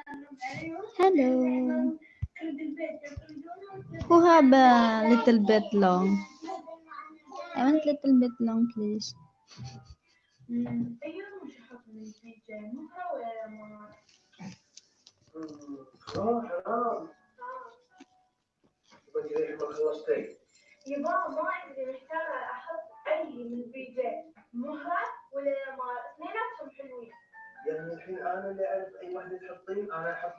Hello. Who have a little bit long? I want little bit long, please. حرام كنت ليه ما خلصتي؟ يبا ما ادري محتاجه احط اي من البي جي مهره ولا ما اثنيناتهم حلوين. يعني الحين انا اللي اعرف اي واحده تحطين انا احط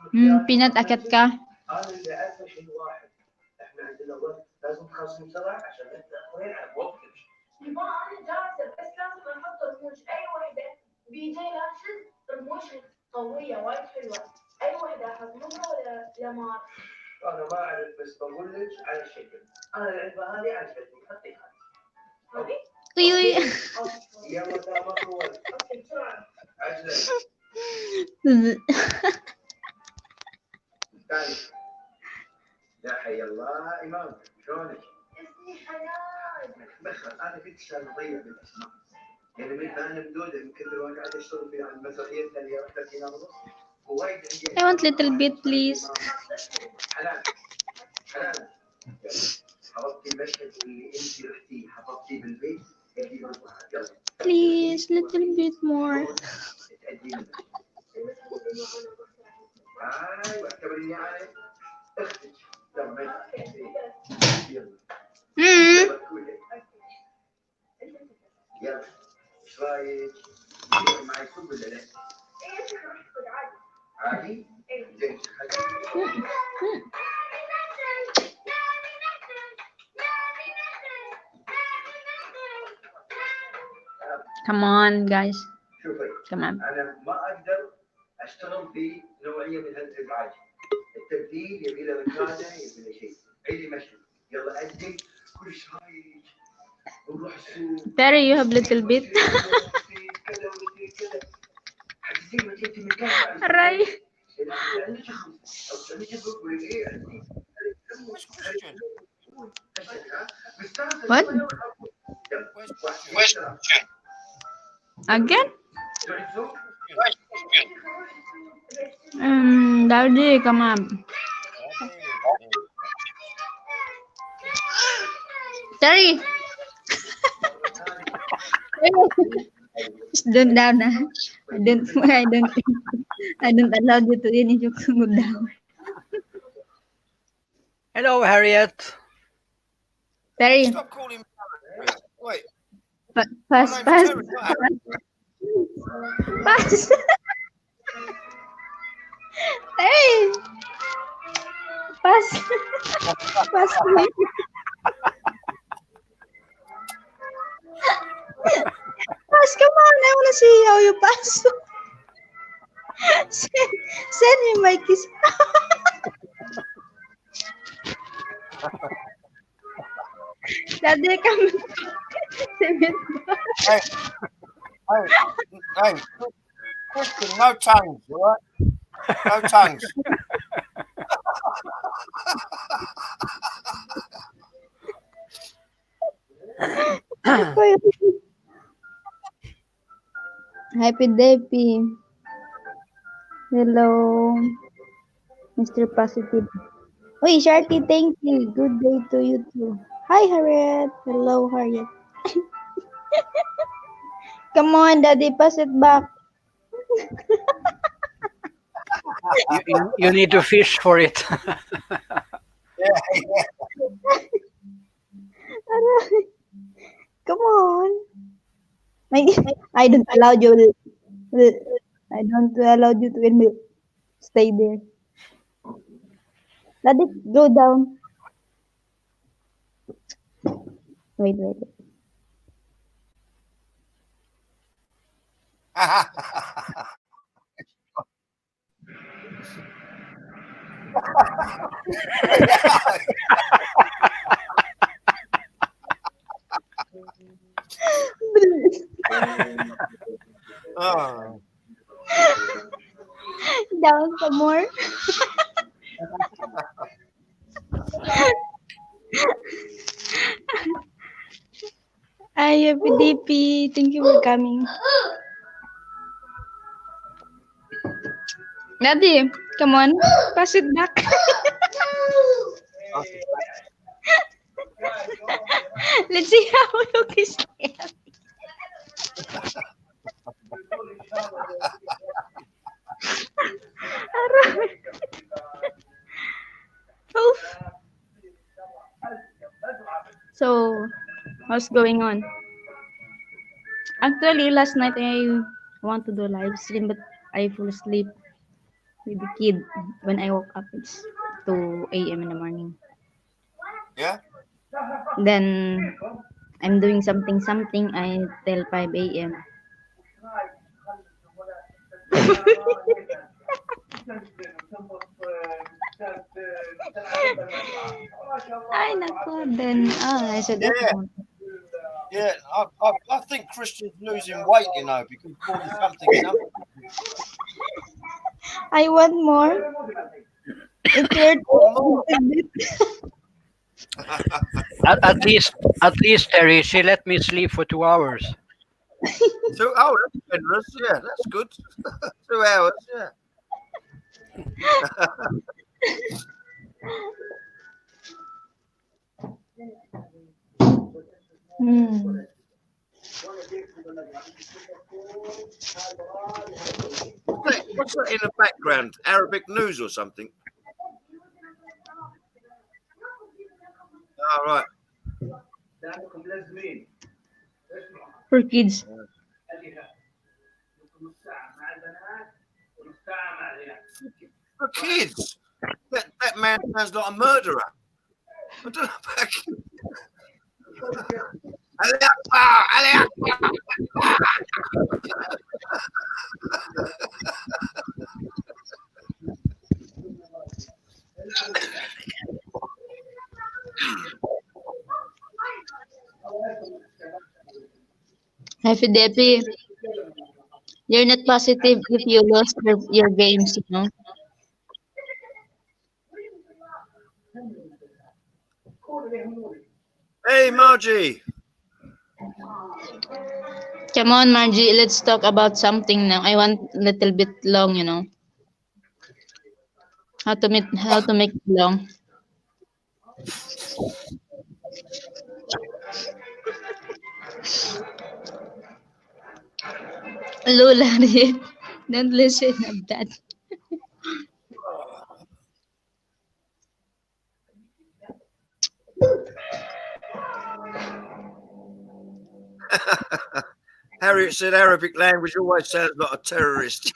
Peanut akit ka? انا اللي اعرفه شيء واحد احنا عندنا وقت لازم تخلصين بسرعه عشان لا تاخرين على وقتك. يبا انا جاهزه بس لازم احط رموش اي واحده بي جي لازم رموش قويه وايد حلوه. اي واحده احط مهره ولا لمار؟ انا ما اعرف بس بقول لك على الشكل انا العلبه هذه عجبتني حطيها هذه؟ Uy, uy. يلا تمام هو اوكي بسرعه. عجلك تعالي يا حي الله امام شلونك؟ اسمي حنان. بس انا كنت عشان اضيع بالاسماء يعني من ثاني مدوده من كثر ما قاعد اشتغل في المسرحيه الثانيه 30 ونص ووايد عندي I want little bit, please. حنان حنان حفظتي المشهد اللي انت رحتيه حفظتيه بالبيت يجي يلا Please, little bit more. تأدين ايوه اعتبريني انا اختك يلا ما يلا Mm. يلا ايش رايك؟ يصير معي كل ولا لا؟ عادي؟ زين Come on, guys. شوفي Come on. انا ما اقدر اشتغل في نوعيه من هالازعاج التبديل يبي له ركاده يبي له شيء عيدي مشهد يلا اجل كل شيء رايك ونروح السوق Terry, you have little bit. كذا وتصير كذا حتصير ما جيتي من كذا Aray. What? Again? Daddy, come on. Terry. Don't down. I don't allow you to any joke go down. Hello, Harriet. Terry, Stop calling me Harriet. Wait. pass. Terry, not Harriet. Pass. Hey. Pass. Pass me. Pass, come on. I want to see how you pass. Send me my kiss. Daddy, come. Hey, Christian, no tongues, all right? No tongues. Happy day, P. Hello, Mr. Positive. Uy, Sharky, thank you. Good day to you too. Hi, Harriet. Hello, Harriet. Come on, Daddy, pass it back. You need to fish for it. Yeah. Come on. I don't allow you. I don't allow you to stay there. Let it go down. Wait. Oh. Down some more. Hi, PDP. Thank you for coming. Daddy, come on. Pass it back. Let's see how you kiss it. Oof. So, what's going on? Actually, last night I want to do live stream, but I fall asleep with the kid. When I woke up, it's 2 a.m. in the morning. Yeah? Then I'm doing something. I till 5 a.m. Ay, nako. Then, I said, Yeah. okay. Yeah, I think Christian's losing weight, you know, because 40 something. I want more. It's worth it. At least, Terry, she let me sleep for 2 hours. So, oh, that's generous. Yeah, that's good. 2 hours, yeah. Hmm. What's that in the background? Arabic news or something? All right. For kids. For kids. That man sounds like a murderer. I don't know about Ali Akbar, Ali Akbar. Happy Deppy. You're not positive if you lost your games, you know. Hey, Margie. Come on, Margie. Let's talk about something now. I want a little bit long, you know. How to make it long. Lola, don't listen to that. Harriet said Arabic language always sounds like a terrorist.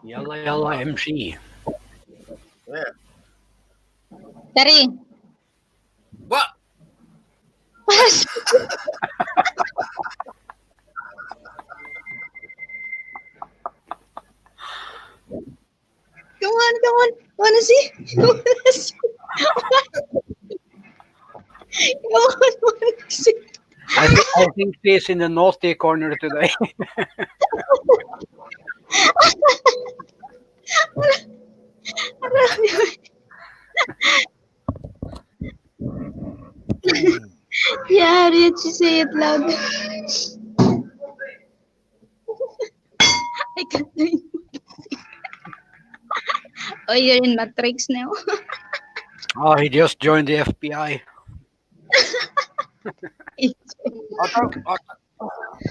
Yalla yalla MC. Yeah. Terry. What? What? Come on. Wanna see? Wanna see? Wanna see? I think she's in the naughty corner today. Yeah, Harriet, you say it loud. I can't do it. Oh, you're in Matrix now. Oh, he just joined the FBI.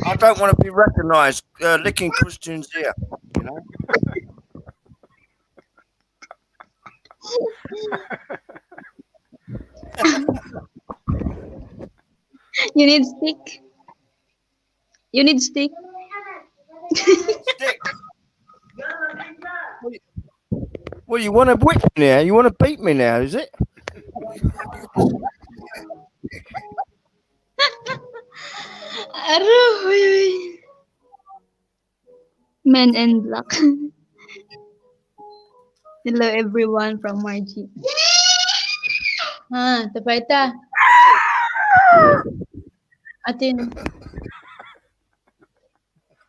I don't want to be recognised licking Christian's ear, you know. You need stick. You need stick. Stick. Well, you want to whip me now? You want to beat me now? Is it? Aroy. Men in Black. Hello everyone from Margie. Tapaita. Atin.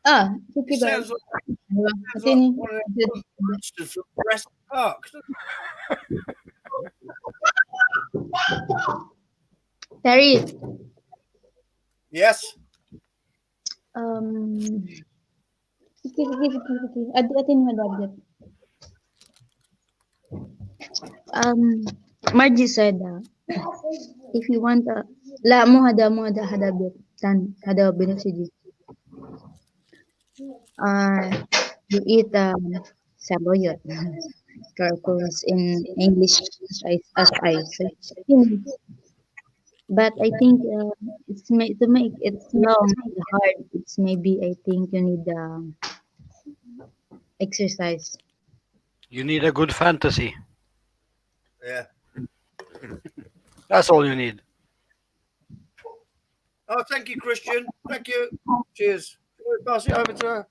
City It ba? sounds like, Diba? sounds Ito like ni. one of the monsters from Jurassic Park. Terry, Yes. Sige. Atin mo dagat. Margie said, if you want, hada bit, hada binusiji. You eat saboyot, turquoise in English as I say. But I think to make it long and hard, it's maybe I think you need exercise. You need a good fantasy. Yeah. That's all you need. Oh, thank you, Christian. Thank you. Cheers. Shall we pass it over to her?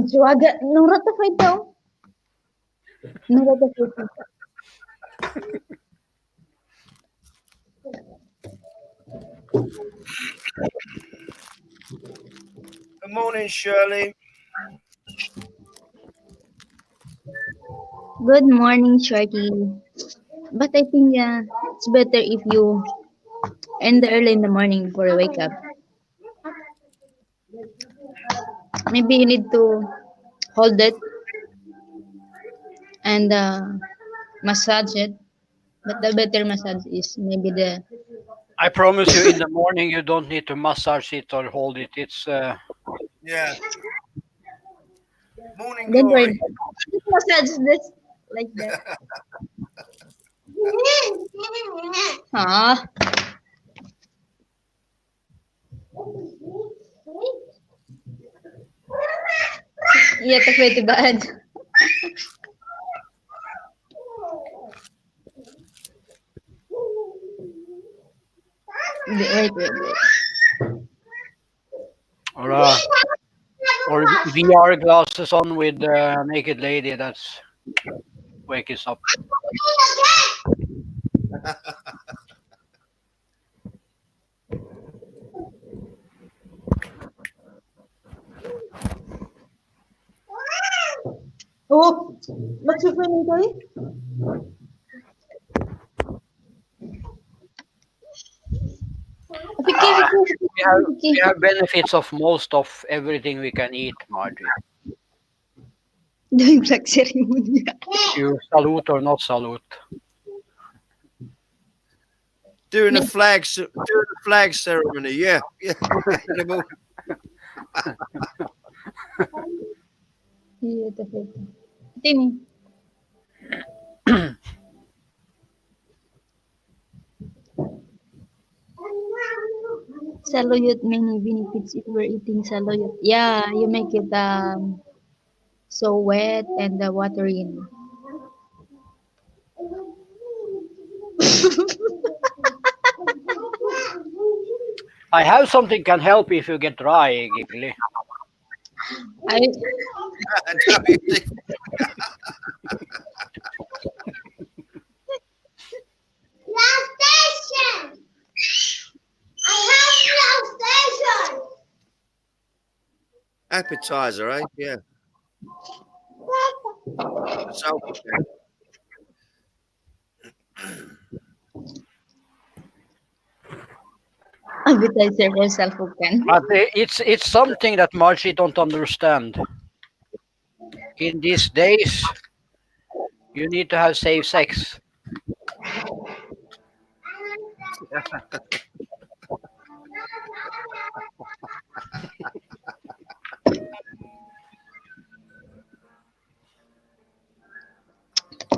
Suwaga, nung ratify daw. Nung ratify. Good morning, Shirley. Good morning, Shorty. But I think it's better if you end early in the morning before you wake up. Maybe you need to hold it and massage it. But the better massage is maybe the I promise you, in the morning you don't need to massage it or hold it. It's Yeah. Morning, don't worry. Glory. Just massage this like that. Ah. Iya, tapi itu bad. Wait. or VR glasses on with naked lady. That's wake us up. Oh, magsufay nito eh. We have benefits of most of everything we can eat, Margie. Doing flag ceremony. You salute or not salute. Doing the flag ceremony. Yeah. Iya, tapi itu. Ito ni. Saluyot many benefits if we're eating saluyot. Yeah, you make it so wet and watery. I have something can help if you get dry, Giggly. I Appetizer, eh? Yeah. So, appetizer for self-can. But it's something that Margie don't understand. In these days, you need to have safe sex.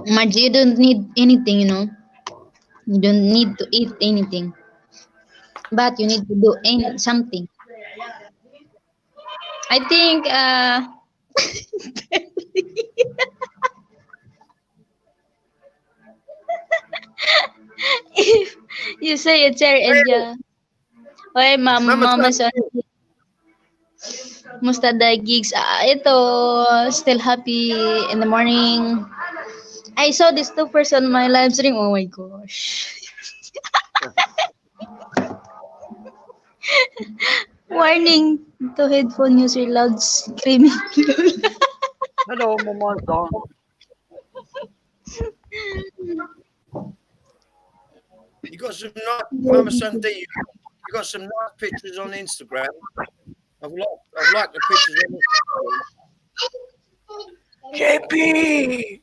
Margie, you don't need anything, you know. You don't need to eat anything. But you need to do something. I think if you say it's area. Oy, mama son. Mustada gigs. Ito, still happy in the morning. I saw this two person on my live stream. Oh my gosh. Warning to headphone user loud screaming. Hello, Momon. You got some nice, Mama Sandy, you got some nice pictures on Instagram. I've liked the pictures on Instagram. JP!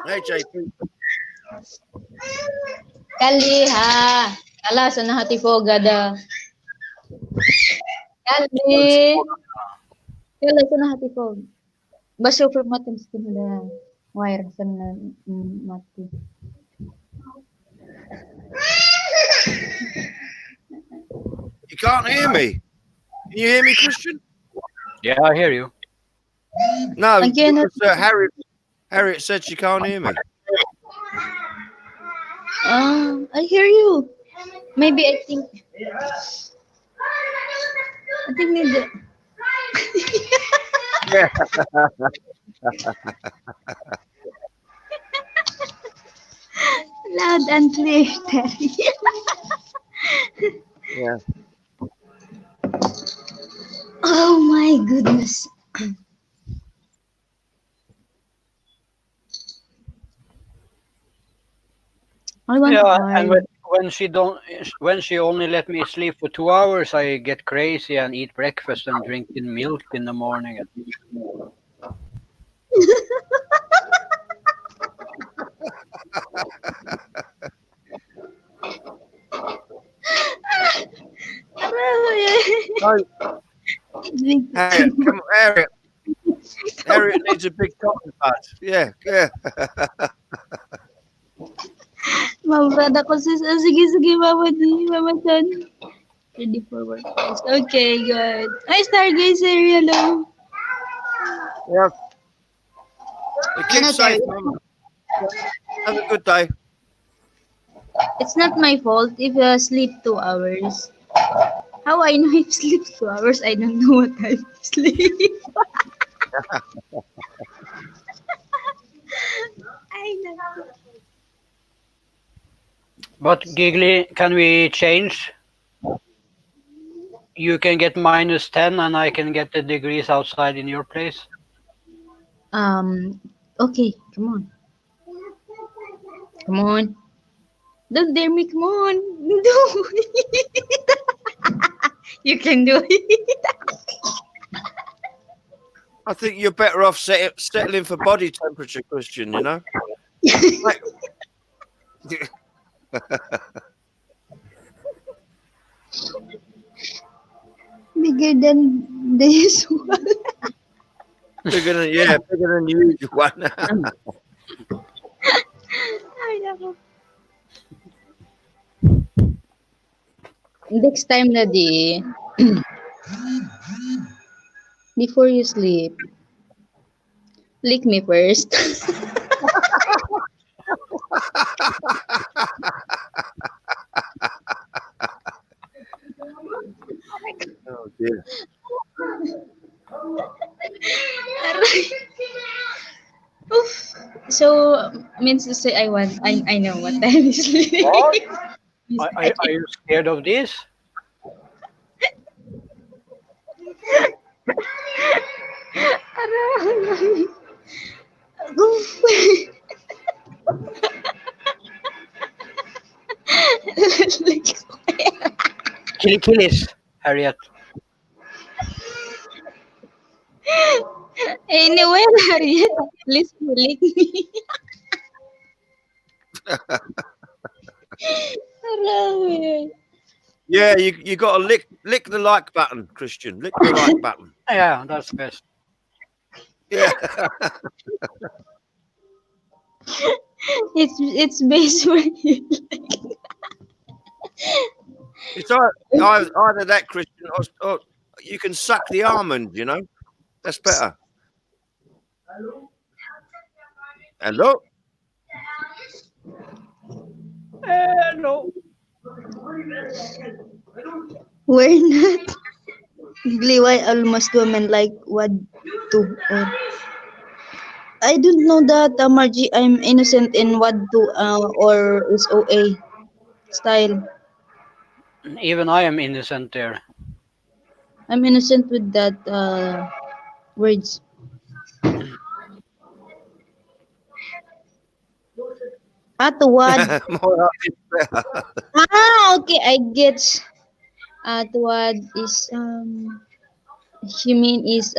Hey, JP. Kali ha. Kala sa nahatifoga da. Kali. Kala sa nahatifoga. Baso for matim skin da. Wire sa na mati. You can't hear me. Can you hear me, Christian? Yeah, I hear you. No, Again, because, Harriet said she can't hear me. I hear you. Maybe I think need the loud and clear, Terry. Yeah. Oh my goodness. I want And hard. when she only let me sleep for 2 hours, I get crazy and eat breakfast and drink milk in the morning. Harriet, come on, Harriet. Harriet needs a big cotton bud. Yeah, yeah. Mabrada ko sis. Sige, Mama D. Mama Chan. Ready for work. Okay, good. Hi, Stargazer. Hello. Yeah. Keep safe, Mum. Have a good day. It's not my fault if I sleep 2 hours. How I know if sleep 2 hours? I don't know what time I sleep. I know. But Giggly, can we change? You can get -10 and I can get the degrees outside in your place. Okay, come on. Come on. Don't dare me, come on. Do it. You can do it. I think you're better off settling for body temperature, Christian, you know? Like- Bigger than the usual. bigger than the usual one. Ay, nako. Next time na di, before you sleep, lick me first. Oh dear. Oof. So means to say I know what time is sleep. Are you scared of this? Oof. Killis, Harriet. Anyway, Harriet, please lick me. Aray. Yeah, you got to lick the like button, Christian. Lick the like button. Yeah, that's best. Yeah. It's based for you. It's either that, Christian, or you can suck the almond, you know? That's better. Hello? No. We're not. Really, why almost women like what to? I don't know that, Margie. I'm innocent in what to or is OA style. Even I am innocent there. I'm innocent with that words. Tuwad. More Okay, I get. Tuwad is he mean is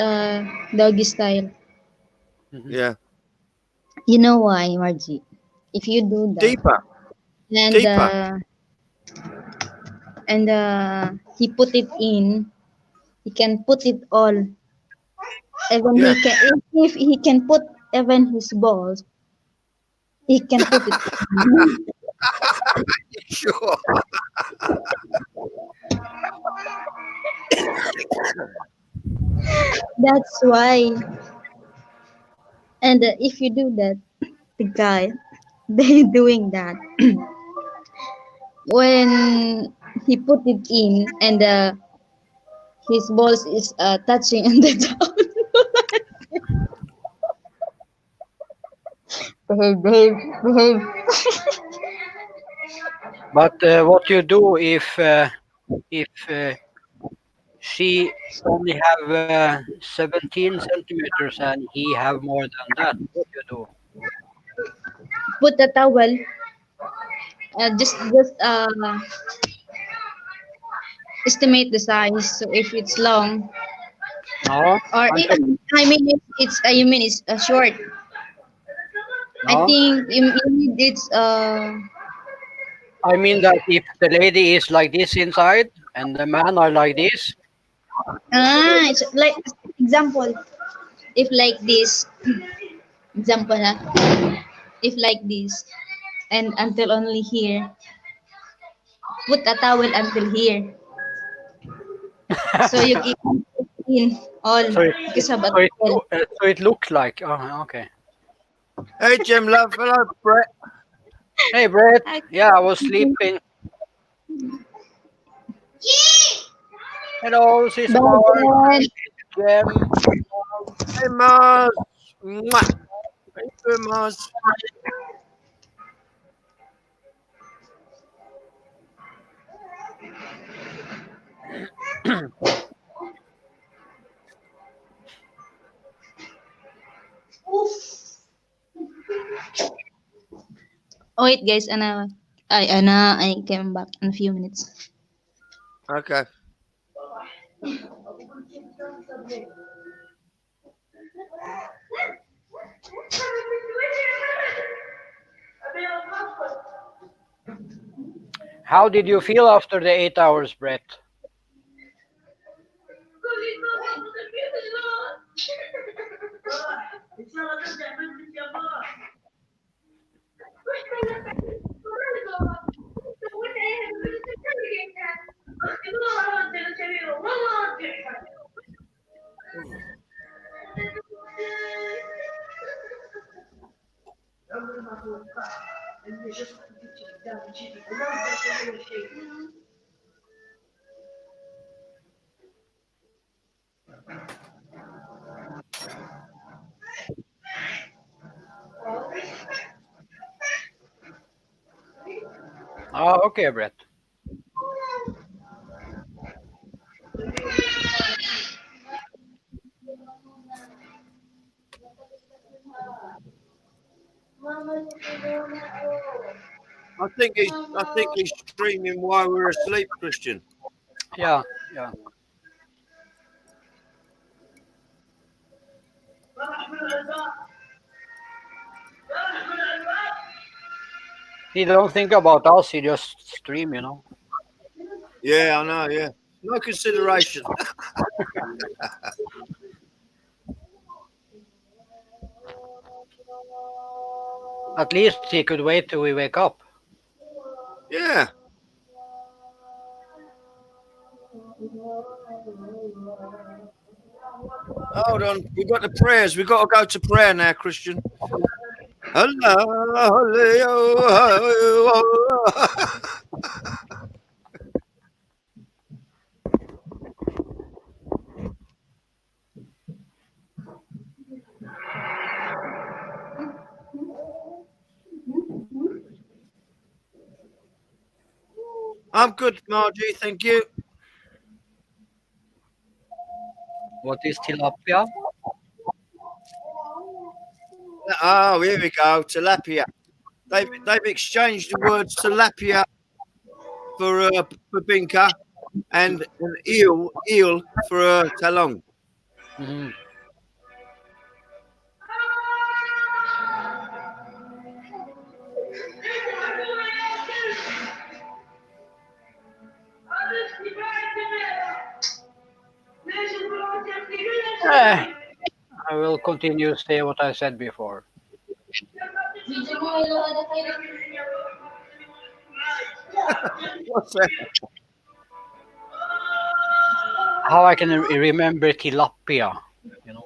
doggy style. Mhm. yeah. You know why, Margie? If you do that, Deeper. and Deeper. he put it in, he can put it all. Even Yeah. he can, if he can put even his balls, he can put it. Sure. That's why. And if you do that, the guy, they doing that when he put it in and his balls is touching on the top. Behave. But what you do if she only have 17 centimeters and he have more than that? What you do? Put the towel. Just estimate the size. So if it's long, No, or I'm if, I mean, if it's you mean it's short. I no. think you need it's I mean that if the lady is like this inside and the man are like this, it's like example. If like this, example if like this, and until only here, put a towel until here. So you keep in all so it because of a so it towel. so it looks like. Oh, okay. Hey, Jim Love. Hello, Brett. Hey, Brett. Yeah, I was sleeping. Hello, Sis Mark. Bye, Jem. Hey, Mars. Mwah. How you doing, Mars? Oh wait, guys, I came back in a few minutes. Okay. How did you feel after the 8 hours, Brett? Oh, okay, Brett. I think he's streaming while we're asleep, Christian. Yeah, yeah. He don't think about us. He just stream. Yeah, I know. Yeah. No consideration. At least he could wait till we wake up. Yeah. Hold on. We've got the prayers. We've got to go to prayer now, Christian. I'm good, Margie. Thank you. What is tilapia? Oh, here we go. Tilapia. They've exchanged the word tilapia for binka and an eel for talong. Mhm. Eh, I will continue to say what I said before. What's that? How I can remember tilapia, you know,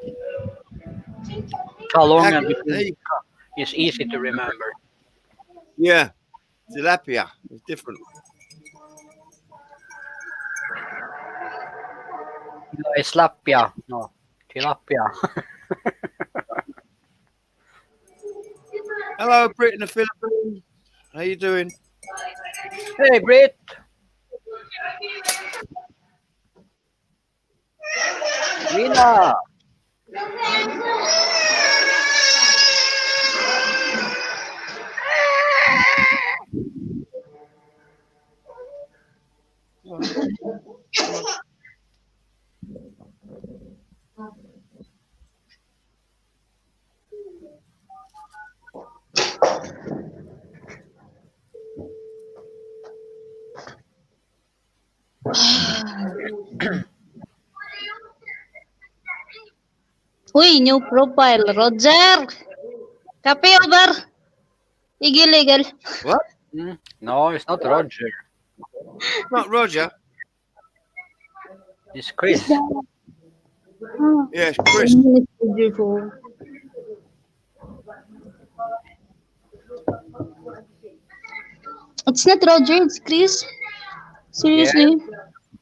talong and There you go. is easy to remember. Yeah, tilapia. It's different. Tilapia, no, tilapia. Hello, Brit in the Philippines. How you doing? Hey, Brit. Lina. Uy, new profile. Roger! Copy over. Igil. What? No, it's not Roger. Not Roger. It's Chris. Yes, Chris. It's not Roger, it's Chris. Seriously?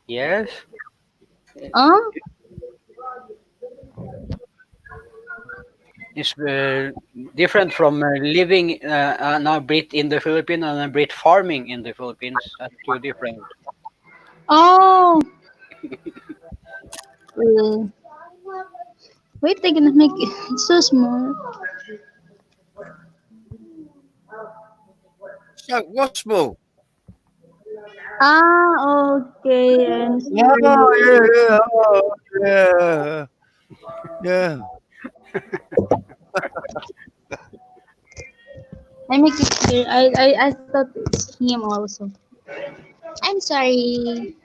Yes. Huh? It's different from living now Brit in the Philippines and Brit farming in the Philippines. That's two different. Oh. Wait, I gonna make it. It's so small. So, what's more? Ah, okay. And Oh, yeah. Yeah. I make it clear. I thought it's him also. I'm sorry.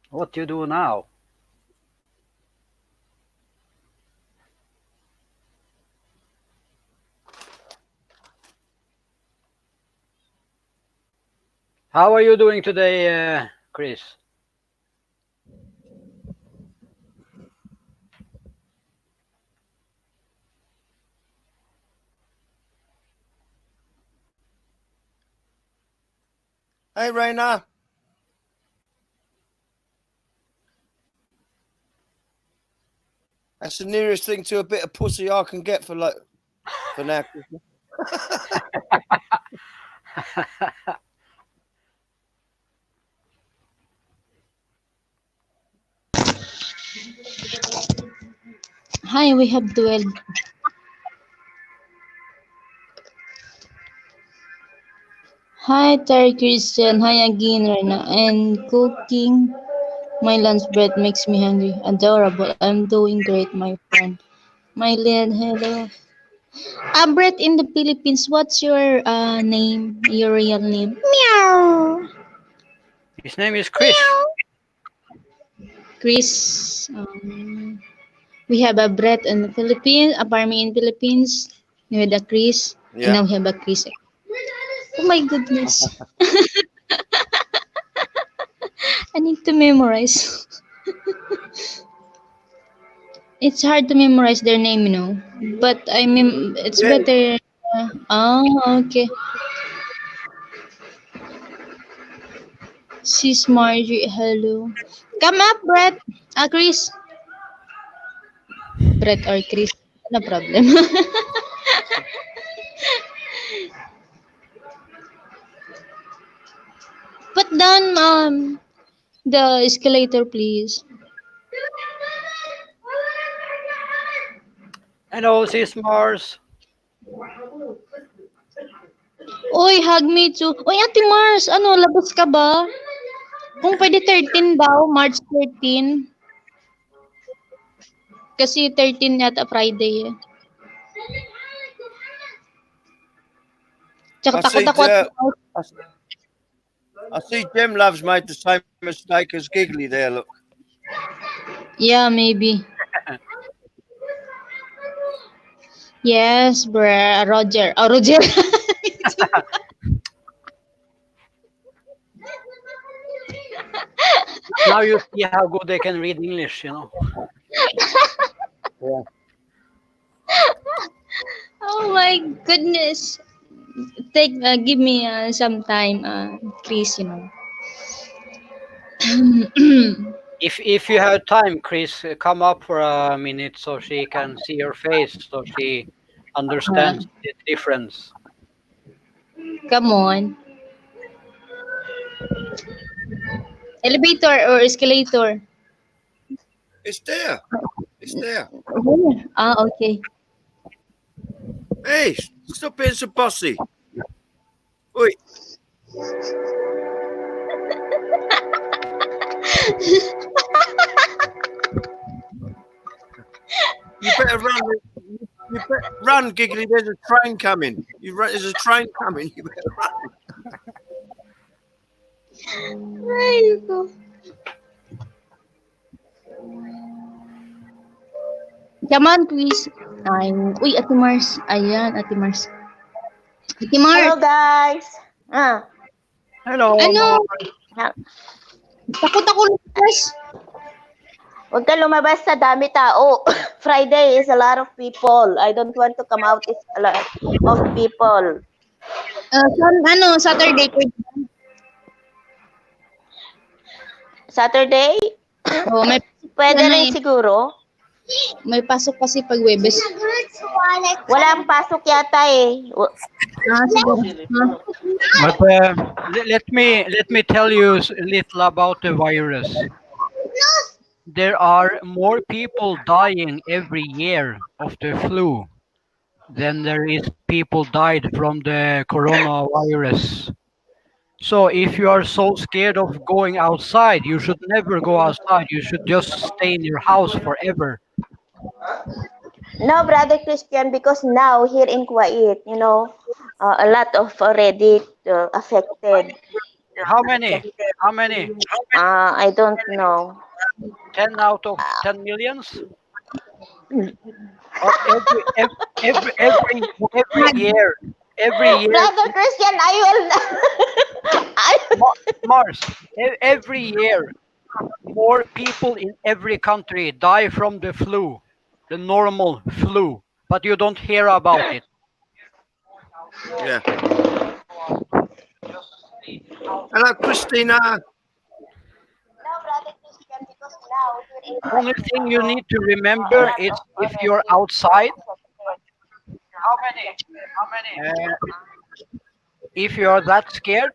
What you do now? How are you doing today, Chris? Hey, Raina. That's the nearest thing to a bit of pussy I can get for now. Hi, we have 12. Hi, Terry Christian. Hi again, Rena. And cooking my lunch bread makes me hungry. Adorable. I'm doing great, my friend. My lad, hello. Brett in the Philippines, what's your name? Your real name? Meow. His name is Chris. Chris. We have a Brett in the Philippines, a Parmy in Philippines. We had a Chris. And Yeah. now we have a Chris. Oh my goodness. I need to memorize. It's hard to memorize their name, you know. But it's Yeah. better. Okay. Sis Margie, hello. Come up, Brett. Chris. Brett or Chris. No problem. put down the escalator, please. Hello, Sis Mars. Uy, hug me too. Uy, Ate Mars, ano, labas ka ba? Kung pwede 13 daw, March 13. Kasi 13 yata Friday eh. Tsaka I see, takot ako. I see Jem Love's made the same mistake as Giggly there, look. Yeah, maybe. Yes, bruh. Roger. Oh, Roger. Now you see how good they can read English, you know. Yeah. Oh my goodness. Give me some time, please, you know. If you have time, Chris, come up for a minute so she can see your face, so she understands the difference. Come on. Elevator or escalator? It's there. It's there. Ah, okay. Hey, stop being so bossy. Oi. You better run. You better run, Giggly. There's a train coming. There's a train coming. You better run. Ay, ko. Come on, please. Ay, uy, Ate Mars. Ayan, Ate Mars. Ate Mars. Hello guys. Hello. Ano? Ha- Takot ako lumabas. Huwag ka lumabas sa dami tao. Friday is a lot of people. I don't want to come out. It's a lot of people. Saturday. Saturday? Oh, Pwede Ano rin eh? siguro. may pasok kasi pag Webes. Walang pasok yata eh. Siguro. But let me tell you a little about the virus. There are more people dying every year of the flu than there is people died from the coronavirus. So if you are so scared of going outside, you should never go outside. You should just stay in your house forever. No, Brother Christian, because now here in Kuwait, a lot of already affected. How many? How many? I don't know. 10 out of 10 millions? Or every year. Every year. Brother Christian, I will. Mars, every year, more people in every country die from the flu, the normal flu, but you don't hear about it. Yeah. Hello, Christina. No, Brother Christian, because now here in Only thing you need to remember is if you're outside, if you're that scared,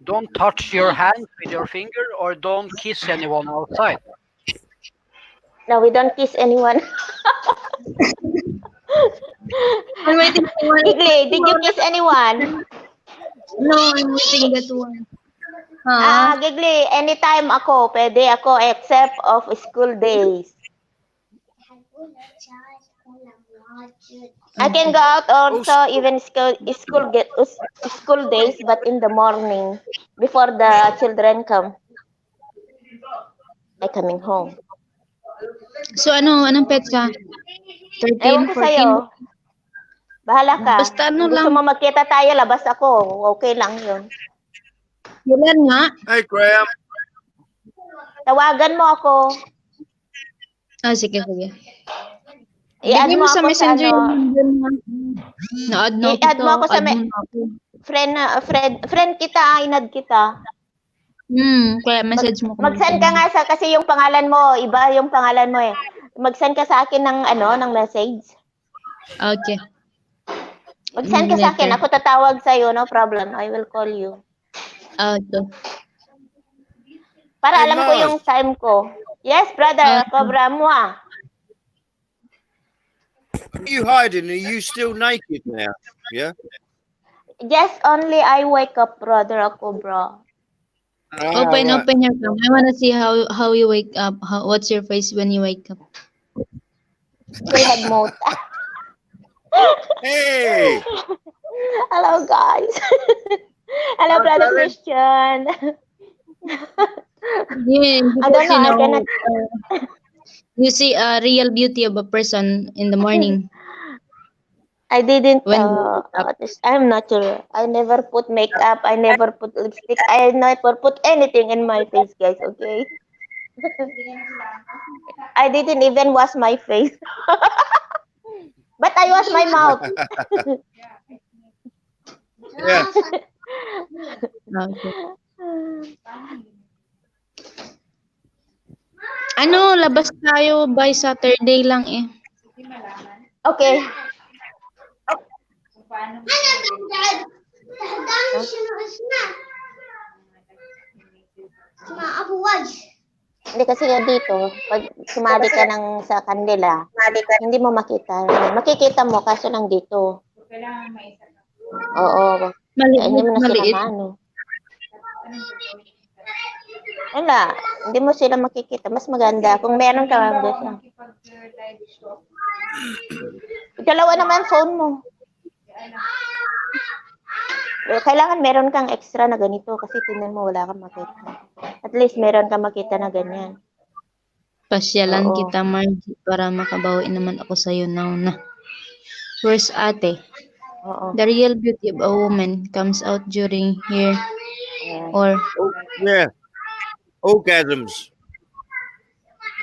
don't touch your hand with your finger or don't kiss anyone outside. No, we don't kiss anyone. I'm waiting for one. Igli, did you kiss anyone? No, I'm waiting that one. Gigli, anytime ako, pwede ako except of school days. I can go out also even school days, but in the morning before the children come. I coming home. So anong pet ka? 13, Ewan ko 14? sa'yo. Bahala ka. Basta ano Gusto lang. mo magkita tayo, labas ako. Okay lang yun. Kailan nga? Hey, Graham. Tawagan mo ako. Sige. I-add Bigay mo sa ako sa messenger ano. yung na-add na I-add mo ako sa add mo na ako. friend kita, inad kita. Kaya message mo ko. Mag-send ka nga kasi yung pangalan mo, iba yung pangalan mo eh. Mag-send ka sa akin ng message. Okay. Mag-send ka sa akin, ako tatawag sa iyo, no problem. I will call you. Ito. Para Hey, alam ko yung Mars. time ko. Yes, brother, Cobra Mua. Are you hiding? Are you still naked now? Yeah. Just only I wake up, brother Cobra. Open Right. open your cam. I wanna see how you wake up. What's your face when you wake up? Still head mode. Hey. Hello, guys. Hello, Hi, brother darling. Christian. Yeah, I don't because know. I cannot. you see a real beauty of a person in the morning. I didn't. When you wake up. I'm not sure. I never put makeup. I never put lipstick. I never put anything in my face, guys. Okay. I didn't even wash my face. But I wash my mouth. Yeah. Okay. Ano, labas tayo by Saturday lang eh. Okay. Hindi kasi nga dito, pag sumali ka ng sa kanila, hindi mo makita. Makikita mo, kaso lang dito. Oo. Hindi mo na sila Maliit. maano. Wala, hindi mo sila makikita. Mas maganda kung meron ka lang doon. Dalawa naman phone mo. Kailangan meron kang extra na ganito kasi tingnan mo wala kang makita. At least meron kang makita na ganyan. Pasyalan Oo. kita, Margie, para makabawi naman ako sa'yo now na. Where's ate? Oo. The real beauty of a woman comes out during her Ayan. or Oh, yeah. Orgasms.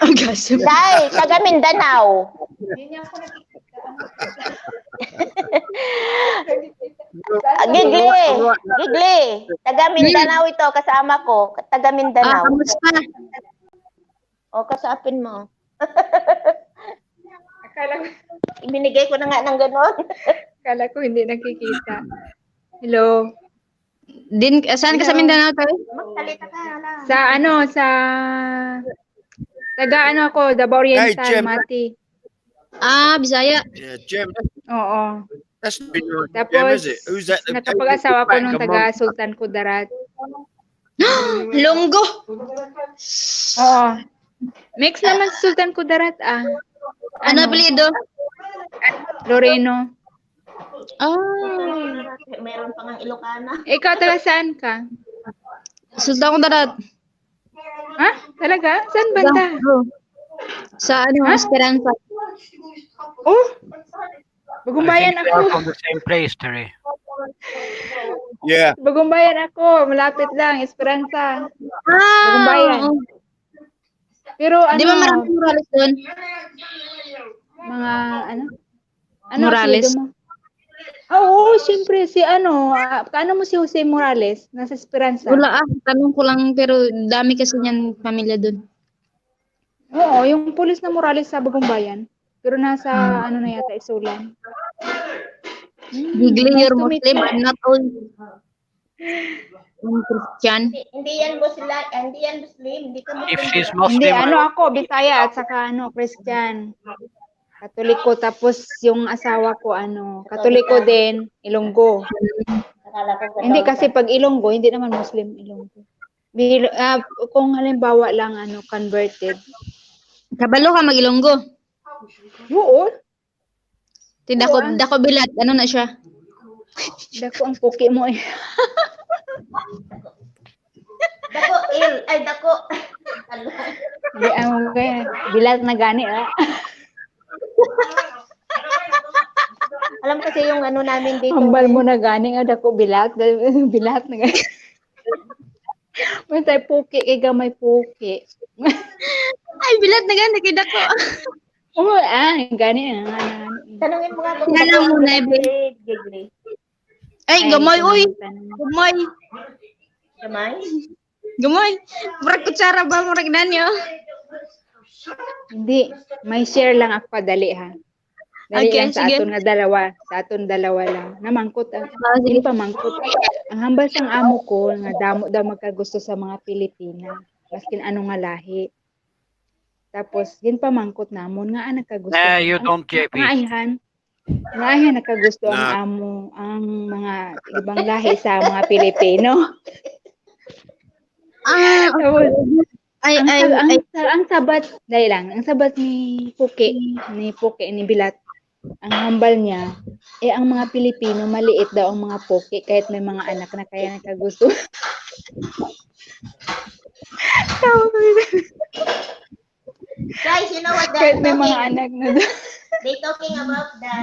orgasm. Day, taga Mindanao. Gigli. Gigli. Taga Mindanao ito, kasama ko. Taga Mindanao. Kamusta? O, kasapin mo. Akala ko, Ibinigay ko na nga ng ganon. akala ko hindi nakikita. Hello. Saan ka sa Mindanao tayo? Magsalita ka na. Sa taga ako, Davao Oriental, Hey, Jem. Mati. Bisaya. Yeah, Jem. Oo. That's not your Jem, Tapos, is it? Who's that? nakapag-asawa ko Back nung a taga month. Sultan Kudarat. Longgo. Oo. Mix naman si Sultan Kudarat, ah. Ano apelyido? Loreno. Meron pa nga Ilocana. Ikaw, taga saan ka? Sultan ko darat. Ha? Talaga? Saan banda? Sa ano, Ha? Esperanza. Oh! I Bagumbayan think they are ako. from the same place, Terry. Yeah. Bagumbayan ako. Malapit lang, Esperanza. Ah, Bagumbayan. oo. Pero ano, Di ba maraming Morales doon? mga ano? Morales. apelyido mo? Oo, siyempre si kaano mo si Jose Morales nasa Esperanza? Wala tanong ko lang pero dami kasi niyan pamilya doon. Oo, yung pulis na Morales sa Bagumbayan. Pero nasa ano na yata Isulan. Gigli, Nice you're to meet Muslim, you. I'm not all. I'm Christian. Hindi yan Muslim. Hindi ka Muslim. If she's Hindi, Muslim, ako Bisaya at saka Christian. Katoliko, tapos yung asawa ko Katoliko din, Ilonggo. Akala ko Hindi kasi pag Ilonggo, hindi naman Muslim Ilonggo. Kung halimbawa lang converted. Kabalo ka mag-Ilonggo. Oo, Dako bilat, ano na siya? dako ang puki mo eh. Dako. Hindi, kaya bilat na gani Alam kasi yung ano namin dito. Hambal mo na gani dako bilat bilat na gani. May tayo puki kay gamay puki. Ay, bilat na ganda kay dako. Oo, gani Tanungin mo nga kung Yan ang muna, Gigli. Ay, gamay, uy. Gamay. Gamay. Murag kutsara ba, murag nanyo? Hindi, may share lang ako padali ha. Dali Okay, lang sa sige. aton nga dalawa. Sa aton dalawa lang. Namangkot ah. Sige. Hindi pa mangkot. Ang hambal sang amo ko nga damo daw magkagusto sa mga Pilipina. Maskin ano nga lahi. Tapos gin pa mangkot namon nga nagkagusto. Nah, you don't, JP. Nga ayhan nagkagusto ang Nah. amo ang mga ibang lahi sa mga Pilipino. Tapos, ang sabat, dahil lang, ang sabat ni Puki ni Bilat, ang hambal niya, ang mga Pilipino, maliit daw ang mga Puki, kahit may mga anak na kaya nagkagusto. Guys, you know what Kahit may mga anak na daw. they talking about the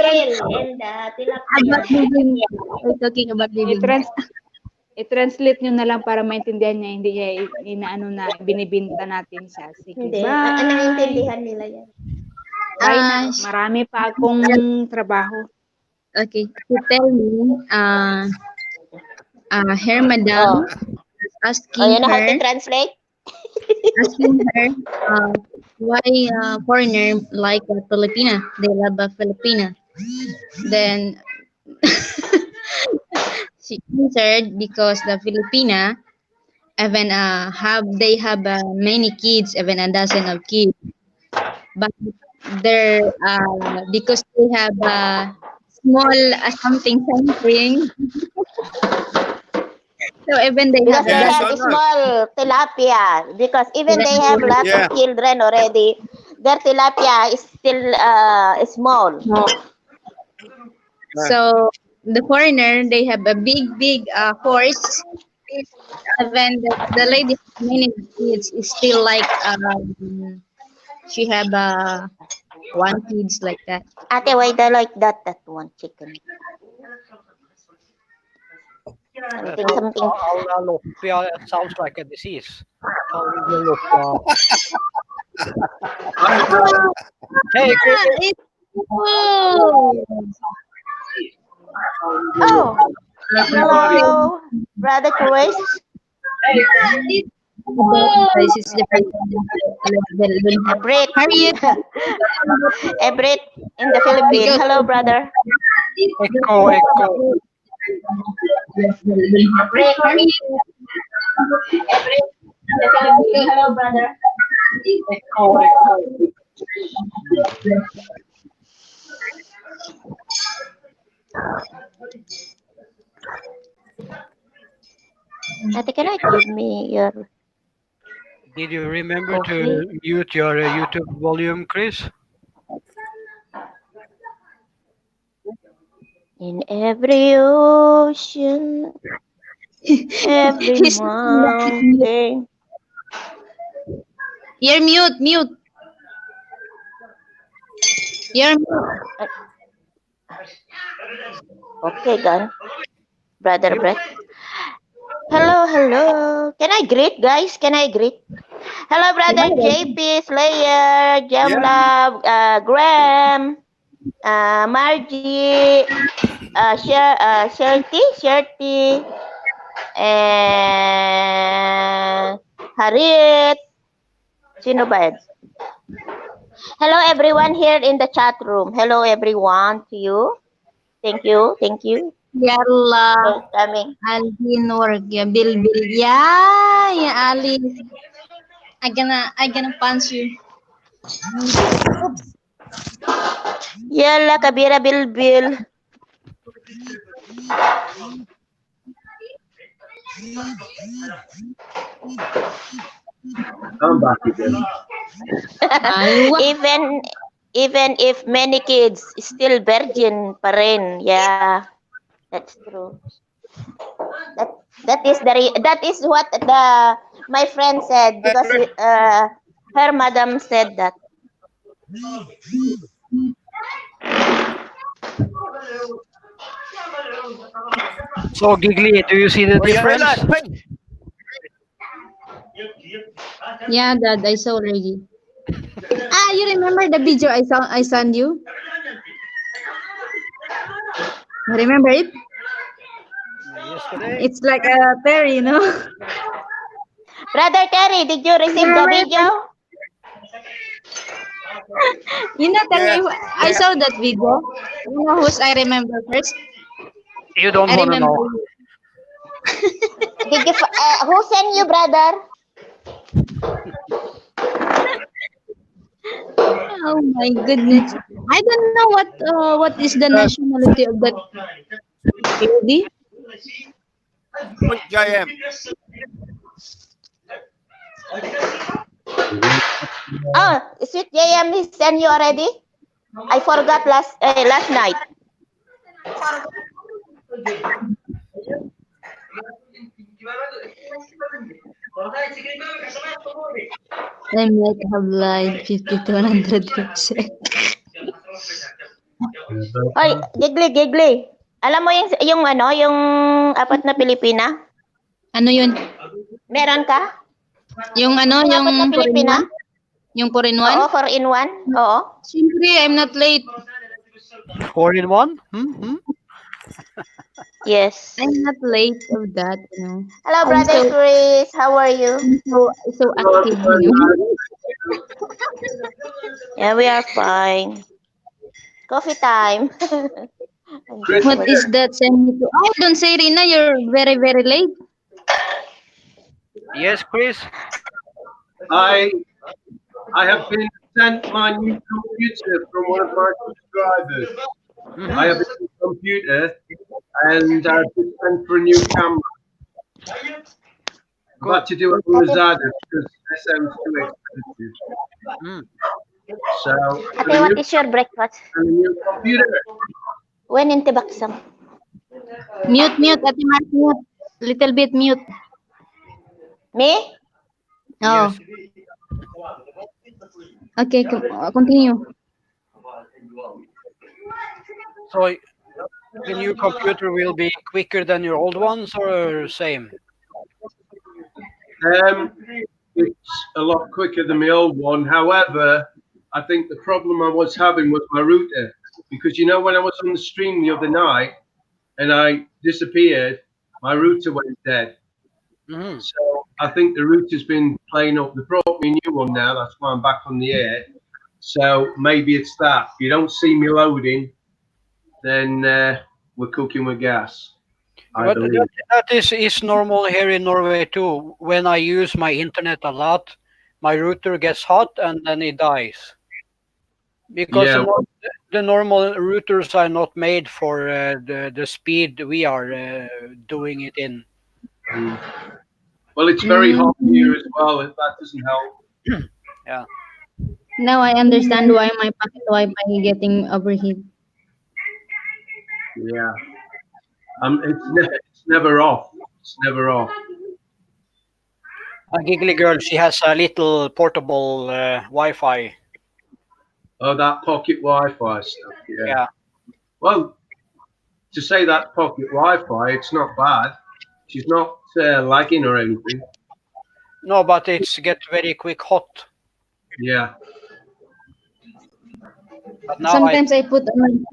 eel and the tilapia. About living. We're talking about living. I-translate nyo na lang para maintindihan niya, hindi niya inaano na binibinta natin siya. Sige, Hindi. bye. Anong intindihan nila yan? Bye na. Marami pa akong trabaho. Okay. To tell me, her madam asking You know how her, to translate? why foreigner like a Filipina? They love a Filipina. Then she answered because the Filipina even have many kids, even a dozen of kids, but they're because they have small something. So even they Because have they Yes, have I a know. small tilapia. Because even they have lots Yeah. of children already, their tilapia is still small. So the foreigner, they have a big horse. Even the lady with many kids is still like she have one kids like that. Ate, why do you like that one chicken? Something. Kaulaloppia, it sounds like a disease. Kaulaloppia. Hey, Chris. Oh, hello, Brother Chris. This is different. Ebrit. How are you? Ebrit in the Philippines. Hello, brother. Echo. Hello, brother. Ate, can I give me your... Did you remember Okay. to mute your YouTube volume, Chris? In every ocean, every mountain. You're mute. You're mute. Okay, gun. Brother Brett. Hello. Can I greet, guys? Can I greet? Hello, brother JP, Slayer, Jamlab, Graham, Margie, Sherty, and Harit. Sino ba? Hello, everyone here in the chat room. Hello, everyone, to you. Thank you. Yalla. For coming. Alvin work. Yeah, Bill. Yeah, Ali. I gonna punch you. Yalla, Kabira Bilbil. I'm back again. Even if many kids still virgin pa rin. Yeah, that's true. That is what my friend said, because her madam said that. So, Gigli, do you see the difference? Yeah, Dad, I saw already. You remember the video I sent you? Remember it? Yesterday. It's like a Terry, you know. Brother Terry, did you receive the video? You know, tell Yeah. me, I saw that video. You know who's I remember first? You don't I want to remember know. you. Did you, who sent you, brother? Oh my goodness. I don't know what is the nationality of that lady. Sweet JM. Oh, Sweet JM, he sent you already? I forgot last night. I might have lied 50 to 100%. Hoy, Gigli. Alam mo yung ano, yung apat na Pilipina? Ano yun? Meron ka? Yung ano, Yung yung apat na 4 in Pilipina? 1? Yung 4 in 1? Oo, 4-in-1. Oo. Siyempre, I'm not late. 4-in-1? Yes. I'm not late of that, you know. Hello, I'm Brother so- Chris. How are you? So active, you know. Yeah, we are fine. Coffee time. What is that? Send me to. Oh, don't say, Rina, you're very, very late. Yes, Chris. I have been sent my new computer from one of my subscribers. I have a new computer and I've been sent for a new camera. I've got to do it on Lazada because SM's too expensive. So, Ate, what is your breakfast? a new computer. When in Tibaksam? Mute, Ate Mark, mute. Little bit mute. Me? Oh. Okay, continue. So the new computer will be quicker than your old ones or same? It's a lot quicker than my old one. However, I think the problem I was having was my router. Because, you know, when I was on the stream the other night and I disappeared, my router went dead. So I think the router's been playing up. They brought me a new one now. That's why I'm back on the air. So maybe it's that. If you don't see me loading, then we're cooking with gas. I But believe. that is normal here in Norway too. When I use my internet a lot, my router gets hot and then it dies. Because Yeah. the normal routers are not made for the speed we are doing it in. Well, it's very hot here as well. If that doesn't help. Yeah. Now I understand why my pocket Wi-Fi getting overheat. Yeah. It's never off. It's never off. A giggly girl, she has a little portable Wi-Fi. Oh, that pocket Wi-Fi stuff. Yeah. Well, to say that pocket Wi-Fi, it's not bad. She's not lagging or anything. No, but it's get very quick hot. Yeah. But now Sometimes I put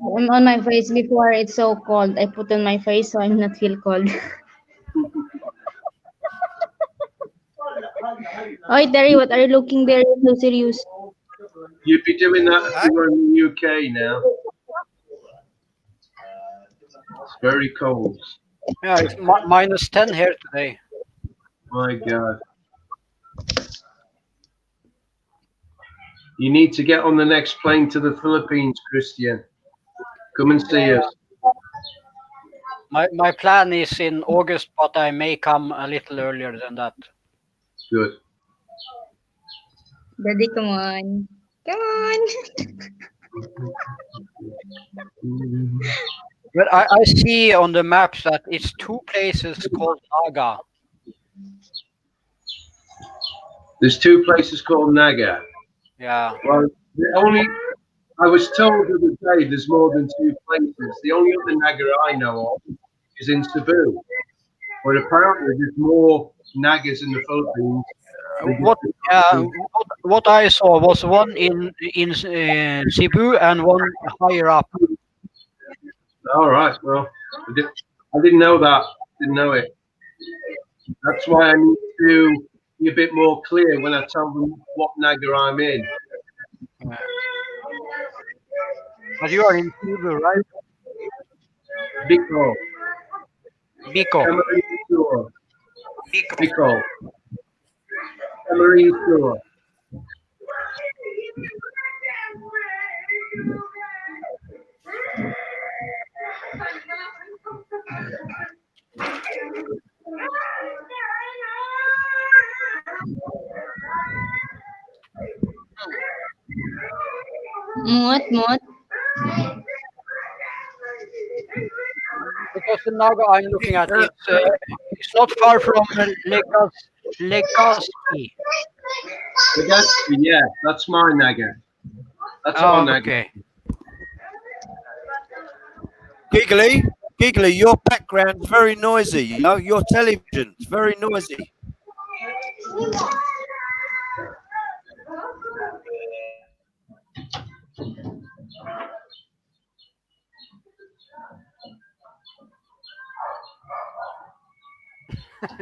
on my face before it's so cold. I put on my face so I'm not feel cold. Oi, Terry, what are you looking there? You're so serious. You'd be doing that if you were in the UK now. It's very cold. Yeah, it's minus 10 here today. My God. You need to get on the next plane to the Philippines, Christian. Come and see us. My plan is in August, but I may come a little earlier than that. Good. Daddy, come on. Come on. But I see on the maps that it's 2 places called Naga. There's 2 places called Naga. Yeah. Well, I was told the other day there's more than 2 places. The only other Naga I know of is in Cebu. But apparently there's more Nagas in the Philippines. What I saw was one in Cebu and one higher up. All right. Well, I didn't know that. Didn't know it. That's why I need to be a bit more clear when I tell them what Naga I'm in. But you are in Cebu, right? Bicol. Bicol. Camarines Sur. Bicol. Camarines Sur. Muat. Because the Naga I'm looking at, it's not far from Legazpi. Legazpi, yeah, that's my Naga. That's our Naga. Okay. Giggly, your background's very noisy. You know, your television's very noisy.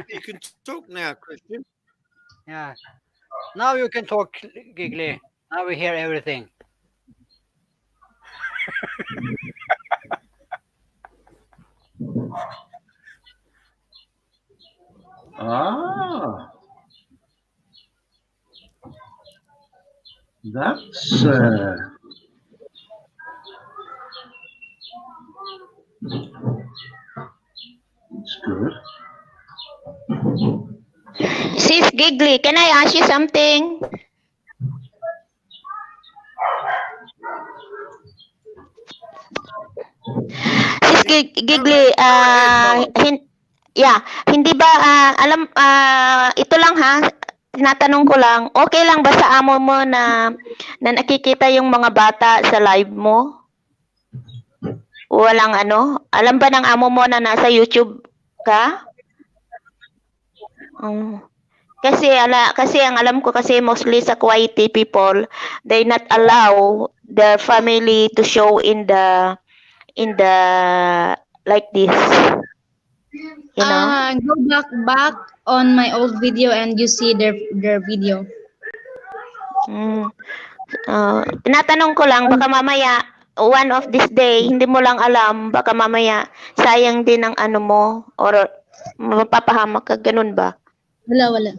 You can talk now, Christian. Yeah. Now you can talk, Giggly. Now we hear everything. Ah. That's good. Sis Giggly, can I ask you something? Sis Giggly, hindi ba ito lang ha, tinatanong ko lang, okay lang ba sa amo mo na nakikita yung mga bata sa live mo? Walang alam ba ng amo mo na nasa YouTube ka? Kasi ang alam ko kasi mostly sa Kuwaiti people, they not allow the family to show in the like this. You know? Go back on my old video and you see their video. Tinatanong ko lang, baka mamaya one of this day hindi mo lang alam, baka mamaya sayang din ang mo or mapapahamak ka, ganun ba? Wala.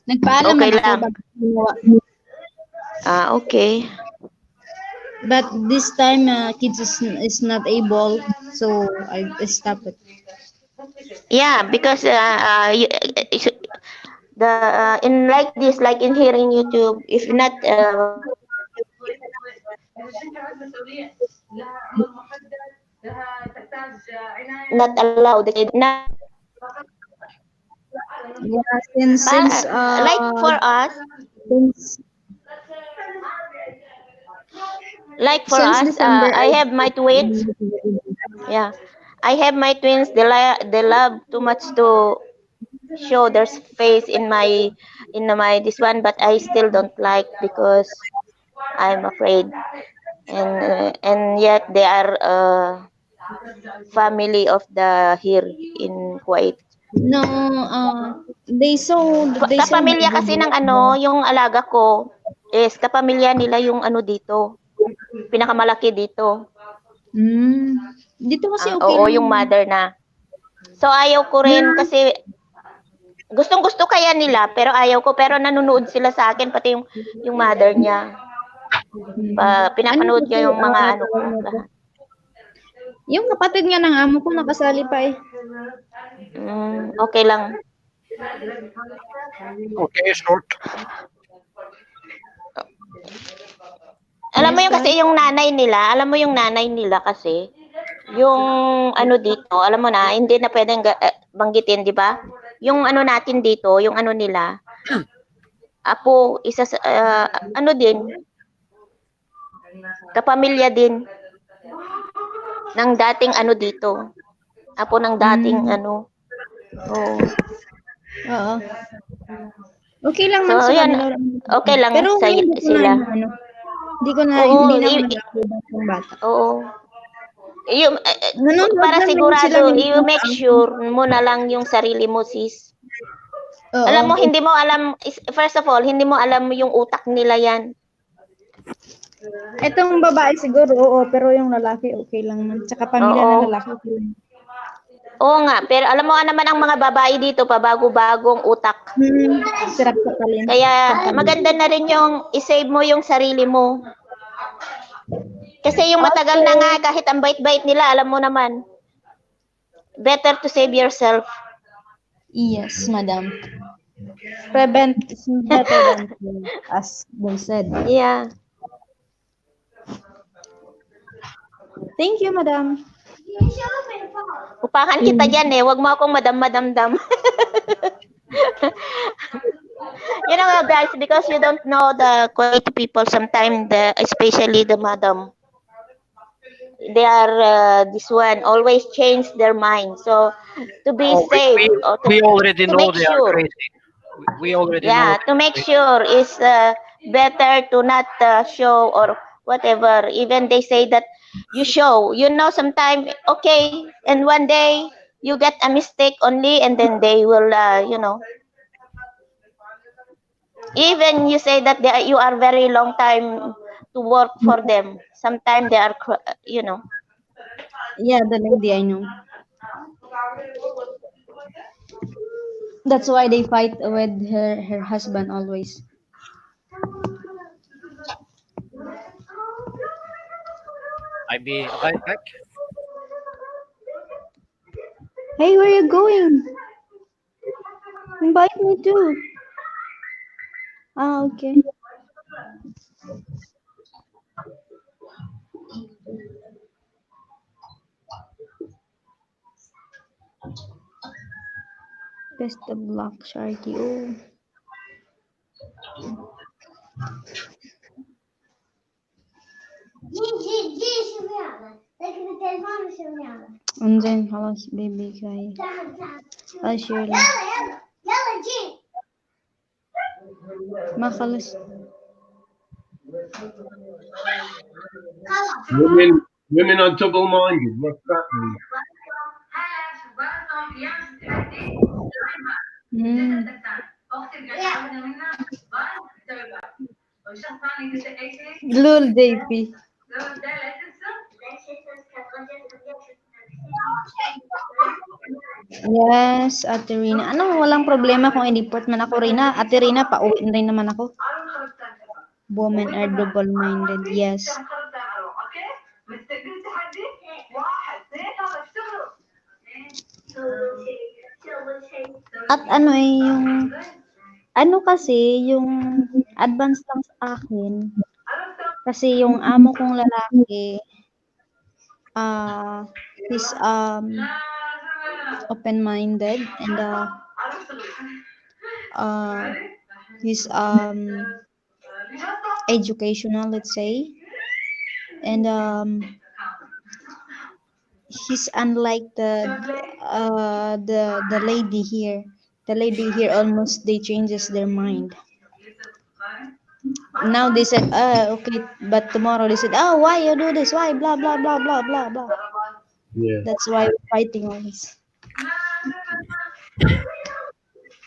Nagpaalam Okay na lang. ako bago ginawa. Okay. But this time, kids is not able, so I stopped it. Yeah, because in like this, like in here in YouTube, if not not allowed, the kid not Yeah, since like for us, since December, I have my twins. Yeah, I have my twins. They love too much to show their face in my this one, but I still don't like because I'm afraid, and yet they are family of the here in Kuwait. No, they saw Kapamilya kasi ng yung alaga ko is kapamilya nila yung dito. Pinakamalaki dito. Dito kasi okay. Oo, yung mother na. So ayaw ko rin kasi gustong-gusto kaya nila pero ayaw ko, pero nanonood sila sa akin pati yung mother niya. Pinapanood niya yung mga lahat. Yung kapatid nga ng amo ko nakasali pa eh. Okay lang. Okay, short. Alam mo yung kasi yung nanay nila kasi yung dito, alam mo na, hindi na pwedeng banggitin, di ba? Yung natin dito, yung nila. Apo, isa sa, din, kapamilya din ng dating dito. Apo ng dating Oo. Oo. Okay lang man So, yan, okay lang pero sa sila. Hindi ko na, Oo, hindi na ng bata. Oo. Para sigurado, you make sure mo na lang yung sarili mo, sis. Oo. Alam mo, hindi mo alam, first of all, hindi mo alam yung utak nila yan. Itong babae siguro, oo, pero yung lalaki okay lang man. Tsaka pamilya ng Oo. lalaki okay lang. Oo nga, pero alam mo nga naman ang mga babae dito, pabago-bagong utak. Sarap sa palin. Kaya maganda na rin yung isave mo yung sarili mo. Kasi yung matagal na nga, kahit ang bait-bait nila, alam mo naman. Better to save yourself. Yes, madam. Prevent is better than cure, as they said. Yeah. Thank you, madam. Upakan kita dyan eh. Huwag mo akong madam-madam-dam. You know guys, because you don't know the quality people sometimes, especially the madam. They are this one always change their mind. So to be Oh, safe or we already to know make they are sure, crazy. We already know. yeah, to make sure is better to not show or whatever. Even they say that you show, you know, sometimes okay, and one day you get a mistake only, and then they will, you know. Even you say that you are very long time to work for them. Sometimes they are, you know. Yeah, the lady I know. That's why they fight with her husband always. I'll be right back. Hey, where are you going? Invite me too. Ah, okay. Best of luck, Sharky. Oh. انزين خلاص بيبي كفاية. أشير له. ما خلص. Women are double-minded. What's that mean? لول JP. Yes, Ate Rina. Ano, walang problema kung i-deport man ako, Rina. Ate Rina, pauwi na rin naman ako. Women are double-minded. Yes. At ano yung ano kasi yung advance lang sa akin. Kasi yung amo kong lalaki he's open-minded and he's educational, let's say, and he's unlike the lady here. The lady here almost they changes their mind. Now they said, okay, but tomorrow they said, oh, why you do this? Why blah blah blah blah blah blah. Yeah. That's why we're fighting always.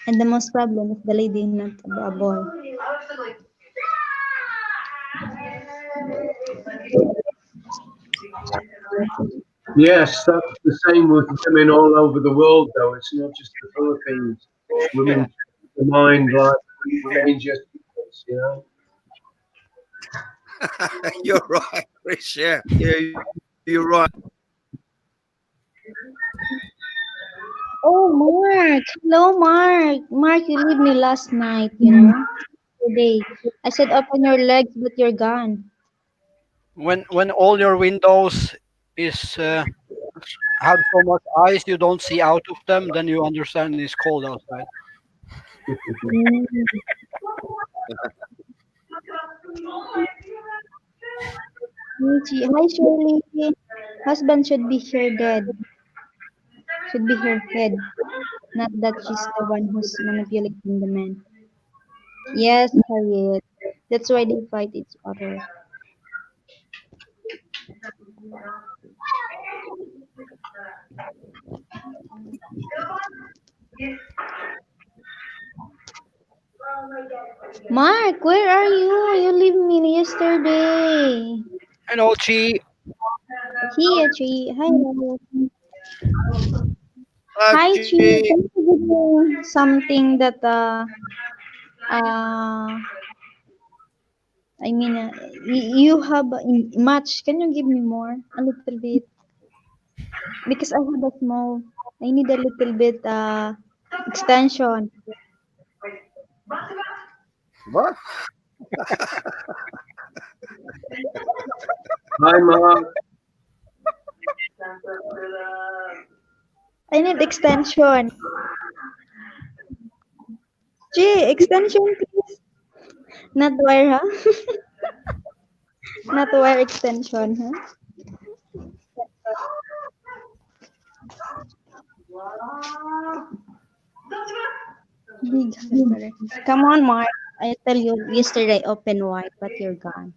And the most problem is the lady, not a boy. Yes, that's the same with women all over the world, though. It's not just the Philippines. Women change their mind like dangerous, you know. You're right, Chris. Yeah, you're right. Oh, Mark. Hello, Mark. Mark, you leave me last night, you know. Today. I said open your legs, but you're gone. When all your windows is have so much ice you don't see out of them, then you understand it's cold outside. Hi, Shirley. Husband should be her dead. Should be her head. Not that she's the one who's manipulating the man. Yes, Harriet. That's why they fight each other. Mark, where are you? You leave me yesterday. Hello, Chi. Here, Chi. Hello. Hi, Chi. Chi. Can you give me something that uh I mean you have much? Can you give me more? A little bit because I have a small. I need a little bit extension. What? Hi, Mark. I need extension. Chi, extension please. Not wire, huh? Not wire extension, huh? Big hammer. Come on, Mark. I tell you yesterday open wide, but you're gone.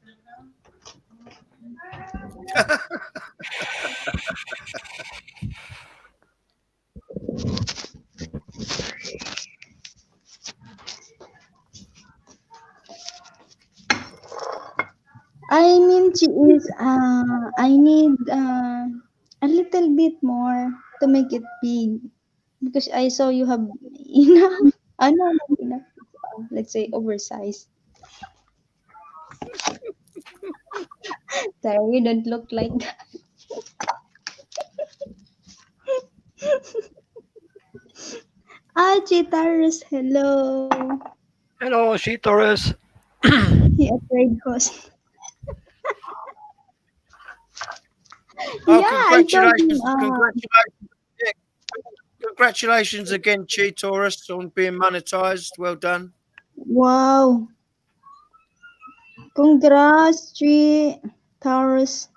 I mean, she is. I need a little bit more to make it big because I saw you have enough. No, not enough. Let's say oversized. Sorry, you don't look like that. Chitaris, hello. Hello, Chi Torres. He afraid host. Oh, Yeah, I told him. Congratulations again, Chi Taurus, on being monetized. Well done. Wow. Congrats, Taurus.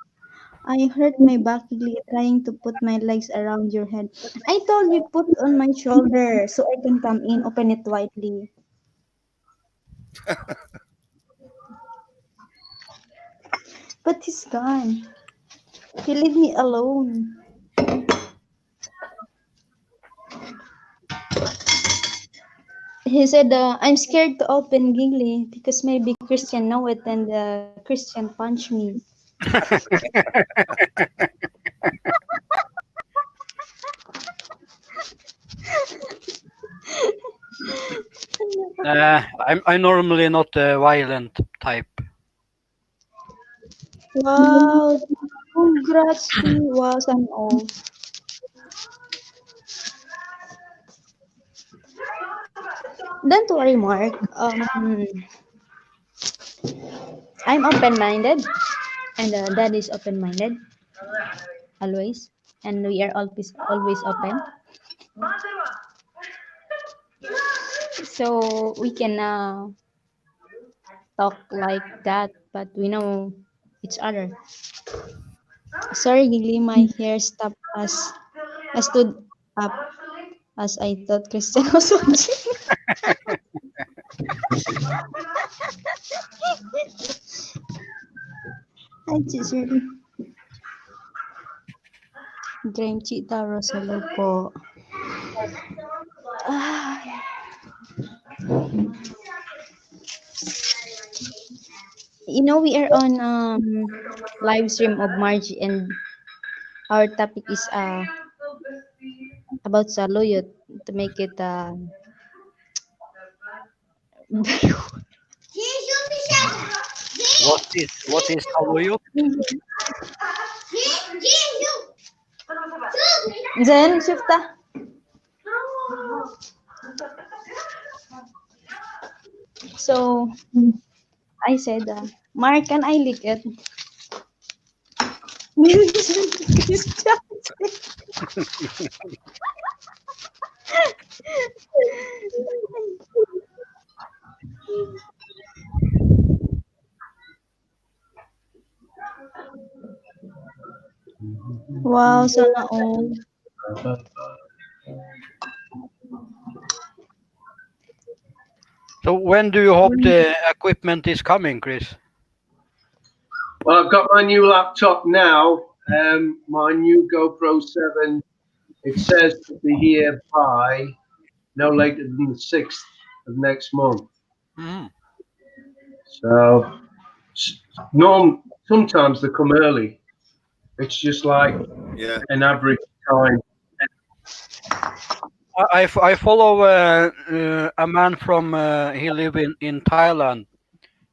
I hurt my back really trying to put my legs around your head. I told you put on my shoulder so I can come in, open it widely. But he's gone. He leave me alone. He said, I'm scared to open Gigli because maybe Christian know it and Christian punch me. I'm normally not a violent type. Wow. Congrats to you. Wow, sana all. Don't worry, Mark. I'm open-minded, and Dad is open-minded, always, and we are always open. So we can talk like that, but we know each other. Sorry, Gigli, my hair stopped as I stood up as I thought Christian was watching. Hi, Chisel. Dream Chita Rosalo po. You know, we are on live stream of Margie, and our topic is about saluyot to make it What is saluyot? Zen, shifta. So I said, Mark, can I lick it? Wow, sana all. So when do you hope the equipment is coming, Chris? Well, I've got my new laptop now. My new GoPro 7. It says to be here by no later than the 6th of next month. Mhm. So sometimes they come early. It's just like Yeah. an average time. I follow a man from he live in Thailand,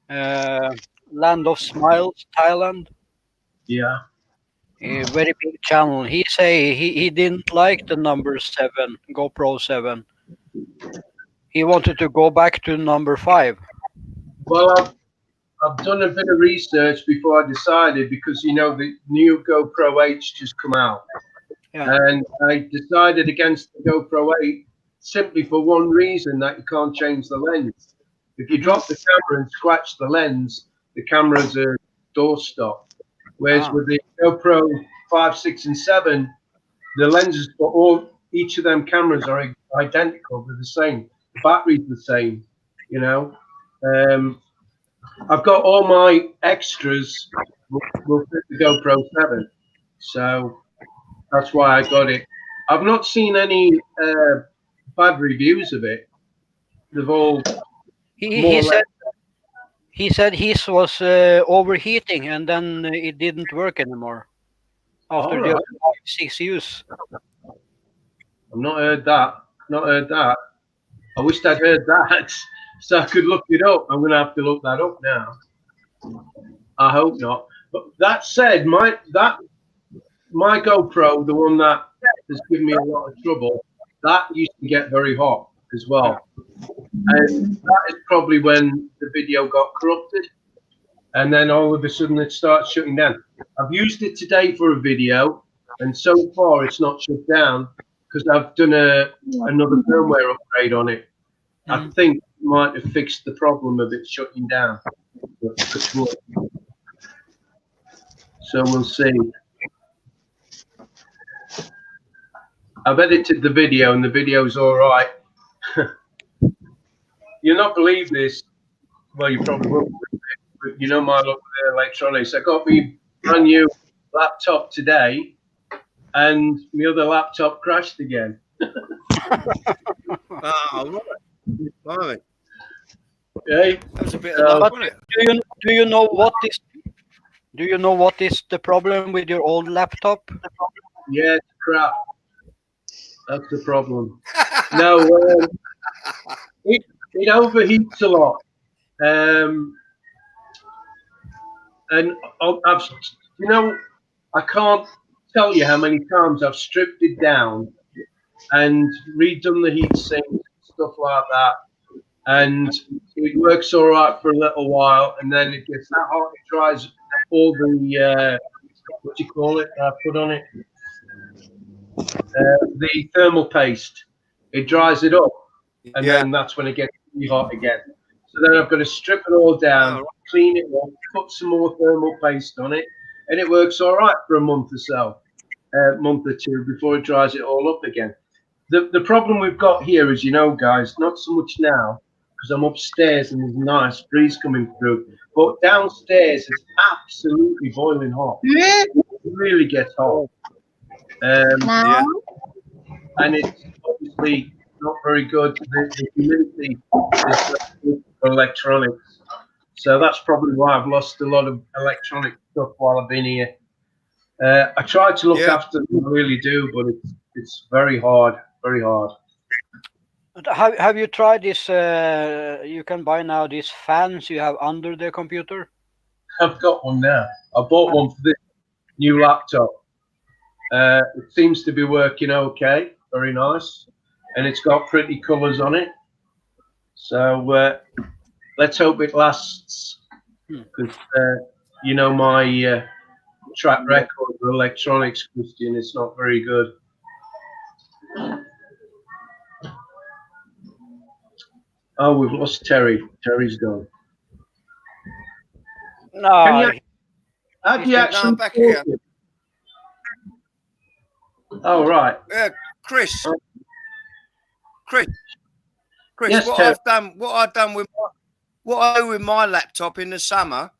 uh, Land of Smiles, Thailand. Yeah. A very big channel. He say he didn't like the number 7, GoPro 7. He wanted to go back to number 5. Well, I've done a bit of research before I decided because you know the new GoPro 8's just come out, Yeah. and I decided against the GoPro 8 simply for one reason, that you can't change the lens. If you drop the camera and scratch the lens, the camera's a doorstop. Whereas Ah. with the GoPro 5, 6, and 7, the lenses for each of them cameras are identical. They're the same. The battery's the same. You know. I've got all my extras will fit the GoPro 7, so that's why I got it. I've not seen any bad reviews of it. They've all He more he or said less. he said his was overheating and then it didn't work anymore All after right, just 5, 6 use. I've not heard that. Not heard that. I wished I'd heard that, so I could look it up. I'm going to have to look that up now. I hope not. But that said, my GoPro, the one that has given me a lot of trouble, that used to get very hot as well. And that is probably when the video got corrupted. And then all of a sudden it starts shutting down. I've used it today for a video, and so far it's not shut down because I've done another firmware upgrade on it. I think it might have fixed the problem of it shutting down. So we'll see. I've edited the video and the video's all right. You'll not believe this. Well, you probably won't believe it, but you know my look with electronics. I got me brand new laptop today and my other laptop crashed again. Oh, right. Okay. That was a bit of luck, But wasn't it? do you know what is the problem with your old laptop? Yeah, it's crap. That's the problem. No, it overheats a lot. And I can't tell you how many times I've stripped it down and redone the heat sink, stuff like that. And it works all right for a little while, and then it gets that hot, it dries all the, what do you call it, I put on it? The thermal paste. It dries it up, and then that's when it gets really hot again. So then I've got to strip it all down, clean it up, put some more thermal paste on it, and it works all right for a month or so, month or two before it dries it all up again. The problem we've got here is, guys, not so much now because I'm upstairs and there's a nice breeze coming through, but downstairs it's absolutely boiling hot. It really gets hot. Now? And it's obviously not very good. The humidity is good for electronics. So that's probably why I've lost a lot of electronic stuff while I've been here. I try to look after them, I really do, but it's very hard, very hard. Have you tried this? You can buy now these fans you have under the computer. I've got one now. I bought one for this new laptop. It seems to be working okay, very nice, and it's got pretty colours on it. So let's hope it lasts, because my track record for electronics, Christian, is not very good. Oh, we've lost Terry. Terry's gone. No, How do you actually? I'm back here. Oh, right. Chris. Yes, what Terry. I've done with what I do with my laptop in the summer,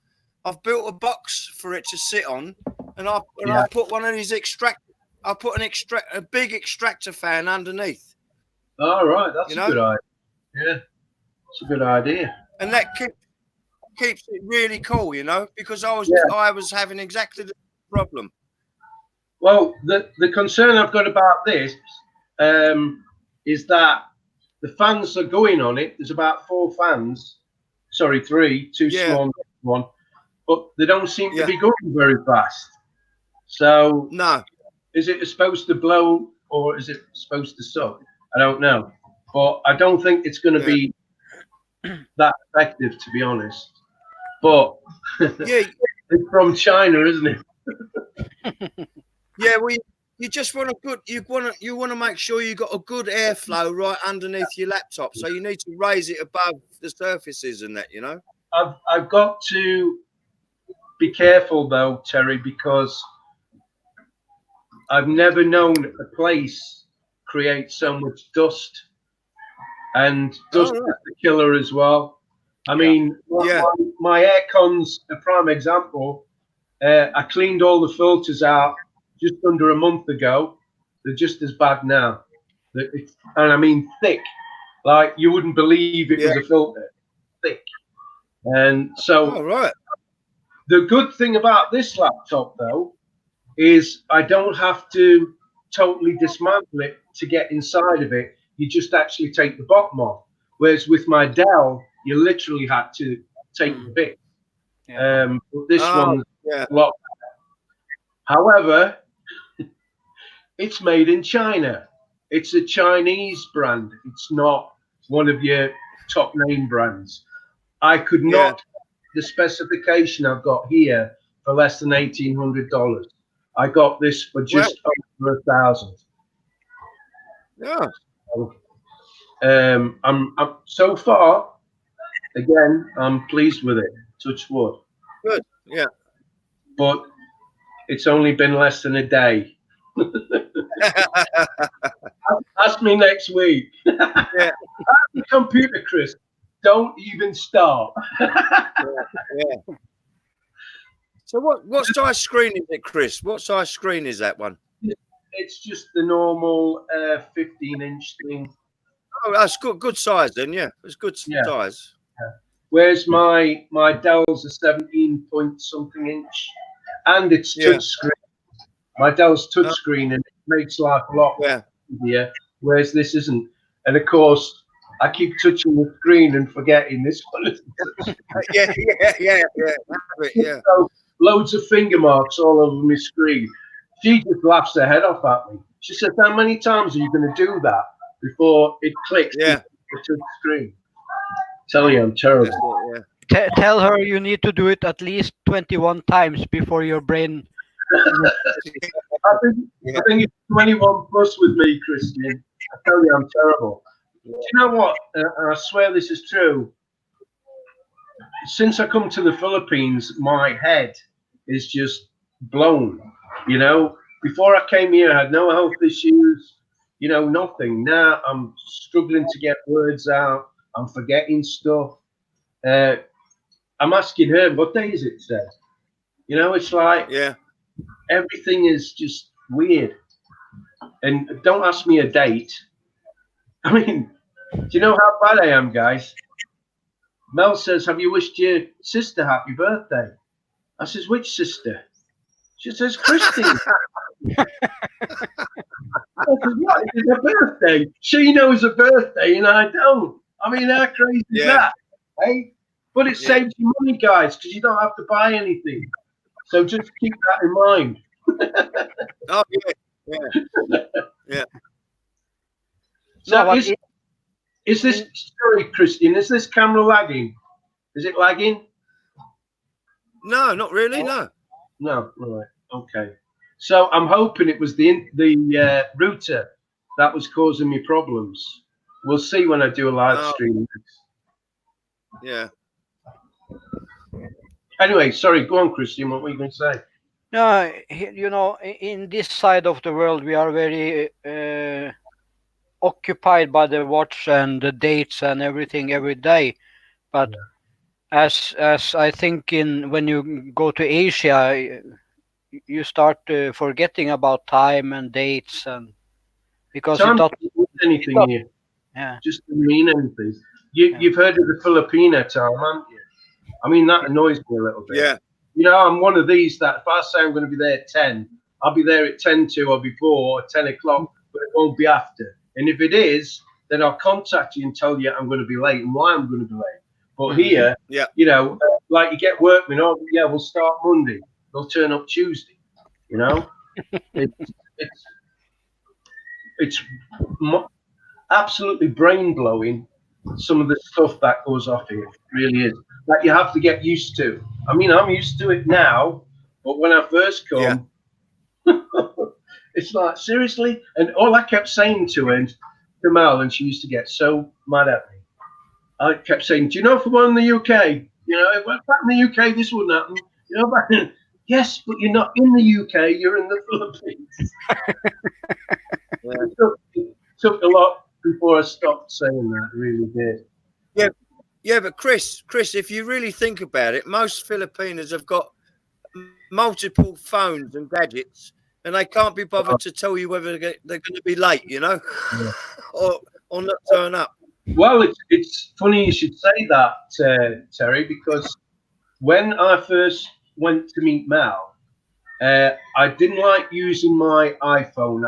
I've built a box for it to sit on, and I put one of these I put a big extractor fan underneath. All right, that's a good idea. Yeah, it's a good idea. and that keeps it really cool, you know, because I was having exactly the problem. Well, the concern I've got about this is that the fans are going on it. There's about 4 fans. Sorry, 3, 2 small, one, but they don't seem to be going very fast. So no, is it supposed to blow or is it supposed to suck? I don't know, but I don't think it's going to be that effective, to be honest. But it's from China, isn't it? Yeah, well, you just want you want to make sure you got a good airflow right underneath your laptop, so you need to raise it above the surfaces and that, you know. I've got to be careful though, Terry, because I've never known a place create so much dust, and dust is the killer as well. I mean, my aircon's a prime example. I cleaned all the filters out just under a month ago. They're just as bad now. And I mean thick, like you wouldn't believe it was a filter, thick. And so the good thing about this laptop though is I don't have to totally dismantle it to get inside of it. You just actually take the bottom off. Whereas with my Dell, you literally had to take the bit. But this one's a lot better. However, it's made in China. It's a Chinese brand. It's not one of your top name brands. I could not get the specification I've got here for less than $1,800. I got this for just over $1,000. Yeah. So, I'm so far. Again, I'm pleased with it. Touch wood. Good. Yeah. But it's only been less than a day. Ask me next week. Yeah. Computer, Chris. Don't even start. So what size screen is it, Chris? What size screen is that one? It's just the normal 15-inch thing. Oh, that's good size then. Yeah, it's good size. Yeah. Whereas my Dell's a 17-point-something inch, and it's touchscreen. My Dell's touchscreen, and it makes life a lot easier. Whereas this isn't. And of course, I keep touching the screen and forgetting this one isn't. Yeah. So, loads of finger marks all over my screen. She just laughs her head off at me. She says, "How many times are you going to do that before it clicks to the screen?" Tell you, I'm terrible. Tell her you need to do it at least 21 times before your brain. I think it's 21 plus with me, Christian. I tell you, I'm terrible. Do you know what? I swear this is true. Since I come to the Philippines, my head is just blown. You know, before I came here, I had no health issues. You know, nothing. Now I'm struggling to get words out. I'm forgetting stuff. I'm asking her, what day is it today? You know, it's like everything is just weird. And don't ask me a date. I mean, do you know how bad I am, guys? Mel says, "Have you wished your sister happy birthday?" I says, "Which sister?" She says, "Christine." I said, "What? It's her birthday." She knows her birthday and I don't. I mean, how crazy is that? Hey? But it saves you money, guys, because you don't have to buy anything. So just keep that in mind. Oh, yeah. So is this, sorry, Christian, is this camera lagging? Is it lagging? No, not really, no. No, right, okay. So I'm hoping it was the router that was causing me problems. We'll see when I do a live stream. Yeah. Anyway, sorry, go on, Christian. What were you going to say? No, you know, in this side of the world, we are very occupied by the watch and the dates and everything every day. But as I think when you go to Asia, you start forgetting about time and dates, and because time it doesn't mean anything here. Yeah, just doesn't mean anything. You've heard of the Filipino time, haven't you? I mean, that annoys me a little bit. Yeah. You know, I'm one of these that if I say I'm going to be there at 10, I'll be there at 10 to or before, or 10 o'clock, but it won't be after. And if it is, then I'll contact you and tell you I'm going to be late and why I'm going to be late. But here, Yeah. you know, like you get workmen, oh, yeah, we'll start Monday. They'll turn up Tuesday, you know? It's absolutely brain-blowing, some of the stuff that goes off here. It really is. Like you have to get used to. I mean, I'm used to it now, but when I first come, it's like, seriously? And all I kept saying to her, to Mel, and she used to get so mad at me. I kept saying, do you know if we were in the UK? You know, if we're back in the UK, this wouldn't happen. You know, back in, yes, but you're not in the UK, you're in the Philippines. It took a lot before I stopped saying that, it really did. Yeah, but Chris, if you really think about it, most Filipinos have got multiple phones and gadgets, and they can't be bothered to tell you whether they're going to be late, you know, or not turn up. Well, it's funny you should say that, Terry, because when I first went to meet Mel, I didn't like using my iPhone.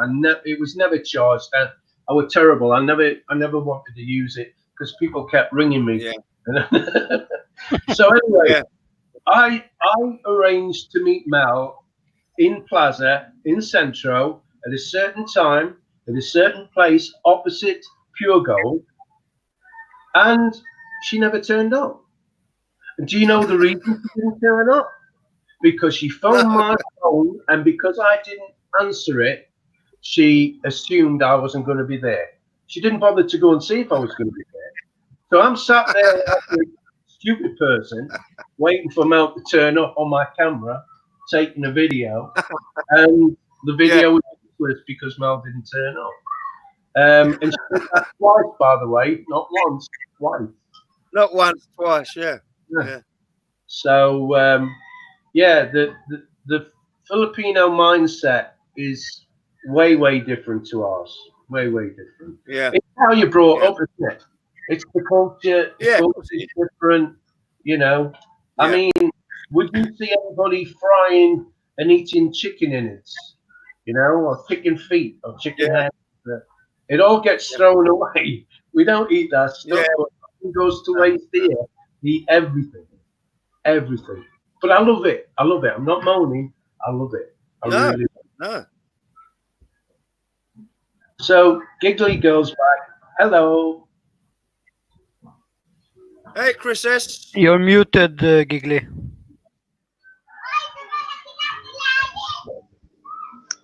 It was never charged. I was terrible. I never wanted to use it because people kept ringing me. Yeah. So anyway, I arranged to meet Mel in Plaza in Centro at a certain time at a certain place opposite Pure Gold, and she never turned up. And do you know the reason she didn't turn up? Because she phoned my phone, and because I didn't answer it, she assumed I wasn't going to be there. She didn't bother to go and see if I was going to be there. So I'm sat there like a stupid person, waiting for Mel to turn up on my camera, taking a video, and the video was useless because Mel didn't turn up. And she did that twice, by the way, not once, twice. Not once, twice, yeah. So, the Filipino mindset is way different to ours. Way different. Yeah. It's how you brought up, isn't it? It's the culture. The culture is different, you know. I mean, would you see anybody frying and eating chicken innards, you know, or chicken feet or chicken head? It all gets thrown away. We don't eat that stuff, but it goes to waste here. We eat everything. But I love it. I'm not moaning. I love it. I really love it. So Giggly Girl's back. Hello. Hey, Chris S. You're muted, Giggly.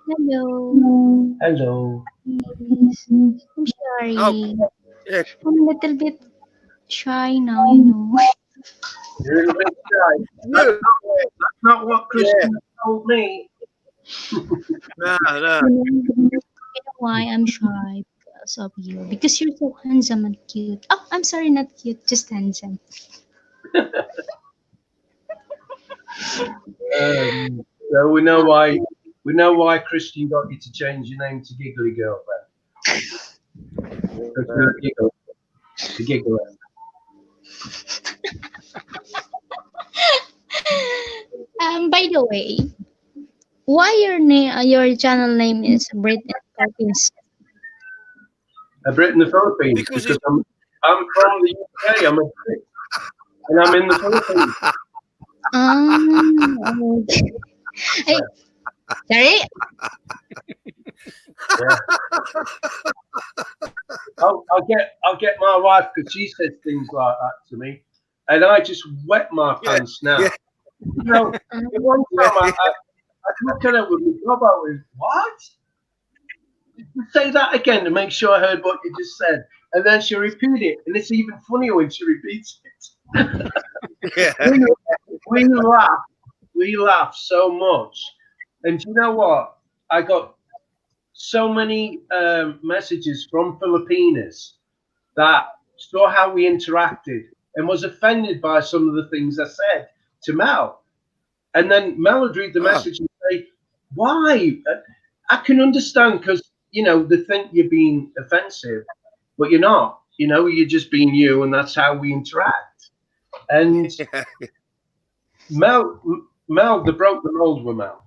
Hello. Hello. I'm sorry. Oh, yeah. I'm a little bit shy now, you know. You're a little bit shy. That's not what Christian told me. No. You know why I'm shy? Because of you. Because you're so handsome and cute. Oh, I'm sorry, not cute, just handsome. So we know why Christian got you to change your name to Giggly Girl then. The giggler. By the way, why your channel name is Brit and Philippines? Brit in the Philippines because I'm from the UK. I'm a Brit, and I'm in the Philippines. Okay. Hey, sorry. Yeah. I'll get my wife because she says things like that to me, and I just wet my pants now. Yeah. You know, the one time I looked at her with my job, I was, what? Say that again to make sure I heard what you just said. And then she repeated it, and it's even funnier when she repeats it. We laugh so much. And you know what? I got so many messages from Filipinos that saw how we interacted and was offended by some of the things I said to Mel. And then Mel would read the message and say, why? I can understand because, you know, they think you're being offensive, but you're not. You know, you're just being you, and that's how we interact. And Mel, they broke the mold with Mel.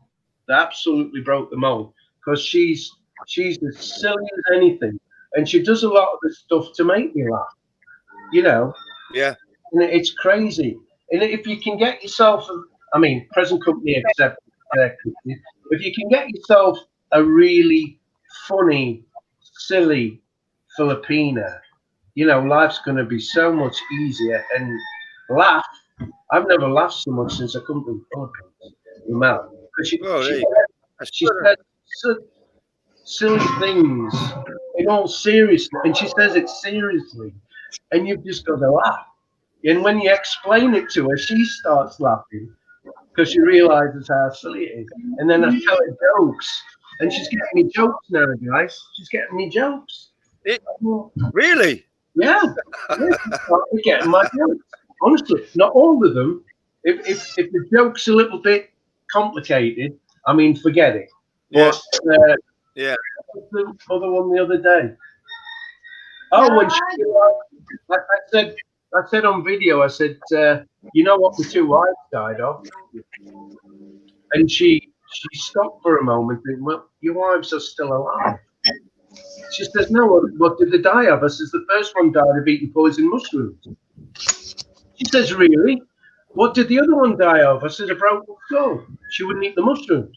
They absolutely broke the mold because she's as silly as anything, and she does a lot of the stuff to make me laugh. You know, Yeah. and it's crazy. And if you can get yourself, I mean, present company except, if you can get yourself a really funny, silly Filipina, you know, life's going to be so much easier and laugh. I've never laughed so much since I come to the Philippines. Mel, because Well, there she, you go. That's she good. said silly things in all seriousness, and she says it seriously, and you've just got to laugh. And when you explain it to her, she starts laughing because she realizes how silly it is. And then I tell her jokes, and she's getting me jokes now, guys. She's getting me jokes. Really? Yeah, she's starting getting my jokes. Honestly, not all of them. If the joke's a little bit complicated, I mean, forget it. Yeah. But Yeah. the other one the other day. Oh, when she, I said on video, I said, you know what the two wives died of? And she stopped for a moment and, well, your wives are still alive. She says, no, what did they die of? I says, the first one died of eating poison mushrooms. She says, really? What did the other one die of? I said, a broken skull. She wouldn't eat the mushrooms.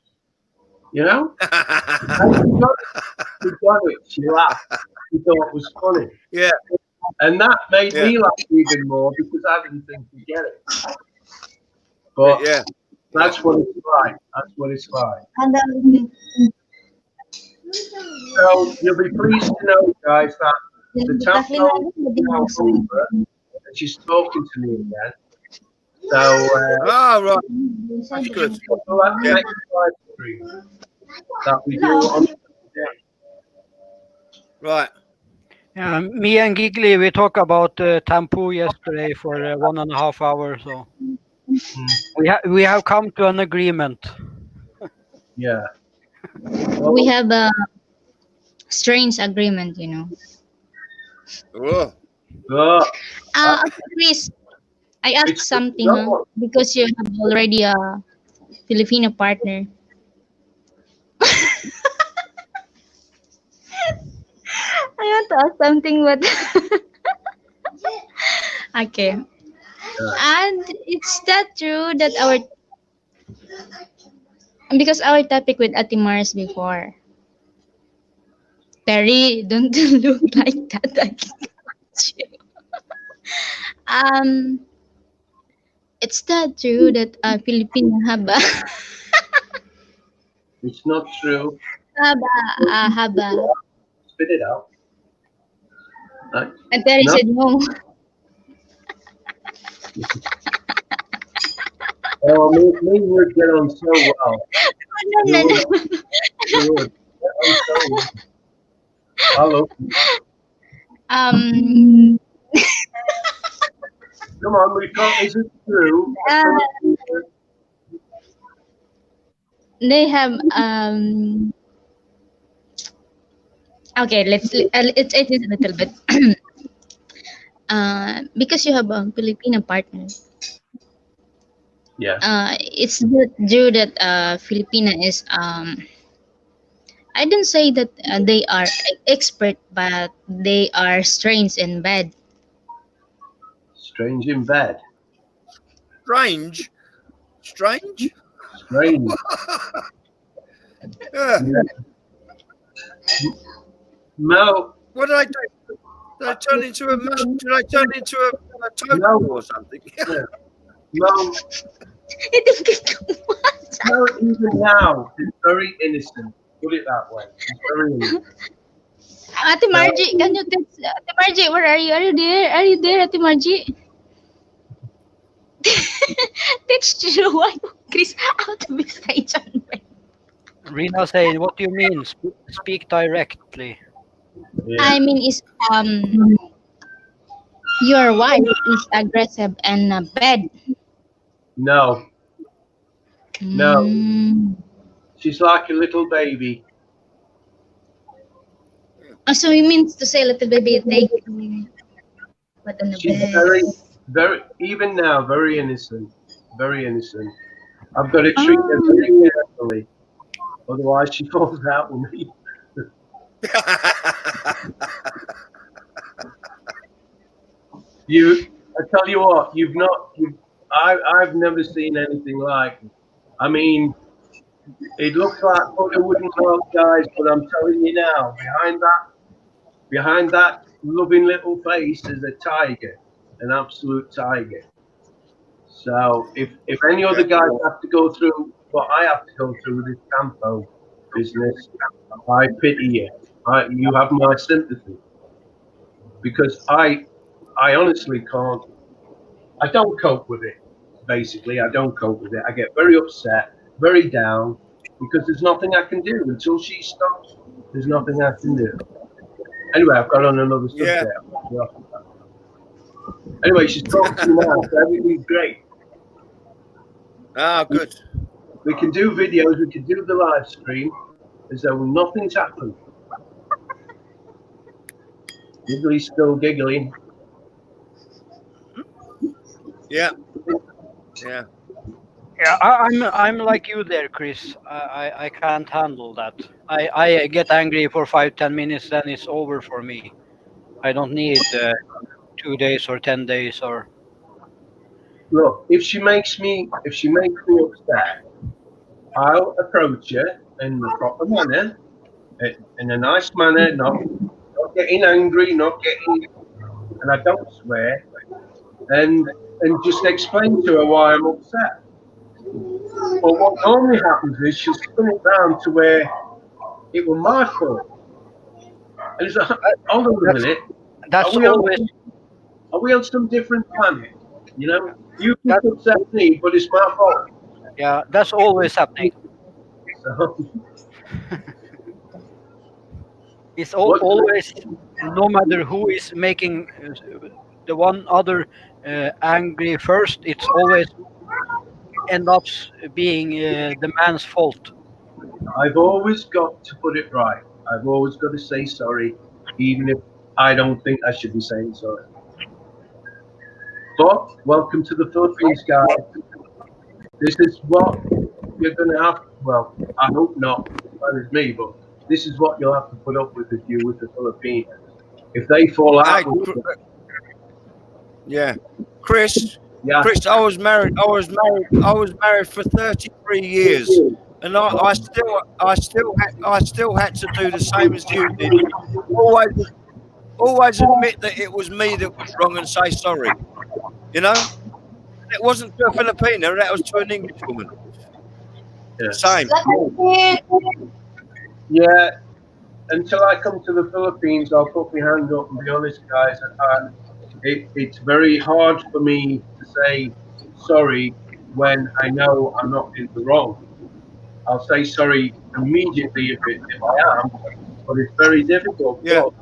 You know? And she got it. She laughed. She thought it was funny. Yeah. And that made me laugh even more because I didn't think to get it. But Yeah. that's what it's like. That's what it's like. So you'll be pleased to know, guys, that the tempo is now over and she's talking to me again. So Right. That's good. that next live stream that we do on Right. Me and Gigli, we talked about Tampu yesterday for 1.5 hours. So we have come to an agreement. yeah. We have a strange agreement, you know. Oh. Chris, I asked It's something, huh? Because you have already a Filipino partner. I want to ask something, but okay. And it's that true that because our topic with Ate Mars before. Perry, don't look like that. I can't you. It's that true that Filipino haba It's not true. haba. Spit it out. And Perry said no. Oh, me would get on so well. No. You would get on so well. Hello. Come on, we can't. Is it true? They have okay, it's a little bit because you have a Filipino partner. Yeah. It's true that Filipina is I don't say that they are expert, but they are strange and bad. Strange in bed. Strange. Strange. Yeah. No. What did I do? Did I turn into a Did I turn into a tofu or something? No. No, even now, it's very innocent. Put it that way. It's very innocent. Ate Margie, can you text Ate Margie? Where are you? Are you there? Are you there, Ate Margie? Text you. Why, Chris? Out of his station. Rina said, "What do you mean? Speak directly." Yeah. I mean, is your wife is aggressive and bad? No. No. Mm. She's like a little baby. So it means to say little baby take What on the She's very, even now, very innocent. Very innocent. I've got to treat her very carefully. Otherwise, she falls out with me. I tell you what, I've never seen anything like it. I mean, it looks like butter wouldn't melt, guys, but I'm telling you now, behind that loving little face is a tiger, an absolute tiger. So if any other guys have to go through what I have to go through with this Campo business, I pity you. You have my sympathy, because I honestly can't. I don't cope with it. Basically, I don't cope with it. I get very upset, very down, because there's nothing I can do until she stops. There's nothing I can do. Anyway, I've got on another subject. Yeah. Anyway, she's talking to me now, so everything's great. Ah, good. We can do videos, we can do the live stream as though nothing's happened. Giggly's still giggling. Yeah. Yeah. Yeah, I'm like you there, Chris. I can't handle that. I get angry for 5-10 minutes, then it's over for me. I don't need 2 days or 10 days or. Look, if she makes me upset, I'll approach her in the proper manner, in a nice manner, not getting angry, and I don't swear, and just explain to her why I'm upset. But what normally happens is she'll spin it round to where it was my fault. And it's like, hold on a minute. That's Are we on some different planet? You know, you can upset me, but it's my fault. Yeah, that's always happening. So, It's always, no matter who is making the one other angry first, it's always end up being the man's fault. I've always got to put it right. I've always got to say sorry, even if I don't think I should be saying sorry. But welcome to the Philippines, guys. This is what you're going to have. Well, I hope not as bad as me, but this is what you'll have to put up with if you're with the Filipinos. If they fall out, yeah, Chris. Yeah. Chris, I was married for 33 years, and I still had to do the same as you did. Always admit that it was me that was wrong and say sorry. You know, it wasn't to a Filipino; that was to an English woman. Yeah. Same. Yeah. Until I come to the Philippines, I'll put my hand up and be honest, guys. It's very hard for me to say sorry when I know I'm not in the wrong. I'll say sorry immediately if I am, but it's very difficult. Yeah. But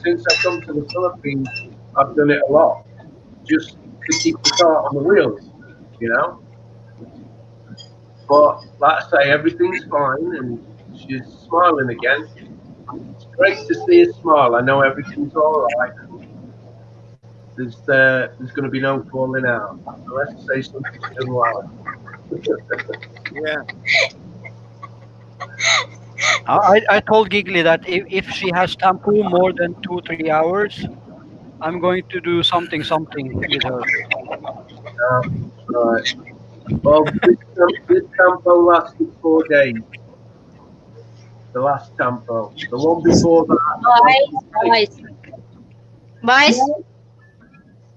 since I come to the Philippines, I've done it a lot, just to keep the car on the wheels, you know. But like I say, everything's fine, and she's smiling again. It's great to see her smile. I know everything's all right. There's going to be no falling out. Unless I say something still wild. Yeah. I told Giggly that if she has shampoo more than 2-3 hours, I'm going to do something with her. Right. Well, this Campo lasted 4 days. The last Campo. The one before that. Boys.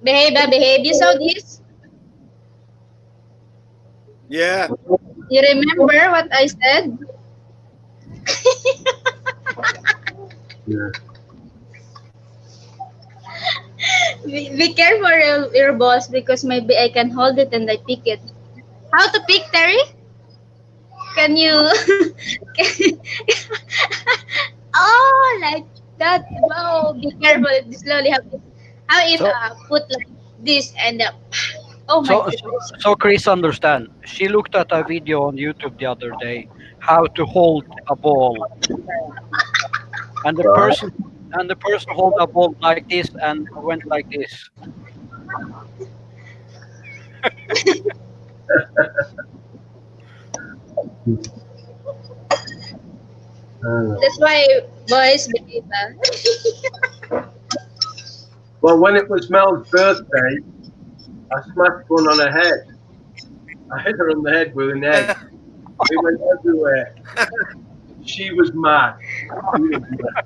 Behave. You saw this? Yeah. You remember what I said? Yeah. Be careful, your boss, because maybe I can hold it and I pick it. How to pick, Terry? Can you? Oh, like that. Wow, be careful. Slowly have to. How if put like this and oh my goodness. So Chris understand. She looked at a video on YouTube the other day, how to hold a ball, and and the person hold a ball like this and went like this. That's why boys believe that. Well, when it was Mel's birthday, I smashed one on her head. I hit her on the head with an egg. It went everywhere. She was mad. She was mad.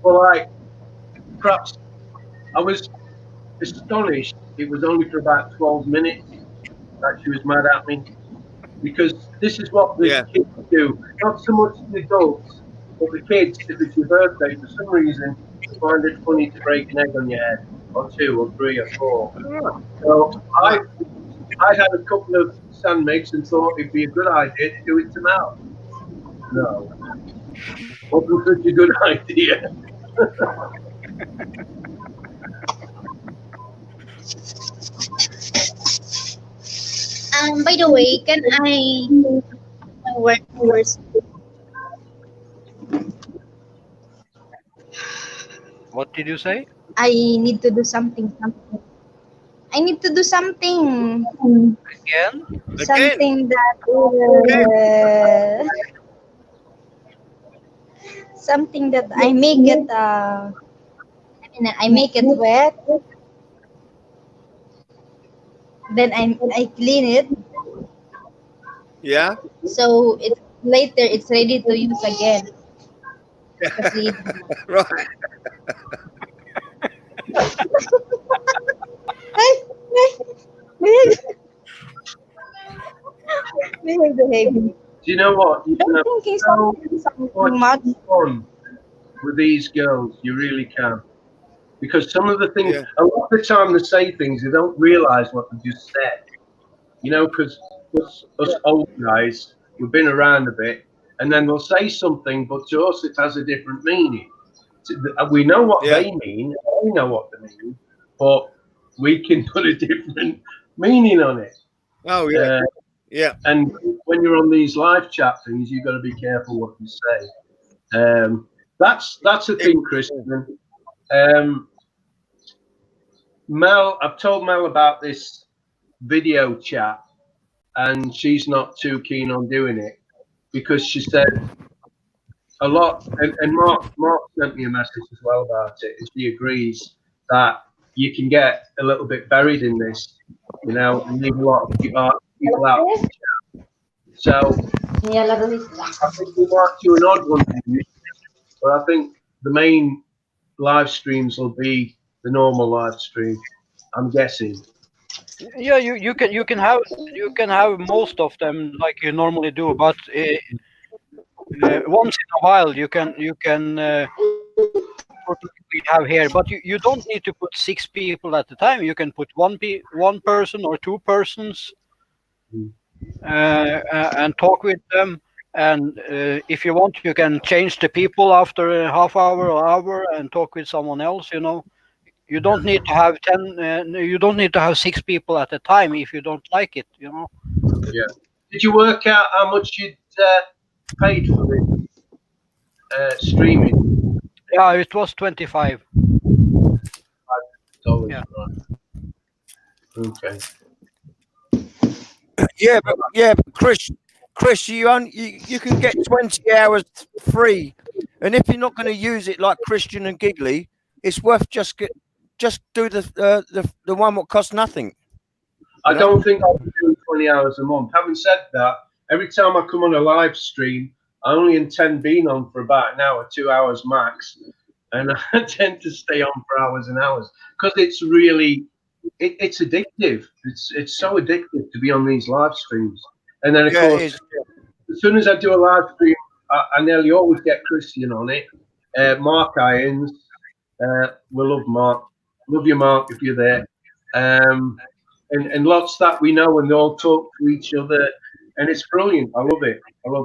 Well, like, perhaps I was astonished. It was only for about 12 minutes that she was mad at me. Because this is what the Yeah. kids do. Not so much the adults, but the kids, if it's your birthday, for some reason, they find it funny to break an egg on your head, or 2, or 3, or 4. So I had a couple of sand mix and thought it'd be a good idea to do it to Mel. No. Wasn't such a good idea. By the way, can I work first? What did you say? I need to do something. I need to do something. Again? Something that something that I make it I make it wet. Then I clean it. Yeah. So later it's ready to use again. Kasi Right. behave. Do you know what? You can have Thinking so something much. fun with these girls. You really can. Because some of the things, Yeah. a lot of the time they say things, they don't realise what they just said. You know, because us old guys, we've been around a bit, and then they'll say something, but to us it has a different meaning. We know what Yeah. they mean, we know what they mean, but we can put a different meaning on it. Oh yeah. Yeah. And when you're on these live chat things, you've got to be careful what you say. That's the thing, Christian. Mel, I've told Mel about this video chat, and she's not too keen on doing it because she said a lot. And Mark sent me a message as well about it, and she agrees that you can get a little bit buried in this, you know, and leave a lot of people out. So I think we might do an odd one, but I think the main live streams will be the normal live stream. I'm guessing. Yeah, you can have most of them like you normally do, but once in a while you can put like we have here, but you don't need to put 6 people at a time. You can put one person or 2 persons and talk with them. And if you want, you can change the people after a half hour or hour and talk with someone else. You know, you don't need to have 10. You don't need to have 6 people at a time if you don't like it. You know. Yeah. Did you work out how much you'd paid for it streaming? Yeah, it was 25. $5. Yeah. Right. Okay. Yeah, but Chris, you can get 20 hours free, and if you're not going to use it like Christian and Giggly, it's worth just do the one what costs nothing. I don't think I'll be doing 20 hours a month. Having said that, every time I come on a live stream, I only intend being on for about an hour, 2 hours max, and I tend to stay on for hours and hours because it's really. It's addictive. It's so addictive to be on these live streams. And then of course, as soon as I do a live stream, I nearly always get Christian on it. Mark Irons, we love Mark. Love you, Mark, if you're there. And lots that we know, and they all talk to each other, and it's brilliant. I love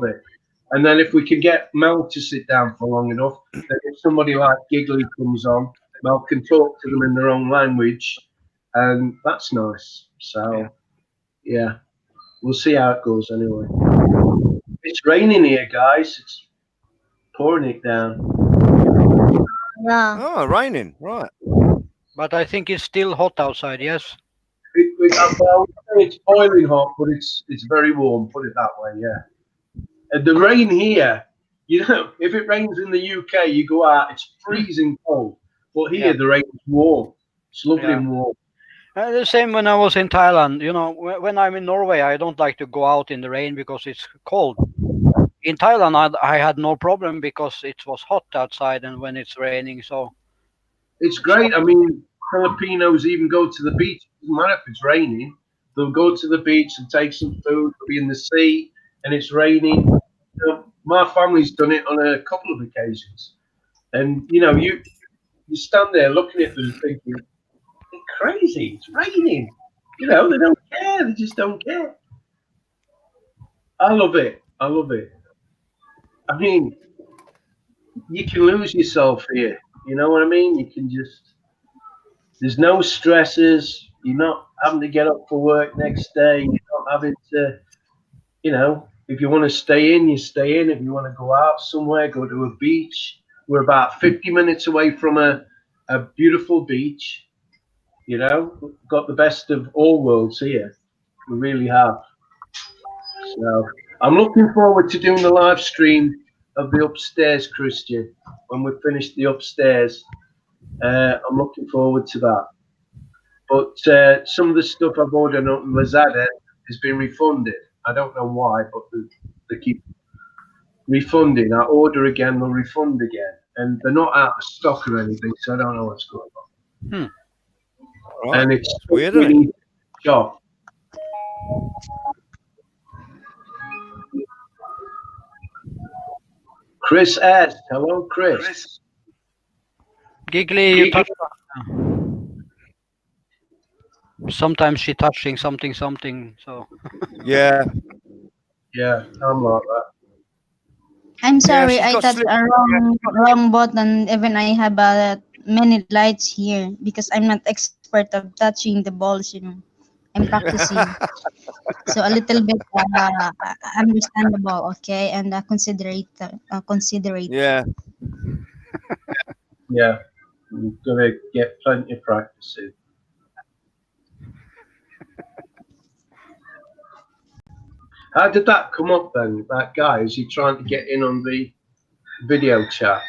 it. And then if we can get Mel to sit down for long enough, then if somebody like Giggly comes on, Mel can talk to them in their own language. And that's nice. So, yeah, we'll see how it goes anyway. It's raining here, guys. It's pouring it down. Yeah. Oh, raining. Right. But I think it's still hot outside. Yes. Well, it's boiling hot, but it's very warm. Put it that way, yeah. And the rain here, you know, if it rains in the UK, you go out, it's freezing cold. But here, Yeah. the rain is warm. It's lovely Yeah. and warm. The same when I was in Thailand. You know, when I'm in Norway, I don't like to go out in the rain because it's cold. In Thailand, I had no problem because it was hot outside and when it's raining. So It's great. I mean, Filipinos even go to the beach. It doesn't matter if it's raining. They'll go to the beach and take some food. They'll be in the sea and it's raining. You know, my family's done it on a couple of occasions. And, you know, you stand there looking at them thinking, they're crazy. It's raining. You know, they don't care. They just don't care. I love it. I love it. I mean, you can lose yourself here. You know what I mean? You can just, there's no stresses. You're not having to get up for work next day. You're not having to, you know, if you want to stay in, you stay in. If you want to go out somewhere, go to a beach. We're about 50 minutes away from a beautiful beach. You know, we've got the best of all worlds here. We really have. So I'm looking forward to doing the live stream of the upstairs, Christian, when we finish the upstairs. I'm looking forward to that. But some of the stuff I've ordered on Lazada has been refunded. I don't know why, but they keep refunding. I order again, they'll refund again. And they're not out of stock or anything, so I don't know what's going on. Right. And it's weird, we isn't it? need to shop. Chris S. Hello, Chris. Giggly, you touched sometimes she touching something. So Yeah. Yeah, I'm like that. I'm sorry, she's I got touched slip- a wrong button. Even I have many lights here because I'm not expert of touching the balls. You know, I'm practicing, so a little bit understandable, okay, and considerate. Yeah. Yeah, you're gonna get plenty of practicing. How did that come up then? That guy, is he trying to get in on the video chat,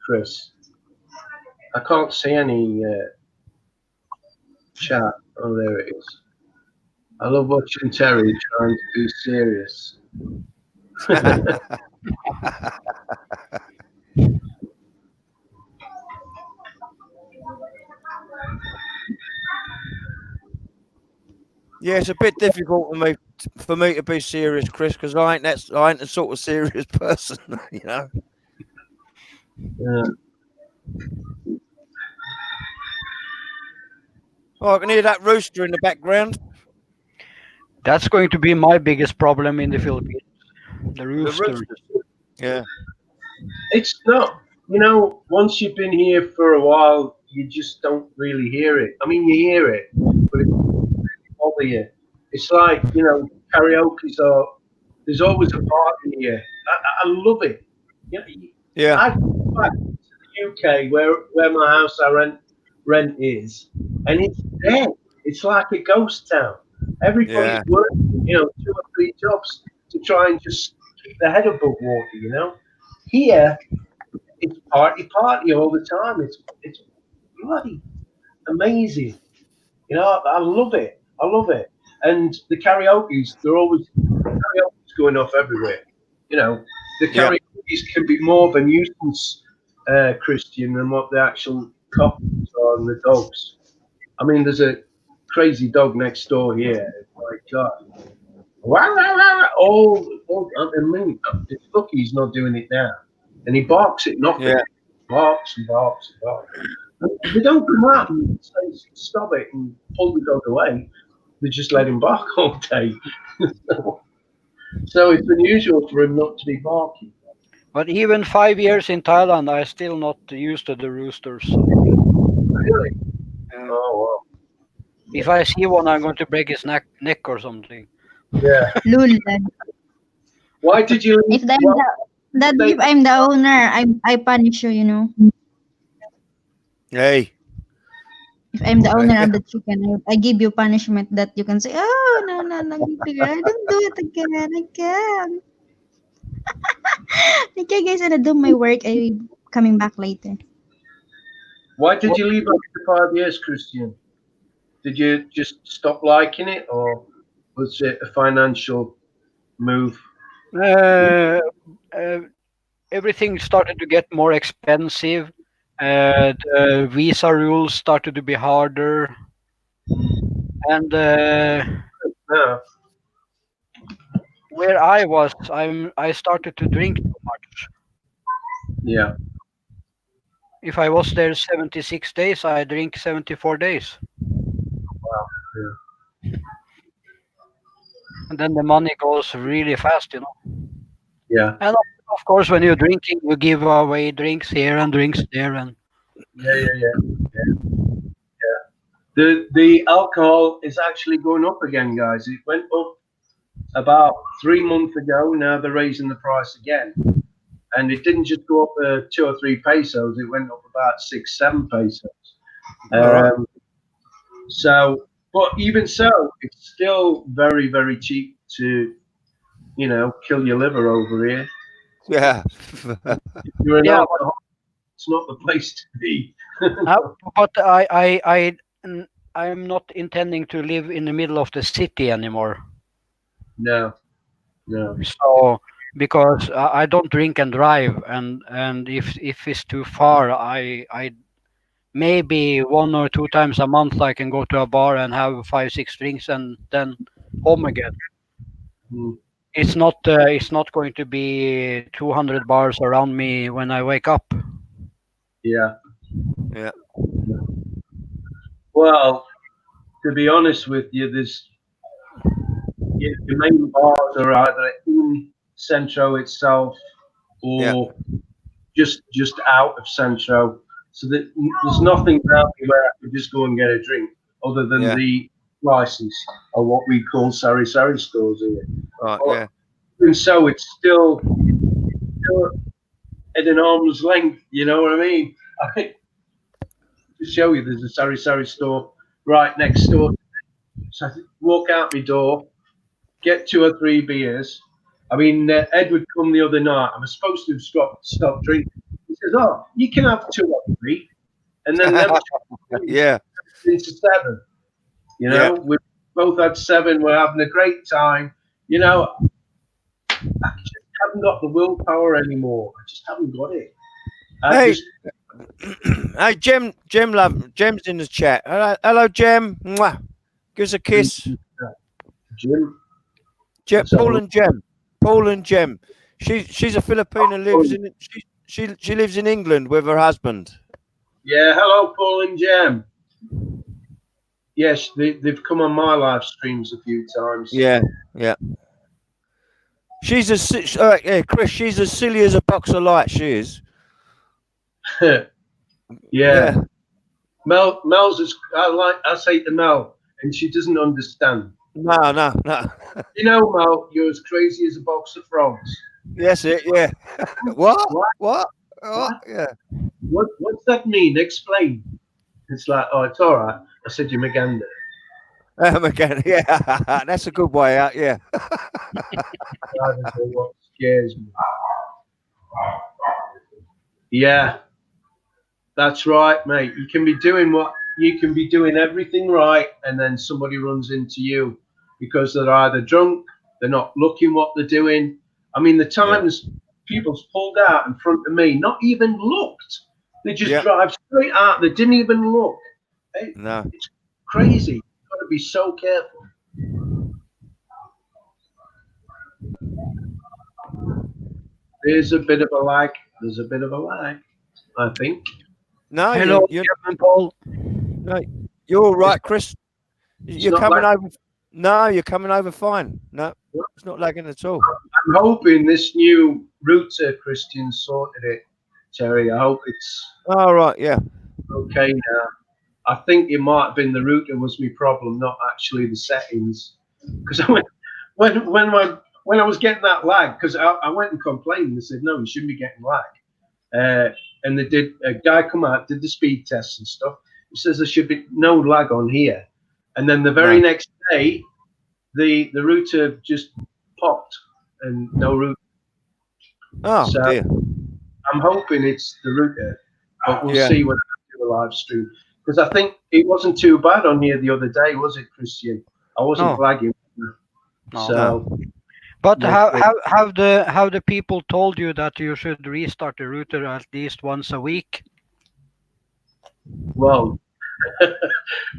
Chris? I can't see any chat. Oh, there it is. I love watching Terry trying to be serious. Yeah, it's a bit difficult for me to be serious, Chris, because I ain't the sort of serious person, you know. Yeah. Oh, I can hear that rooster in the background. that's going to be my biggest problem in the Philippines. The The rooster. roosters. Yeah. It's not, you know, once you've been here for a while, you just don't really hear it. I mean, you hear it, but it doesn't really bother you. It's like, you know, karaoke's are, there's always a party here. I love it. You know, Yeah. I go back to the UK where my house I rent is, and it's dead. It's like a ghost town. Everybody's Yeah. working, you know, 2 or 3 jobs to try and just keep their head above water, you know. Here, it's party all the time. It's bloody amazing. You know, I love it. I love it. And the karaoke's, karaoke's going off everywhere. You know, the Yeah. karaoke's can be more of a nuisance, Christian, than what the actual cops are and the dogs. I mean, there's a crazy dog next door here. My God. Wah, wah, wah, wah. I mean, it's lucky he's not doing it now. And he barks at nothing. Yeah. Barks and barks and barks. And they don't come out and say, stop it and pull the dog away. They just let him bark all day. So it's unusual for him not to be barking. But even 5 years in Thailand, I still not used to the roosters. Really? Yeah. Oh, If I see one, I'm going to break his neck or something. wow. Yeah. Lul. Why did you If leave? I'm the if I'm the owner, I punish you. You know. Hey. If I'm the owner of the chicken, I give you punishment that you can say, oh, no, I don't do it again. I can't. Okay, guys, I'm gonna do my work. I'm coming back later. Why did you leave after 5 years, Christian? Did you just stop liking it, or was it a financial move? Uh, uh, Everything started to get more expensive. The visa rules started to be harder, and No. where I was, I started to drink too much. Yeah. If I was there 76 days, I drink 74 days, Yeah. and then the money goes really fast, you know. Yeah. And of course, when you're drinking, you give away drinks here and drinks there, and Yeah. The alcohol is actually going up again, guys. It went up about 3 months ago. Now they're raising the price again, and it didn't just go up 2 or 3 pesos. It went up about 6, 7 pesos. All right. So, but even so, it's still very, very cheap to, kill your liver over here. Yeah. If you're an yeah. alcoholic, it's not the place to be. But I'm not intending to live in the middle of the city anymore. No. So because I don't drink and drive, and if it's too far, I maybe 1 or 2 times a month I can go to a bar and have 5 6 drinks and then home again. Mm. It's not going to be 200 bars around me when I wake up. Yeah. Yeah. Well, to be honest with you, the main bars are either in Centro itself or just out of Centro. So that there's nothing around me where I could just go and get a drink other than Yeah. the license or what we call sari stores here. Right. But Yeah. even so, it's still at an arm's length. You know what I mean? I think to show you, there's a sari store right next door. So I walk out my door, get 2 or 3 beers. I mean, Ed would come the other night. I was supposed to have stopped drinking. He says, "Oh, you can have 2 or 3," and then never Yeah. into 7. We both had 7. We're having a great time. I just haven't got the willpower anymore. I just haven't got it. Hey. Hey, Jem's in the chat. Hello, Jem. Mwah. Give us a kiss. Jim. Paul and Jem. She's a Filipino. She lives in England with her husband. Yeah. Hello, Paul and Jem. Yes, they've come on my live streams a few times. Yeah. She's Chris. She's as silly as a box of lights. She is. Yeah. Mel's I say to Mel, and she doesn't understand. No. Mel, you're as crazy as a box of frogs. Yes, yeah. What? Yeah. What's that mean? Explain. It's like, oh, it's all right. I said you're Maganda. Maganda, yeah. That's a good way out, yeah. What scares me. Yeah. That's right, mate. You can be doing everything right, and then somebody runs into you because they're either drunk, they're not looking what they're doing. I mean, the times people's pulled out in front of me, not even looked. They just drive straight out. They didn't even look. No. It's crazy. You've got to be so careful. There's a bit of a lag. I think. No, hello, you're Paul. No, you're all right, Chris. You're coming over. No, you're coming over fine. No, it's not lagging at all. I'm hoping this new router, Christian, sorted it, Terry. I hope it's all right. Yeah. Okay now. I think it might have been the router was my problem, not actually the settings. Because when I was getting that lag, because I went and complained, and they said no, you shouldn't be getting lag. and they did a guy come out, did the speed tests and stuff. He says there should be no lag on here, and then the very next day, the router just popped and no router. Oh So dear. I'm hoping it's the router, but we'll Yeah. see when I do a live stream, because I think it wasn't too bad on here the other day, was it, Christian? I wasn't No. lagging. No. So But No, have the people told you that you should restart the router at least once a week? well,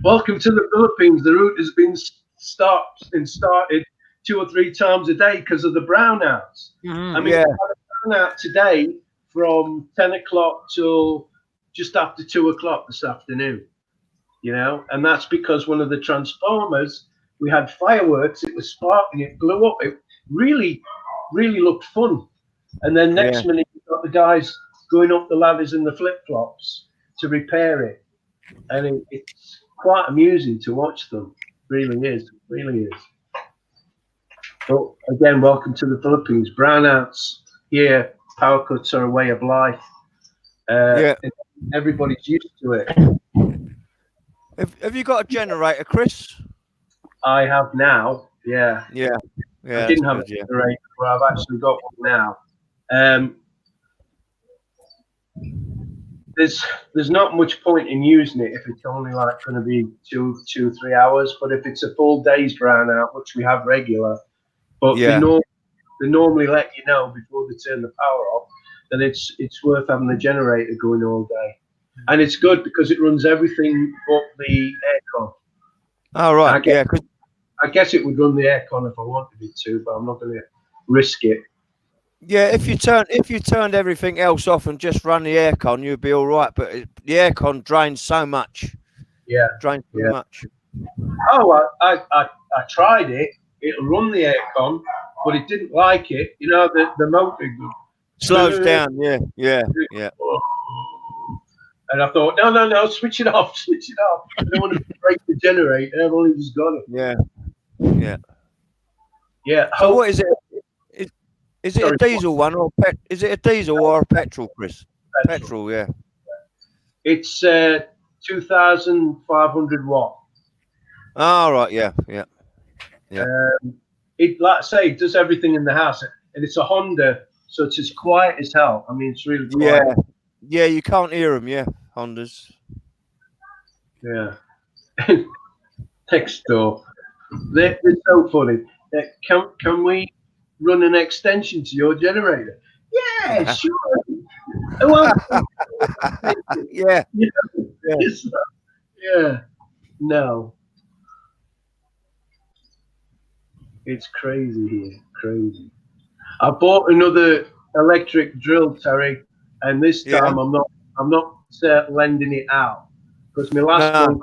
welcome to the Philippines. The route has been started 2 or 3 times a day because of the brownouts. Mhm. I mean, Yeah. we had a brownout today from 10 o'clock till just after 2 o'clock this afternoon, you know, and that's because one of the transformers, we had fireworks, it was sparking, it blew up. It really, really looked fun. And then next minute, you got the guys going up the ladders in the flip flops to repair it. And it's quite amusing to watch them. Really is. Really is. But again, welcome to the Philippines. Brownouts here, power cuts are a way of life. Yeah. And everybody's used to it. Have you got a generator, Chris? I have now. Yeah. Yeah. Yeah. I didn't have that's a good, generator, but I've actually got one now. There's not much point in using it if it's only like going to be 3 hours. But if it's a full day's brownout, which we have regular, but Yeah. they normally let you know before they turn the power off that it's worth having the generator going all day, and it's good because it runs everything but the aircon. Oh right. Yeah. I guess it would run the aircon if I wanted it to, but I'm not going to risk it. Yeah, if you turned everything else off and just run the aircon, you'd be all right. But the aircon drains so much. Yeah. Drains too Yeah. much. Oh, I tried it. It'll run the aircon, but it didn't like it. You know, the motor Slows down. Yeah. Yeah. Yeah. And I thought, no, switch it off, switch it off. I don't want to break the generator. I've only just got it. Yeah. Yeah. Yeah. So what is it? Is it Sorry, a diesel one or is it a diesel or a petrol, Chris? Petrol, yeah. It's 2,500 watt. Oh, right, yeah, yeah. Yeah. It, like I say, it does everything in the house, and it's a Honda, so it's as quiet as hell. I mean, it's really quiet. Yeah. Yeah, you can't hear them, yeah, Hondas. Yeah. Next door. They're so funny. Can we run an extension to your generator? Yeah, sure. Well, Yeah. Yeah. No. It's crazy here. Crazy. I bought another electric drill, Terry, and this time I'm not lending it out because my last one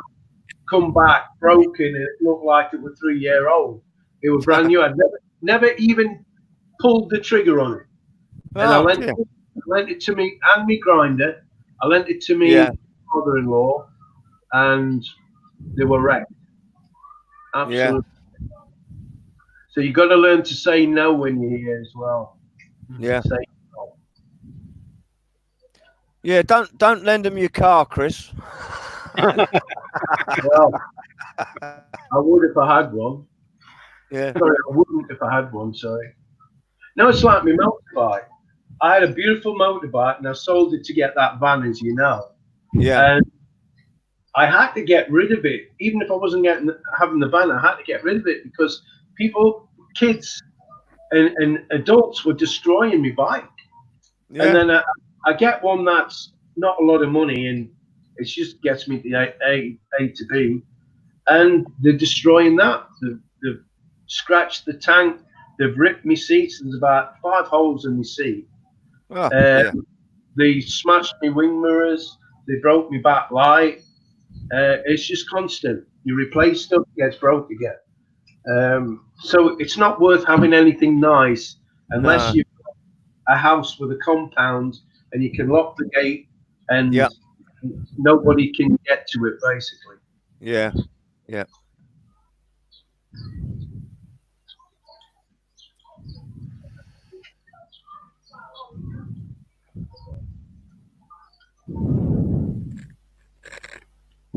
come back broken and it looked like it was 3-year-old. It was brand new. I'd never even pulled the trigger on it. And I lent it to me and me grinder. I lent it to me father-in-law, and they were wrecked. Absolutely. Yeah. So you got to learn to say no when you're here as well. Yeah. Say no. Yeah. Don't lend them your car, Chris. Well, I would if I had one. Yeah. Sorry, I wouldn't if I had one. Sorry. No, it's like my motorbike. I had a beautiful motorbike and I sold it to get that van, as you know. Yeah. And I had to get rid of it. Even if I wasn't having the van, I had to get rid of it because people, kids and adults were destroying my bike. Yeah. And then I get one that's not a lot of money and it just gets me to A to B. And they're destroying that. They've scratched the tank. They've ripped my seats. There's about 5 holes in my seat. Oh, yeah. They smashed my wing mirrors. They broke my back light. It's just constant. You replace stuff, it gets broke again. So it's not worth having anything nice unless you've got a house with a compound and you can lock the gate and nobody can get to it, basically. Yeah. Yeah.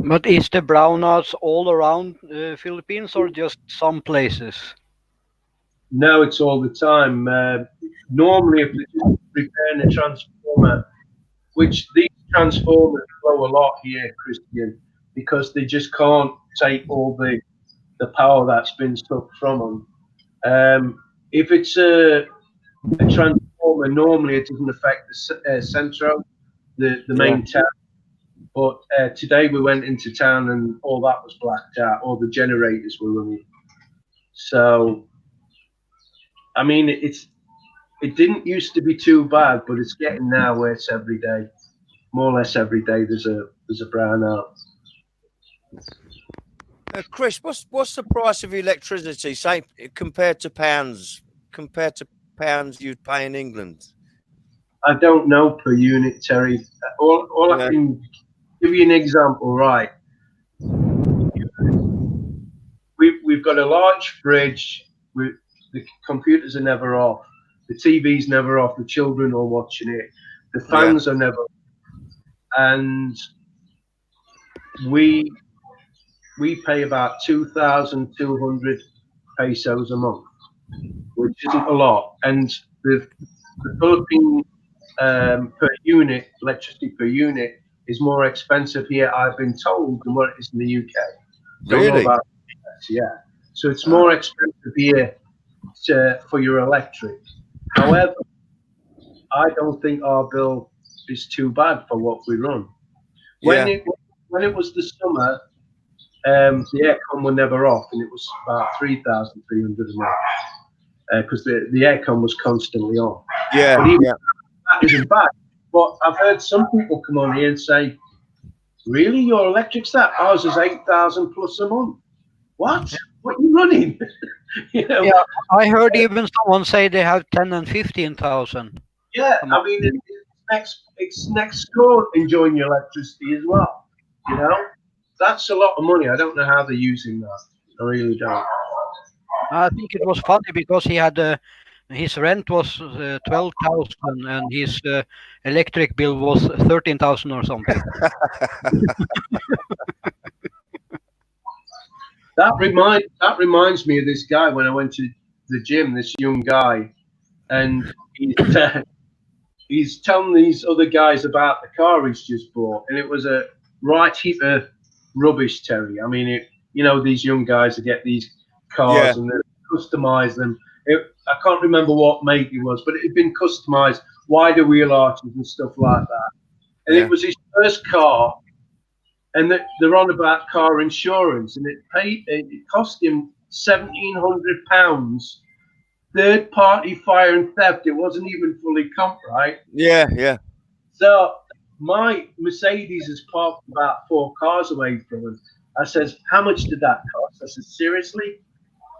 But is the brownouts all around Philippines or just some places? No, it's all the time. Normally, if they're just repairing a transformer, which these transformers flow a lot here, Christian, because they just can't take all the power that's been sucked from them. If it's a transformer, normally it doesn't affect the centro, the main town. But today we went into town and all that was blacked out. All the generators were running. So, I mean, it didn't used to be too bad, but it's getting now where it's every day, more or less every day. There's a brownout. Chris, what's the price of electricity, say, compared to pounds you'd pay in England? I don't know per unit, Terry. All I can give you an example, right? We've got a large fridge. The computers are never off. The TV's never off. The children are watching it. The fans are never off. And we pay about 2,200 pesos a month, which isn't a lot. And the Philippine per unit, electricity per unit, is more expensive here, I've been told, than what it is in the UK. Don't know about the US, yeah. So it's more expensive here for your electric. However, I don't think our bill is too bad for what we run. When it was the summer, the aircon were never off, and it was about 3,300 a month because the aircon was constantly on. But even that isn't bad. But I've heard some people come on here and say, "Really, your electric's that? Ours is 8,000 plus a month. What? What are you running?" You know? Yeah, I heard even someone say they have 10 and 15,000. Yeah, I mean, it's next door enjoying your electricity as well. You know, that's a lot of money. I don't know how they're using that. I really don't. I think it was funny because he had his rent was 12,000 and his electric bill was 13,000 or something. That reminds me of this guy when I went to the gym. This young guy, and he's telling these other guys about the car he's just bought, and it was a right heap of rubbish, Terry. I mean, these young guys that get these cars and they customize them. I can't remember what make it was, but it had been customized, wider wheel arches and stuff like that. And it was his first car, and they're on about car insurance, and it cost him £1,700. Third party fire and theft. It wasn't even fully comp, right? Yeah. So my Mercedes is parked about 4 cars away from him. I says, "How much did that cost?" I says, "Seriously?"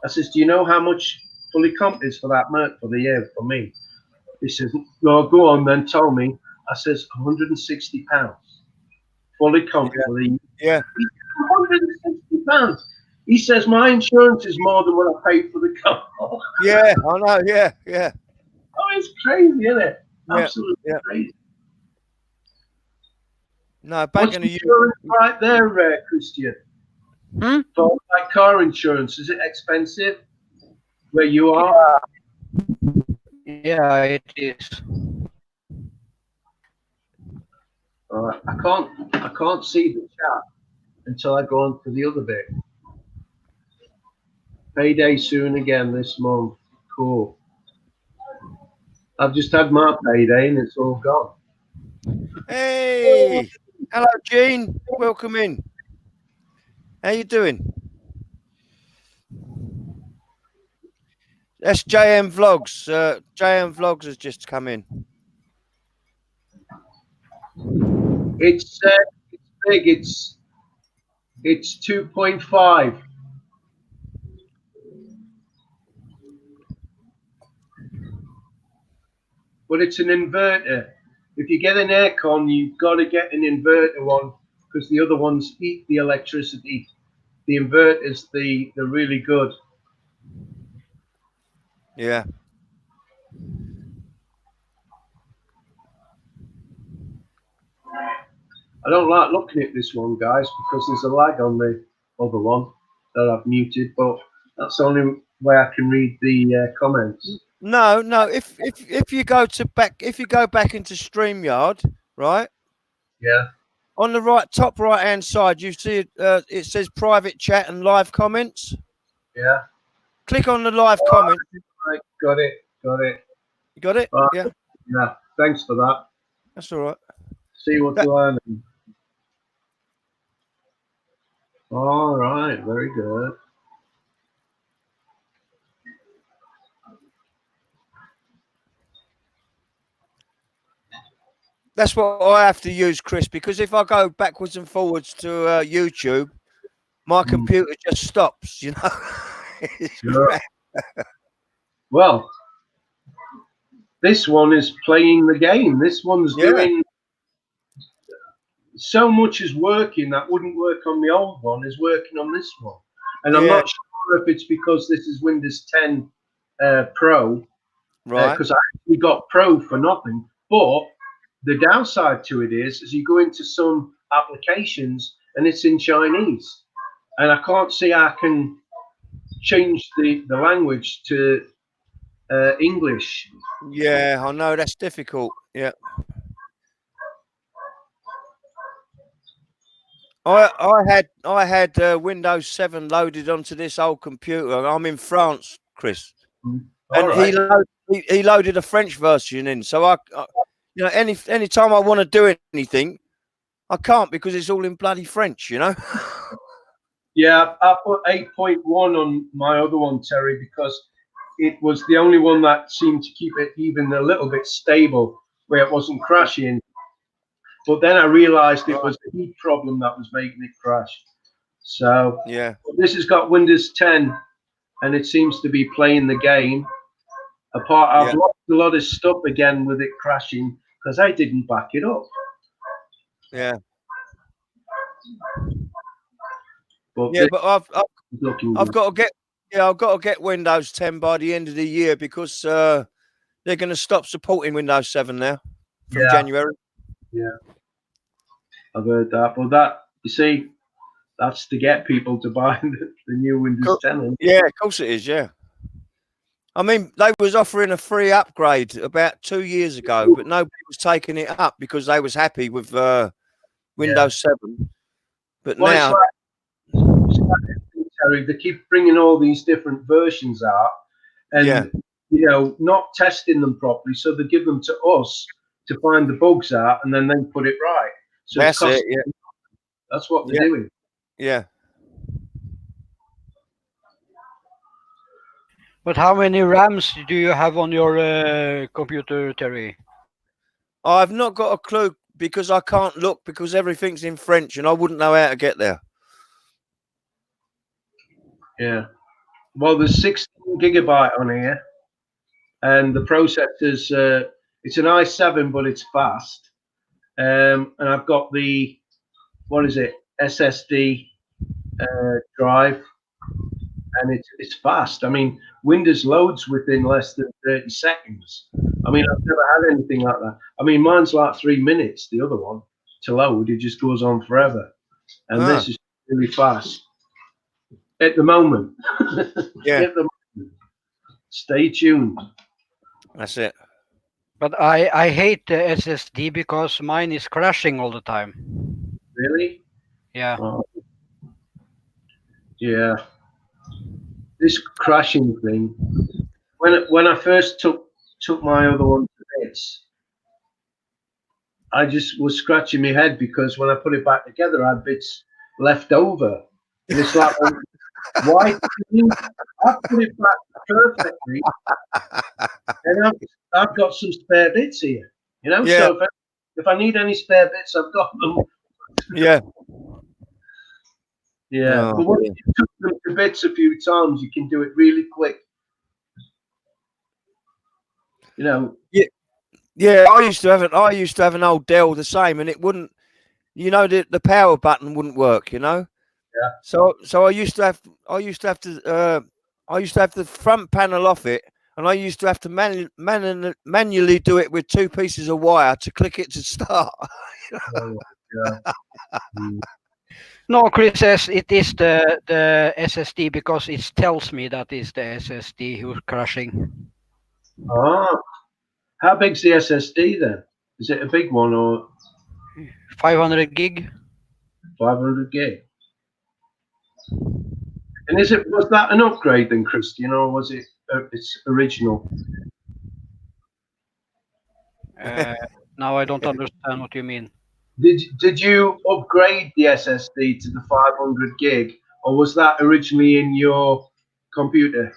I says, "Do you know how much fully comp is for that Merc for the year for me?" He says, "No, go on then, tell me." I says, £160 fully comp for the year. £160. He says, "My insurance is more than what I paid for the car." Yeah, I know. Yeah. Oh, it's crazy, isn't it? Absolutely crazy. No, back What's in the insurance right there, Christian? For like car insurance, is it expensive where you are? Yeah, it is. I can't see the chat until I go on to the other bit. Payday soon again this month. Cool. I've just had my payday and it's all gone. Hey, hello, Gene. Welcome in. How you doing? That's JM Vlogs. JM Vlogs has just come in. It's big. It's 2.5. But it's an inverter. If you get an aircon, you've got to get an inverter one because the other ones eat the electricity. The inverters, they're really good. Yeah. I don't like looking at this one, guys, because there's a lag on the other one that I've muted. But that's the only way I can read the comments. No, no. If you go back into StreamYard, right? Yeah. On the top right hand side, you see it says private chat and live comments. Yeah. Click on the live comment. Right, got it. You got it? Yeah. Yeah. Thanks for that. That's all right. See what's learning. All right. Very good. That's what I have to use, Chris, because if I go backwards and forwards to YouTube, my computer just stops, you know. Sure. Well, this one is playing the game. This one's doing so much is working that wouldn't work on the old one is working on this one. And I'm not sure if it's because this is Windows 10 Pro, right? Because I actually got Pro for nothing. But the downside to it is you go into some applications and it's in Chinese, and I can't see how I can change the language to English. Yeah, I know that's difficult. Yeah. I had Windows 7 loaded onto this old computer. I'm in France, Chris, and he loaded a French version in. So I you know, any time I want to do anything, I can't because it's all in bloody French. You know. Yeah, I put 8.1 on my other one, Terry, because it was the only one that seemed to keep it even a little bit stable, where it wasn't crashing. But then I realized it was a heat problem that was making it crash. So yeah, this has got Windows 10, and it seems to be playing the game. I've lost a lot of stuff again with it crashing because I didn't back it up. Yeah. But but I've got to get Windows 10 by the end of the year because they're going to stop supporting Windows 7 now from January. Yeah, I've heard that. But that, you see, that's to get people to buy the new Windows 10. Yeah, of course it is. Yeah. I mean, they was offering a free upgrade about 2 years ago, but nobody was taking it up because they was happy with Windows 7. But now, they keep bringing all these different versions out, and you know, not testing them properly, so they give them to us to find the bugs out, and then they put it right. So that's it. Yeah, that's what they're doing. Yeah. But how many RAMs do you have on your computer, Terry? I've not got a clue because I can't look because everything's in French and I wouldn't know how to get there. Yeah. Well, there's 16 gigabyte on here, and the processor's it's an i7, but it's fast. And I've got the SSD drive, and it's fast. I mean, Windows loads within less than 30 seconds. I mean, I've never had anything like that. I mean, mine's like 3 minutes, the other one, to load. It just goes on forever. And this is really fast. At the moment. Yeah. At the moment. Stay tuned. That's it. But I hate the SSD because mine is crashing all the time. Really? Yeah. Oh. Yeah. This crashing thing. When I first took my other one to bits, I just was scratching my head because when I put it back together, I had bits left over. And it's like, why? I put it back perfectly, and I've got some spare bits here. You know, so if I need any spare bits, I've got them. Yeah. Yeah, but when you took them to bits a few times, you can do it really quick. You know. Yeah. I used to have an old Dell the same, and it wouldn't. You know, the power button wouldn't work. You know. Yeah. So I used to have the front panel off it, and I used to have to manually do it with 2 pieces of wire to click it to start. No, Chris says it is the SSD because it tells me that it's the SSD who's crashing. Oh, how big's the SSD then? Is it a big one or 500 gig. 500 gig? And was that an upgrade then, Christian, or was it its original? Now I don't understand what you mean. Did you upgrade the SSD to the 500 gig, or was that originally in your computer?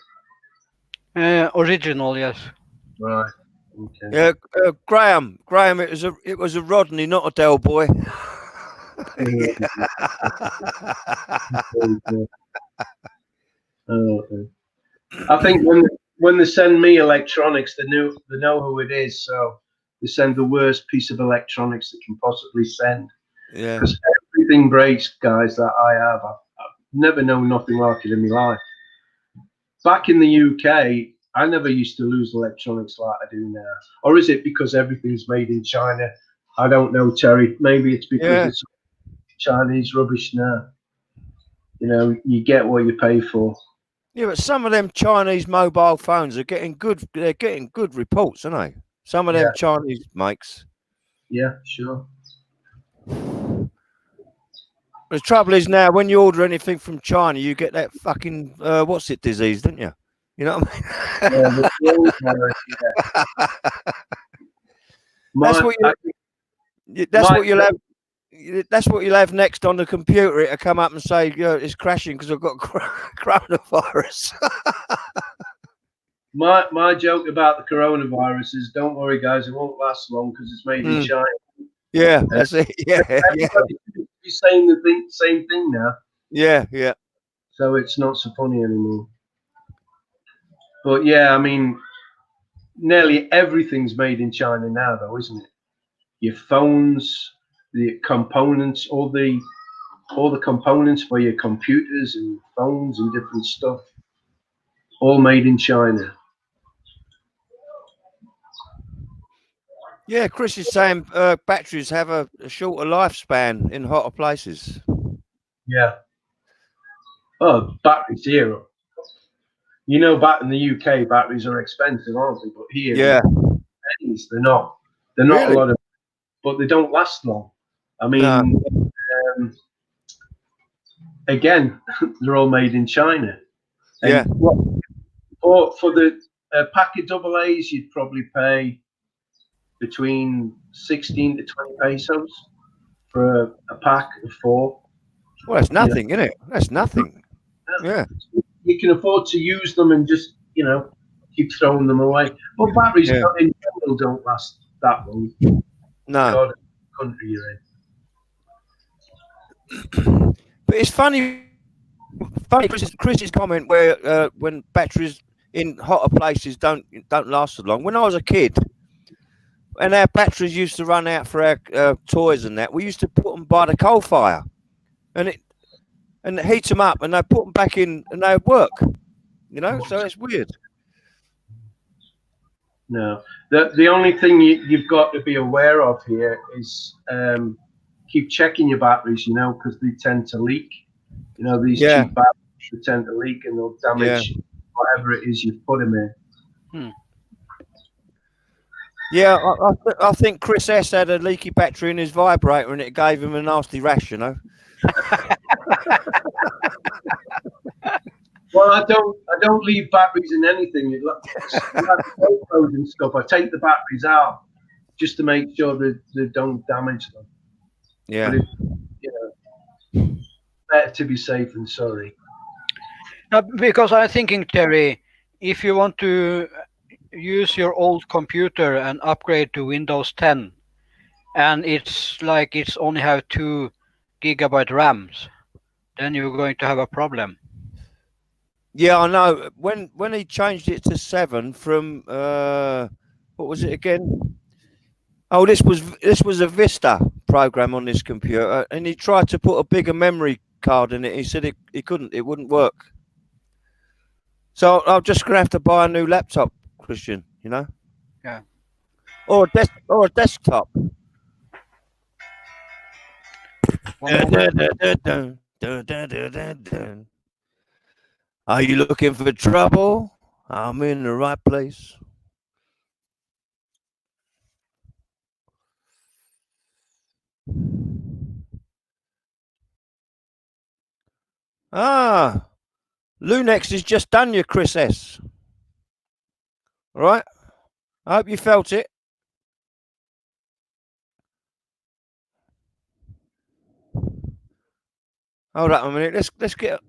Original, yes. Right. Okay. Yeah, Graham, it was a Rodney, not a Del Boy. I think when they send me electronics, they know who it is, so they send the worst piece of electronics they can possibly send. Yeah. Because everything breaks, guys, that I have. I've never known nothing like it in my life. Back in the UK, I never used to lose electronics like I do now. Or is it because everything's made in China? I don't know, Terry. Maybe it's because it's Chinese rubbish now. You know, you get what you pay for. Yeah, but some of them Chinese mobile phones are getting good. They're getting good reports, aren't they? Some of them Chinese makes. Yeah, sure. The trouble is now, when you order anything from China, you get that fucking what's it disease, don't you? You know what I mean? That's what you'll have. That's what you'll have next on the computer. It'll come up and say, it's crashing because I've got coronavirus. My joke about the coronavirus is, don't worry, guys, it won't last long because it's made in China. Yeah, that's it. Yeah, You're saying the same thing now. Yeah. So it's not so funny anymore. But yeah, I mean, nearly everything's made in China now, though, isn't it? Your phones, the components, all the components for your computers and phones and different stuff, all made in China. Yeah, Chris is saying batteries have a shorter lifespan in hotter places. Yeah. Oh, batteries here. You know, back in the UK, batteries are expensive, aren't they? But here, they're not. They're not Really? a lot of, but they don't last long. I mean, again, they're all made in China. And for the pack of AA's, you'd probably pay between 16 to 20 pesos for a pack of 4. Well, that's nothing, isn't it? That's nothing. Yeah. You can afford to use them and just, keep throwing them away. But batteries in general don't last that long. No. God, the country you're in. But it's funny Chris's comment where when batteries in hotter places don't last so long. When I was a kid, and our batteries used to run out for our toys and that, we used to put them by the coal fire, and heat them up, and they put them back in, and they work. So it's weird. No, the only thing you've got to be aware of here is keep checking your batteries, because they tend to leak. These cheap batteries, they tend to leak and they'll damage whatever it is you've put them in. Yeah, I think Chris S had a leaky battery in his vibrator, and it gave him a nasty rash. Well, I don't leave batteries in anything. Like and stuff. I take the batteries out just to make sure that they don't damage them. Yeah. But better to be safe than sorry. Because I'm thinking, Terry, if you want to use your old computer and upgrade to Windows 10, and it's only have 2 GB RAMs, then you're going to have a problem. Yeah, I know. When he changed it to 7 from what was it again? Oh, this was a Vista program on this computer, and he tried to put a bigger memory card in it. He said he couldn't. It wouldn't work. So I'm just gonna have to buy a new laptop, Christian. Yeah. Or a desktop. One moment. Are you looking for trouble? I'm in the right place. Ah, Lunex has just done your Chris S. All right. I hope you felt it. Hold up a minute. Let's get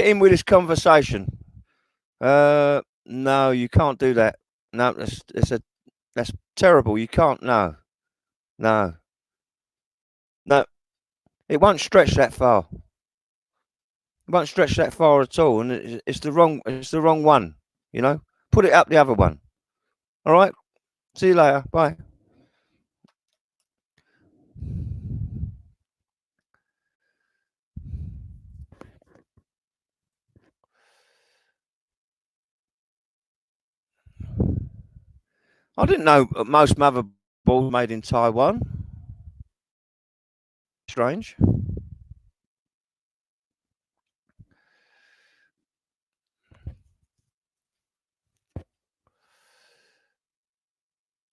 in with this conversation. No, you can't do that. No, that's terrible. You can't. No. It won't stretch that far. It won't stretch that far at all, and it's the wrong one. You know, put it up the other one. All right. See you later. Bye. I didn't know most motherboards made in Taiwan. Strange.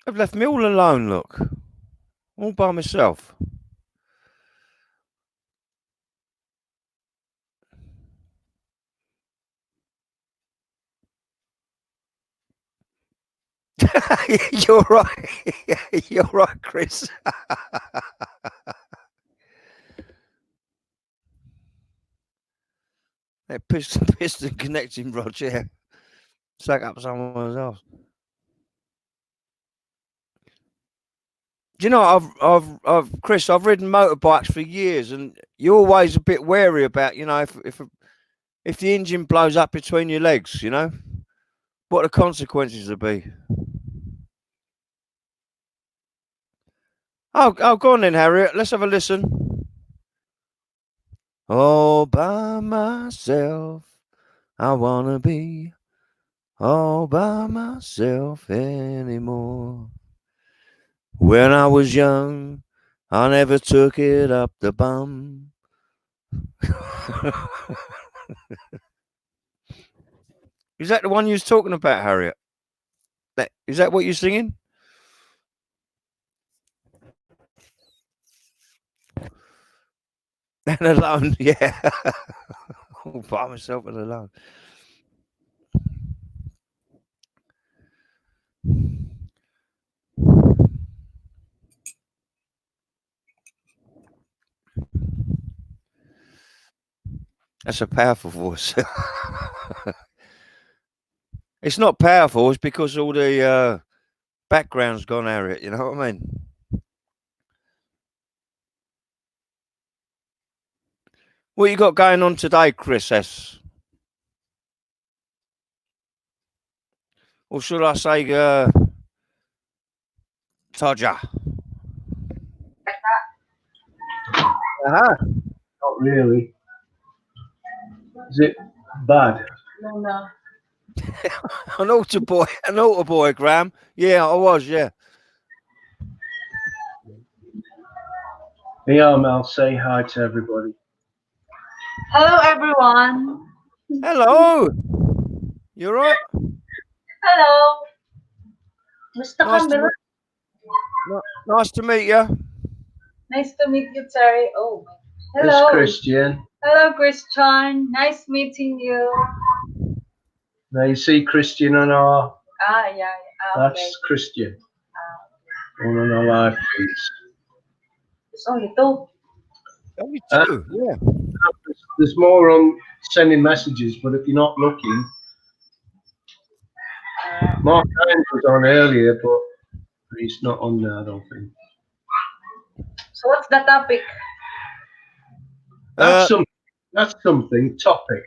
I've left me all alone, look. All by myself. You're right. You're right, Chris. That piston connecting rod, yeah. Suck up someone else. Do you know, I've Chris, I've ridden motorbikes for years, and you're always a bit wary about, you know, if the engine blows up between your legs, you know, what the consequences will be. Oh, go on then, Harriet. Let's have a listen. All by myself, I wanna be all by myself anymore. When I was young, I never took it up the bum. Is that the one you was talking about, Harriet? Is that what you're singing? And alone, yeah. All by myself and alone. That's a powerful voice. It's not powerful. It's because all the background's gone, Harriet. You know what I mean? What you got going on today, Chris S? Or should I say, Todger? Not really. Is it bad? No. An altar boy, Graham. Yeah, I was. Yeah. Yeah, Mel, say hi to everybody. Hello, everyone. Hello. You right? Hello. Gusto Nice ka, to, nice to meet you. Nice to meet you, Terry. Oh, It's hello. Christian. Hello, Christian. Nice meeting you. Now you see Christian on our. Yeah. That's Okay. Christian. On our live feeds. It's only two. Only two. Yeah. There's more on sending messages, but if you're not looking, Mark Hines was on earlier, but he's not on there, I don't think. So what's the topic? That's something. Topic.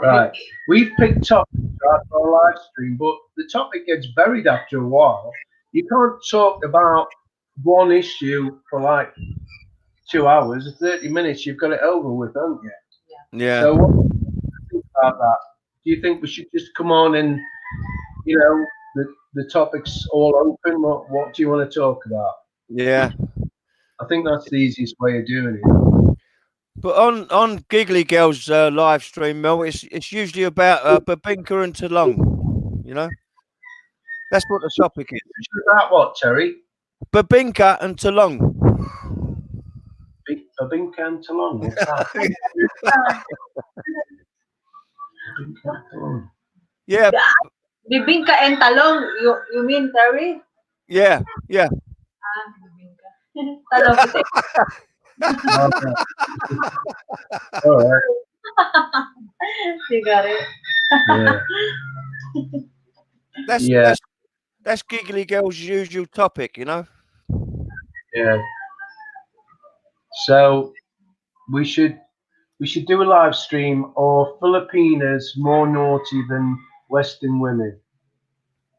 Right. We've picked topics for our live stream, but the topic gets buried after a while. You can't talk about one issue for like 2 hours, 30 minutes. You've got it over with, haven't you? Yeah. So what do you think about that? Do you think we should just come on and, you know, the topic's all open? What do you want to talk about? Yeah. I think that's the easiest way of doing it. But on Giggly Girls live stream, Mel, it's usually about Babinka and Toulon. You know, that's what the topic is. About what, Terry? Babinka and Toulon. Babinka and Toulon. What's that? Babinka and Toulon. Yeah, Bibingka and talong. You mean, Terry? yeah. Bibingka. Talong. All right. You got it. Yeah. That's Giggly Girls' usual topic, you know. Yeah. So we should do a live stream of Filipinas more naughty than Western women.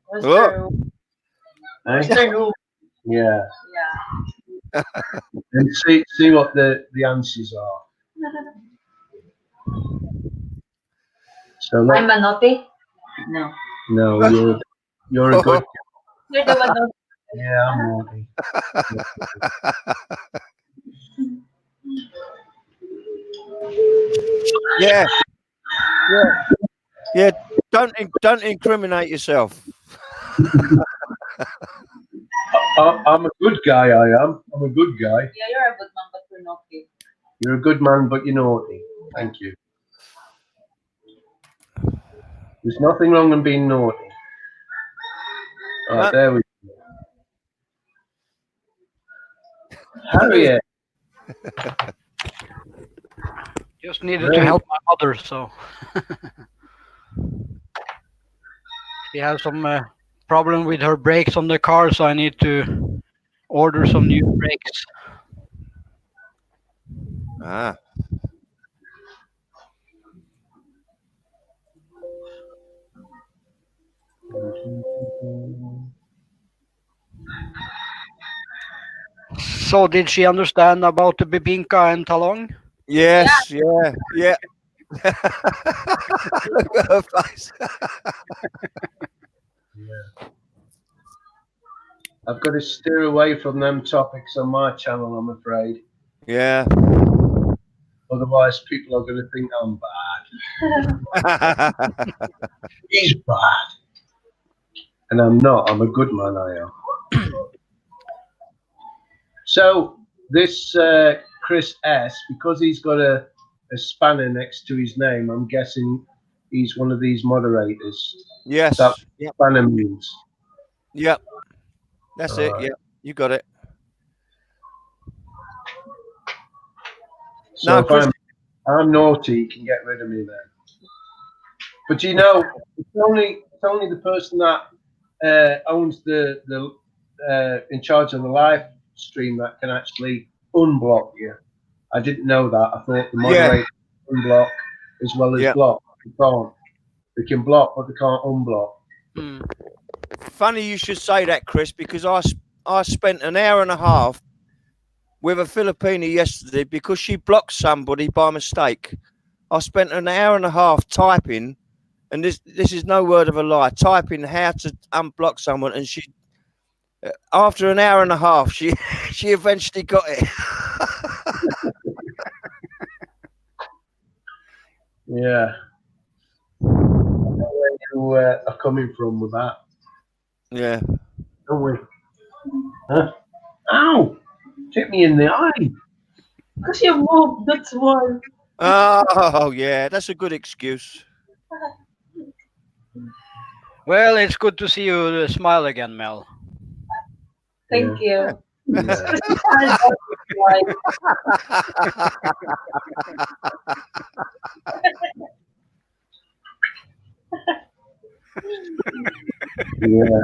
Western. Eh? Western. Yeah. Yeah. And see what the answers are. So I'm a naughty? No. no, you're a good. You're the one naughty. Yeah, I'm naughty. Yeah. Don't incriminate yourself. I'm a good guy. I am. I'm a good guy. Yeah, you're a good man, but you're naughty. You're a good man, but you're naughty. Thank you. There's nothing wrong in being naughty. Right, there we go. Harriet. Just needed to help my mother, so she has some problem with her brakes on the car, so I need to order some new brakes. Ah. So did she understand about the Bibinka and Talong? Yes. Yeah. Look at her face. I've got to steer away from them topics on my channel, I'm afraid. Yeah. Otherwise, people are going to think I'm bad. He's bad. And I'm not. I'm a good man, I am. So, this Chris S., because he's got a spanner next to his name, I'm guessing he's one of these moderators. Yes. That Yep. spanner means. Yep. That's it. Alright. Yeah. You got it. So No, if Chris- I'm naughty, you can get rid of me then. But you know, it's only the person that owns the in charge of the live stream that can actually unblock you. I didn't know that. I thought the moderator can unblock as well as block. They can't. They can block, but they can't unblock. Funny you should say that, Chris, because I spent an hour and a half with a Filipina yesterday because she blocked somebody by mistake. I spent an hour and a half typing, and this is no word of a lie, typing how to unblock someone, and she, after an hour and a half, she eventually got it. Yeah. I know where you are coming from with that. Yeah. Don't we? Huh? Ow! Hit me in the eye. Because you moved, that's why. Oh, yeah, that's a good excuse. Well, it's good to see you smile again, Mel. Thank you. Yeah. Yeah.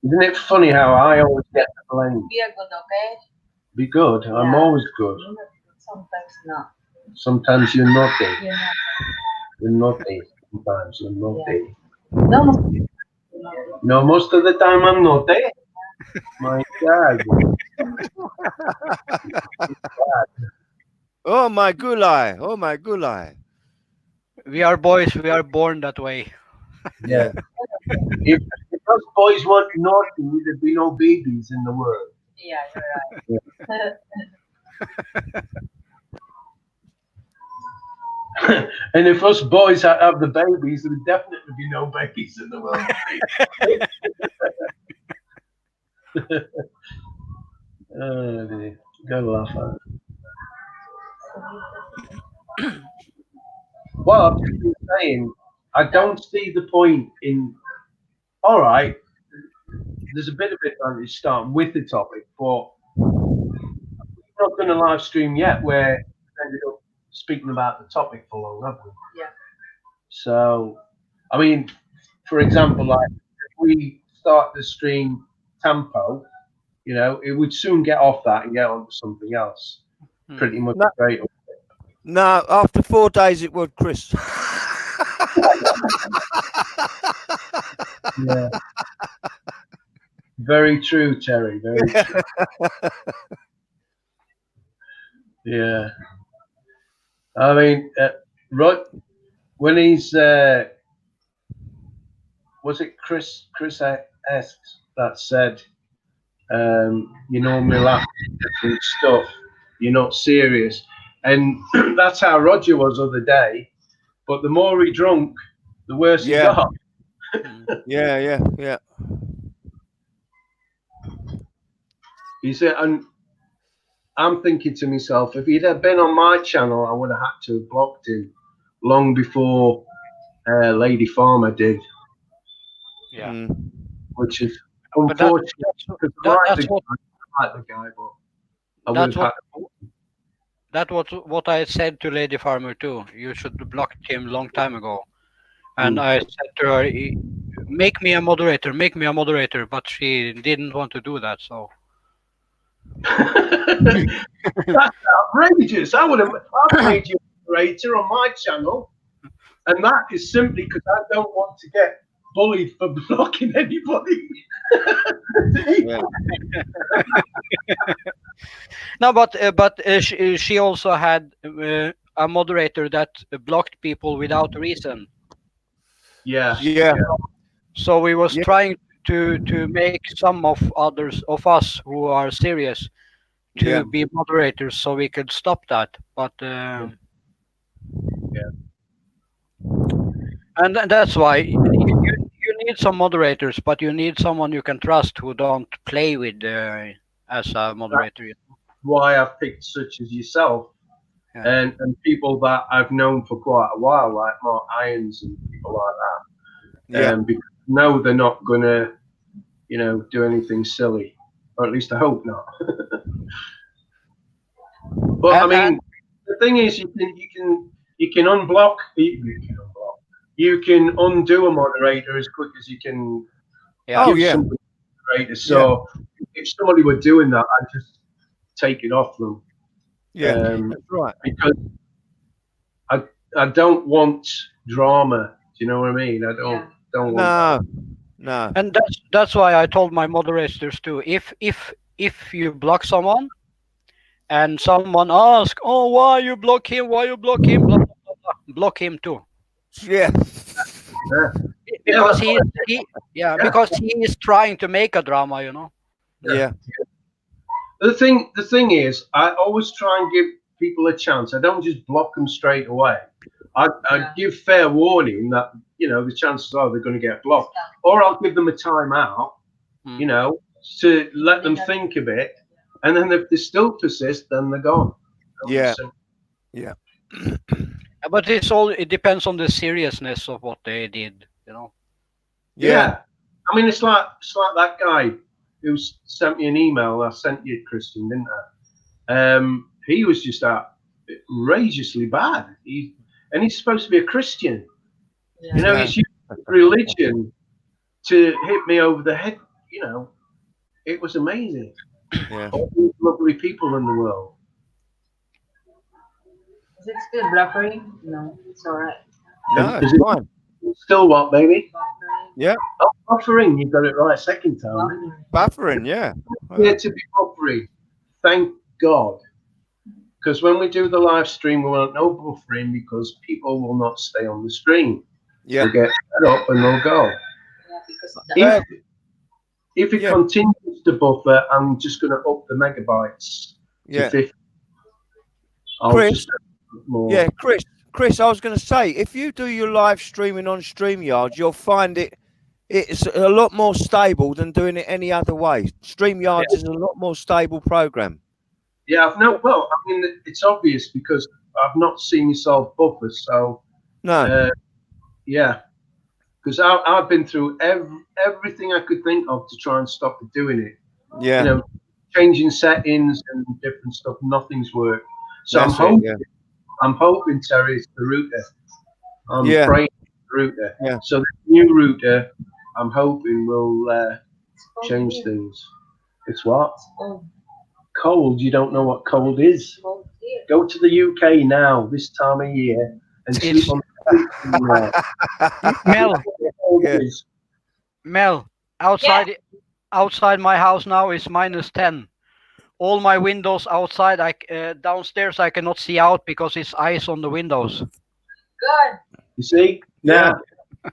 Isn't it funny how I always get the blame? Be a good, okay? Be good. I'm Yeah. always good. Sometimes not. Sometimes you're naughty. You're not. You're naughty. Sometimes you're naughty. No. No, most of the time I'm naughty. My God. Oh, my gulai. Oh, my gulai. We are boys, we are born that way. Yeah. If those boys weren't naughty, there'd be no babies in the world. Yeah, you're right. And if us boys have the babies, there would definitely be no babies in the world. Oh dear. Go laugh at it. Well, I've just been saying, I don't see the point in. All right, there's a bit of advantage starting with the topic, but we're not done a live stream yet where we ended up speaking about the topic for long, have we? Yeah. So, I mean, for example, like if we start the stream tempo, you know, it would soon get off that and get on to something else. Pretty much straight away. No, after 4 days it would, Chris. Yeah. Very true, Terry. Very true. Yeah. I mean, Rod, when he's was it Chris asks that said, you normally laugh and stuff, you're not serious. And that's how Roger was the other day. But the more he drunk, the worse he got. Yeah. He said, and I'm thinking to myself, if he'd have been on my channel, I would have had to have blocked him long before Lady Farmer did. Yeah. Which is But unfortunate. Because I that's what like the guy, but I would have had that was what I said to Lady Farmer too. You should have blocked him long time ago. And I said to her, make me a moderator, but she didn't want to do that, so That's outrageous. I would have made you a moderator on my channel, and that is simply because I don't want to get bullied for blocking anybody. no, but she also had a moderator that blocked people without reason. Yeah. So we was trying to make some of us who are serious to be moderators, so we could stop that. But and that's why you need some moderators, but you need someone you can trust who don't play with as a moderator. Why I've picked such as yourself and people that I've known for quite a while, like Mark Irons and people like that. Because no, they're not gonna, you know, do anything silly, or at least I hope not. But I mean, the thing is, you can unblock. You can undo a moderator as quick as you can. Somebody moderator. So if somebody were doing that, I'd just take it off them. That's right. Because I don't want drama. Do you know what I mean? I don't want that. No. And that's why I told my moderators too. If you block someone, and someone asks, "Oh, why you block him? Why you block him?" Blah, blah, blah, blah. Block him too. Yeah. Because he is trying to make a drama, you know. Yeah. The thing is, I always try and give people a chance. I don't just block them straight away. I give fair warning that, you know, the chances are they're going to get blocked, or I'll give them a timeout, you know, to let them think a bit, and then if they still persist, then they're gone. Yeah. But it depends on the seriousness of what they did, you know. Yeah. I mean, it's like that guy who sent me an email. I sent you, Christian, didn't I? He was just outrageously bad. And he's supposed to be a Christian. You know, he's used religion to hit me over the head. You know, it was amazing. Yeah. All these lovely people in the world. Is it still buffering? No, it's all right. No, it's fine. Still what, baby? Yeah. Oh, buffering. You got it right second time. Buffering, yeah. Yeah, to be buffering. Thank God. Because when we do the live stream, we want no buffering because people will not stay on the stream. Yeah. They'll get fed up and they'll go. Yeah, because If it continues to buffer, I'm just going to up the megabytes to 50. I'll Chris, just more. yeah, Chris, I was going to say, if you do your live streaming on StreamYard, you'll find it's a lot more stable than doing it any other way. StreamYard is a lot more stable program. Yeah, well, I mean, it's obvious because I've not seen yourself buffer, so No. yeah, because I've been through everything I could think of to try and stop it doing it. Yeah. You know, changing settings and different stuff, nothing's worked. So That's I'm hoping, Terry, it's the router. I'm Yeah. praying it's the router. Yeah. So the new router, I'm hoping will change things. It's what? Cold. You don't know what cold is. Go to the UK now, this time of year, and sleep on the street. Mel, Yeah. Mel, outside my house now is -10. All my windows outside, downstairs I cannot see out because it's ice on the windows. Good. You see? Now,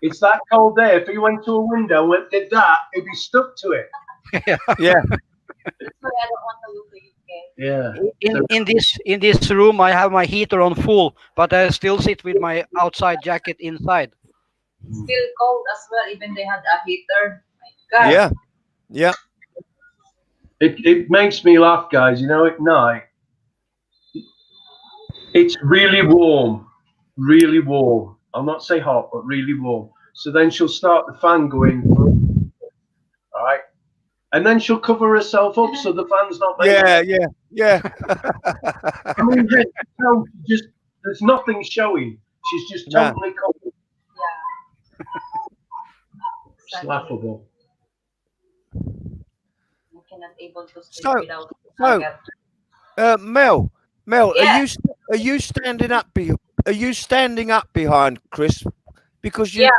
it's that cold there. If you went to a window and did that, it'd be stuck to it. Yeah. That's why I don't want to look at UK. Yeah. In this room I have my heater on full, but I still sit with my outside jacket inside. Still cold as well, even they had a heater. My God. Yeah. Yeah. It makes me laugh, guys. You know, at night, it's really warm. Really warm. I'll not say hot, but really warm. So then she'll start the fan going, all right? And then she'll cover herself up so the fan's not there. Yeah. I mean, there's nothing showing. She's just totally covered. Yeah. It's laughable. I cannot able to sleep So- without. Mel, Yeah. are you standing up? Are you standing up behind Chris? Because you. Yeah.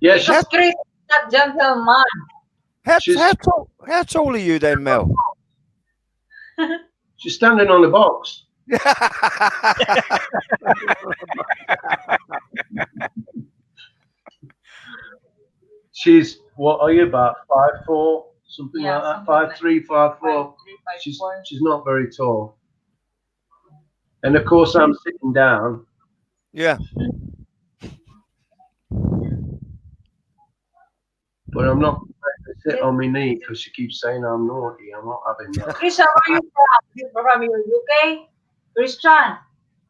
Yeah, Because Chris is not gentleman. How tall are you then, Mel? she's standing on the box. She's, what are you, about 5'4", something Yeah, like that? something 5'3", 5'4". 5'3", 5'4". She's not very tall. And of course, I'm sitting down. Yeah. But I'm not prepared to sit on my knee because she keeps saying I'm naughty. I'm not having that. Chris, how are you from? You from UK? Christian?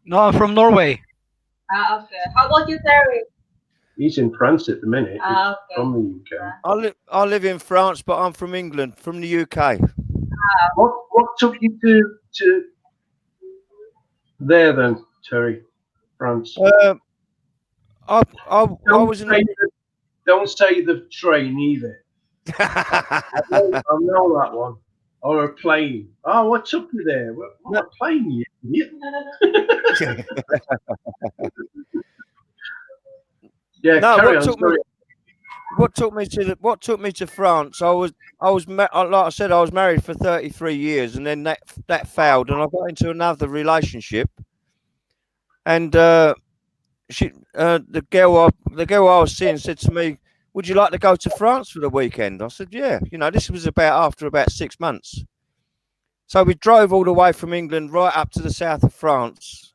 No, I'm from Norway. Okay. How about you, Terry? He's in France at the minute. He's Okay. from the UK. I live in France, but I'm from England, from the UK. What took you to there then, Terry? France. I was in. Don't say the train either. I know that one. Or a plane. Oh, what took you there? What a plane, you idiot. Yeah, No, carry what on. Sorry. what took me to France? like I said, I was married for 33 years, and then that failed, and I got into another relationship, and the girl I was seeing said to me, "Would you like to go to France for the weekend?" I said, "Yeah." You know, this was after about 6 months. So we drove all the way from England right up to the south of France,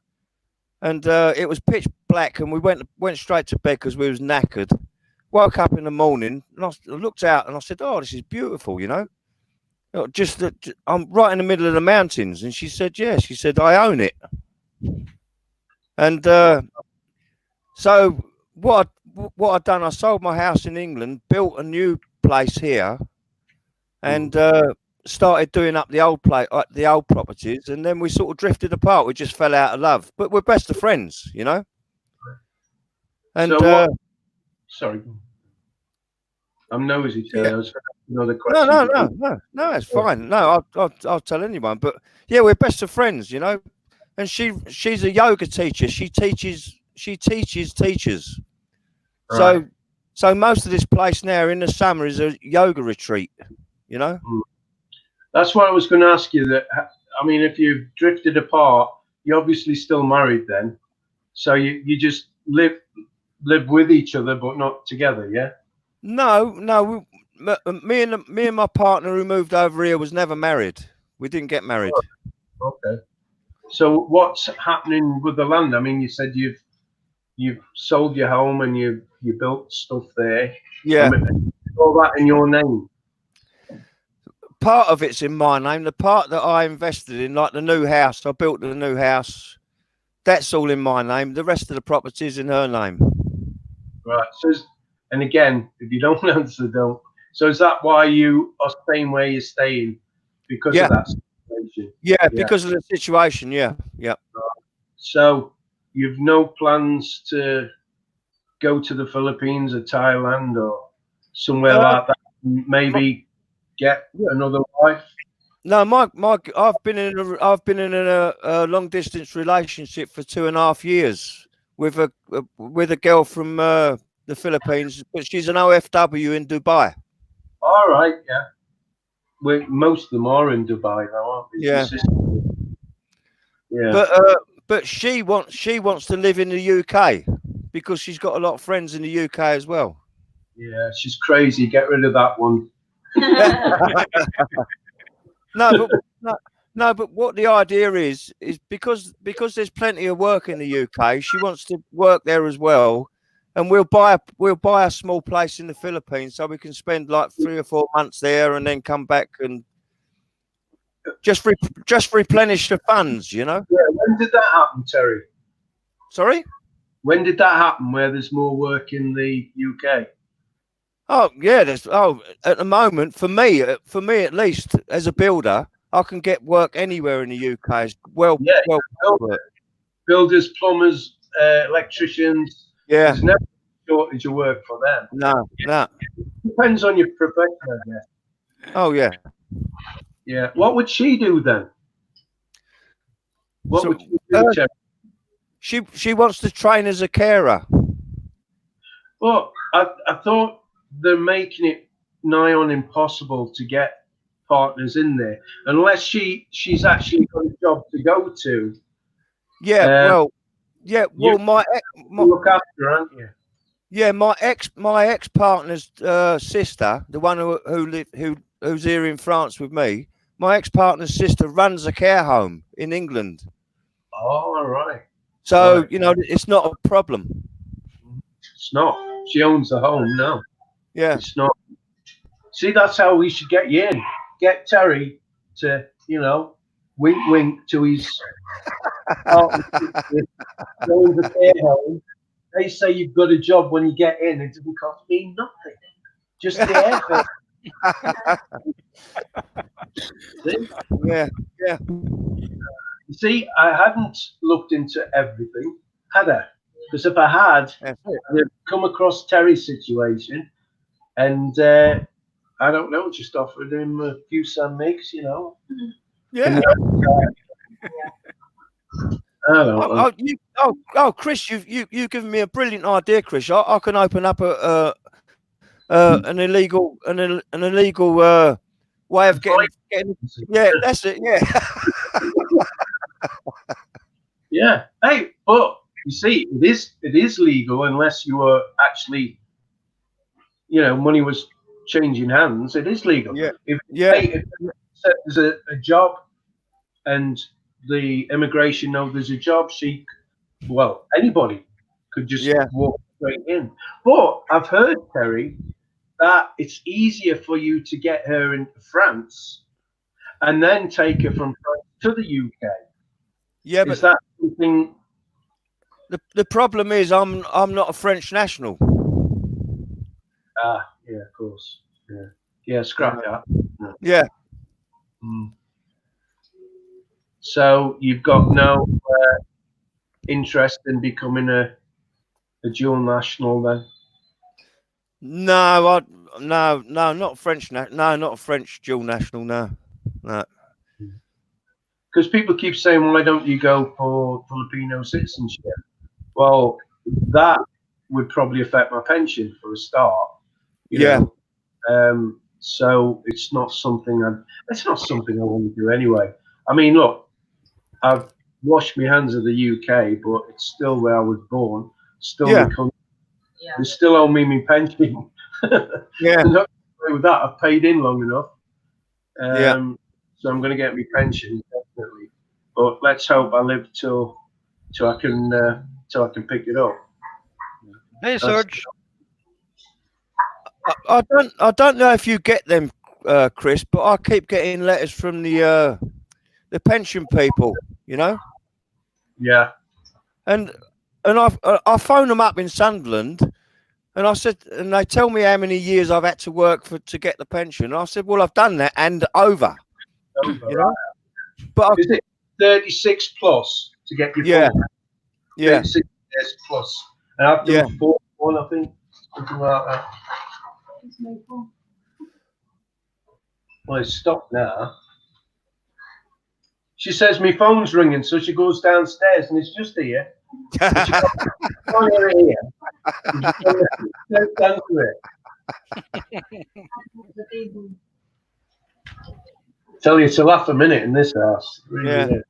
and it was pitch black, and we went straight to bed because we was knackered. Woke up in the morning, and I looked out, and I said, "Oh, this is beautiful," you know. I'm right in the middle of the mountains, and she said, "Yeah." She said, "I own it," and so what I'd done, I sold my house in England, built a new place here, and started doing up the old properties, and then we sort of drifted apart. We just fell out of love, but we're best of friends, you know. And So sorry, I'm nosy. Terry. I was another question. No, it's fine. No, I'll tell anyone. But yeah, we're best of friends, you know. And she's a yoga teacher. She teaches teachers. Right. So most of this place now in the summer is a yoga retreat, you know. That's what I was going to ask you. That, I mean, if you've drifted apart, you're obviously still married then. So you just live with each other, but not together, yeah? No. Me and my partner who moved over here was never married. We didn't get married. Okay. So what's happening with the land? I mean, you said you've sold your home and you built stuff there. Yeah. I mean, all that in your name. Part of it's in my name. The part that I invested in, like the new house, I built the new house. That's all in my name. The rest of the property's in her name. Right. So, and again, if you don't answer, don't. So is that why you are staying where you're staying? Because Yeah. of that situation? Yeah, because of the situation. Yeah. Yeah. So you've no plans to go to the Philippines or Thailand or somewhere like that? Maybe get another wife? No, I've been in a long distance relationship for 2.5 years with a girl from the Philippines, but she's an OFW in Dubai. All right, yeah. Most of them are in Dubai now, aren't they? Yeah. Yeah. But she wants to live in the UK because she's got a lot of friends in the UK as well. Yeah, she's crazy. Get rid of that one. No, but what the idea is because there's plenty of work in the UK, she wants to work there as well, and we'll buy a small place in the Philippines so we can spend like 3 or 4 months there and then come back and just replenish the funds, you know. Yeah. When did that happen, Terry? Sorry? When did that happen? Where there's more work in the UK? Oh yeah, at the moment for me at least as a builder, I can get work anywhere in the UK. Builders, plumbers, electricians. Yeah. There's no shortage of work for them. No. Depends on your profession, I guess. Oh yeah. Yeah. What would she do then? What would she do? She wants to train as a carer. Well, I thought they're making it nigh on impossible to get partners in there unless she's actually got a job to go to. Yeah, my look after, aren't you? Yeah, my ex partner's sister, the one who's here in France with me. My ex partner's sister runs a care home in England. Oh, all right. So you know, it's not a problem. It's not. She owns the home now. Yeah. It's not. See, that's how we should get you in. Get Terry to, wink, wink to his. Going to care home. They say you've got a job when you get in. It doesn't cost me nothing. Just the effort. Yeah. You see, I hadn't looked into everything, had I? Because if I had, I'd have come across Terry's situation, and I don't know, just offered him a few San Migs, Yeah. I don't know. Chris, you've given me a brilliant idea, Chris. I can open up an illegal way of getting. Yeah, that's it. Yeah. Yeah. Hey, but you see, it is legal unless you were actually, money was changing hands. It is legal. Yeah. If there's a job and the immigration know there's a job, anybody could just walk straight in. But I've heard, Terry, that it's easier for you to get her into France and then take her from France to the UK. Yeah, but is that something? The problem is I'm not a French national. Ah, yeah, of course. Yeah, scrap that. Yeah. So you've got no interest in becoming a dual national then? No, not French. No, not a French dual national. No. Because people keep saying, why don't you go for Filipino citizenship? Well, that would probably affect my pension for a start. You know? So it's not something I want to do anyway. I mean, look, I've washed my hands of the UK, but it's still where I was born. Still the country. They still owe me my pension. Yeah. Not with that, I've paid in long enough. So I'm going to get my pension, definitely. But let's hope I live till I can pick it up. Hey, That's- Serge. I don't know if you get them, Chris, but I keep getting letters from the pension people, you know, Yeah. and I phone them up in Sunderland, and I said, and they tell me how many years I've had to work to get the pension. And I said, well, I've done that and over, you know, but Is it 36 plus to get your Yeah. full? yeah, 36 years plus. And I've done Yeah. 41, I think, something like that. Well, it's stopped now. She says my phone's ringing, so she goes downstairs, and it's just here. And she goes, "Oh, you're here." And she goes down to it. Tell you, it's a laugh a minute in this house. It really Yeah. is.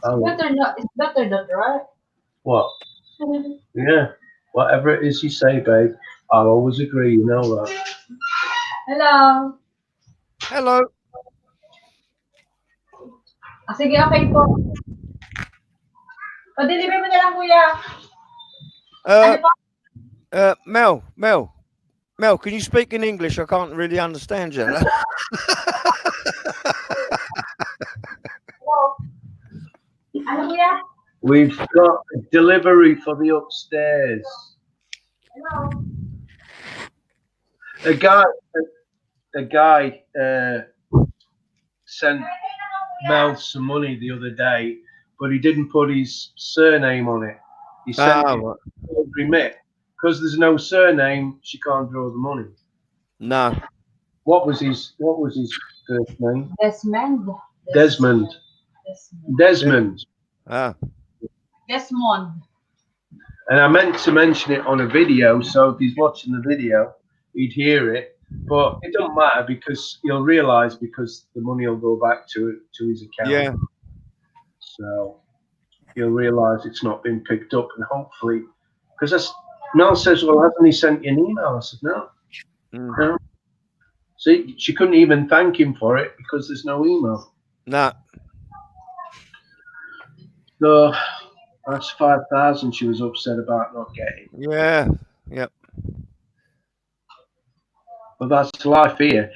Oh, It's better that, right? what? Yeah. Whatever it is you say, babe, I'll always agree. You know that. Hello. Hello. Sige, okay po. Pa-deliver mo na lang, kuya. Mel, can you speak in English? I can't really understand you. Ano, kuya? We've got a delivery for the upstairs. Hello. A guy sent Mel some money the other day, but he didn't put his surname on it. He sent it remit. Because there's no surname, she can't draw the money. No. What was his first name? Desmond. Desmond. Ah. Desmond. And I meant to mention it on a video, so if he's watching the video, he'd hear it. But it don't matter because he'll realise because the money will go back to his account. Yeah. So he'll realise it's not been picked up, and hopefully, because Mel says, "Well, hasn't he sent you an email?" I said, "No." No. See, she couldn't even thank him for it because there's no email. No. So that's 5,000 she was upset about not getting. Yeah. Yep. But that's life here.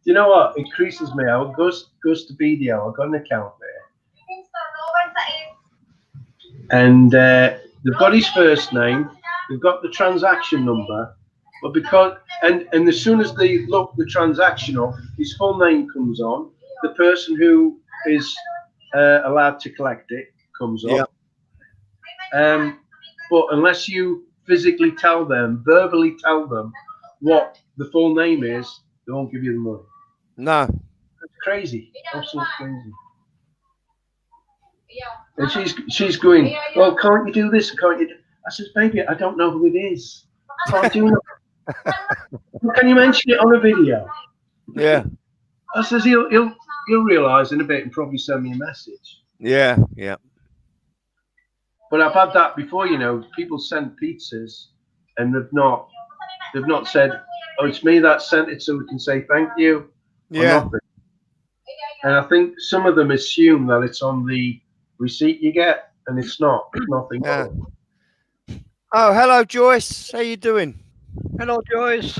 You know what? It creases me out. Goes to BDO. I've got an account there. And they've got his first name, they've got the transaction number, but because and as soon as they look the transaction up, his full name comes on, the person who is allowed to collect it comes up. But unless you physically verbally tell them what the full name is, they won't give you the money. No. It's crazy. Absolutely crazy. And she's going, "Oh, can't you do this? Can't you?" I says, "Baby, I don't know who it is. I can't do that." "Can you mention it on a video?" Yeah. I says, "He'll realise in a bit and probably send me a message." Yeah. Yeah. But I've had that before, you know. People send pizzas and they've not said, "Oh, it's me that sent it, so we can say thank you." Yeah. Nothing. And I think some of them assume that it's on the receipt you get, and it's not. It's nothing. Yeah. Oh, hello, Joyce. How you doing? Hello, Joyce.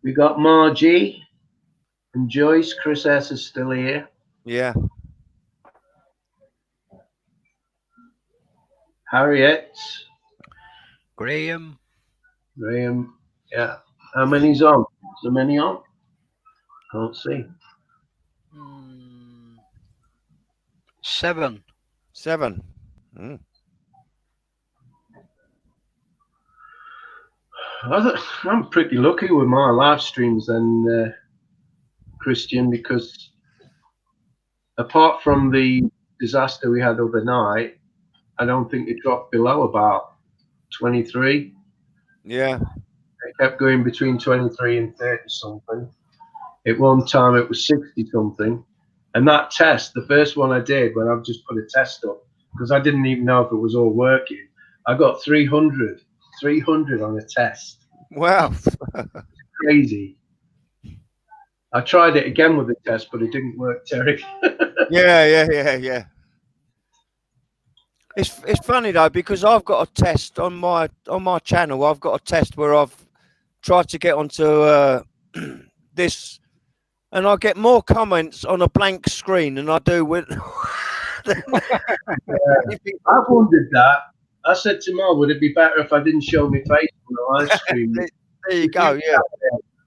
We got Margie and Joyce. Chris S is still here. Yeah. Harriet. Graham. Yeah. How many's on? Is there many on? Can't see. 7. 7. Mm. I'm pretty lucky with my live streams then, Christian, because apart from the disaster we had overnight, I don't think it dropped below about 23. Yeah. It kept going between 23 and 30 something. At one time it was 60 something. And that test, the first one I did when I've just put a test up, because I didn't even know if it was all working, I got 300 on a test. Wow. Crazy. I tried it again with the test, but it didn't work, Terry. Yeah. It's funny though, because I've got a test on my channel. I've got a test where I've tried to get onto this, and I get more comments on a blank screen than I do with. I've wondered that. I said to Mel, would it be better if I didn't show my face on the live stream? There you go. Yeah.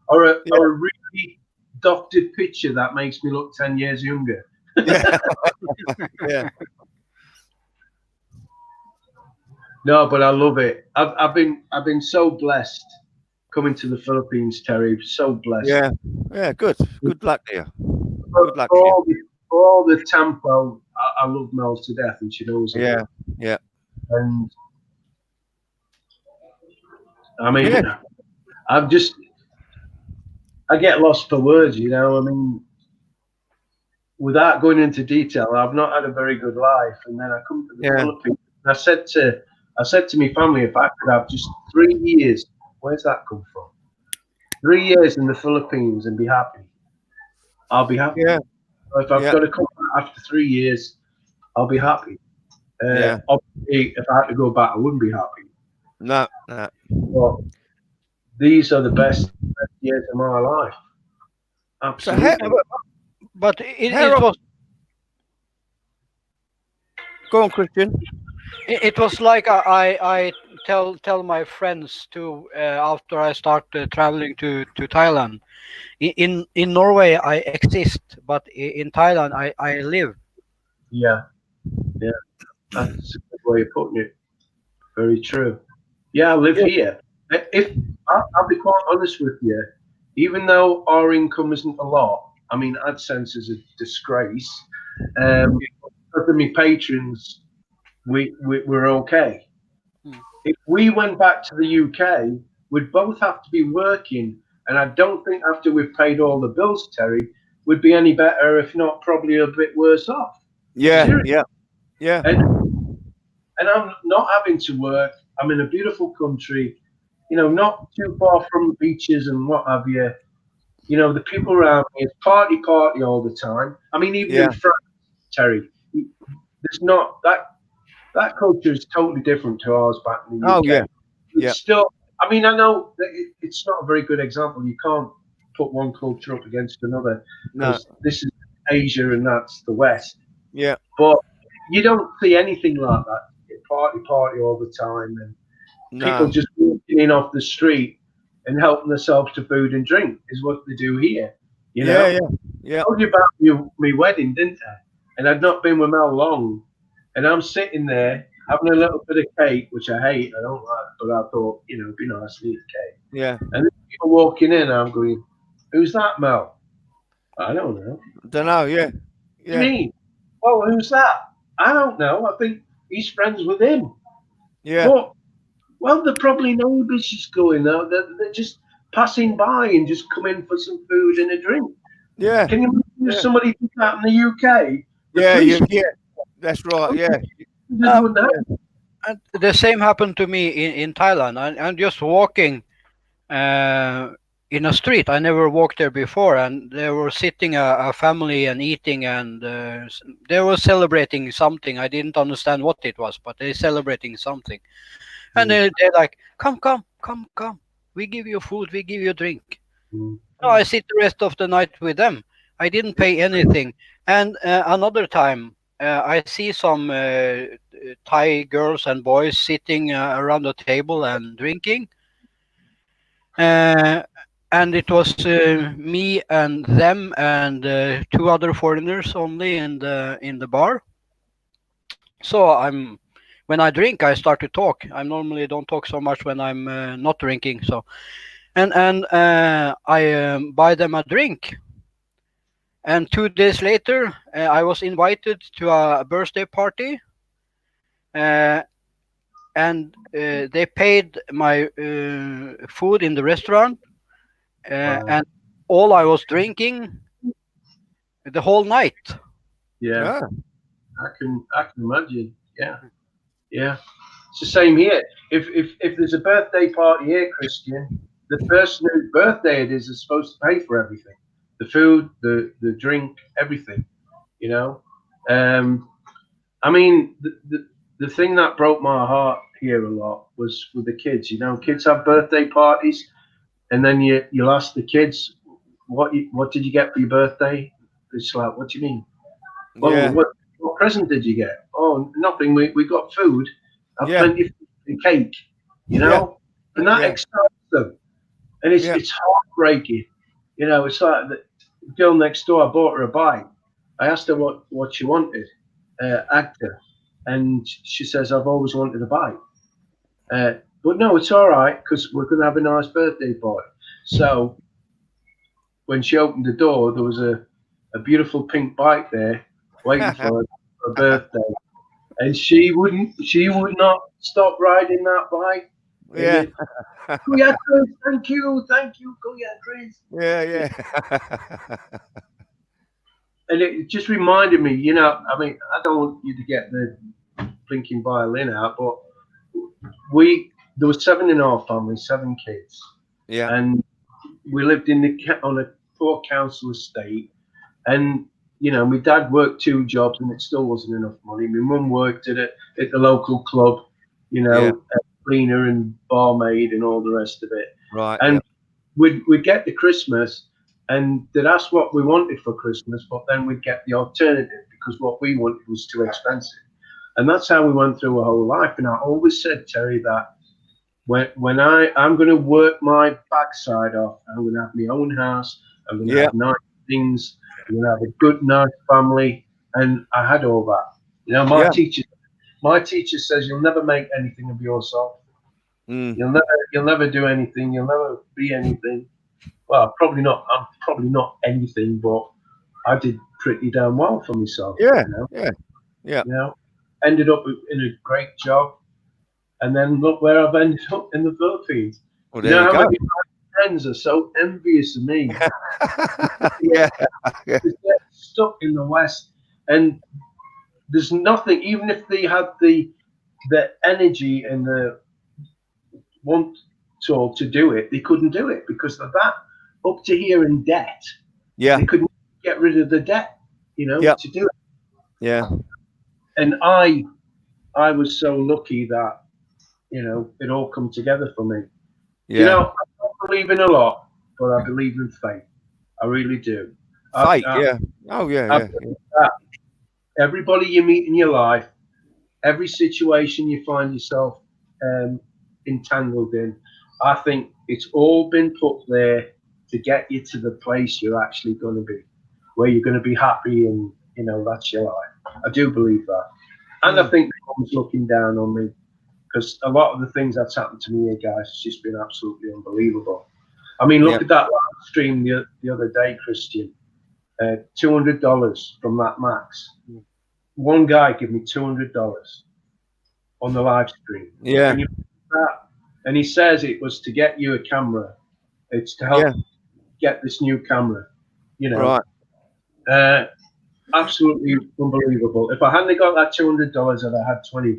Or a really doctored picture that makes me look 10 years younger. Yeah. Yeah. No, but I love it. I've been so blessed coming to the Philippines, Terry. So blessed. Yeah. Good luck to you. For, Good luck for to you. all the, for all the tempo, I love Mel to death, and she knows it. Yeah. And I mean, Yeah. I get lost for words, you know. I mean, without going into detail, I've not had a very good life, and then I come to the Philippines. And I said to my family, if I could have just 3 years, where's that come from? 3 years in the Philippines and be happy, I'll be happy. Yeah. If I've got to come back after 3 years, I'll be happy. Obviously, if I had to go back, I wouldn't be happy. No. But these are the best years of my life. Absolutely. But it was. Go on, Christian. It was like I tell my friends too after I start traveling to Thailand. In Norway I exist, but in Thailand I live. Yeah, that's a good way of putting it. Very true. Yeah, I live here. If I'll be quite honest with you, even though our income isn't a lot, I mean, AdSense is a disgrace. Because of my patrons, we're okay. If we went back to the UK, we'd both have to be working, and I don't think after we've paid all the bills, Terry, we'd be any better, if not probably a bit worse off. Yeah. And I'm not having to work. I'm in a beautiful country, you know, not too far from beaches and what have you. You know, the people around me, it's party all the time. I mean, even in France, Terry, there's not that culture is totally different to ours back in the UK. Oh yeah. It's still, I mean, I know that it's not a very good example. You can't put one culture up against another. No. This is Asia and that's the West. Yeah. But you don't see anything like that. Party all the time, and people just walking in off the street and helping themselves to food and drink is what they do here. You know? Yeah. I told you about my wedding, didn't I? And I'd not been with Mel long, and I'm sitting there having a little bit of cake, which I hate. I don't like, but I thought, you know, it'd be nice to eat cake. Yeah. And then people walking in, I'm going, "Who's that, Mel?" I don't know. Don't know. Yeah. What do you mean? Oh, who's that? I don't know. I think he's friends with him. Yeah. But, well, they're probably neighbours just going there. They're just passing by and just come in for some food and a drink. Yeah. Can you imagine if somebody did that in the UK? Yeah. That's right. Yeah. And the same happened to me in Thailand. I'm just walking in a street. I never walked there before, and they were sitting a family and eating, and they were celebrating something. I didn't understand what it was, but they're celebrating something. And they're like, come. We give you food, we give you drink. So I sit the rest of the night with them. I didn't pay anything. And another time, I see some Thai girls and boys sitting around the table and drinking. And it was me and them and 2 other foreigners only in the bar. So when I drink, I start to talk. I normally don't talk so much when I'm not drinking. So, and I buy them a drink. And 2 days later, I was invited to a birthday party, and they paid my food in the restaurant, and all I was drinking the whole night. Yeah. I can imagine. Yeah. It's the same here. If there's a birthday party here, Christian, the person whose birthday it is supposed to pay for everything. the food, the drink, everything. You know, I mean, the thing that broke my heart here a lot was with the kids. You know, kids have birthday parties, and then you'll ask the kids, what did you get for your birthday? It's like, what do you mean? Well, Yeah. what present did you get? Oh, nothing. We got food. I've Yeah. plenty of cake. You know, and that Yeah. excites them, and it's heartbreaking. You know, it's like the girl next door. I bought her a bike. I asked her what she wanted, Agda, and she says, I've always wanted a bike. But no, it's all right because we're going to have a nice birthday party. So when she opened the door, there was a beautiful pink bike there waiting for her for her birthday, and she would not stop riding that bike. Yeah. Go yeah, Chris, thank you, go yeah, Chris. Yeah. And it just reminded me, you know, I mean, I don't want you to get the blinking violin out, but there were 7 in our family, 7 kids. Yeah. And we lived on a poor council estate. And, you know, my dad worked 2 jobs and it still wasn't enough money. My mum worked at the local club, you know, cleaner and barmaid and all the rest of it. Right. And we'd get to Christmas and they'd ask what we wanted for Christmas, but then we'd get the alternative because what we wanted was too expensive. And that's how we went through our whole life. And I always said, Terry, that when I'm going to work my backside off, I'm going to have my own house, I'm going to have nice things, I'm going to have a good, nice family. And I had all that. You know, my teacher says you'll never make anything of yourself. You'll never do anything. You'll never be anything. Well, I'm probably not anything, but I did pretty damn well for myself. Yeah. You know? Yeah. You know, ended up in a great job, and then look where I've ended up in the Philippines. Well, there you go. Many of my friends are so envious of me. Yeah. They're stuck in the West, and there's nothing. Even if they had the energy and the want to do it, they couldn't do it because of that. Up to here in debt. Yeah. They couldn't get rid of the debt, you know, to do it. Yeah. And I was so lucky that, you know, it all come together for me. Yeah. You know, I don't believe in a lot, but I believe in faith. I really do. Faith, yeah. Oh, yeah. Everybody you meet in your life, every situation you find yourself entangled in, I think it's all been put there to get you to the place you're actually going to be, where you're going to be happy and, you know, that's your life. I do believe that. And I think everyone's looking down on me because a lot of the things that's happened to me, guys, has just been absolutely unbelievable. I mean, look at that live stream the other day, Christian. $200 from that Max. One guy gave me $200 on the live stream. Yeah. And, and he says it was to get you a camera. It's to help get this new camera. You know. Right. Absolutely unbelievable. If I hadn't got that $200, I'd have had $20.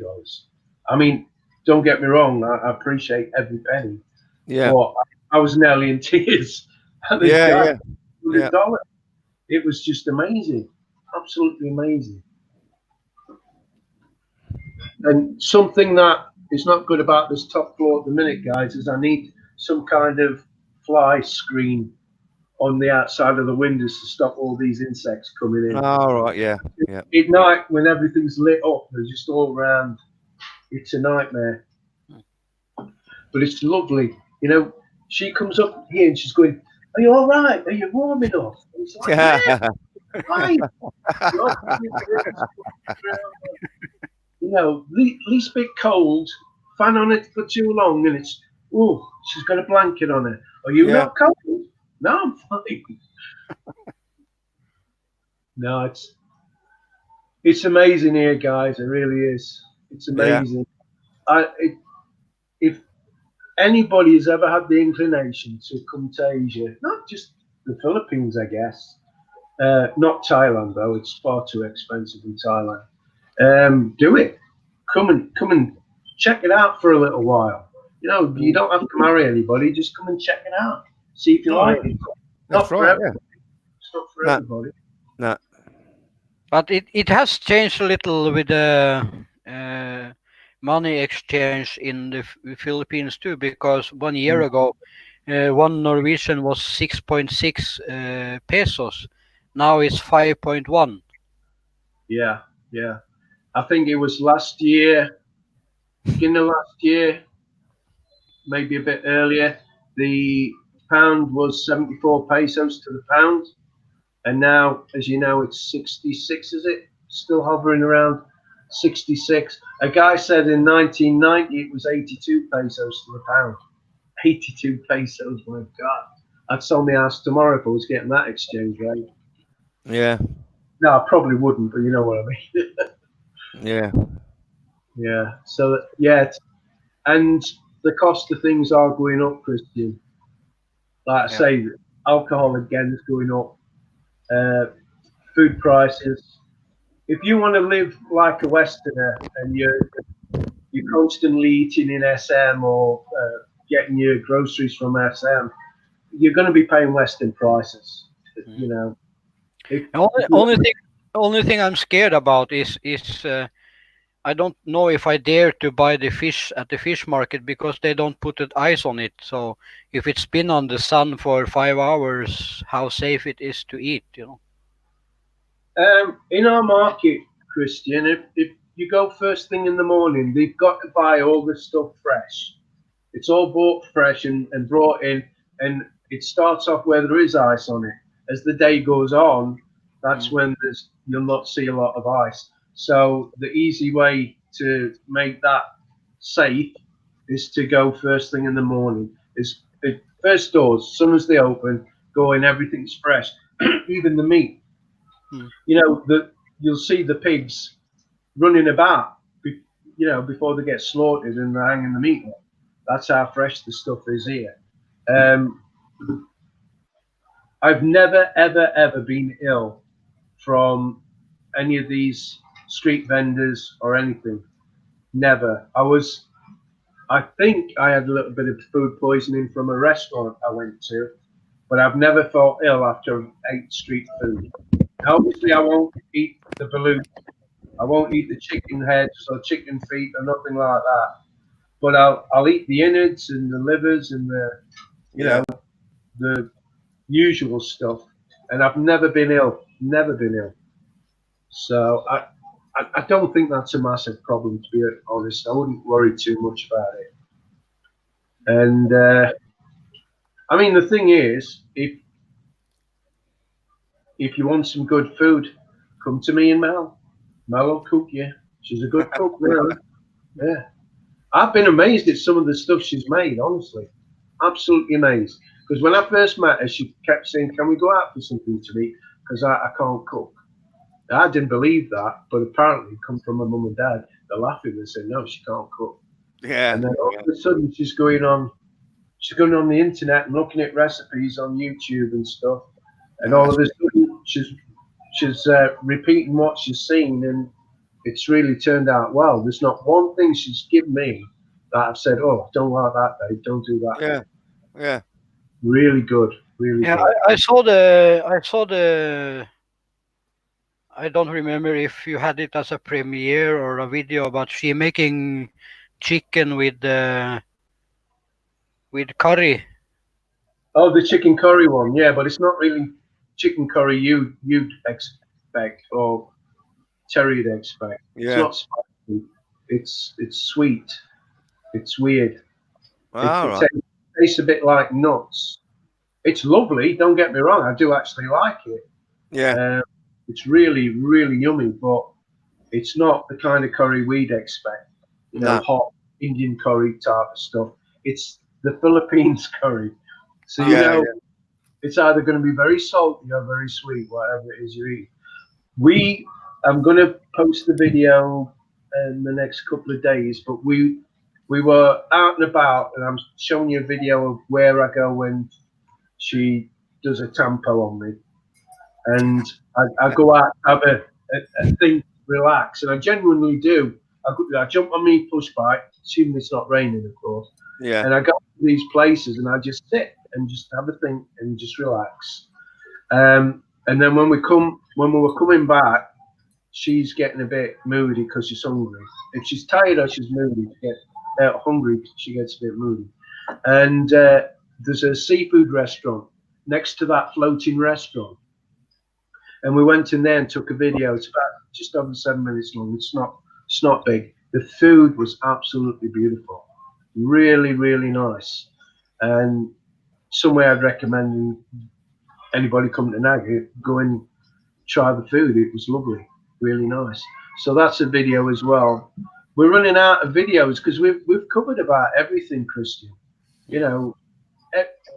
I mean, don't get me wrong. I appreciate every penny. Yeah. But I was nearly in tears. $200. It was just amazing. Absolutely amazing. And something that is not good about this top floor at the minute, guys, is I need some kind of fly screen on the outside of the windows to stop all these insects coming in. Oh, right, yeah. At night, when everything's lit up, they're just all around. It's a nightmare. But it's lovely. You know, she comes up here and she's going, "Are you all right? Are you warm enough?" And it's like, "Yeah, fine." You know, least bit cold, fan on it for too long, and it's, oh, she's got a blanket on her. Are you not cold? No, I'm fine. No, it's amazing here, guys. It really is. It's amazing. If anybody has ever had the inclination to come to Asia, not just the Philippines, I guess, not Thailand though. It's far too expensive in Thailand. Do it. Come and check it out for a little while. You know, you don't have to marry anybody. Just come and check it out. See if you like it. That's right. not for No. everybody. No. But it has changed a little with the money exchange in the Philippines too, because 1 year ago, 1 Norwegian was 6.6 pesos. Now it's 5.1. Yeah, yeah. I think it was last year, beginning of last year, maybe a bit earlier. The pound was 74 pesos to the pound, and now, as you know, it's 66. Is it still hovering around 66? A guy said in 1990 it was 82 pesos to the pound. 82 pesos, my God! I'd sell my house tomorrow if I was getting that exchange rate. Yeah. No, I probably wouldn't, but you know what I mean. Yeah. Yeah. So yeah, and the cost of things are going up, Christian. Like I say, alcohol again is going up. Food prices. If you want to live like a Westerner and you're constantly eating in SM or getting your groceries from SM, you're going to be paying Western prices. You know. Only thing I'm scared about is I don't know if I dare to buy the fish at the fish market because they don't put the ice on it. So if it's been on the sun for 5 hours, how safe it is to eat, you know? In our market, Christian, if you go first thing in the morning, they've got to buy all the stuff fresh. It's all bought fresh and brought in, and it starts off where there is ice on it. As the day goes on, that's when you'll not see a lot of ice. So the easy way to make that safe is to go first thing in the morning. Is the first doors, as soon as they open, go in, everything's fresh, even the meat. You know, you'll see the pigs running about, before they get slaughtered and they're hanging the meat up. That's how fresh the stuff is here. I've never, ever, ever been ill from any of these street vendors or anything. Never. I think I had a little bit of food poisoning from a restaurant I went to, but I've never felt ill after I ate street food. Obviously, I won't eat the balut. I won't eat the chicken heads or chicken feet or nothing like that. But I'll eat the innards and the livers and the usual stuff. And I've never been ill. Never been ill. So I don't think that's a massive problem, to be honest. I wouldn't worry too much about it. And I mean, the thing is, if you want some good food, come to me and Mel. Mel will cook you. She's a good cook, really. Yeah. I've been amazed at some of the stuff she's made, honestly. Absolutely amazed. Because when I first met her, she kept saying, "Can we go out for something to eat? Because I can't cook." I didn't believe that, but apparently it come from her mum and dad. They're laughing and saying, "No, she can't cook." Yeah. And then all of a sudden she's going on the internet and looking at recipes on YouTube and stuff. And all of a sudden she's repeating what she's seen, and it's really turned out well. There's not one thing she's given me that I've said, "Oh, don't like that, babe. Don't do that." Yeah. Yeah. Really good. Really Yeah, good. I saw the. I don't remember if you had it as a premiere or a video about she making chicken with curry. Oh, the chicken curry one, yeah, but it's not really chicken curry you'd expect or Terry'd expect. Yeah. It's not spicy. It's sweet. It's weird. It tastes a bit like nuts. It's lovely. Don't get me wrong. I do actually like it. Yeah. It's really, really yummy, but it's not the kind of curry we'd expect. Hot Indian curry type of stuff. It's the Philippines curry. So it's either going to be very salty or very sweet, whatever it is you eat. I'm going to post the video in the next couple of days, but we were out and about, and I'm showing you a video of where I go when she does a tampo on me. And I go out, have a thing, relax, and I genuinely do. I jump on me push bike, assuming it's not raining, of course. Yeah. And I go to these places and I just sit and just have a think and just relax. And then when we were coming back, she's getting a bit moody because she's hungry. If she's tired or she's moody, hungry, she gets a bit moody. And there's a seafood restaurant next to that floating restaurant. And we went in there and took a video. It's about just over 7 minutes long. It's not big. The food was absolutely beautiful. Really, really nice. And somewhere I'd recommend anybody coming to Nagget, go and try the food. It was lovely, really nice. So that's a video as well. We're running out of videos because we've covered about everything, Christian. You know,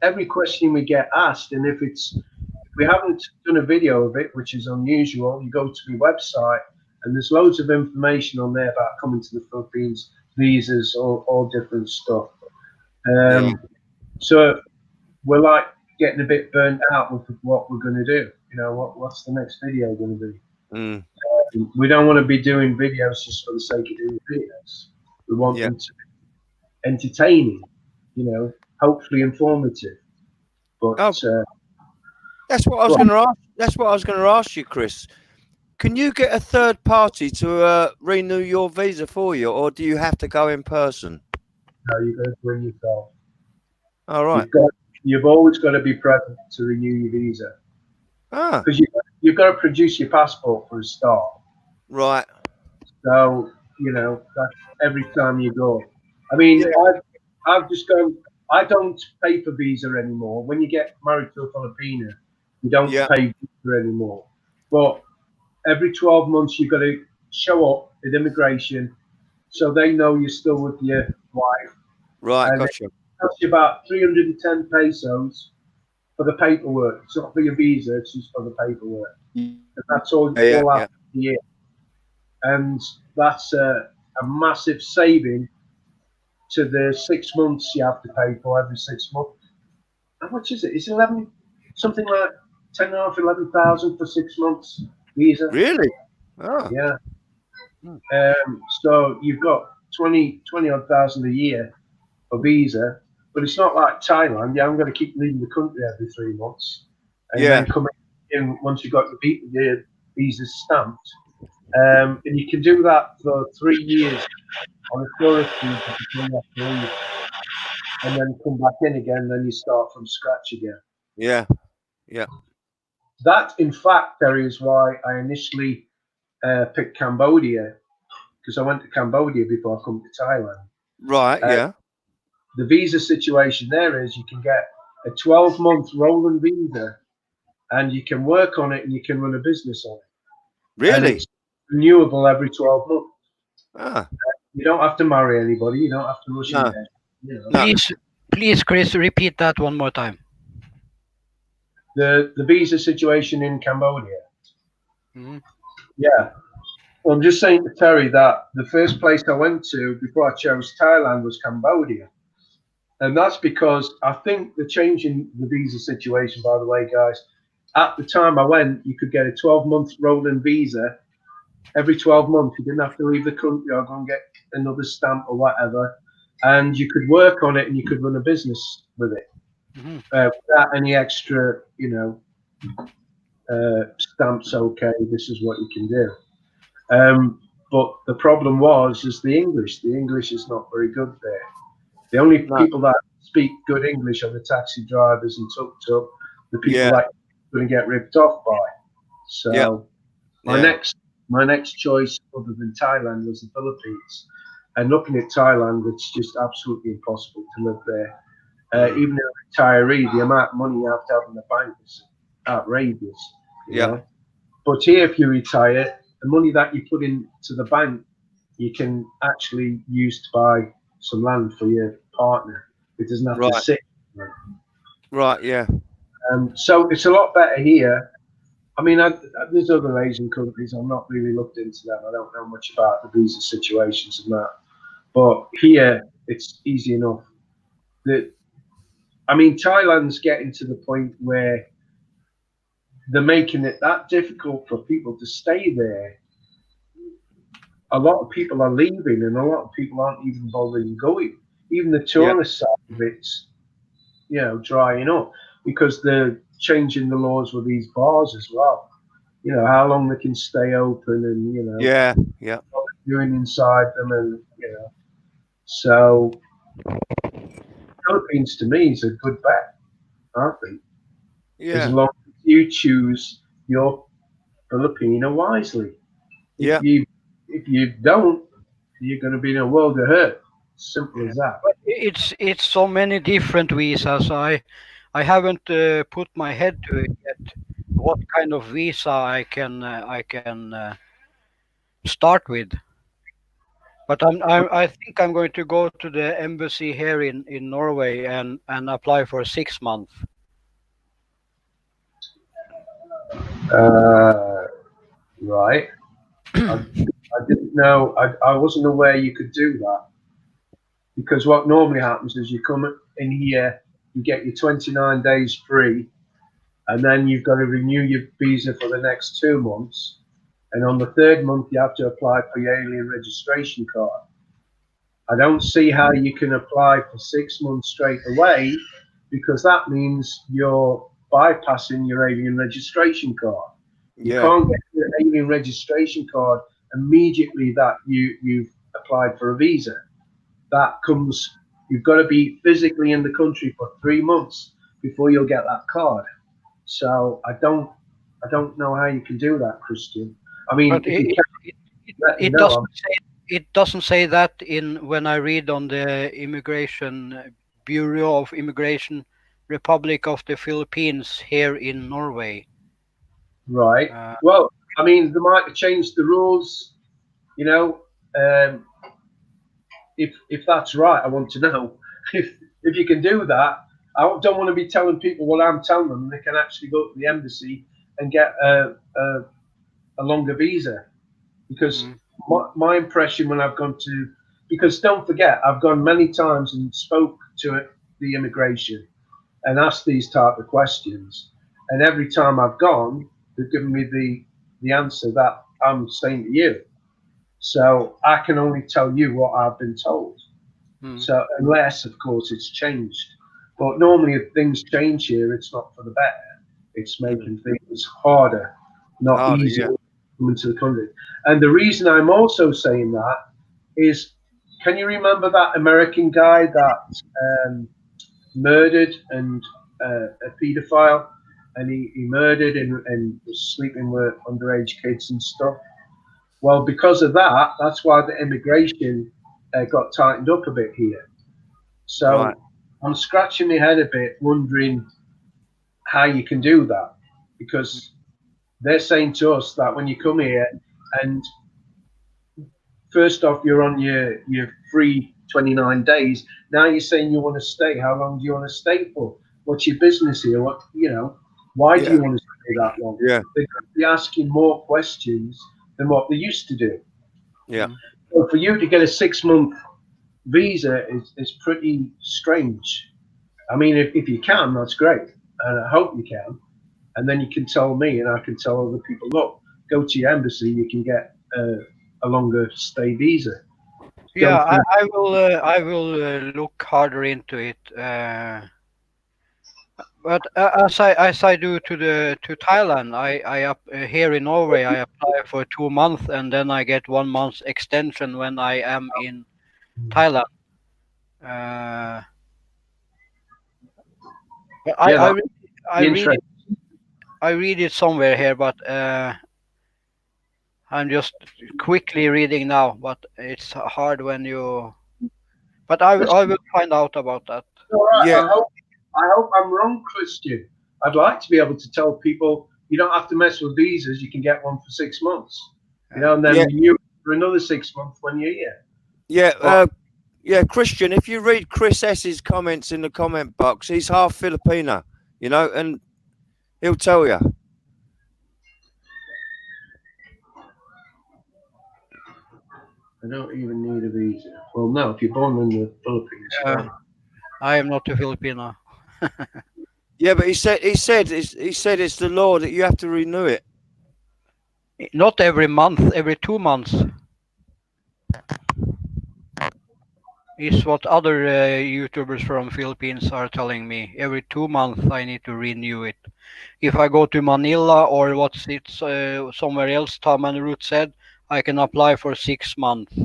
every question we get asked, and if we haven't done a video of it, which is unusual, you go to the website and there's loads of information on there about coming to the Philippines, visas, all different stuff. So we're like getting a bit burnt out with what we're going to do. You know, what's the next video going to be? We don't want to be doing videos just for the sake of doing videos. We want them to be entertaining, you know, hopefully informative. But that's what I was going to ask. That's what I was going to ask you, Chris. Can you get a third party to renew your visa for you, or do you have to go in person? No, you got to bring yourself. All right. You've always got to be present to renew your visa. Because you've got to produce your passport for a start. Right. So, you know, that's every time you go. I mean, I've just gone, I don't pay for visa anymore. When you get married to a Filipino, you don't pay visa anymore. But every 12 months, you've got to show up at immigration so they know you're still with your wife. Right, and gotcha. It costs you about 310 pesos for the paperwork. It's not for your visa, it's just for the paperwork. And that's all after the year. And that's a massive saving to the 6 months you have to pay for every 6 months. How much is it? It's 11, something like 10,500, 11,000 for 6 months visa. Really? Oh. Yeah. So you've got 20 odd thousand a year for visa, but it's not like Thailand. Yeah, I'm going to keep leaving the country every 3 months, and then coming in once you've got your visa stamped. And you can do that for 3 years on a tourist visa, and then come back in again. Then you start from scratch again. Yeah, yeah. That, in fact, Terry, is why I initially picked Cambodia, because I went to Cambodia before I come to Thailand. Right. Yeah. The visa situation there is you can get a 12-month rolling visa, and you can work on it, and you can run a business on it. Really? Renewable every 12 months. Ah. You don't have to marry anybody. You don't have to rush in there. You know. Please, Chris, repeat that one more time. The visa situation in Cambodia. Mm-hmm. Yeah. Well, I'm just saying to Terry that the first place I went to before I chose Thailand was Cambodia. And that's because I think the change in the visa situation, by the way, guys, at the time I went, you could get a 12-month rolling visa. Every 12 months, you didn't have to leave the country or go and get another stamp or whatever. And you could work on it and you could run a business with it without any extra, you know, stamps. Okay, this is what you can do. But the problem is the English. The English is not very good there. The only people that speak good English are the taxi drivers and tuk-tuk, the people that you're going to get ripped off by. So my next choice other than Thailand was the Philippines. And looking at Thailand, it's just absolutely impossible to live there. Even as a retiree, the amount of money you have to have in the bank is outrageous. You know? But here, if you retire, the money that you put into the bank, you can actually use to buy some land for your partner. It doesn't have to sit. Right, yeah. So it's a lot better here. I mean, there's other Asian countries. I'm not really looked into them. I don't know much about the visa situations and that. But here, it's easy enough. I mean, Thailand's getting to the point where they're making it that difficult for people to stay there. A lot of people are leaving, and a lot of people aren't even bothering going. Even the tourist side of it's, you know, drying up because the changing the laws with these bars as well. You know, how long they can stay open and, you know, Yeah. what they're doing inside them and, you know. So, Philippines to me is a good bet, I think. As Yeah. long as you choose your Filipino wisely. Yeah. If you don't, you're going to be in a world of hurt. Simple as that. But it's so many different visas. I haven't put my head to it yet. What kind of visa I can start with? But I think I'm going to go to the embassy here in Norway and apply for 6 months. Right. I didn't know. I wasn't aware you could do that. Because what normally happens is you come in here, you get your 29 days free, and then you've got to renew your visa for the next 2 months. And on the third month, you have to apply for your alien registration card. I don't see how you can apply for 6 months straight away, because that means you're bypassing your alien registration card. You Yeah. can't get your alien registration card immediately that you've applied for a visa. That comes, you've got to be physically in the country for 3 months before you'll get that card. So I don't know how you can do that, Christian. I mean, But if you can, let me it know. doesn't say that in when I read on the Immigration Bureau of Immigration, Republic of the Philippines here in Norway. Right. Uh, Well, I mean, they might have changed the rules. You know, if that's right, I want to know if you can do that. I don't want to be telling people what I'm telling them. They can actually go to the embassy and get a longer visa. Because my impression when I've gone to, because don't forget, I've gone many times and spoke to the immigration and asked these type of questions. And every time I've gone, they've given me the answer that I'm saying to you. So I can only tell you what I've been told. So unless, of course, it's changed. But normally if things change here, it's not for the better. It's making things harder, not easier. Yeah. Come into the country. And the reason I'm also saying that is, can you remember that American guy that murdered and a paedophile, and he murdered and was sleeping with underage kids and stuff? Well, because of that, that's why the immigration got tightened up a bit here. So Right. I'm scratching my head a bit, wondering how you can do that, because they're saying to us that when you come here, and first off, you're on your free 29 days. Now you're saying you want to stay. How long do you want to stay for? What's your business here? What, you know, why do you want to stay that long? Yeah. They're going to be asking more questions than what they used to do. Yeah. So for you to get a 6 month visa is pretty strange. I mean, if you can, that's great, and I hope you can. And then you can tell me, and I can tell other people, look, go to your embassy, you can get a longer stay visa. Yeah, I will look harder into it. But as I do to Thailand, I here in Norway I apply for 2 months and then I get 1 month extension when I am in Thailand. But I read it somewhere here, but I'm just quickly reading now. But it's hard when you. But I will find out about that. Yeah. I hope I'm wrong, Christian. I'd like to be able to tell people you don't have to mess with visas. You can get one for 6 months, you know, and then renew for another 6 months when you're here. Yeah. Yeah, Christian, if you read Chris S's comments in the comment box, he's half Filipino, you know, and he'll tell you. I don't even need a visa. Well, no, if you're born in the Philippines. I am not a Filipino. Yeah, but he said it's the law that you have to renew it. Not every month, every 2 months. is what other YouTubers from Philippines are telling me. Every 2 months I need to renew it. If I go to Manila or somewhere else, Tom and Ruth said, I can apply for 6 months.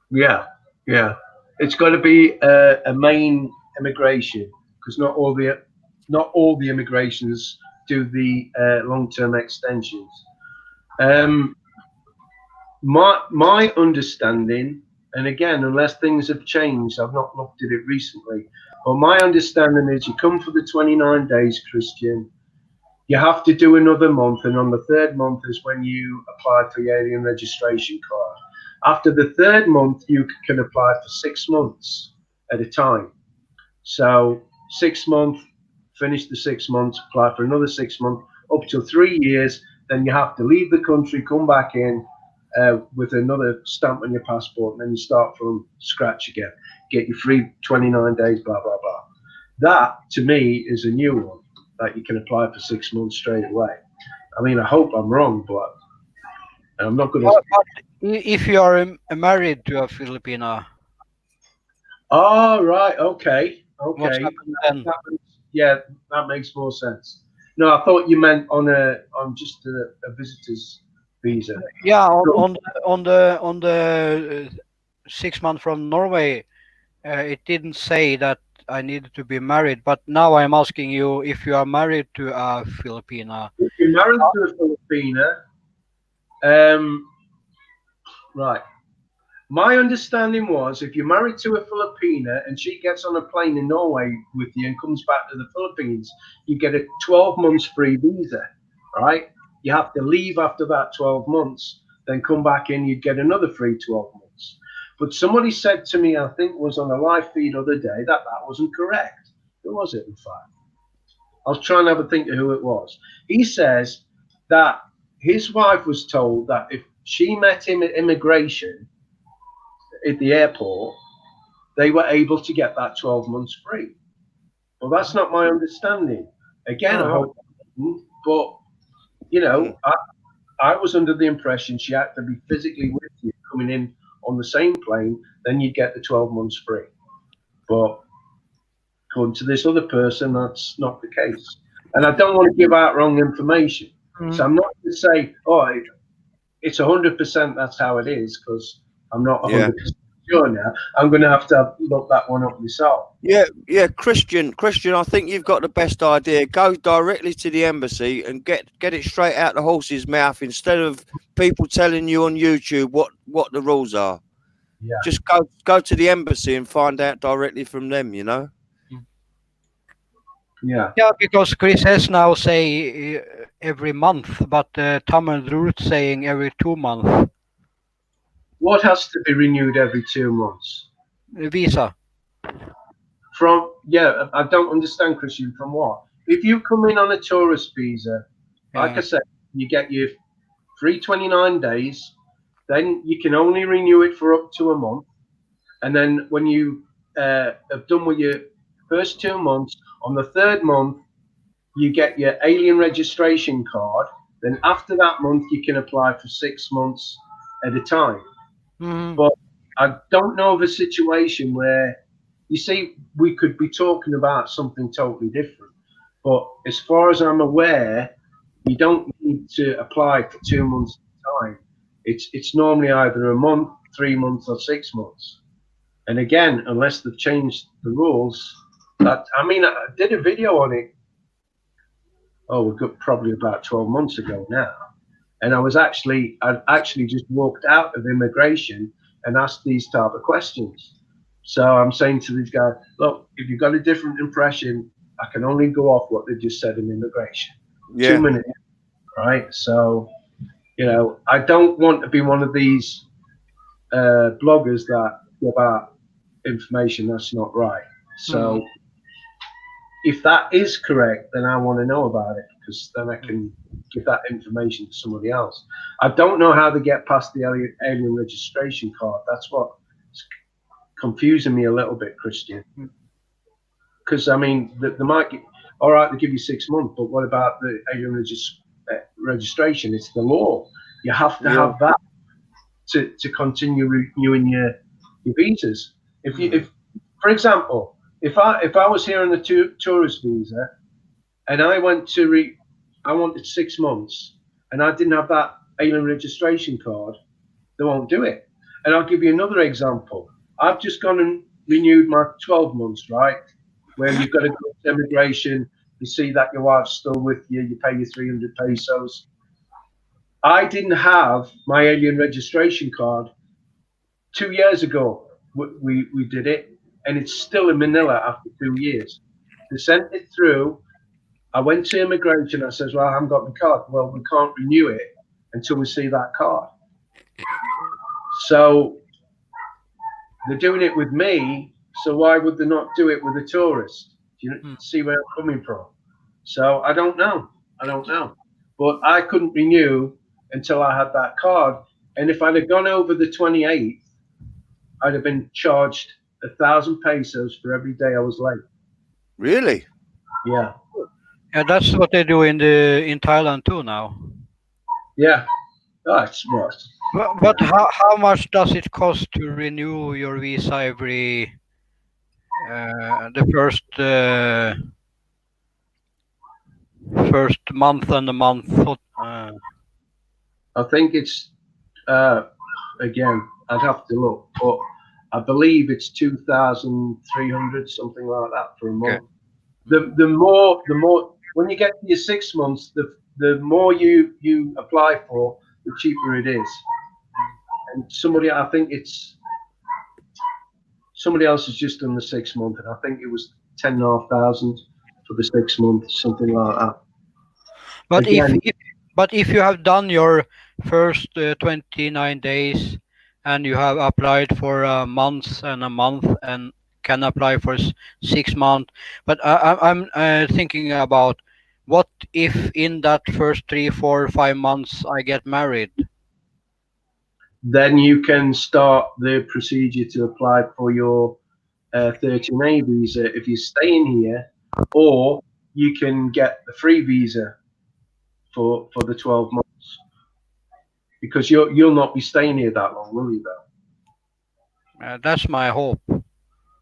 Yeah, yeah. It's got to be a main immigration because not all the immigrations do the long-term extensions. My understanding, and again, unless things have changed, I've not looked at it recently. But my understanding is, you come for the 29 days, Christian. You have to do another month, and on the third month is when you apply for your alien registration card. After the third month, you can apply for 6 months at a time. So 6 months, finish the 6 months, apply for another 6 months, up to 3 years. Then you have to leave the country, come back in with another stamp on your passport, and then you start from scratch again. Get your free 29 days, blah, blah, blah. That, to me, is a new one that you can apply for 6 months straight away. I mean, I hope I'm wrong, but I'm not going to. If you are married to a Filipina, Oh, right. Okay. what's Okay. happened then? Yeah, that makes more sense. No, I thought you meant on just a visitor's visa. Yeah, on the 6 months from Norway, it didn't say that I needed to be married. But now I'm asking you, if you are married to a Filipina. If you're married to a Filipina, right. My understanding was, if you're married to a Filipina and she gets on a plane in Norway with you and comes back to the Philippines, you get a 12 months free visa, right? You have to leave after that 12 months, then come back in, you get another free 12 months. But somebody said to me, I think it was on a live feed the other day, that wasn't correct. Who was it, in fact? I was trying to have a think of who it was. He says that his wife was told that if she met him at immigration at the airport, they were able to get that 12 months free. Well, that's not my understanding. Again, I hope, but you know, I was under the impression she had to be physically with you coming in on the same plane, then you'd get the 12 months free. But according to this other person, that's not the case. And I don't want to give out wrong information. So I'm not going to say, oh, it's 100% that's how it is, because I'm not 100% sure now. I'm going to have to look that one up myself. Yeah, Christian, I think you've got the best idea. Go directly to the embassy and get it straight out the horse's mouth, instead of people telling you on YouTube what the rules are. Yeah. Just go to the embassy and find out directly from them, you know? Yeah. Yeah, because Chris has now say every month, but Tom and Ruth saying every 2 months. What has to be renewed every 2 months? Visa. From, I don't understand, Christian, from what? If you come in on a tourist visa, like I said, you get your free 29 days, then you can only renew it for up to a month. And then when you have done with your first 2 months, on the third month, you get your alien registration card. Then after that month, you can apply for 6 months at a time. But I don't know of a situation where, you see, we could be talking about something totally different. But as far as I'm aware, you don't need to apply for 2 months at a time. It's normally either a month, 3 months, or 6 months. And again, unless they've changed the rules, I did a video on it. We've got probably about 12 months ago now. And I'd actually just walked out of immigration and asked these type of questions. So I'm saying to these guys, look, if you've got a different impression, I can only go off what they just said in immigration. Yeah. 2 minutes, right? So, I don't want to be one of these bloggers that give out information that's not right. So if that is correct, then I want to know about it, because then I can give that information to somebody else. I don't know how to get past the alien registration card. That's what's confusing me a little bit, Christian. Because, I mean, they might get, all right, they give you 6 months, but what about the alien registration? It's the law. You have to have that to continue renewing your your visas. If for example, if I was here on the tourist visa, and I went to I wanted 6 months, and I didn't have that alien registration card, they won't do it. And I'll give you another example. I've just gone and renewed my 12 months, right? Where you've got to go to immigration, you see that your wife's still with you, you pay your 300 pesos. I didn't have my alien registration card 2 years ago. We did it, and it's still in Manila after 2 years. They sent it through. I went to immigration. I says, well, I haven't got the card. Well, we can't renew it until we see that card. So they're doing it with me. So why would they not do it with a tourist? Do you see where I'm coming from? So I don't know. But I couldn't renew until I had that card. And if I'd have gone over the 28th, I'd have been charged 1,000 pesos for every day I was late. Really? Yeah. Yeah, that's what they do in Thailand too now. Yeah. Oh, it's smart. But how much does it cost to renew your visa every the first month and a month? I think it's again, I'd have to look, but I believe it's 2,300, something like that for a month. Okay. The more when you get to your 6 months, the more you apply for, the cheaper it is. And I think it's somebody else has just done the 6 month, and I think it was 10,500 for the 6 months, something like that. But again, if you have done your first 29 days and you have applied for a month and can apply for 6 months, but I'm thinking about what if in that first 3, 4, 5 months I get married? Then you can start the procedure to apply for your 13A visa if you're staying here, or you can get the free visa for the 12 months, because you'll not be staying here that long, will you, though? That's my hope.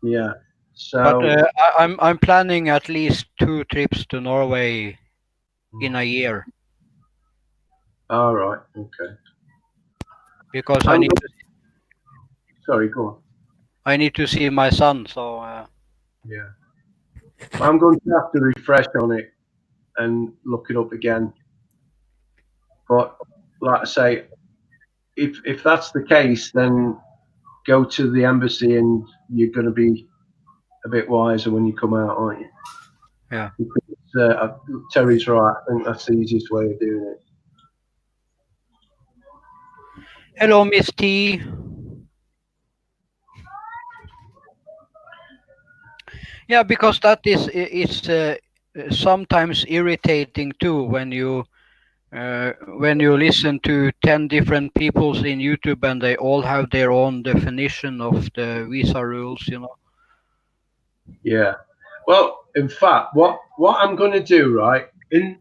Yeah. So, but I'm planning at least 2 trips to Norway in a year. All right. Okay. Because Sorry, go on. I need to see my son. So. Yeah. I'm going to have to refresh on it and look it up again. But like I say, if that's the case, then go to the embassy and you're going to be a bit wiser when you come out, aren't you? Yeah. Because, Terry's right. I think that's the easiest way of doing it. Hello, Miss T. Yeah, because that is sometimes irritating too when you listen to 10 different people in YouTube and they all have their own definition of the visa rules, you know. Yeah. Well, in fact, what I'm going to do, right, in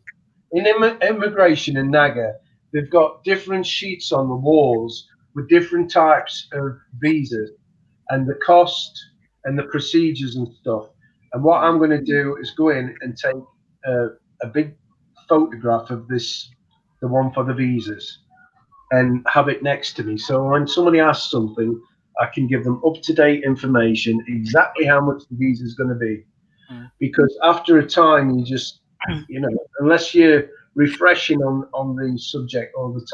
immigration in Naga, they've got different sheets on the walls with different types of visas and the cost and the procedures and stuff. And what I'm going to do is go in and take a big photograph of the one for the visas, and have it next to me. So when somebody asks something, I can give them up-to-date information, exactly how much the visa is going to be. Because after a time, you just, unless you're refreshing on the subject all the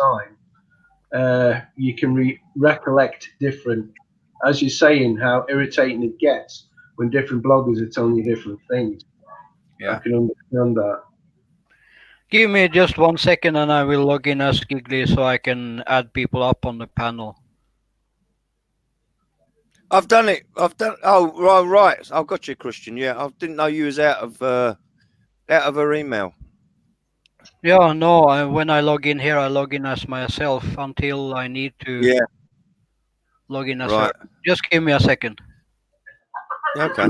time, you can recollect different, as you're saying, how irritating it gets when different bloggers are telling you different things. Yeah. I can understand that. Give me just 1 second and I will log in as Giggly so I can add people up on the panel. I've done it. Oh, right. I've got you, Christian. Yeah, I didn't know you was out of her email. Yeah, no. When I log in here, I log in as myself until I need to log in as her. Just give me a second. Okay.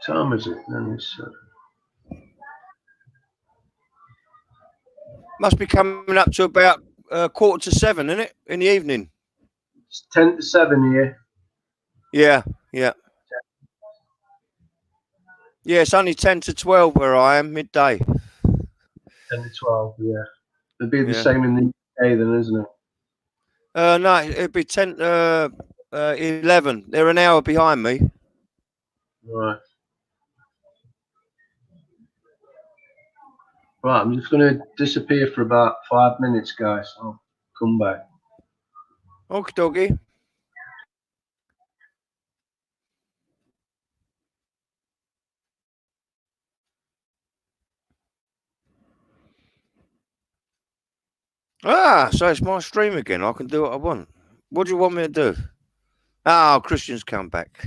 Time is it? Must be coming up to about 6:45, isn't it? In the evening. It's 10 to 7 here. Yeah, yeah. Yeah, it's only 10 to 12 where I am, midday. 10 to 12, yeah. It'd be the Yeah. same in the UK then, isn't it? No, it'd be 10 11. They're an hour behind me. Right. Right, I'm just going to disappear for about 5 minutes, guys. I'll come back. Okie dokie. So it's my stream again. I can do what I want. What do you want me to do? Oh, Christian's come back.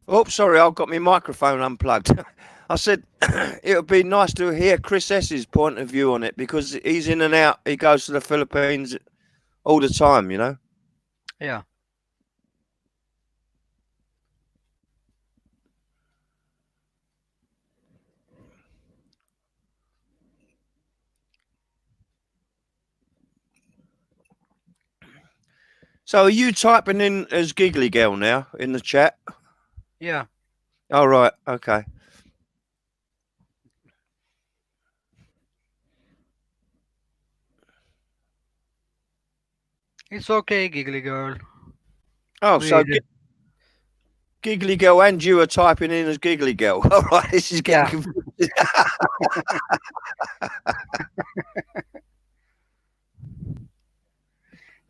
Oh, sorry, I've got my microphone unplugged. I said it would be nice to hear Chris S's point of view on it because he's in and out. He goes to the Philippines all the time, you know. Yeah. So are you typing in as Giggly Girl now in the chat? Yeah. Oh, right. Okay. It's okay, giggly girl. Oh, so We- Giggly Girl and you are typing in as Giggly Girl. All right, this is getting confusing.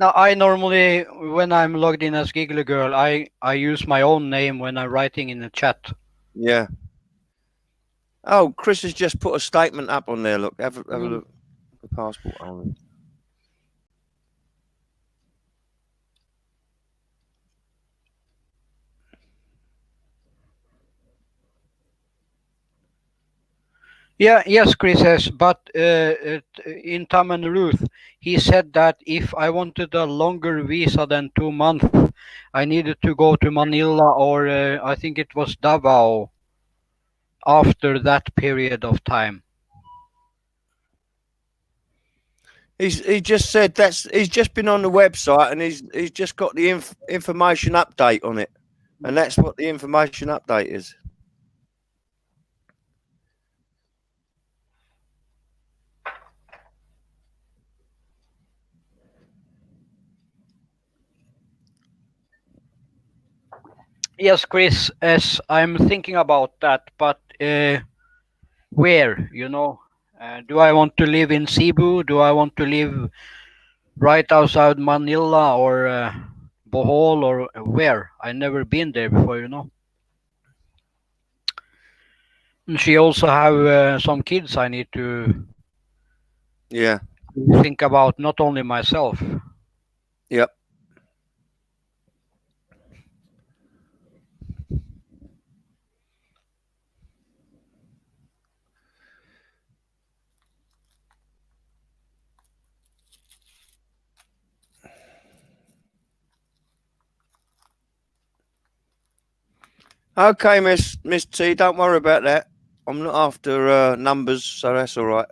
Now, I normally, when I'm logged in as Giggly Girl, I use my own name when I'm writing in the chat. Yeah. Oh, Chris has just put a statement up on there. Look, have a look. The passport only. Yeah, yes, Chris says, but in Taman Ruth, he said that if I wanted a longer visa than 2 months, I needed to go to Manila or I think it was Davao after that period of time. He just said he's just been on the website and he's just got the information update on it, and that's what the information update is. Yes, Chris, as I'm thinking about that, but where, you know? Do I want to live in Cebu? Do I want to live right outside Manila or Bohol or where? I never been there before, you know. And she also have some kids I need to think about, not only myself. Yep. Okay, Miss T, don't worry about that. I'm not after numbers, so that's all right.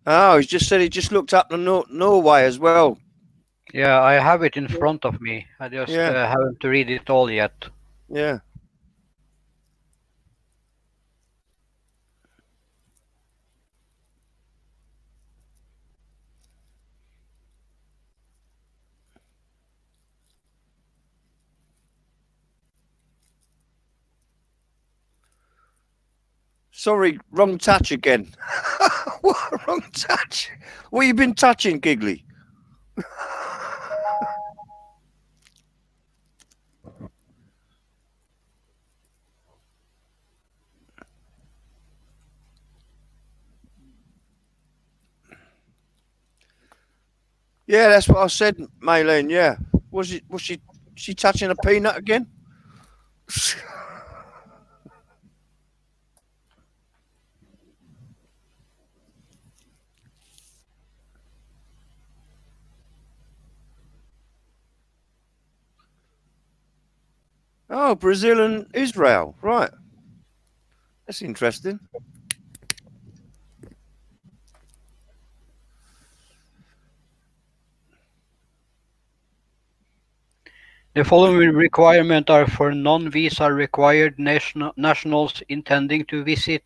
Oh, he's just said he just looked up the Norway as well. Yeah, I have it in front of me. I just haven't to read it all yet. Yeah. Sorry, wrong touch again. What? Wrong touch? What you been touching, Giggly? Yeah, that's what I said, Maylene. Yeah, was she touching a peanut again? Oh, Brazil and Israel, right? That's interesting. The following requirements are for non-visa required nationals intending to visit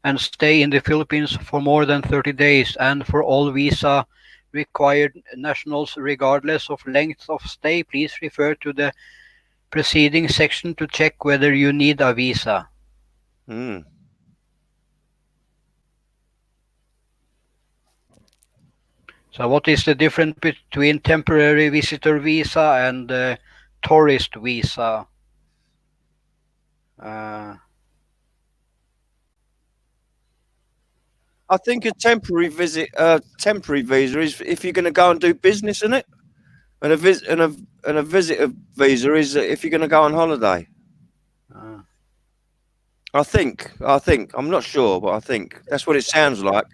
and stay in the Philippines for more than 30 days, and for all visa required nationals regardless of length of stay. Please refer to the preceding section to check whether you need a visa. Hmm. So what is the difference between temporary visitor visa and tourist visa? I think a temporary visa is if you're going to go and do business in it, and a visitor visa is if you're going to go on holiday. I think. I'm not sure, but I think that's what it sounds like.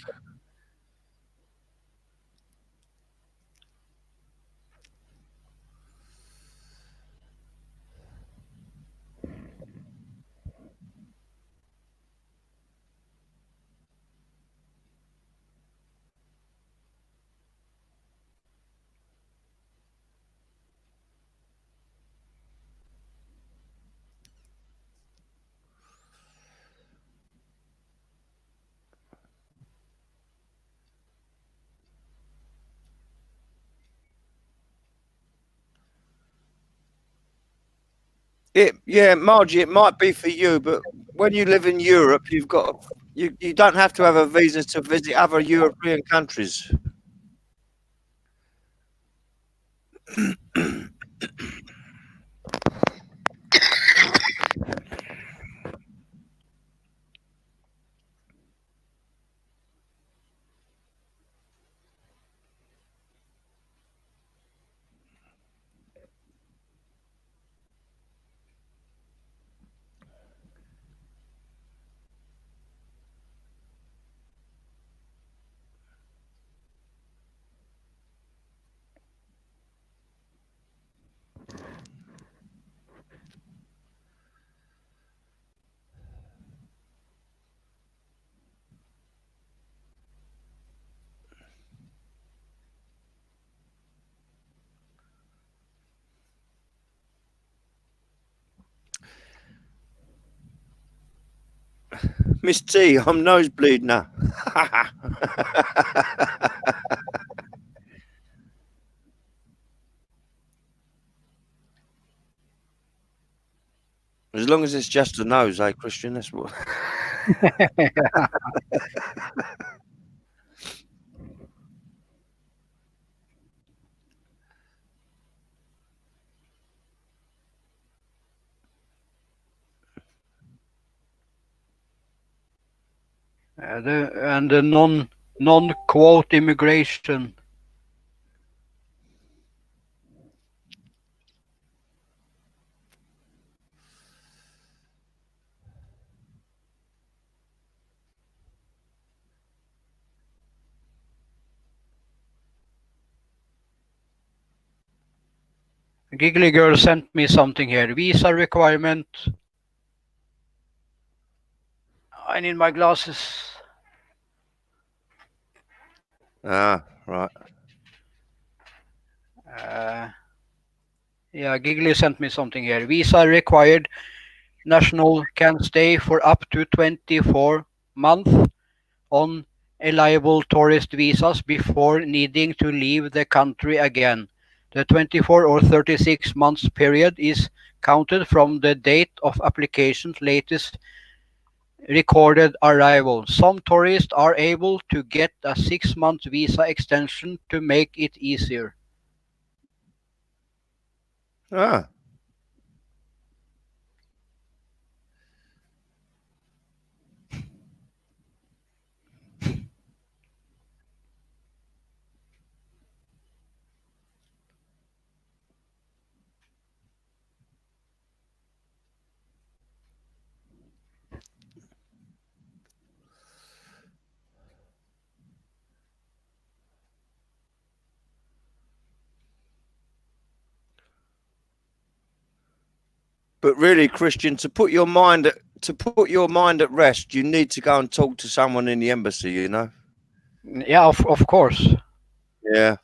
Margie, it might be for you, but when you live in Europe, you don't have to have a visa to visit other European countries. Miss T, I'm nosebleed now. As long as it's just a nose, eh, Christian? That's what. The non-quote immigration. Giggly Girl sent me something here. Visa requirement. I need my glasses. Ah, right. Yeah, Giggly sent me something here. Visa required national can stay for up to 24 months on eligible tourist visas before needing to leave the country again. The 24 or 36 months period is counted from the date of application's latest recorded arrival. Some tourists are able to get a 6-month visa extension to make it easier. Ah. But really, Christian, to put your mind at rest, you need to go and talk to someone in the embassy. You know. Yeah, of course. Yeah.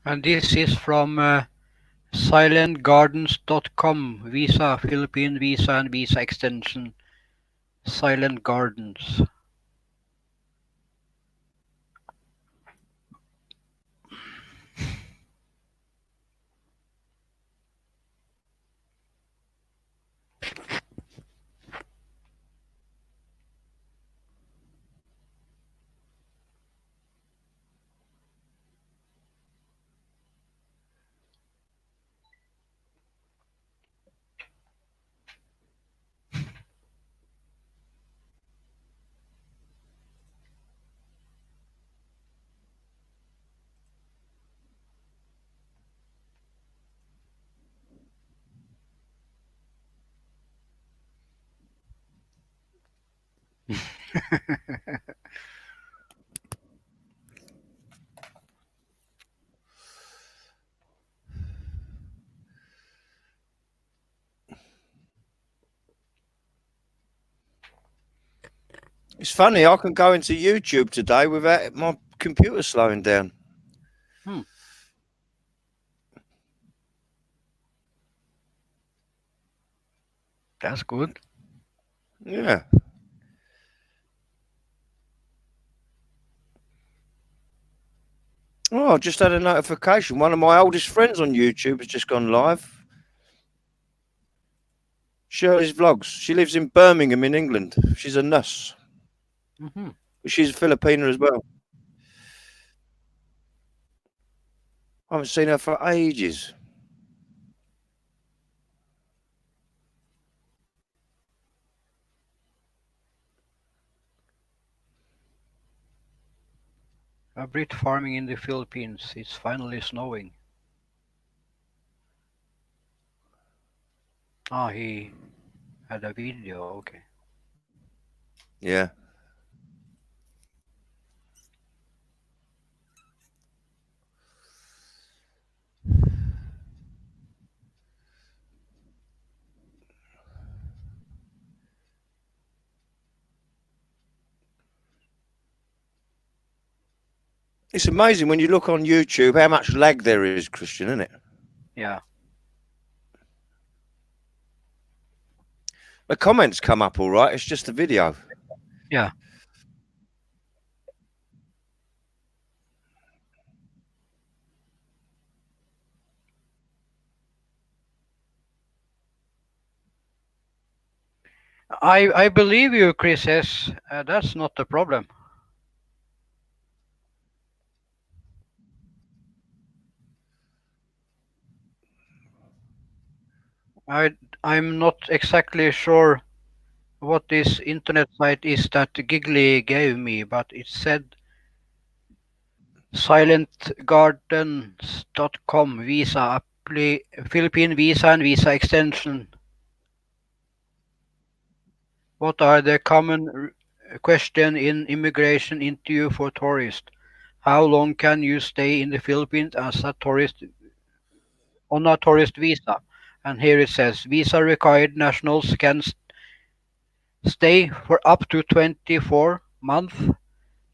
And this is from silentgardens.com. Visa, Philippine visa and visa extension. Silent Gardens. It's funny. I can go into YouTube today without my computer slowing down. That's good. Yeah. Oh, I just had a notification. One of my oldest friends on YouTube has just gone live. Shirley's Vlogs. She lives in Birmingham in England. She's a nurse. Mm-hmm. She's a Filipina as well. I haven't seen her for ages. A Brit farming in the Philippines. It's finally snowing. Ah, he had a video. Okay. Yeah. It's amazing when you look on YouTube how much lag there is, Christian, isn't it? Yeah. The comments come up all right. It's just the video. Yeah. I believe you, Chris S. That's not the problem. I'm not exactly sure what this internet site is that Giggly gave me, but it said silentgardens.com visa Philippine visa and visa extension. What are the common question in immigration interview for tourists? How long can you stay in the Philippines as a tourist on a tourist visa? And here it says visa required nationals can stay for up to 24 months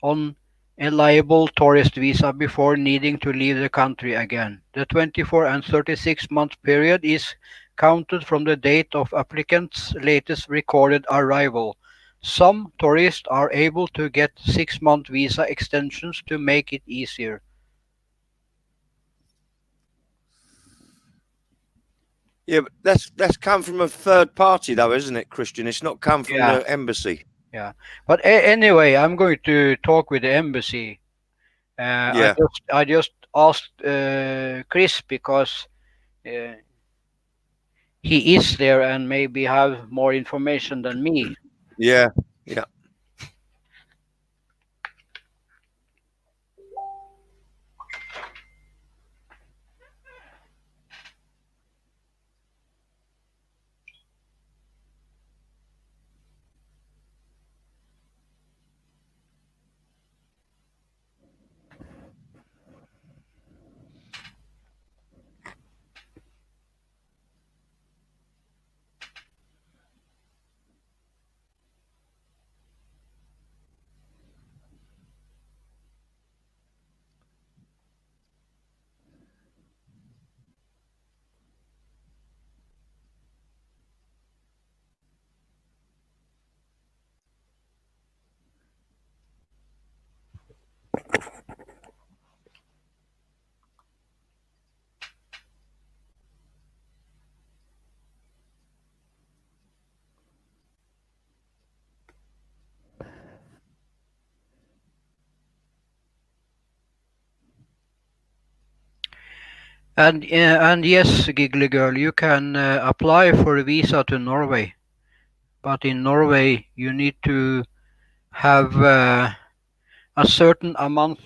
on a liable tourist visa before needing to leave the country again. The 24 and 36-month period is counted from the date of applicant's latest recorded arrival. Some tourists are able to get 6-month visa extensions to make it easier. Yeah, but that's come from a third party, though, isn't it, Christian? It's not come from Yeah. the embassy. Yeah, but anyway, I'm going to talk with the embassy. Yeah. I just asked Chris because he is there and maybe have more information than me. Yeah. Yeah. And yes, Giggly Girl, you can apply for a visa to Norway, but in Norway you need to have a certain amount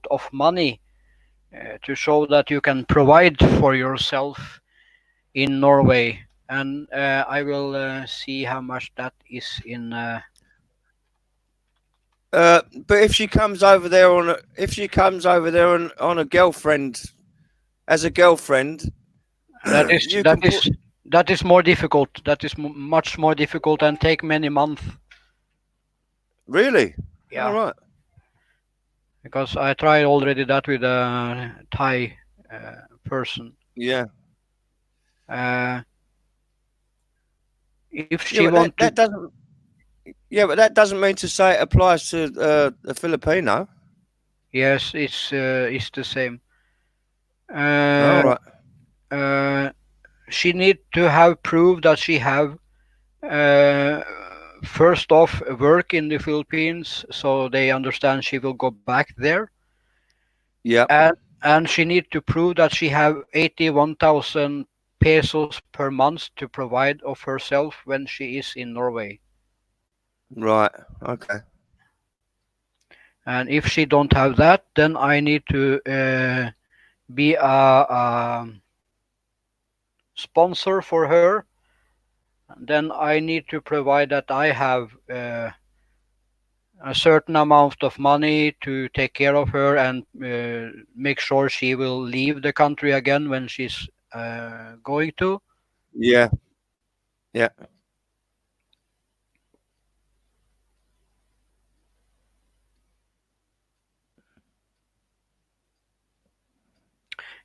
of money to show that you can provide for yourself in Norway, and I will see how much that is in. But if she comes over there on a girlfriend, as a girlfriend, That is you that can is that is more difficult. That is much more difficult and take many months. Really? Yeah. All right. Because I tried already that with a Thai person. Yeah. If she Yeah, but want to, that doesn't. Yeah, but that doesn't mean to say it applies to a Filipino. yes, it's the same. All right. She need to have proof that she have uh, first off work in the Philippines, so they understand she will go back there. Yeah. And she need to prove that she have 81,000 pesos per month to provide of herself when she is in Norway. Right. Okay. And if she don't have that, then I need to be a sponsor for her. Then I need to provide that I have a certain amount of money to take care of her and make sure she will leave the country again when she's going to. Yeah. Yeah.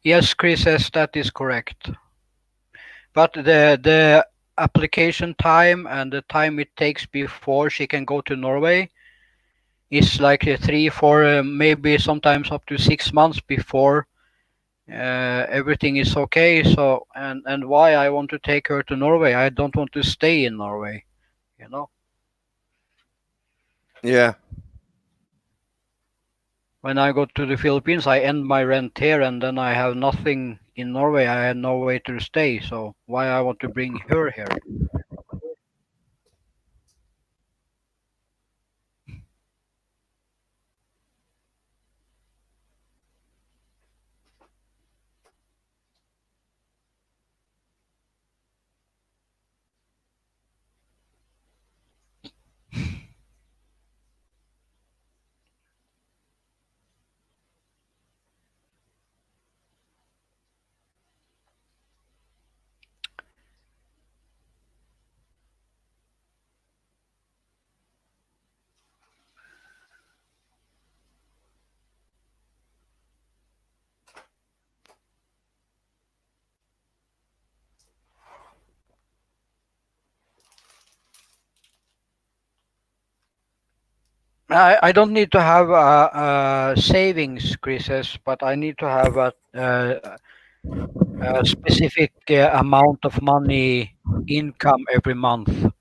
Yes, Chris says that is correct. But the application time and the time it takes before she can go to Norway is like 3, 4, maybe sometimes up to 6 months before everything is okay. So and why I want to take her to Norway? I don't want to stay in Norway, you know. Yeah. When I go to the Philippines, I end my rent here, and then I have nothing in Norway. I had no way to stay. So why I want to bring her here? I don't need to have a savings, Chris says, but I need to have a specific amount of money income every month.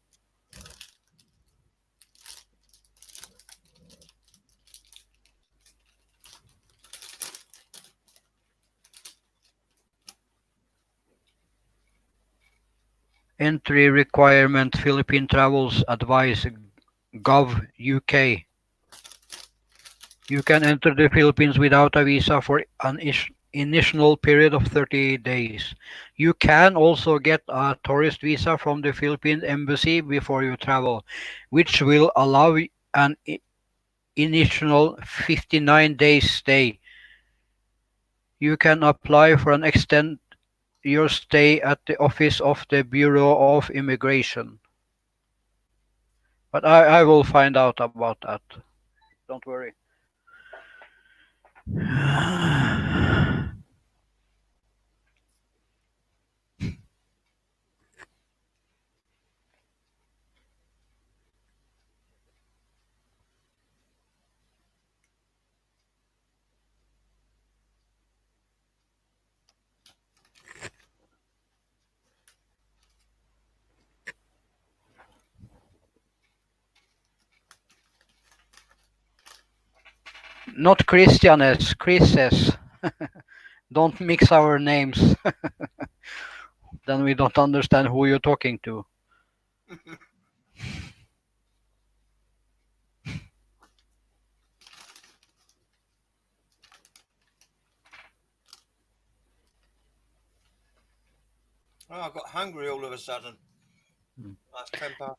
Entry requirement Philippine Travels Advice Gov UK. You can enter the Philippines without a visa for an initial period of 30 days. You can also get a tourist visa from the Philippine Embassy before you travel, which will allow an initial 59 days stay. You can apply for an extend your stay at the office of the Bureau of Immigration. But I will find out about that. Don't worry. Not Christianes, Chrises. Don't mix our names. Then we don't understand who you're talking to. Oh, I got hungry all of a sudden. Like 12:10.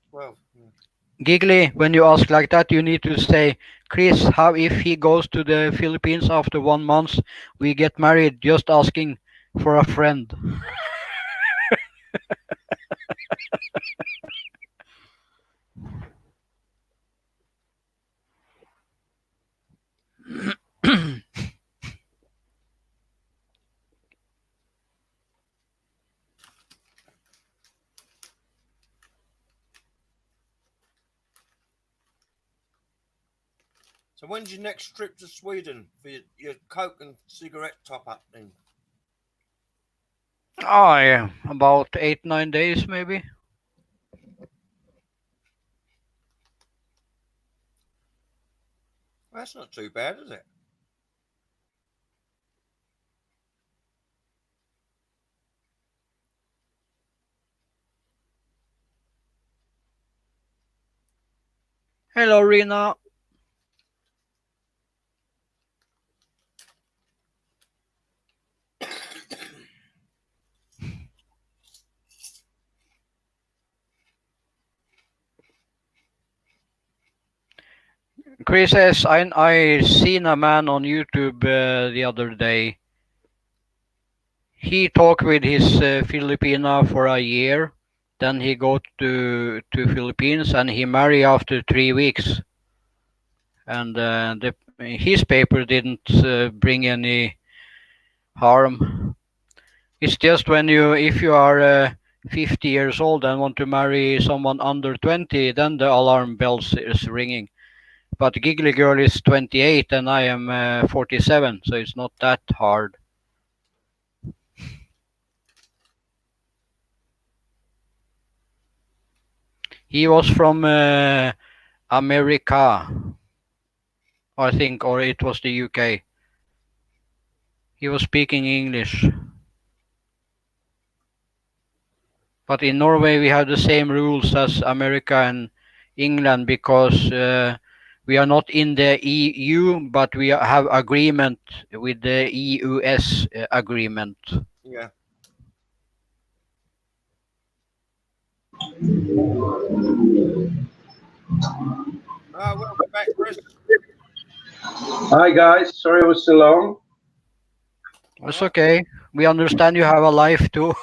Giggly, when you ask like that, you need to say, Chris, how if he goes to the Philippines after 1 month, we get married, just asking for a friend. So when's your next trip to Sweden for your Coke and cigarette top up thing? Oh yeah, about 8-9 days maybe. Well, that's not too bad, is it? Hello, Rina. Chris says, I seen a man on YouTube the other day. He talked with his Filipina for a year. Then he go to Philippines and he marry after 3 weeks. And his paper didn't bring any harm. It's just if you are 50 years old and want to marry someone under 20, then the alarm bells is ringing. But Giggly Girl is 28 and I am 47, so it's not that hard. He was from America, I think, or it was the UK. He was speaking English. But in Norway we have the same rules as America and England because we are not in the EU, but we have agreement with the EUS agreement. Yeah. Welcome back, Chris. Hi guys, sorry I was so long. It's okay. We understand you have a life too.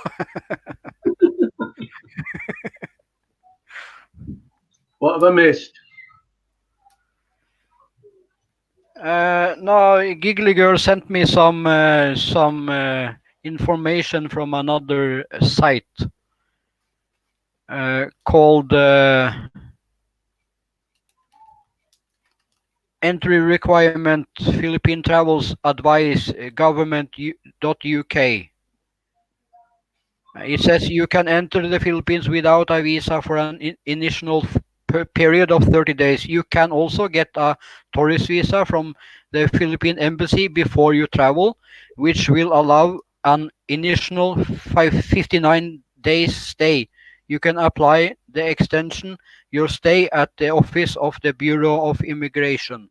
What have I missed? No, Giggly Girl sent me some information from another site called entry requirement Philippine Travels Advice government.uk. It says you can enter the Philippines without a visa for an initial period of 30 days. You can also get a tourist visa from the Philippine Embassy before you travel, which will allow an initial 59 days stay. You can apply the extension your stay at the office of the Bureau of Immigration.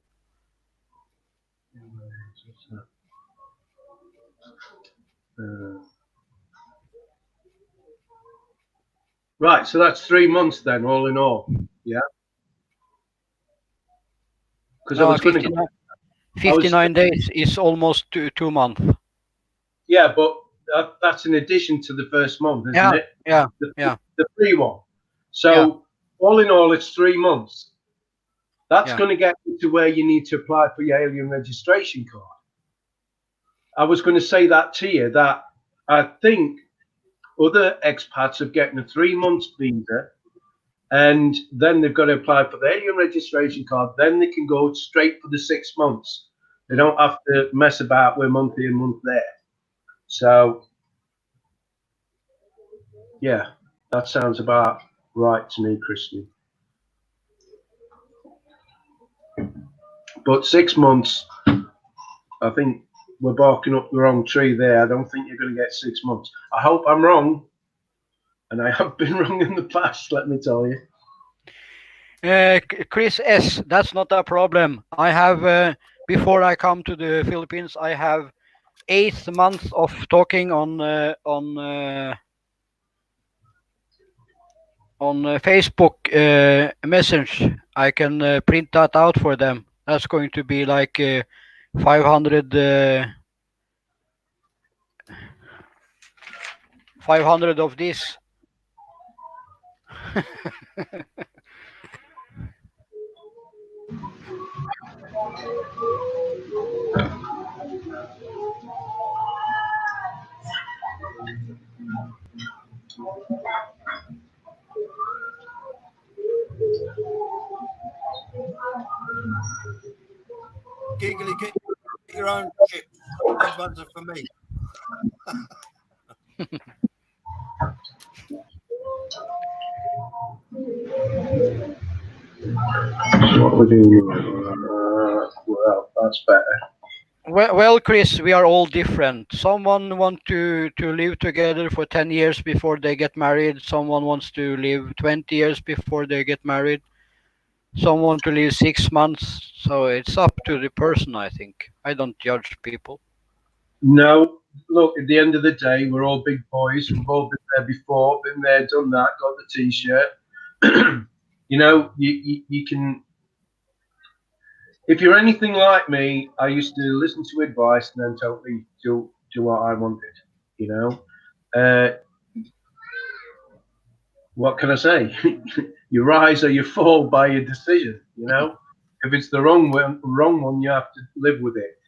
Right, so that's 3 months then, all in all. Yeah. Because I No, was going to. 59 days is almost 2 months. Yeah, but that's in addition to the first month, isn't it? Yeah. The free one. So Yeah. all in all, it's 3 months. That's Yeah. going to get you to where you need to apply for your alien registration card. I was going to say that to you, that I think other expats are getting a 3 months visa, and then they've got to apply for the alien registration card. Then they can go straight for the 6 months. They don't have to mess about with month here, month there. So, yeah, that sounds about right to me, Christian. But 6 months, I think we're barking up the wrong tree there. I don't think you're going to get 6 months. I hope I'm wrong, and I have been wrong in the past, let me tell you. Chris S, that's not a problem. I have, before I come to the Philippines, I have 8 months of talking on Facebook message. I can print that out for them. That's going to be like 500 of this. Giggly, get your own chips. Those ones are for me. What we're doing, well, that's better. Well, Chris, we are all different. Someone wants to live together for 10 years before they get married. Someone wants to live 20 years before they get married. Someone to live 6 months. So it's up to the person, I think. I don't judge people. No, look, at the end of the day, we're all big boys. We've all been there before, been there, done that, got the T-shirt. You know, you can. If you're anything like me, I used to listen to advice and then totally do what I wanted. You know, what can I say? You rise or you fall by your decision. You know, if it's the wrong one, you have to live with it.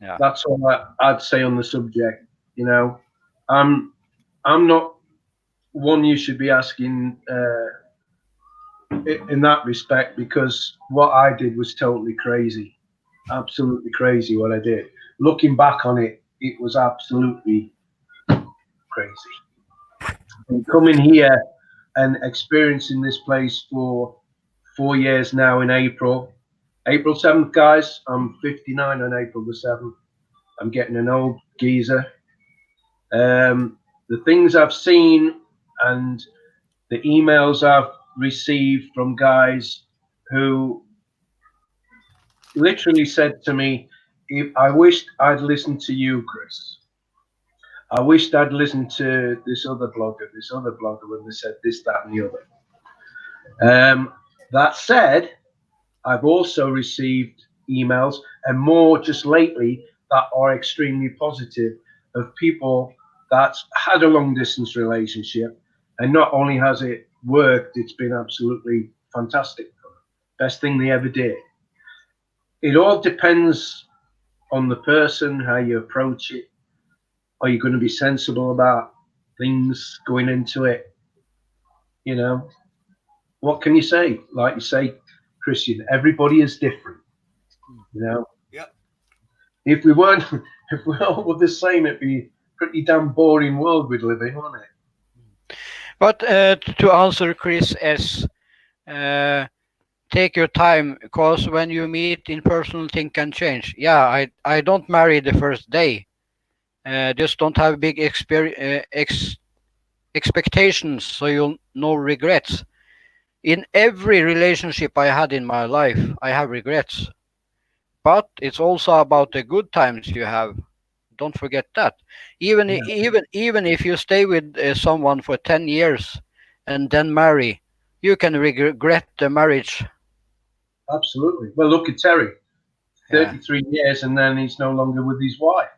Yeah. That's all I'd say on the subject. You know, I'm not one you should be asking in that respect, because what I did was totally crazy, absolutely crazy what I did. Looking back on it, it was absolutely crazy. And coming here and experiencing this place for 4 years now in April 7th, guys, I'm 59 on April the 7th. I'm getting an old geezer. The things I've seen and the emails I've received from guys who literally said to me, I wished I'd listened to you, Chris. I wished I'd listened to this other blogger when they said this, that, and the other. That said, I've also received emails, and more just lately, that are extremely positive, of people that's had a long distance relationship, and not only has it worked, it's been absolutely fantastic. Best thing they ever did. It all depends on the person, how you approach it. Are you going to be sensible about things going into it? You know, what can you say? Like you say, Christian, everybody is different. You know, Yep. if we weren't, if we all were the same, it'd be a pretty damn boring world we'd live in, wouldn't it? But to answer Chris S, uh, take your time, because when you meet in person, things can change. Yeah, I don't marry the first day. Just don't have big expectations, so you'll no regrets. In every relationship I had in my life, I have regrets. But it's also about the good times you have. Don't forget that. Even if you stay with someone for 10 years and then marry, you can regret the marriage. Absolutely. Well, look at Terry, Yeah. 33 years, and then he's no longer with his wife.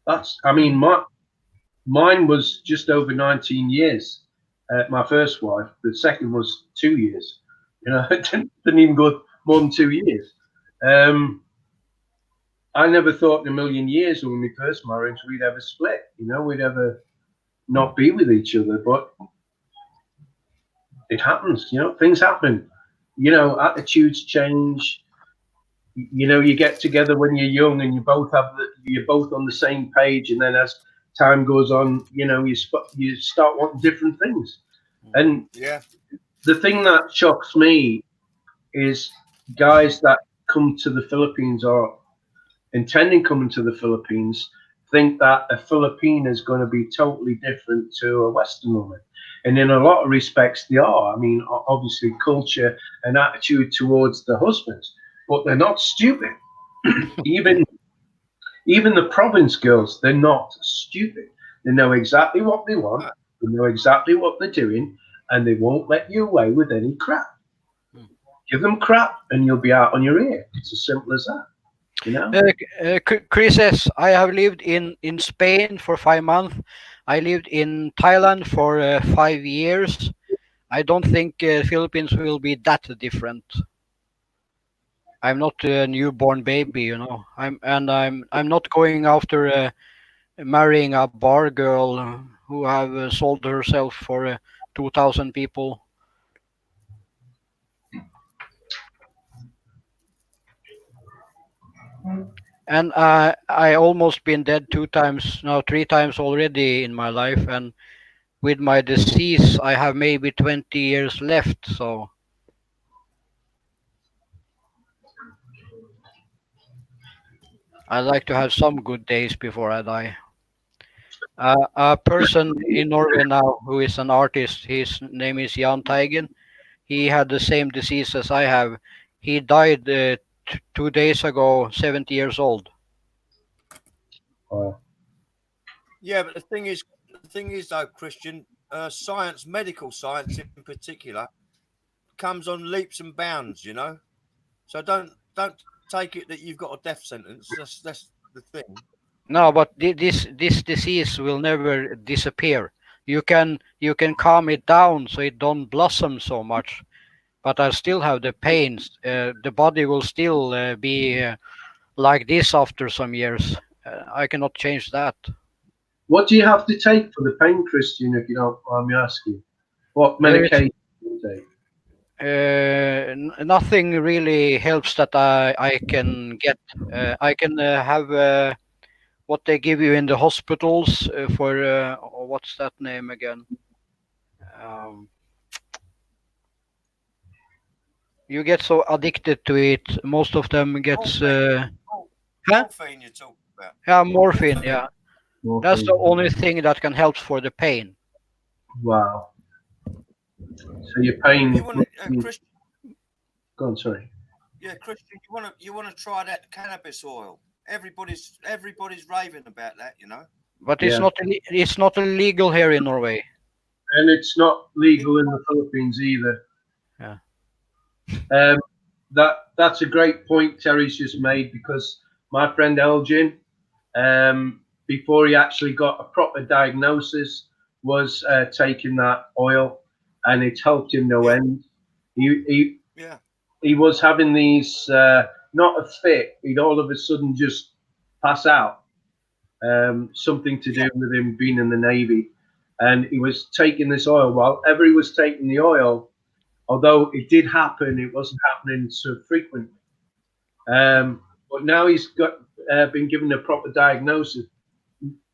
That's, I mean, mine was just over 19 years. My first wife. The second was 2 years. You know, it didn't even go more than 2 years. I never thought in a million years when we first married we'd ever split. You know, we'd ever not be with each other. But it happens. You know, things happen. You know, attitudes change. You know, you get together when you're young and you're both on the same page, and then as time goes on, you know, you start wanting different things. And Yeah. the thing that shocks me is guys that come to the Philippines or intending coming to the Philippines think that a Filipina is going to be totally different to a Western woman. And in a lot of respects, they are. I mean, obviously, culture and attitude towards the husbands, but they're not stupid. even the province girls, they're not stupid. They know exactly what they want. They know exactly what they're doing, and they won't let you away with any crap. Give them crap, and you'll be out on your ear. It's as simple as that. You know? Chris says, I have lived in Spain for 5 months. I lived in Thailand for 5 years. I don't think Philippines will be that different. I'm not a newborn baby, you know. I'm not going after marrying a bar girl who have sold herself for 2,000 people. And I almost been dead 2 times, now 3 times already in my life. And with my disease, I have maybe 20 years left. So I like to have some good days before I die. A person in Norway now who is an artist, his name is Jan Teigen. He had the same disease as I have. He died 2 days ago, 70 years old. Yeah, but the thing is though, Christian, science, medical science in particular, comes on leaps and bounds. You know, so don't take it that you've got a death sentence. That's the thing. No, but this disease will never disappear. You can calm it down so it don't blossom so much. But I still have the pains. The body will still be like this after some years. I cannot change that. What do you have to take for the pain, Christian, if you don't mind me asking? What medication do you take? Nothing really helps that I can get. I can have what they give you in the hospitals for what's that name again? Um, you get so addicted to it. Most of them gets huh? Morphine you're talking about. Yeah, morphine. Yeah, that's the only thing that can help for the pain. Wow. So your pain. You want Christian? Go on, sorry. Yeah, Christian, you want to try that cannabis oil. Everybody's raving about that, you know. But it's not illegal here in Norway. And it's not legal in the Philippines either. Yeah. That's a great point Terry's just made, because my friend Elgin, before he actually got a proper diagnosis, was taking that oil, and it helped him no end. He was having these, not a fit, he'd all of a sudden just pass out. Something to do with him being in the Navy. And he was taking this oil. While ever he was taking the oil, although it did happen, it wasn't happening so frequently. But now he's got been given a proper diagnosis.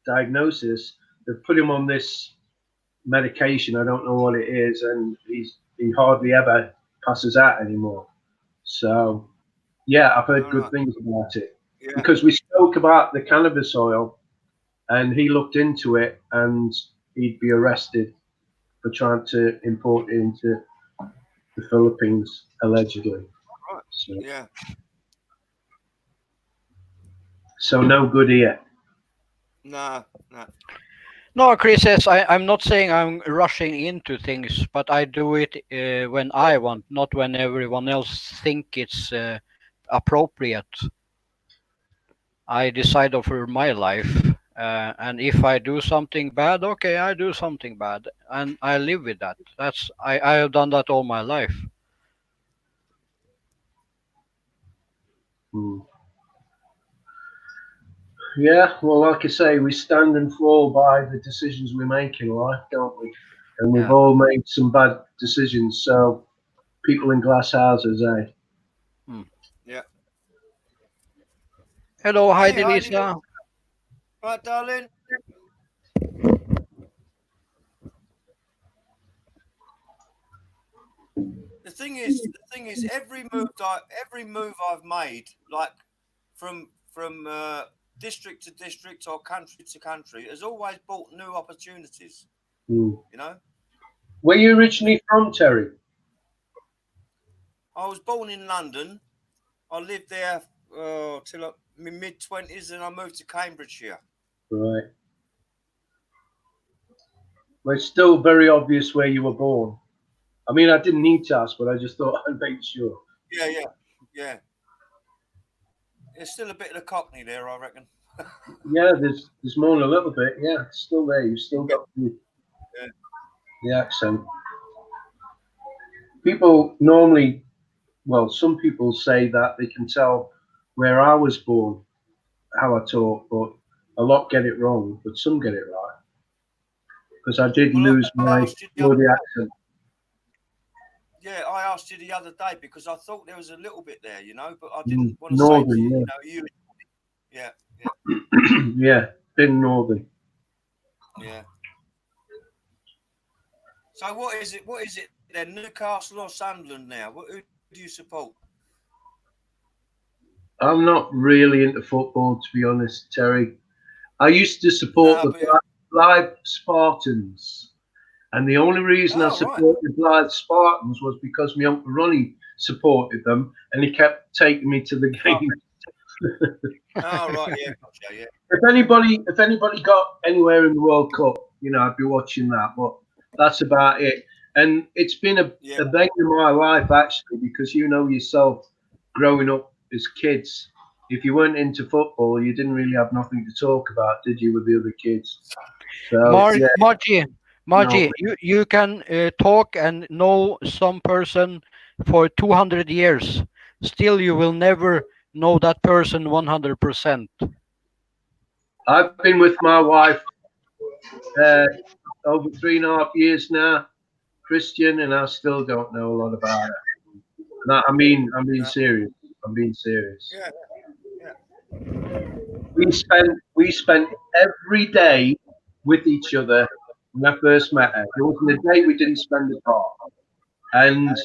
They've put him on this medication. I don't know what it is, and he hardly ever passes out anymore. So yeah, I've heard good things about it because we spoke about the cannabis oil, and he looked into it, and he'd be arrested for trying to import it into the Philippines allegedly. So, Yeah. so no good here. No. No, Chris says I'm not saying I'm rushing into things, but I do it when I want, not when everyone else think it's appropriate. I decide over my life, and if I do something bad, okay, I do something bad, and I live with that. I have done that all my life. Yeah, well, like I say, we stand and fall by the decisions we make in life, don't we? And we've all made some bad decisions. So, people in glass houses, eh? Yeah. Hello, Heidi, Hey, Lisa. Right, darling. The thing is, every move I've made, like from district to district or country to country, has always brought new opportunities. You know. Where are you originally from, Terry? I was born in London. I lived there till my mid-20s, and I moved to Cambridgeshire. Right. Well, it's still very obvious where you were born. I mean, I didn't need to ask, but I just thought I'd make sure. Yeah. There's still a bit of the Cockney there, I reckon. Yeah, there's more than a little bit. Yeah, it's still there. You've still got the accent. People normally, well, some people say that they can tell where I was born, how I talk, but a lot get it wrong, but some get it right. Because I did lose my Geordie accent. Yeah, I asked you the other day because I thought there was a little bit there, you know, but I didn't want to say to you, yeah. Yeah, thin northern. Yeah. So what is it then? Newcastle or Sunderland now? Who do you support? I'm not really into football, to be honest, Terry. I used to support the Blythe Spartans. And the only reason I supported Blythe Spartans was because my Uncle Ronnie supported them, and he kept taking me to the games. Oh, right, yeah, gotcha, yeah. If anybody got anywhere in the World Cup, you know, I'd be watching that. But that's about it. And it's been a bane in my life, actually, because you know yourself, growing up as kids, if you weren't into football, you didn't really have nothing to talk about, did you, with the other kids? So, Margie, you can talk and know some person for 200 years. Still, you will never know that person 100%. I've been with my wife over 3.5 years now, Christian, and I still don't know a lot about her. I'm being serious. I'm being serious. Yeah. We spent every day with each other when I first met her. There wasn't a day we didn't spend apart. And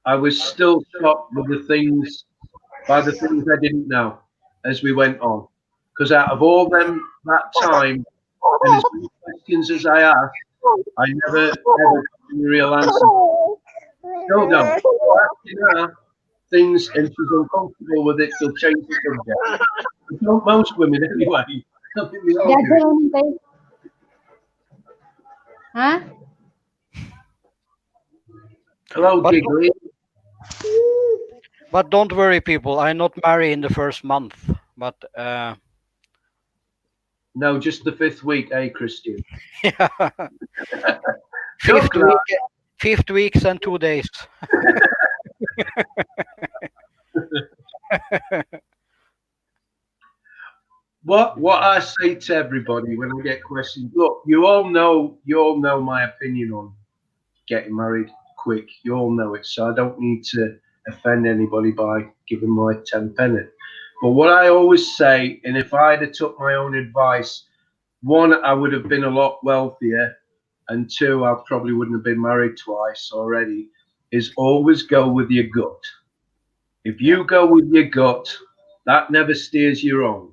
I was still shocked by the things I didn't know as we went on. Because out of all that time, and as many questions as I asked, I never ever got any real answer. Still don't. Things, and she's uncomfortable with it, she'll change the subject. But don't most women anyway. Huh? Hello, Giggly. But don't worry, people. I'm not married in the first month. But no, just the 5th week, Christian? Fifth weeks and 2 days. What I say to everybody when I get questions, look, you all know my opinion on getting married quick. You all know it, so I don't need to offend anybody by giving my 10 penny. But what I always say, and if I'd have took my own advice, one, I would have been a lot wealthier, and two, I probably wouldn't have been married twice already, is always go with your gut. If you go with your gut, that never steers you wrong.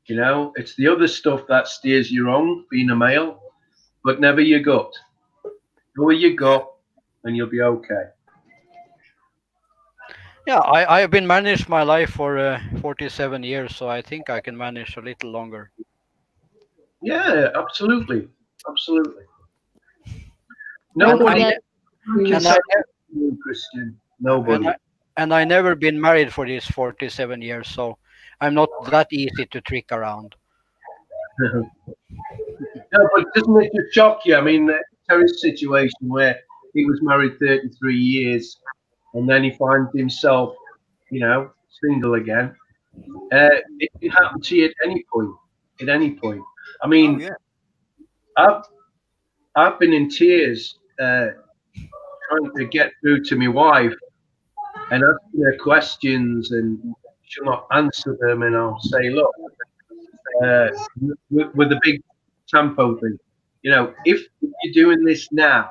You know, it's the other stuff that steers you wrong, being a male, but never your gut. Go with your gut and you'll be okay. Yeah, I have been managed my life for 47 years, so I think I can manage a little longer. Yeah, absolutely. Absolutely. And Nobody I, and I, Christian. Nobody. and I never been married for these 47 years, so I'm not that easy to trick around. No, but doesn't it just shock you? I mean, Terry's situation where he was married 33 years and then he finds himself, you know, single again. It can happen to you at any point. At any point. I mean, I've been in tears trying to get through to my wife and asking her questions, and she'll not answer them, and I'll say, look, with the big tempo thing, you know, if you're doing this now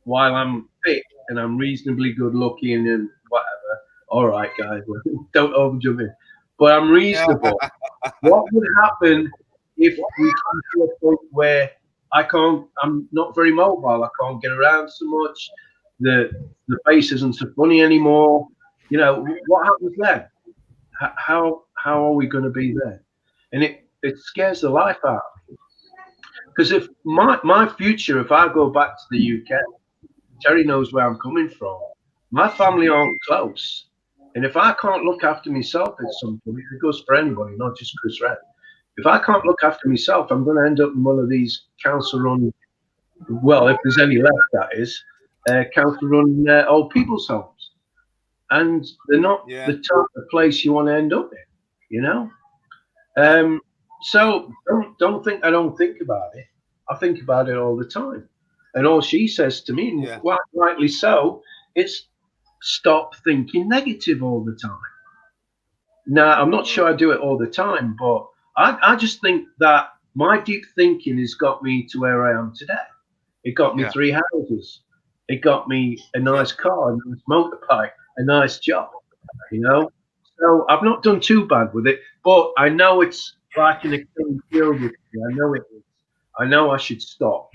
while I'm fit and I'm reasonably good looking and whatever, all right, guys, don't overjump it. But I'm reasonable. What would happen if we come to a point where I'm not very mobile, I can't get around so much, the face isn't so funny anymore? You know, what happens then? How are we going to be there? And it scares the life out of me. Because if my future, if I go back to the UK, Terry knows where I'm coming from. My family aren't close. And if I can't look after myself at some point, it goes for anybody, not just Chris Red. If I can't look after myself, I'm going to end up in one of these council-run, well, if there's any left, that is, council-run old people's homes. And they're not the type of place you want to end up in, you know? So don't think I don't think about it. I think about it all the time. And all she says to me, and quite rightly so, is stop thinking negative all the time. Now, I'm not sure I do it all the time, but I just think that my deep thinking has got me to where I am today. It got me 3 houses. It got me a nice car, a nice motorbike, a nice job, you know? So I've not done too bad with it, but I know it's like an Achilles heel with me. I know it is. I know I should stop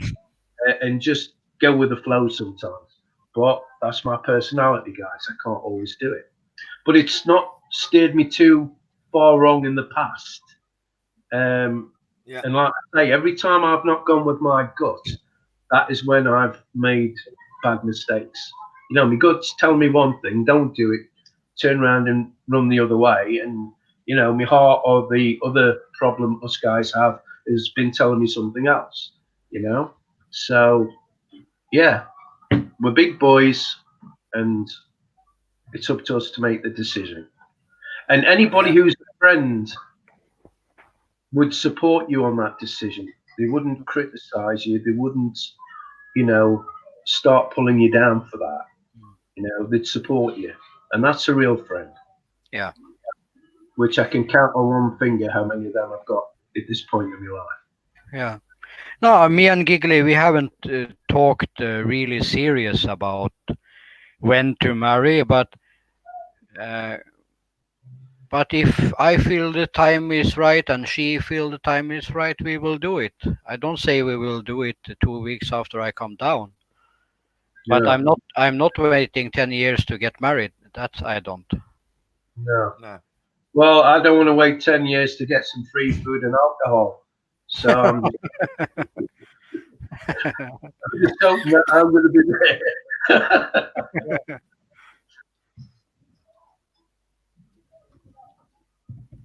and just go with the flow sometimes. But that's my personality, guys. I can't always do it. But it's not steered me too far wrong in the past. And like I say, every time I've not gone with my gut, that is when I've made bad mistakes. You know, my gut's telling me one thing, don't do it, turn around and run the other way. And, you know, my heart or the other problem us guys have has been telling me something else, you know? So, yeah, we're big boys and it's up to us to make the decision. And anybody who's a friend would support you on that decision. They wouldn't criticize you. They wouldn't, you know, start pulling you down for that. You know, they'd support you. And that's a real friend. Yeah. Which I can count on one finger how many of them I've got at this point in my life. Yeah. No, me and Giggly, we haven't talked really serious about when to marry, but if I feel the time is right and she feel the time is right, we will do it. I don't say we will do it 2 weeks after I come down. But I'm not waiting 10 years to get married. That I don't. No. Well, I don't want to wait 10 years to get some free food and alcohol. So I'm just hoping that I'm going to be there.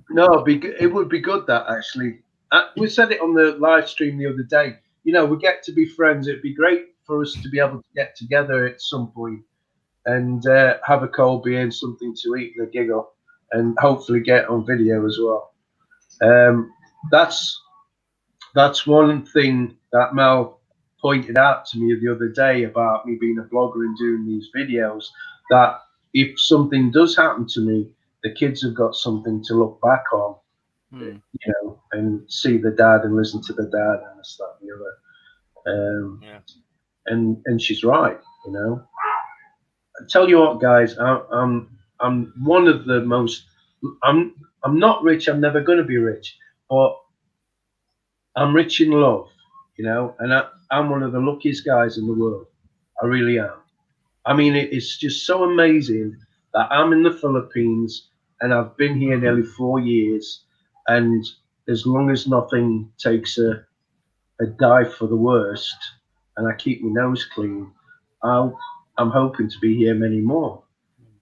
No, it would be good that actually. We said it on the live stream the other day. You know, we get to be friends. It'd be great for us to be able to get together at some point and have a cold beer and something to eat and a giggle, and hopefully get on video as well. That's one thing that Mel pointed out to me the other day about me being a blogger and doing these videos, that if something does happen to me, the kids have got something to look back on, Hmm. you know, and see the dad and listen to the dad and this, that, and the other. Yeah. And she's right, you know. I tell you what, guys, I'm one of the most. I'm not rich. I'm never going to be rich, but I'm rich in love, you know, and I'm one of the luckiest guys in the world. I really am. I mean, it's just so amazing that I'm in the Philippines and I've been here nearly 4 years, and as long as nothing takes a dive for the worst, and I keep my nose clean, I'm hoping to be here many more.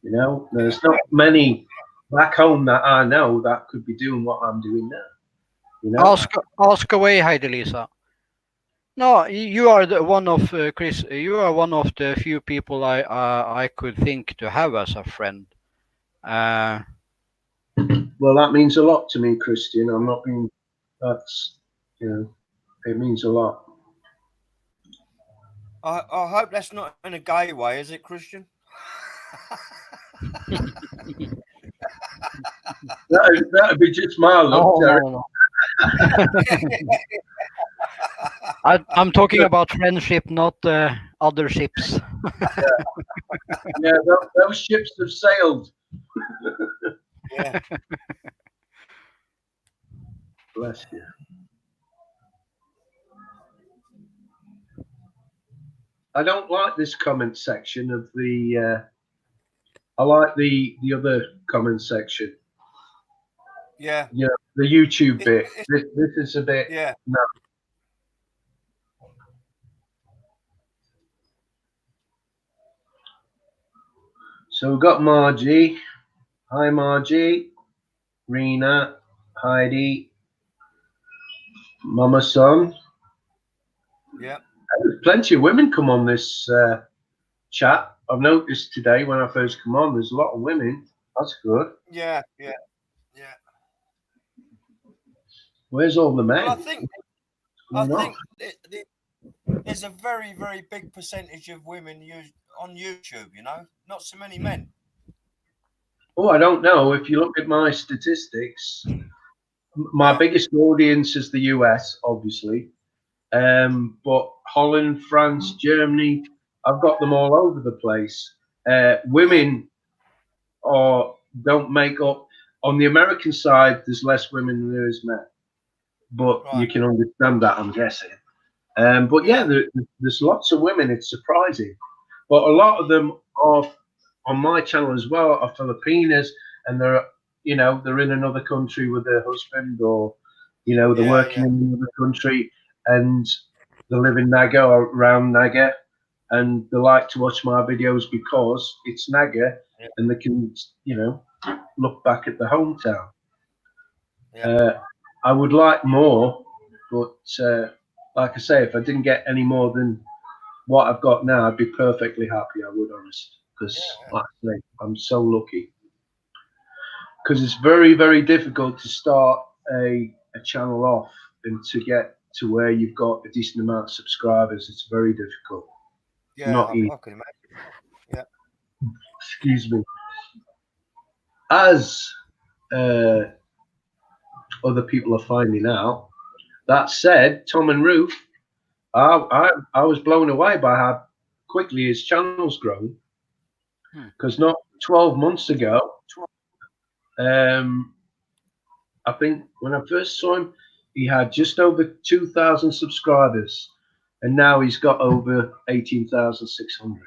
You know, there's not many back home that I know that could be doing what I'm doing now. You know, Ask away, Heidi Lisa. No, you are the one of Chris. You are one of the few people I could think to have as a friend. well, that means a lot to me, Christian. I'm not being. That's, you know, it means a lot. I hope that's not in a gay way, is it, Christian? That'd be just my luck, Derek. No. I'm talking about friendship, not other ships. Yeah, those ships have sailed. Yeah. Bless you. I don't like this comment section of the. I like the other comment section. Yeah. Yeah, the YouTube bit. This is a bit. Yeah. No. So we've got Margie. Hi, Margie. Rena. Heidi. Mama Son. Yeah. There's plenty of women come on this chat. I've noticed today when I first come on, there's a lot of women. That's good. Yeah. Yeah. Yeah. Where's all the men? Well, I think there's a very, very big percentage of women on YouTube. You know, not so many men. Oh, I don't know. If you look at my statistics, my biggest audience is the US, obviously. But Holland, France, Germany, I've got them all over the place. Women don't make up. On the American side, there's less women than there is men. But you can understand that, I'm guessing. But yeah, there's lots of women. It's surprising. But a lot of them are on my channel as well are Filipinas, and they're in another country with their husband, or they're working in another country, and they live in Naga or around Naga, and they like to watch my videos because it's Naga, and they can look back at the hometown. I would like more, but like I say, if I didn't get any more than what I've got now, I'd be perfectly happy. I would, honest, because like I say, I'm so lucky. Because it's very, very difficult to start a channel off and to get to where you've got a decent amount of subscribers. It's very difficult. Yeah, not easy. I can imagine. Yeah. Excuse me. As other people are finding out. That said, Tom and Ruth, I was blown away by how quickly his channel's grown. Because not 12 months ago, I think when I first saw him, he had just over 2,000 subscribers, and now he's got over 18,600.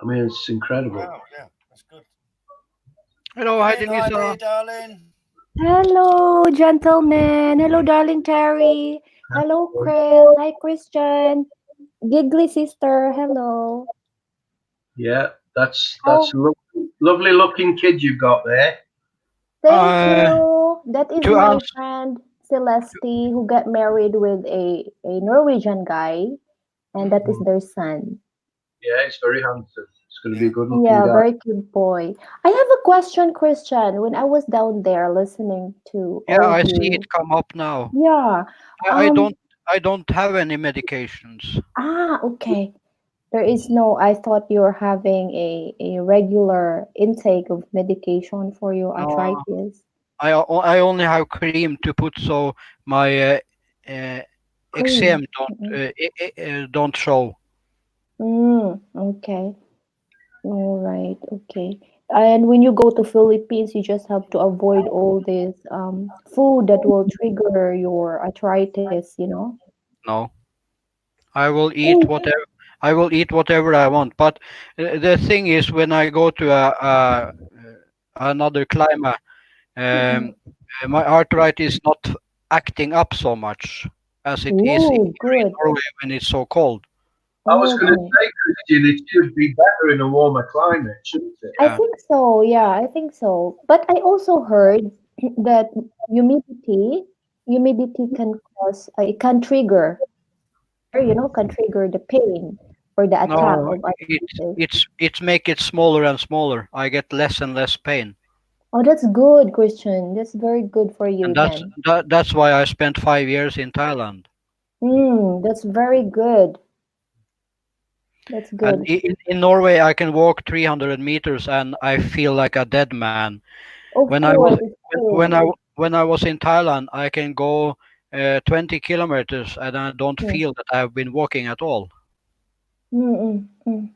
I mean, it's incredible. Wow, yeah, that's good. Hello, Heidi Lisa. Hi, darling. Hello, gentlemen. Hello, darling Terry. Hello, Chris. Hi, Christian. Giggly sister. Hello. Yeah, that's lovely looking kid you've got there. Thank you. That is to my us- friend Celeste, who got married with a Norwegian guy, and that is their son. Yeah, he's very handsome. It's going to be a good looking Yeah, guy. very cute boy. I have a question, Christian. When I was down there listening to Yeah, all I of see you, it come up now. yeah. I don't have any medications. Okay. There is no, I thought you're having a regular intake of medication for your No, arthritis. I only have cream to put so my uh, Cream. eczema don't show. Okay. All right. Okay. And when you go to Philippines, you just have to avoid all this food that will trigger your arthritis, you know? No, I will eat Mm, whatever. I will eat whatever I want. But the thing is, when I go to another climate, mm-mm. um, my arthritis is not acting up so much as it is here Ooh, in good. Norway when it's so cold. I was going to Okay. say, Christian, it should be better in a warmer climate, shouldn't it? I Yeah. think so. Yeah, I think so. But I also heard that humidity, humidity can cause, it can trigger, can trigger the pain or the attack No, of arthritis. it's make it smaller and smaller. I get less and less pain, Oh, that's good, Christian. That's very good for and you then. that's why I spent 5 years in Thailand. That's very good. That's And good. in Norway, I can walk 300 meters and I feel like a dead man. Of When I was course, it's true. when I was in Thailand, I can go 20 kilometers and I don't Mm, feel that I've been walking at all. mm, mm, mm.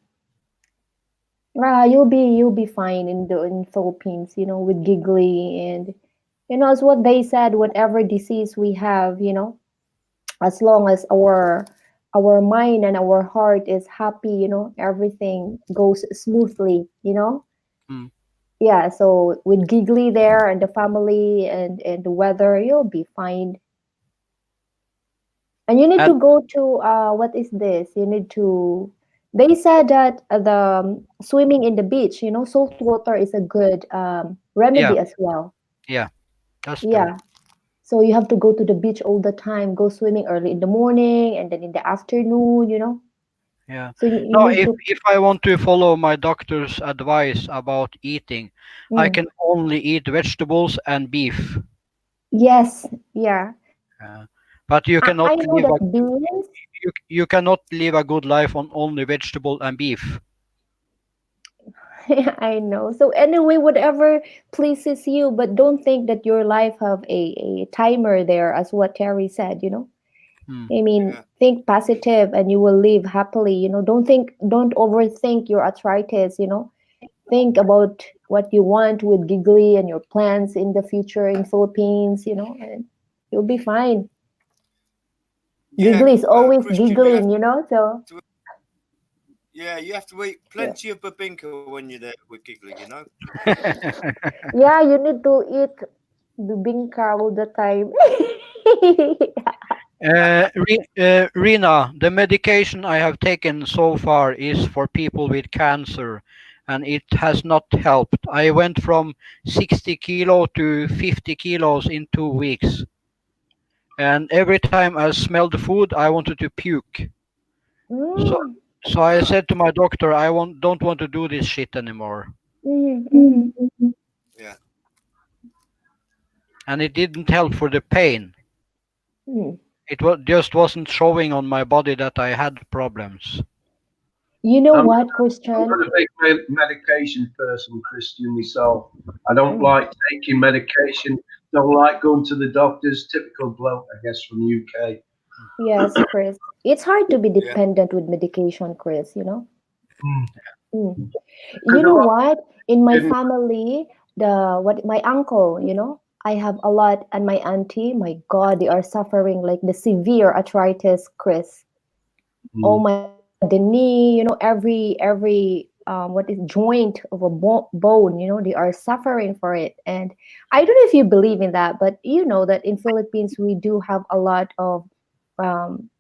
You'll be fine in the in Philippines, with giggly and as what they said, whatever disease we have, as long as our mind and our heart is happy, everything goes smoothly, Mm. Yeah, so with giggly there and the family and the weather, you'll be fine. And you need And to go to what is this? You need to. They said that swimming in the beach, salt water is a good yeah, remedy as well. yeah, that's true. Yeah. So you have to go to the beach all the time, go swimming early in the morning and then in the afternoon. Yeah. So you No, need to. if I want to follow my doctor's advice about eating, I Mm, can only eat vegetables and beef. yes, yeah. Uh, but you I cannot know live that beans. you cannot live a good life on only vegetable and beef. I know. So anyway, whatever pleases you, but don't think that your life have a timer there, as what Terry said. Hmm. I mean, Yeah. think positive and you will live happily. Don't overthink your arthritis. Think about what you want with Giggly and your plans in the future in Philippines, and you'll be fine. Yeah, Giggly is always Christian, you have giggling, so to. Yeah, you have to eat yeah. plenty of babinka when you're there with Giggly. Yeah, you need to eat bibingka all the time. Rina, the medication I have taken so far is for people with cancer, and it has not helped. I went from 60 kilo to 50 kilos in 2 weeks, and every time I smelled the food, I wanted to puke. So, Mm, so I said to my doctor, don't want to do this shit anymore, mhm. Yeah. and it didn't help for the pain. Mm. It just wasn't showing on my body that I had problems. You know I'm what, I'm not Christian? a big medication person, Christian, myself. I don't Mm. like taking medication. Don't like going to the doctors. Typical bloke, I guess, from the UK. Yes, Chris. It's hard to be Yeah. dependent with medication, Chris. Mm. Mm. Because You a know lot what? In my didn't. family, my uncle, I have a lot, and my auntie, my God, they are suffering like the severe arthritis, Chris. Oh Mm. my God, the knee, every what is joint of a bone, they are suffering for it. And I don't know if you believe in that, but you know that in Philippines we do have a lot of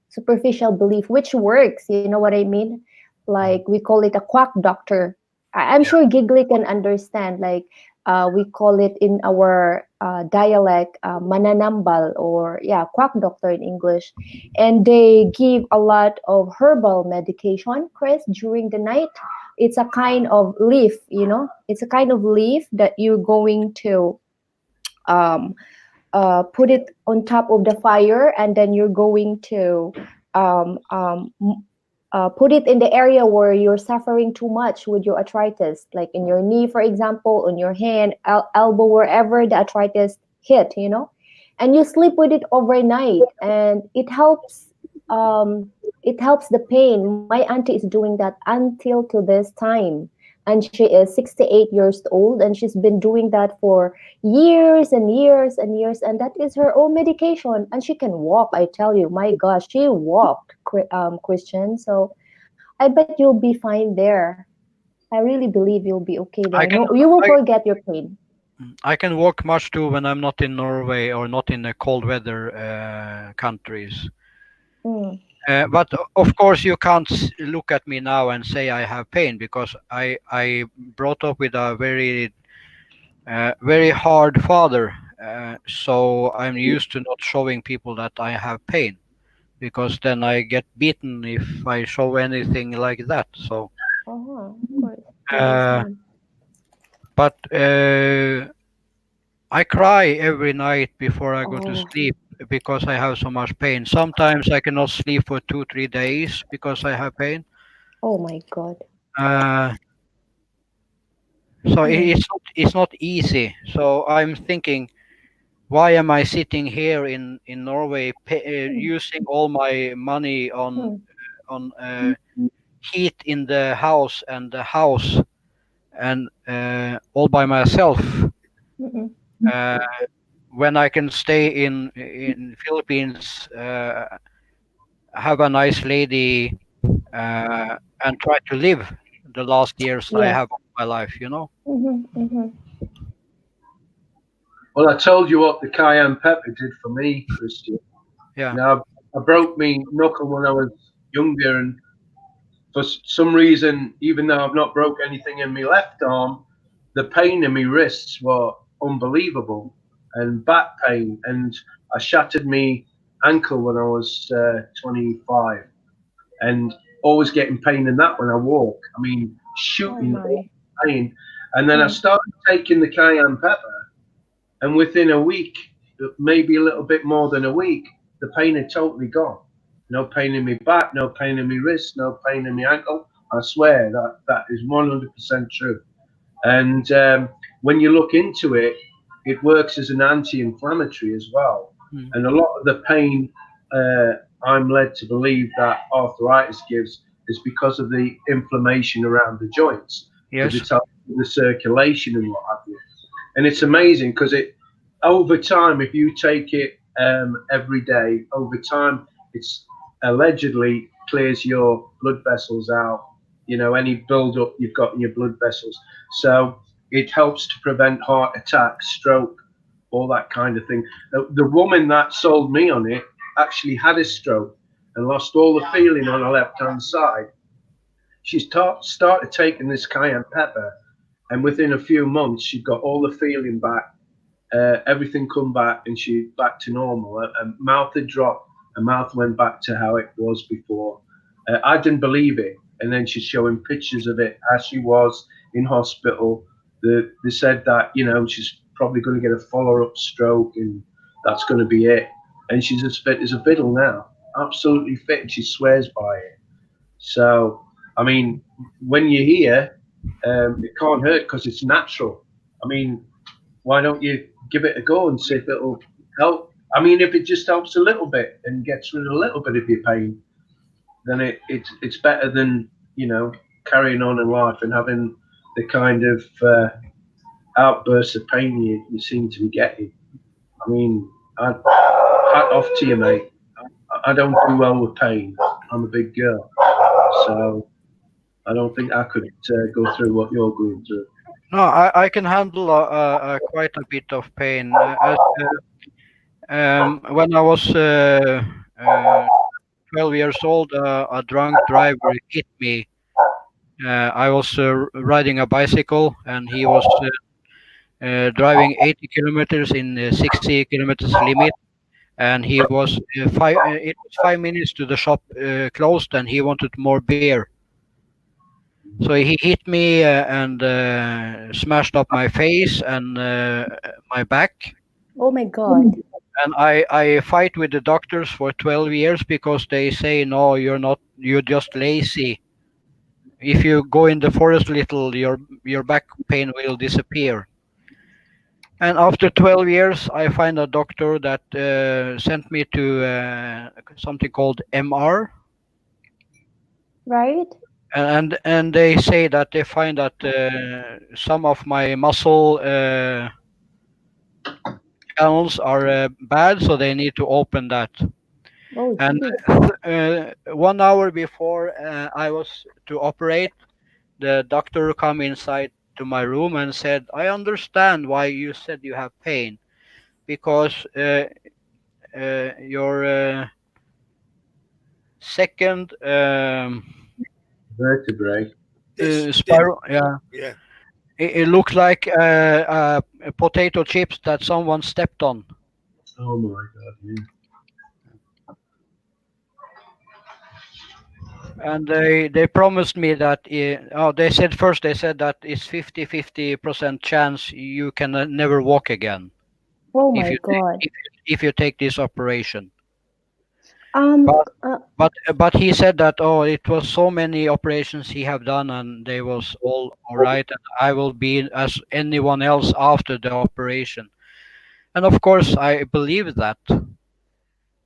superficial belief, which works. You know what I mean? Like we call it a quack doctor. I'm Yeah. sure Giggly can understand. Like we call it in our dialect mananambal, or yeah, quack doctor in English, and they give a lot of herbal medication, Chris, during the night. It's a kind of leaf. It's a kind of leaf that you're going to um, put it on top of the fire, and then you're going to um, um, put it in the area where you're suffering too much with your arthritis, like in your knee, for example, on your hand, elbow, wherever the arthritis hit, you know, and you sleep with it overnight, and it helps. It helps the pain. My auntie is doing that until to this time, and she is 68 years old, and she's been doing that for years and years and years, and that is her own medication, and she can walk. I tell you, my gosh, she walked, Christian. So I bet you'll be fine there. I really believe you'll be okay there. I can No, you will I, forget your pain. I can walk much too when I'm not in Norway or not in the cold weather countries. Mm. But of course, you can't look at me now and say I have pain, because I brought up with a very hard father. So I'm used to not showing people that I have pain, because then I get beaten if I show anything like that. So, Of course. I uh, understand. but I cry every night before I go to Oh, sleep because I have so much pain. Sometimes I cannot sleep for 2 3 days because I have pain. oh my God. Uh, so Mm. it's not easy. So I'm thinking, why am I sitting here in Norway, using all my money Mm. on heat in the house and the house, and all by myself, Mm-mm. uh, when I can stay in Philippines, have a nice lady, and try to live the last years I Yes. have of my life. Mm-hmm. Well, I told you what the cayenne pepper did for me, Christian. Yeah. Now, I broke my knuckle when I was younger, and for some reason, even though I've not broke anything in my left arm, the pain in my wrists were unbelievable, and back pain, and I shattered my ankle when I was 25, and always getting pain in that when I walk. I mean, Oh shooting my. pain. And then I Mm. started taking the cayenne pepper, and within a week, maybe a little bit more than a week, the pain had totally gone. No pain in my back, no pain in my wrist, no pain in my ankle. I swear that is 100% true. And when you look into it, it works as an anti-inflammatory as well. Mm. And a lot of the pain, I'm led to believe that arthritis gives is because of the inflammation around the joints, because Yes. it's helping the circulation and what have you. And it's amazing because it, over time, if you take it every day, over time, it's allegedly clears your blood vessels out. You know, any build-up you've got in your blood vessels. So it helps to prevent heart attacks, stroke, all that kind of thing. The woman that sold me on it actually had a stroke and lost all the feeling on her left-hand side. She started taking this cayenne pepper, and within a few months, she got all the feeling back. Everything come back, and she back to normal. Her mouth had dropped. Her mouth went back to how it was before. I didn't believe it, and then she's showing pictures of it as she was in hospital. They said that she's probably going to get a follow-up stroke, and that's going to be it. And she's as fit as a fiddle now, absolutely fit, and she swears by it. So, I mean, when you hear, it can't hurt because it's natural. I mean, why don't you give it a go and see if it'll help? I mean, if it just helps a little bit and gets rid of a little bit of your pain, then it's better than carrying on in life and having the kind of outbursts of pain you seem to be getting. I mean, hat off to you, mate. I don't do well with pain. I'm a big girl, so I don't think I could go through what you're going through. No, I can handle quite a bit of pain. When I was 12 years old, a drunk driver hit me. I was riding a bicycle, and he was driving 80 kilometers in 60 kilometers limit, and he was it was 5 minutes to the shop closed, and he wanted more beer. So he hit me and smashed up my face and my back. Oh my God. And I fight with the doctors for 12 years because they say, no, you're not, you're just lazy. If you go in the forest little, your back pain will disappear. And after 12 years, I find a doctor that sent me to something called MR, Right? and they say that they find that some of my muscle channels are bad, so they need to open that. Oh, And geez. 1 hour before I was to operate, the doctor come inside to my room and said, "I understand why you said you have pain, because your second Vertebrae. spiral, yeah, Yeah. it looks like potato chips that someone stepped on." Oh my God. Yeah. And they promised me that they said first, they said that it's 50% chance you can never walk again Oh if my you God. if you take this operation. Um, But uh, but he said that, oh, it was so many operations he have done and they was all right, and I will be as anyone else after the operation. And of course I believe that.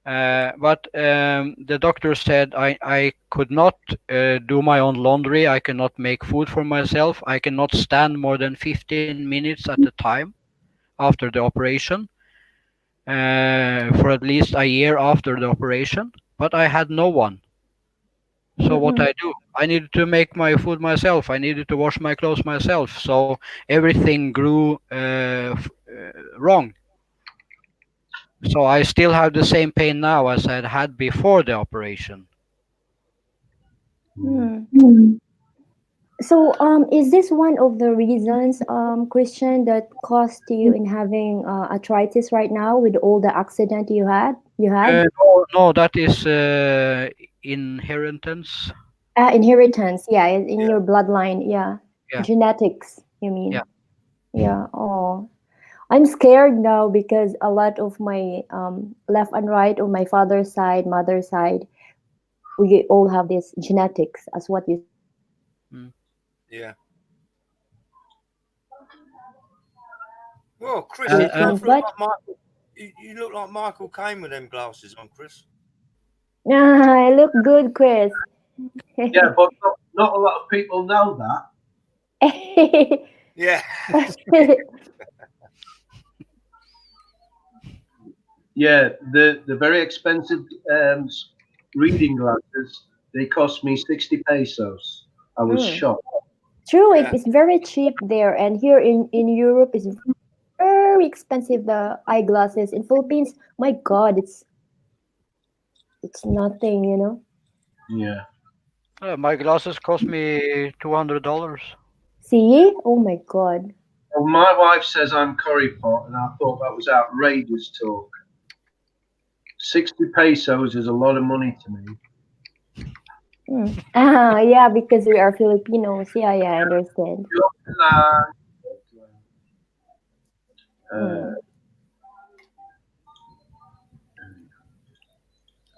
But the doctor said I could not do my own laundry. I cannot make food for myself. I cannot stand more than 15 minutes at a time after the operation, for at least a year after the operation. But I had no one. So what mm-mm. I do, I needed to make my food myself. I needed to wash my clothes myself. So everything grew wrong. So I still have the same pain now as I had before the operation. Hmm. So, is this one of the reasons, Christian, that caused you in having arthritis right now with all the accident you had? You had No, that is inheritance. inheritance, yeah, in Yeah. your bloodline, yeah, Yeah, genetics. You yeah. mean, yeah. Oh, I'm scared now because a lot of my left and right on my father's side, mother's side, we all have this genetics, as what you said. Mm. Yeah. Well, Chris, Poor you And things, both look but like Michael. You look like Michael Caine with them glasses on, Chris. I look good, Chris. Yeah, but not a lot of people know that. Yeah. Yeah, the very expensive reading glasses, they cost me 60 pesos. I was Mm. shocked. True, Yeah. it's very cheap there, and here in Europe it's very expensive. The eyeglasses in Philippines, my God, it's nothing, you know. Yeah. my glasses cost me $200. See? Oh my God. Well, my wife says I'm curry pot, and I thought that was outrageous talk. 60 pesos is a lot of money to me. Yeah, because we are Filipinos. Yeah, yeah, I understand. Uh,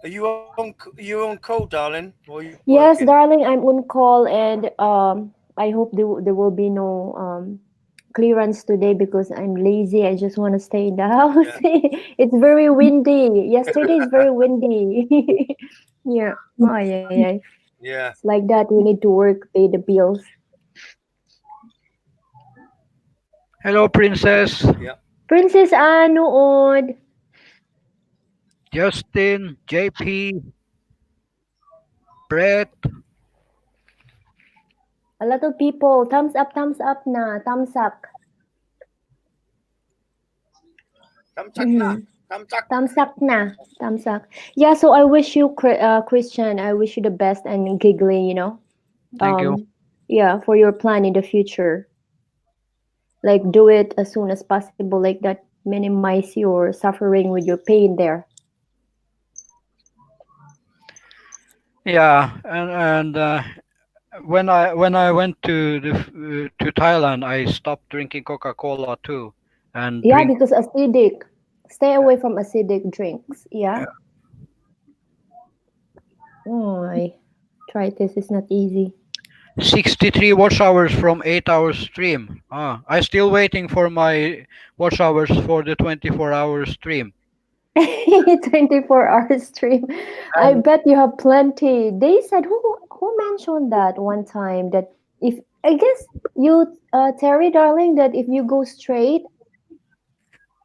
Are you on call, darling? Or are you Yes, working? darling, I'm on call, and I hope there will be no clearance today because I'm lazy. I just want to stay in the house. Yeah. It's very windy. Yesterday is very windy. Yeah. Oh, yeah, yeah. Yeah. It's like that. We need to work, pay the bills. Hello, Princess. Yeah. Princess Anood. Justin, JP, Brett. A lot of people. Thumbs up na. Thumbs up. Kamchak na. Kamchak. Thumbs up na. Thumbs up. Yeah, so I wish you, Christian, I wish you the best and giggly, you know. Thank you. Yeah, for your plan in the future. Like do it as soon as possible, like that minimize your suffering with your pain there. Yeah, and when I went to Thailand, I stopped drinking Coca-Cola too, and Yeah, drink. because acidic. Stay away from acidic drinks. Yeah. Oh, I tried this. It's not easy. 63 watch hours from 8 hours stream. I still waiting for my watch hours for the 24-hour stream. 24-hour stream. I bet you have plenty. They said who mentioned that one time that if I guess you Terry darling that if you go straight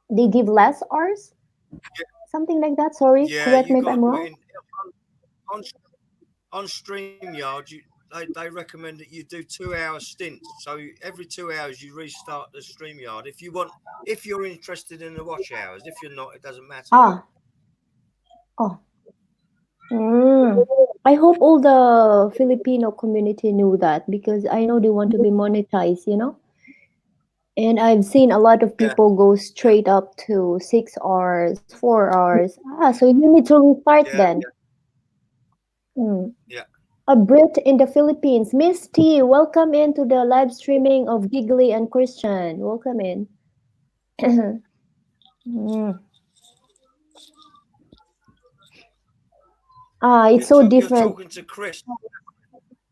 they give less hours, something like that. Sorry, Yeah, correct you me if got I'm to wrong. on StreamYard. They recommend that you do 2-hour stints. So every 2 hours you restart the StreamYard. If you're interested in the watch hours. If you're not, it doesn't matter. Oh. I hope all the Filipino community knew that because I know they want to be monetized, you know. And I've seen a lot of people go straight up to 6 hours, 4 hours. So you need to restart then. Yeah. A Brit in the Philippines. Miss T, welcome into the live streaming of Giggly and Christian. Welcome in. It's so different. You're talking to Chris.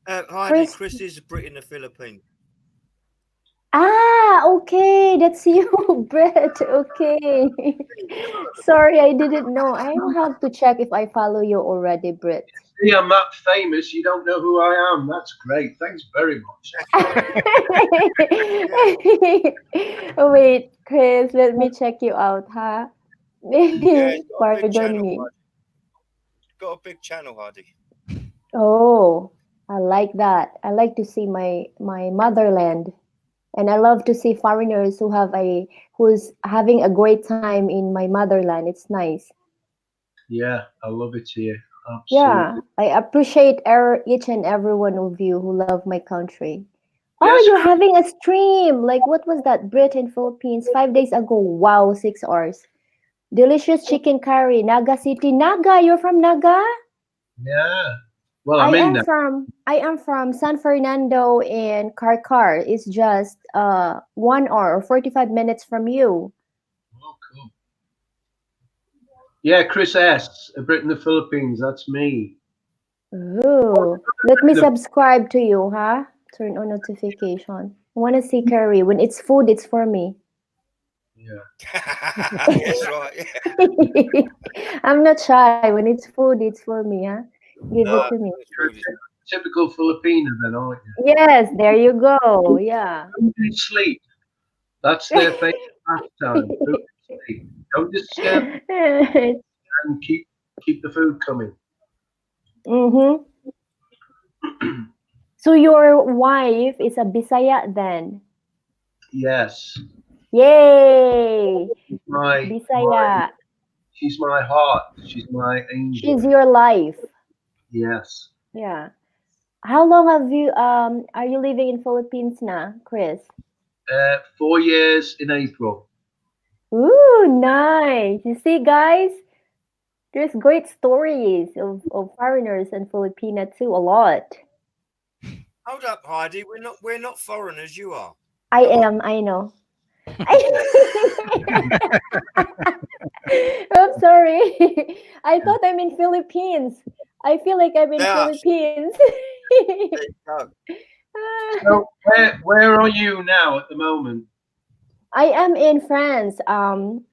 Heidi, Chris is a Brit in the Philippines. Okay, that's you, Brett. Okay. Sorry, I didn't know. I will have to check if I follow you already, Brett. See, I'm that famous. You don't know who I am. That's great. Thanks very much. Wait, Chris, let me check you out, huh? Pardon me. Got a big channel, Heidi. Oh, I like that. I like to see my motherland. And I love to see foreigners who's having a great time in my motherland. It's nice. Yeah, I love it here. Absolutely. Yeah, I appreciate each and every one of you who love my country. Oh, Yes. you're having a stream. Like, what was that? Brit in Philippines 5 days ago. Wow, 6 hours. Delicious chicken curry, Naga City. Naga, you're from Naga? Yeah. Well, I am from San Fernando and Carcar. It's just 1 hour or 45 minutes from you. Oh, cool. Yeah, Chris S, a Brit in the Philippines. That's me. Ooh, let me subscribe to you, huh? Turn on notification. I want to see curry. When it's food, it's for me. Yeah. Yes, right. Yeah. I'm not shy. When it's food, it's for me, huh? Give it to me. Typical Filipino then, aren't you? Yes, there you go. Yeah. Food and sleep. That's their favorite pastime. Food and sleep. Don't disturb and keep the food coming. So your wife is a Bisaya then? Yes. Yay! Bisaya. She's my heart. She's my angel. She's your life. Yes. Yeah. How long have you are you living in Philippines now, Chris? 4 years in April. Ooh, nice. You see, guys, there's great stories of foreigners and Filipina too, a lot. Hold up, Heidi. We're not foreigners, you are. I am, I know. I'm sorry. I thought I'm in Philippines. I feel like I'm in Philippines. So where are you now at the moment? I am in France.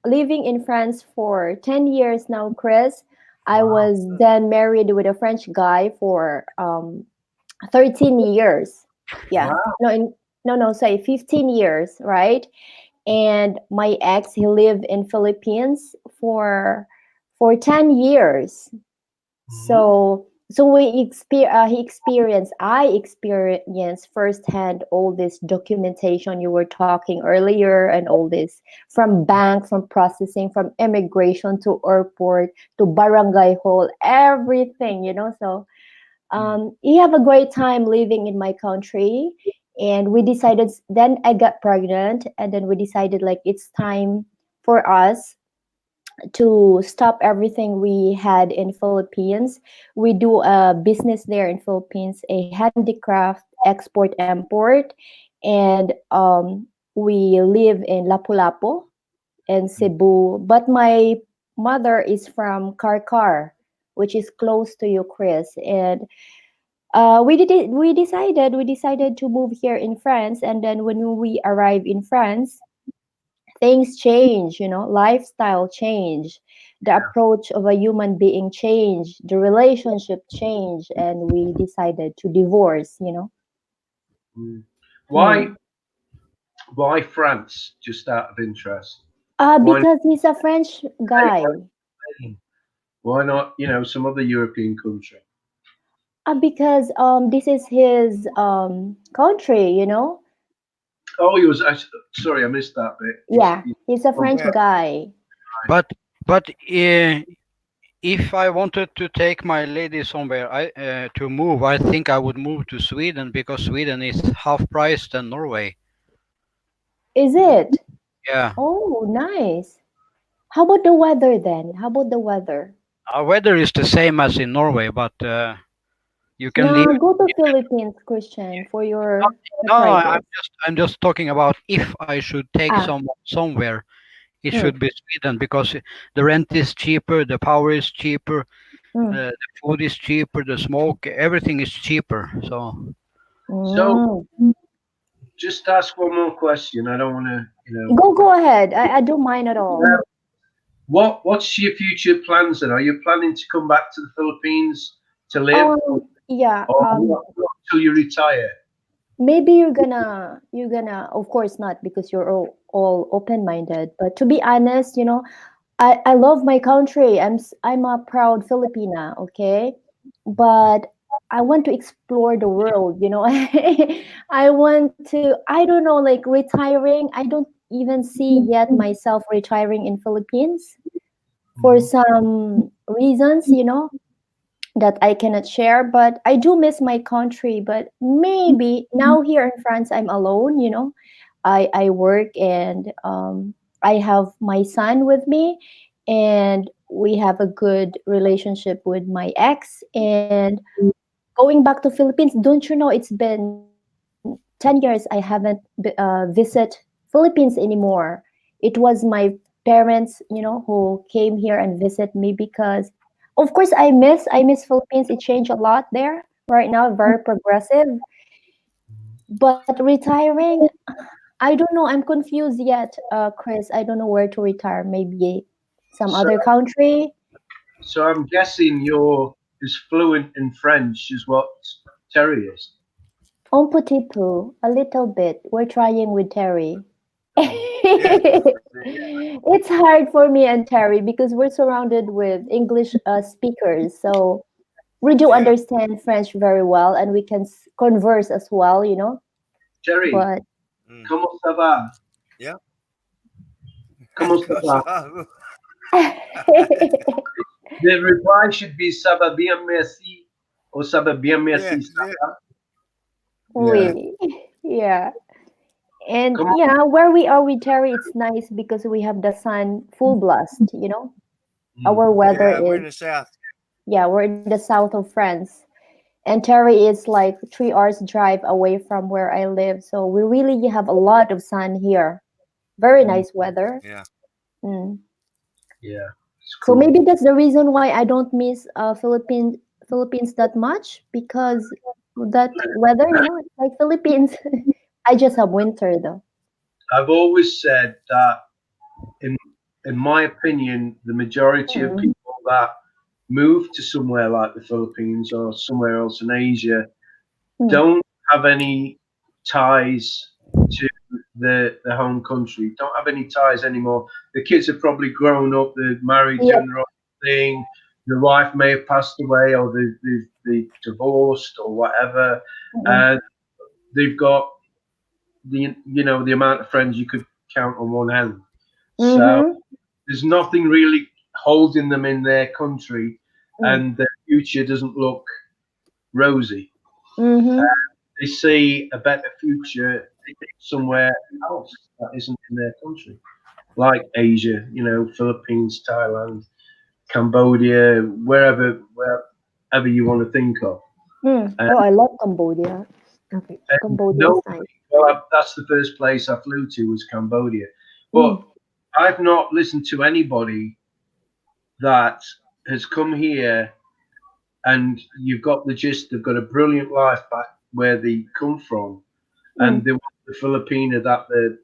Living in France for 10 years now, Chris. I was then married with a French guy for 13 years. Yeah. Wow. Sorry, 15 years, right? And my ex, he lived in Philippines for 10 years. So I experienced firsthand all this documentation you were talking earlier, and all this from bank, from processing, from immigration to airport to barangay hall, everything, So you have a great time living in my country. And we decided, then I got pregnant, and then we decided like it's time for us to stop everything we had in Philippines. We do a business there in Philippines, a handicraft export import, and we live in Lapu-Lapu. and Cebu. But my mother is from Karkar, which is close to you, Chris. And we decided to move here in France. And then when we arrived in France, things change, you know, lifestyle change, the approach of a human being change, the relationship change, and we decided to divorce, you know. Why? Why France? Just out of interest. Because he's a French guy. Why not? You know, some other European country. Because this is his country, you know. Oh, he was. Sorry, I missed that bit. Yeah, he's a French guy. But if I wanted to take my lady somewhere, to move, I think I would move to Sweden because Sweden is half price than Norway. Is it? Yeah. Oh, nice. How about the weather then? How about the weather? Our weather is the same as in Norway, but you can Now live. go to Philippines, Christian, for your No, arthritis. I'm just talking about if I should take someone somewhere, it should be Sweden because the rent is cheaper, the power is cheaper, the food is cheaper, the smoke, everything is cheaper. So, just ask one more question. I don't want to, you know. Go ahead. I don't mind at all. What's your future plans then? Are you planning to come back to the Philippines to live? Yeah. Or not till you retire? Maybe you're gonna of course not, because you're all open-minded, but to be honest, you know, I love my country. I'm a proud Filipina, okay? But I want to explore the world, you know. I want to, I don't know, like retiring. I don't even see yet myself retiring in Philippines for some reasons, you know, that I cannot share. But I do miss my country. But maybe now here in France, I'm alone, you know. I work and I have my son with me, and we have a good relationship with my ex. And going back to Philippines, don't you know, it's been 10 years I haven't visit Philippines anymore. It was my parents, you know, who came here and visit me because of course I miss Philippines. It changed a lot there right now, very progressive. But retiring, I don't know. I'm confused yet, Chris. I don't know where to retire. Maybe some other country. So I'm guessing you're as fluent in French as what Terry is. Un petit peu, a little bit. We're trying with Terry. It's hard for me and Terry because we're surrounded with English speakers. So we do understand French very well, and we can converse as well, you know. Terry, But comment ça va? Yeah. Comment ça va? The reply should be ça va bien merci or ça va bien merci. Oui. Yeah. And yeah, where we are with Terry, it's nice because we have the sun full blast, you know. Our weather we're is, in the south. yeah, we're in the south of France. And Terry is like 3 hours drive away from where I live. So we really have a lot of sun here. Very nice weather. Yeah. Yeah. So maybe that's the reason why I don't miss Philippines that much, because that weather, you know, it's like Philippines. I just have winter though. I've always said that, in my opinion, the majority of people that move to somewhere like the Philippines or somewhere else in Asia don't have any ties to the home country, don't have any ties anymore. The kids have probably grown up, they're married, doing their own thing. The wife may have passed away, or they've divorced or whatever, and they've got the amount of friends you could count on one hand. So there's nothing really holding them in their country, and their future doesn't look rosy. They see a better future somewhere else that isn't in their country, like Asia, you know, Philippines, Thailand, Cambodia, wherever you want to think of. I love Cambodia. Okay, Cambodia is nice. Well, that's the first place I flew to, was Cambodia. But I've not listened to anybody that has come here and you've got the gist. They've got a brilliant life back where they come from, and they want the Filipina that they're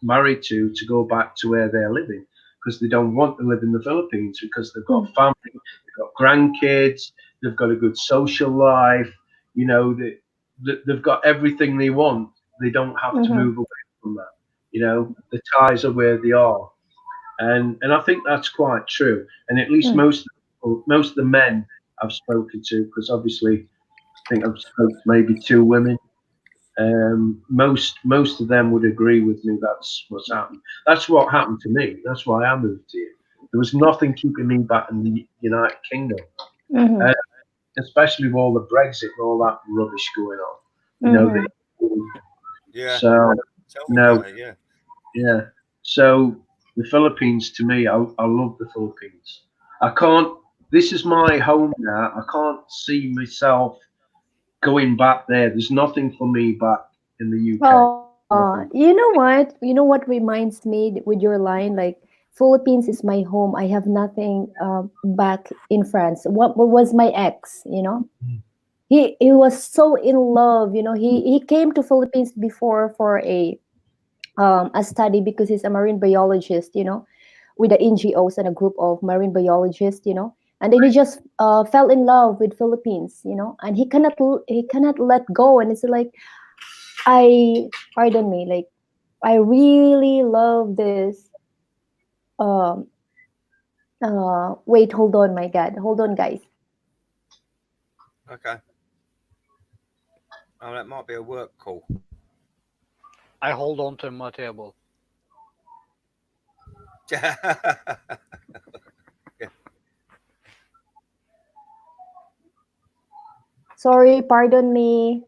married to go back to where they're living, because they don't want to live in the Philippines because they've got family, they've got grandkids, they've got a good social life. You know, they've got everything they want. They don't have to move away from that. You know, the ties are where they are, and I think that's quite true. And at least most of the men I've spoken to, because obviously I think I've spoken to maybe 2 women. Most of them would agree with me. That's what's happened. That's what happened to me. That's why I moved here. There was nothing keeping me back in the United Kingdom, especially with all the Brexit and all that rubbish going on. You know, Yeah. So Tell me no, about it, yeah. So the Philippines, to me, I love the Philippines. I can't. This is my home now. I can't see myself going back there. There's nothing for me back in the UK. Oh, you know what? You know what reminds me with your line, like Philippines is my home. I have nothing back in France. What was my ex? You know, he was so in love. You know, he came to Philippines before for a study because he's a marine biologist. You know, with the NGOs and a group of marine biologists. You know, and then he just fell in love with Philippines. You know, and he cannot let go. And it's like pardon me, like I really love this. Um, Wait, hold on, my God, hold on, guys. Okay. Oh, that might be a work call. I hold on to my table. Sorry, pardon me.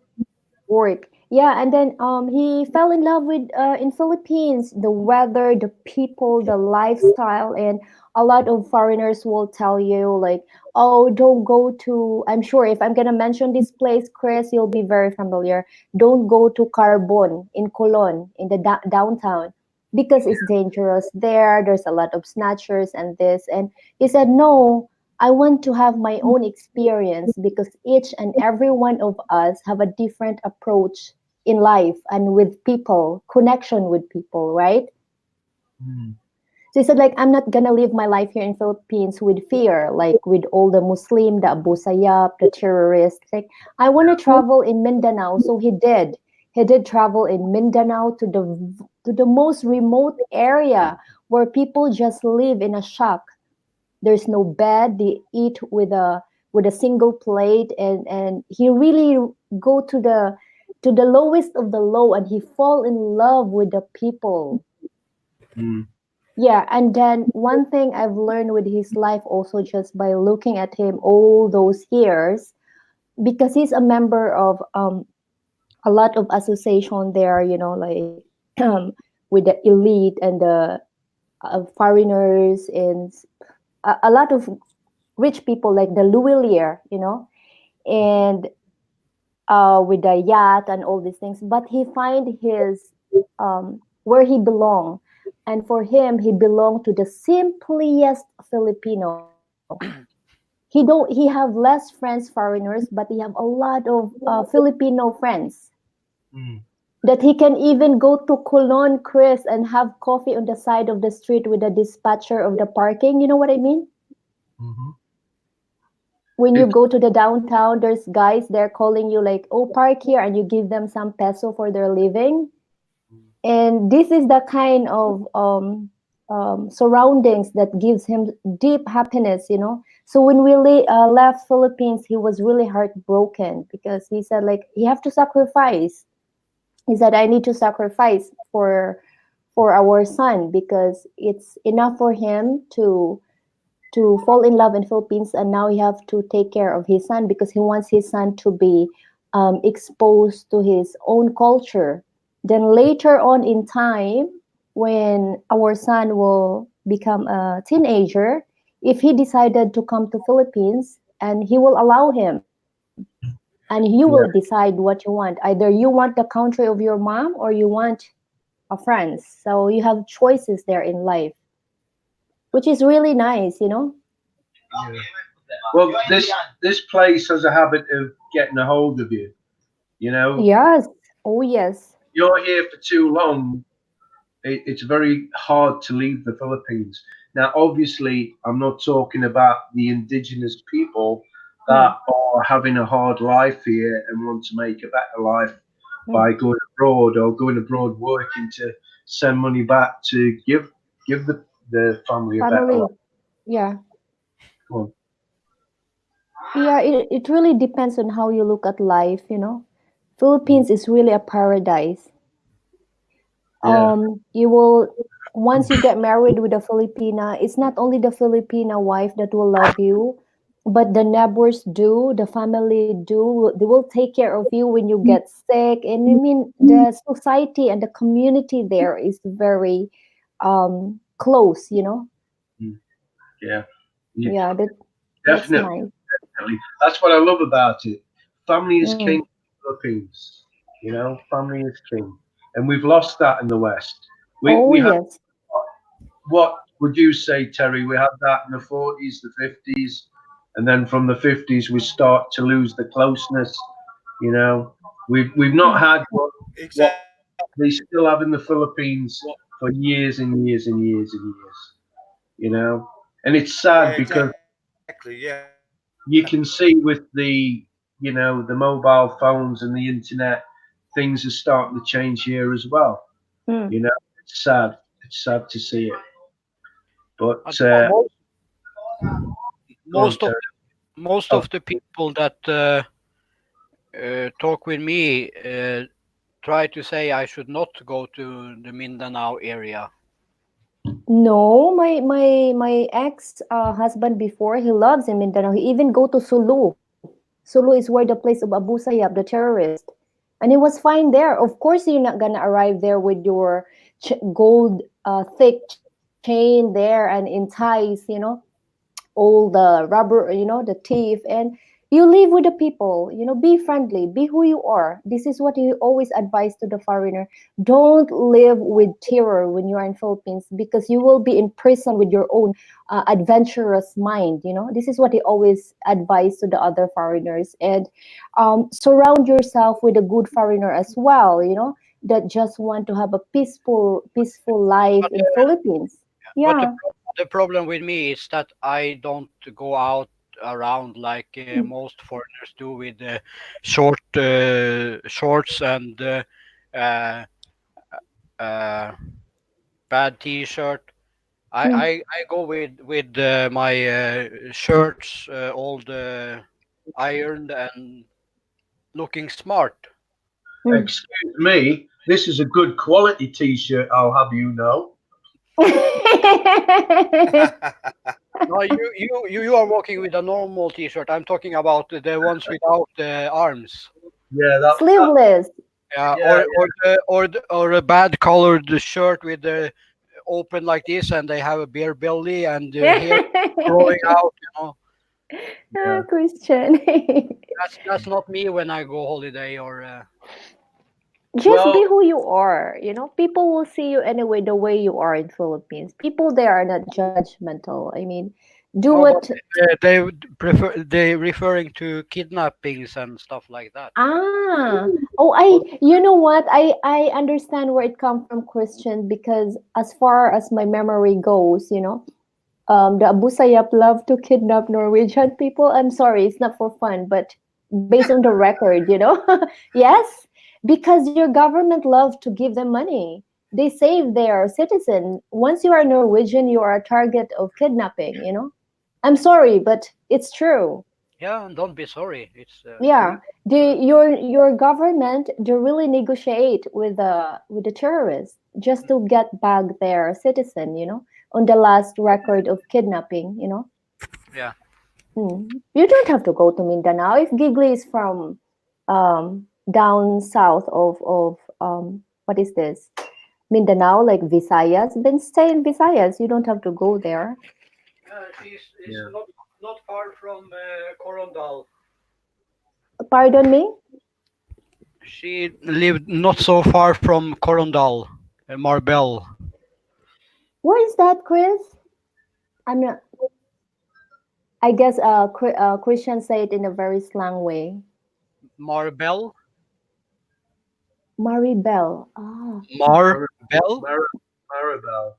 Work. Yeah, and then he fell in love with in Philippines, the weather, the people, the lifestyle, and a lot of foreigners will tell you like, oh, don't go to. I'm sure if I'm gonna mention this place, Chris, you'll be very familiar. Don't go to Carbon in Colon in the downtown because it's dangerous there. There's a lot of snatchers and this, and he said no. I want to have my own experience because each and every one of us have a different approach in life and with people, connection with people, right? So he said, like, I'm not gonna live my life here in Philippines with fear, like with all the Muslim, the Abu Sayyaf, the terrorists. Like, I want to travel in Mindanao. So he did. He did travel in Mindanao to the most remote area where people just live in a shack. There's no bed. They eat with a single plate, and he really go to the lowest of the low, and he fall in love with the people. Yeah, and then one thing I've learned with his life also just by looking at him all those years, because he's a member of a lot of association there, you know, like with the elite and the foreigners and a lot of rich people like the Louis, you know, and with the yacht and all these things. But he find his where he belong, and for him, he belonged to the simplest Filipino. He have less friends foreigners, but he have a lot of Filipino friends. That he can even go to Colon, Chris, and have coffee on the side of the street with the dispatcher of the parking. You know what I mean? When you go to the downtown, there's guys there calling you like, oh, park here, and you give them some peso for their living. And this is the kind of surroundings that gives him deep happiness, you know. So when we left Philippines, he was really heartbroken because he said like, he have to sacrifice. He said, I need to sacrifice for our son because it's enough for him to fall in love in Philippines, and now he have to take care of his son because he wants his son to be exposed to his own culture. Then later on in time, when our son will become a teenager, if he decided to come to Philippines, and he will allow him, and you will decide what you want. Either you want the country of your mom or you want a France. So you have choices there in life. which is really nice, you know. Yeah. Well, this place has a habit of getting a hold of you. You know, Yes. Oh, yes. you're here for too long, it's very hard to leave the Philippines. Now, obviously, I'm not talking about the indigenous people that are having a hard life here and want to make a better life by going abroad or going abroad working to send money back to give the family a better Family. life. Yeah. Come on. Yeah, it really depends on how you look at life, you know. Philippines is really a paradise. Yeah. You will, once you get married with a Filipina, it's not only the Filipina wife that will love you, but the neighbors do, the family do. They will take care of you when you get sick. And I mean, the society and the community there is very close, you know. Yeah. Yeah. Yeah, that's Definitely. nice. Definitely. That's what I love about it. Family is king Mm. in the Philippines. You know, family is king. And we've lost that in the West. Oh, We have, yes. what would you say, Terry? We had that in the 40s, the 50s, and then from the 50s we start to lose the closeness. You know, we've not had what they still have in the Philippines for years and years and years and years. You know, and it's sad Yeah, because exactly. Yeah. you can see with the, you know, the mobile phones and the internet, things are starting to change here as well. Mm. You know, it's sad. It's sad to see it. But Most, go on, most of Terry. most Oh, of the people that talk with me try to say I should not go to the Mindanao area. No, my ex husband before, he loves in Mindanao. He even go to Sulu. Sulu is where the place of Abu Sayyaf, the terrorist, and he was fine there. Of course, you're not gonna arrive there with your gold thick chain there and in ties, you know, all the rubber, you know, the teeth, and you live with the people, you know, be friendly, be who you are. This is what you always advise to the foreigner. Don't live with terror when you're in Philippines because you will be in prison with your own adventurous mind, you know. This is what he always advised to the other foreigners. And surround yourself with a good foreigner as well, you know, that just want to have a peaceful life But in Philippines. but Yeah. the problem with me is that I don't go out around like most foreigners do with short shorts and uh, uh, bad t-shirt. I go with my shirts all the ironed and looking smart. excuse me. This is a good quality T-shirt. I'll have you know. No, you are walking with a normal t-shirt. I'm talking about the ones without the arms. Yeah, that Sleeveless. Yeah, yeah, or a bad colored shirt with the open like this, and they have a bare belly and hair growing out. You know, Ah, yeah. Christian. that's not me when I go holiday or. Just Well, be who you are. You know, people will see you anyway the way you are in Philippines. People there are not judgmental. I mean, do No, what. but they would prefer they referring to kidnappings and stuff like that. Ah, oh, you know what? I understand where it comes from, Christian, because as far as my memory goes, you know, the Abu Sayyaf love to kidnap Norwegian people. I'm sorry, it's not for fun, but based on the record, you know, yes, because your government love to give them money. They save their citizen. Once you are Norwegian, you are a target of kidnapping. You know, I'm sorry, but it's true. Yeah, and don't be sorry. It's Yeah, your government they really negotiate with the terrorists just to get back their citizen. You know, on the last record of kidnapping. You know. yeah. You don't have to go to Mindanao. If Gigli is from down south of what is this? Mindanao, like Visayas, then stay in Visayas. You don't have to go there. She's yeah. not far from Corondal. Pardon me? She lived not so far from Corondal, Marbel. Where is that, Chris? I'm not. I guess Christian say it in a very slang way. Marbell. Maribel. Ah, Marbell. Maribel.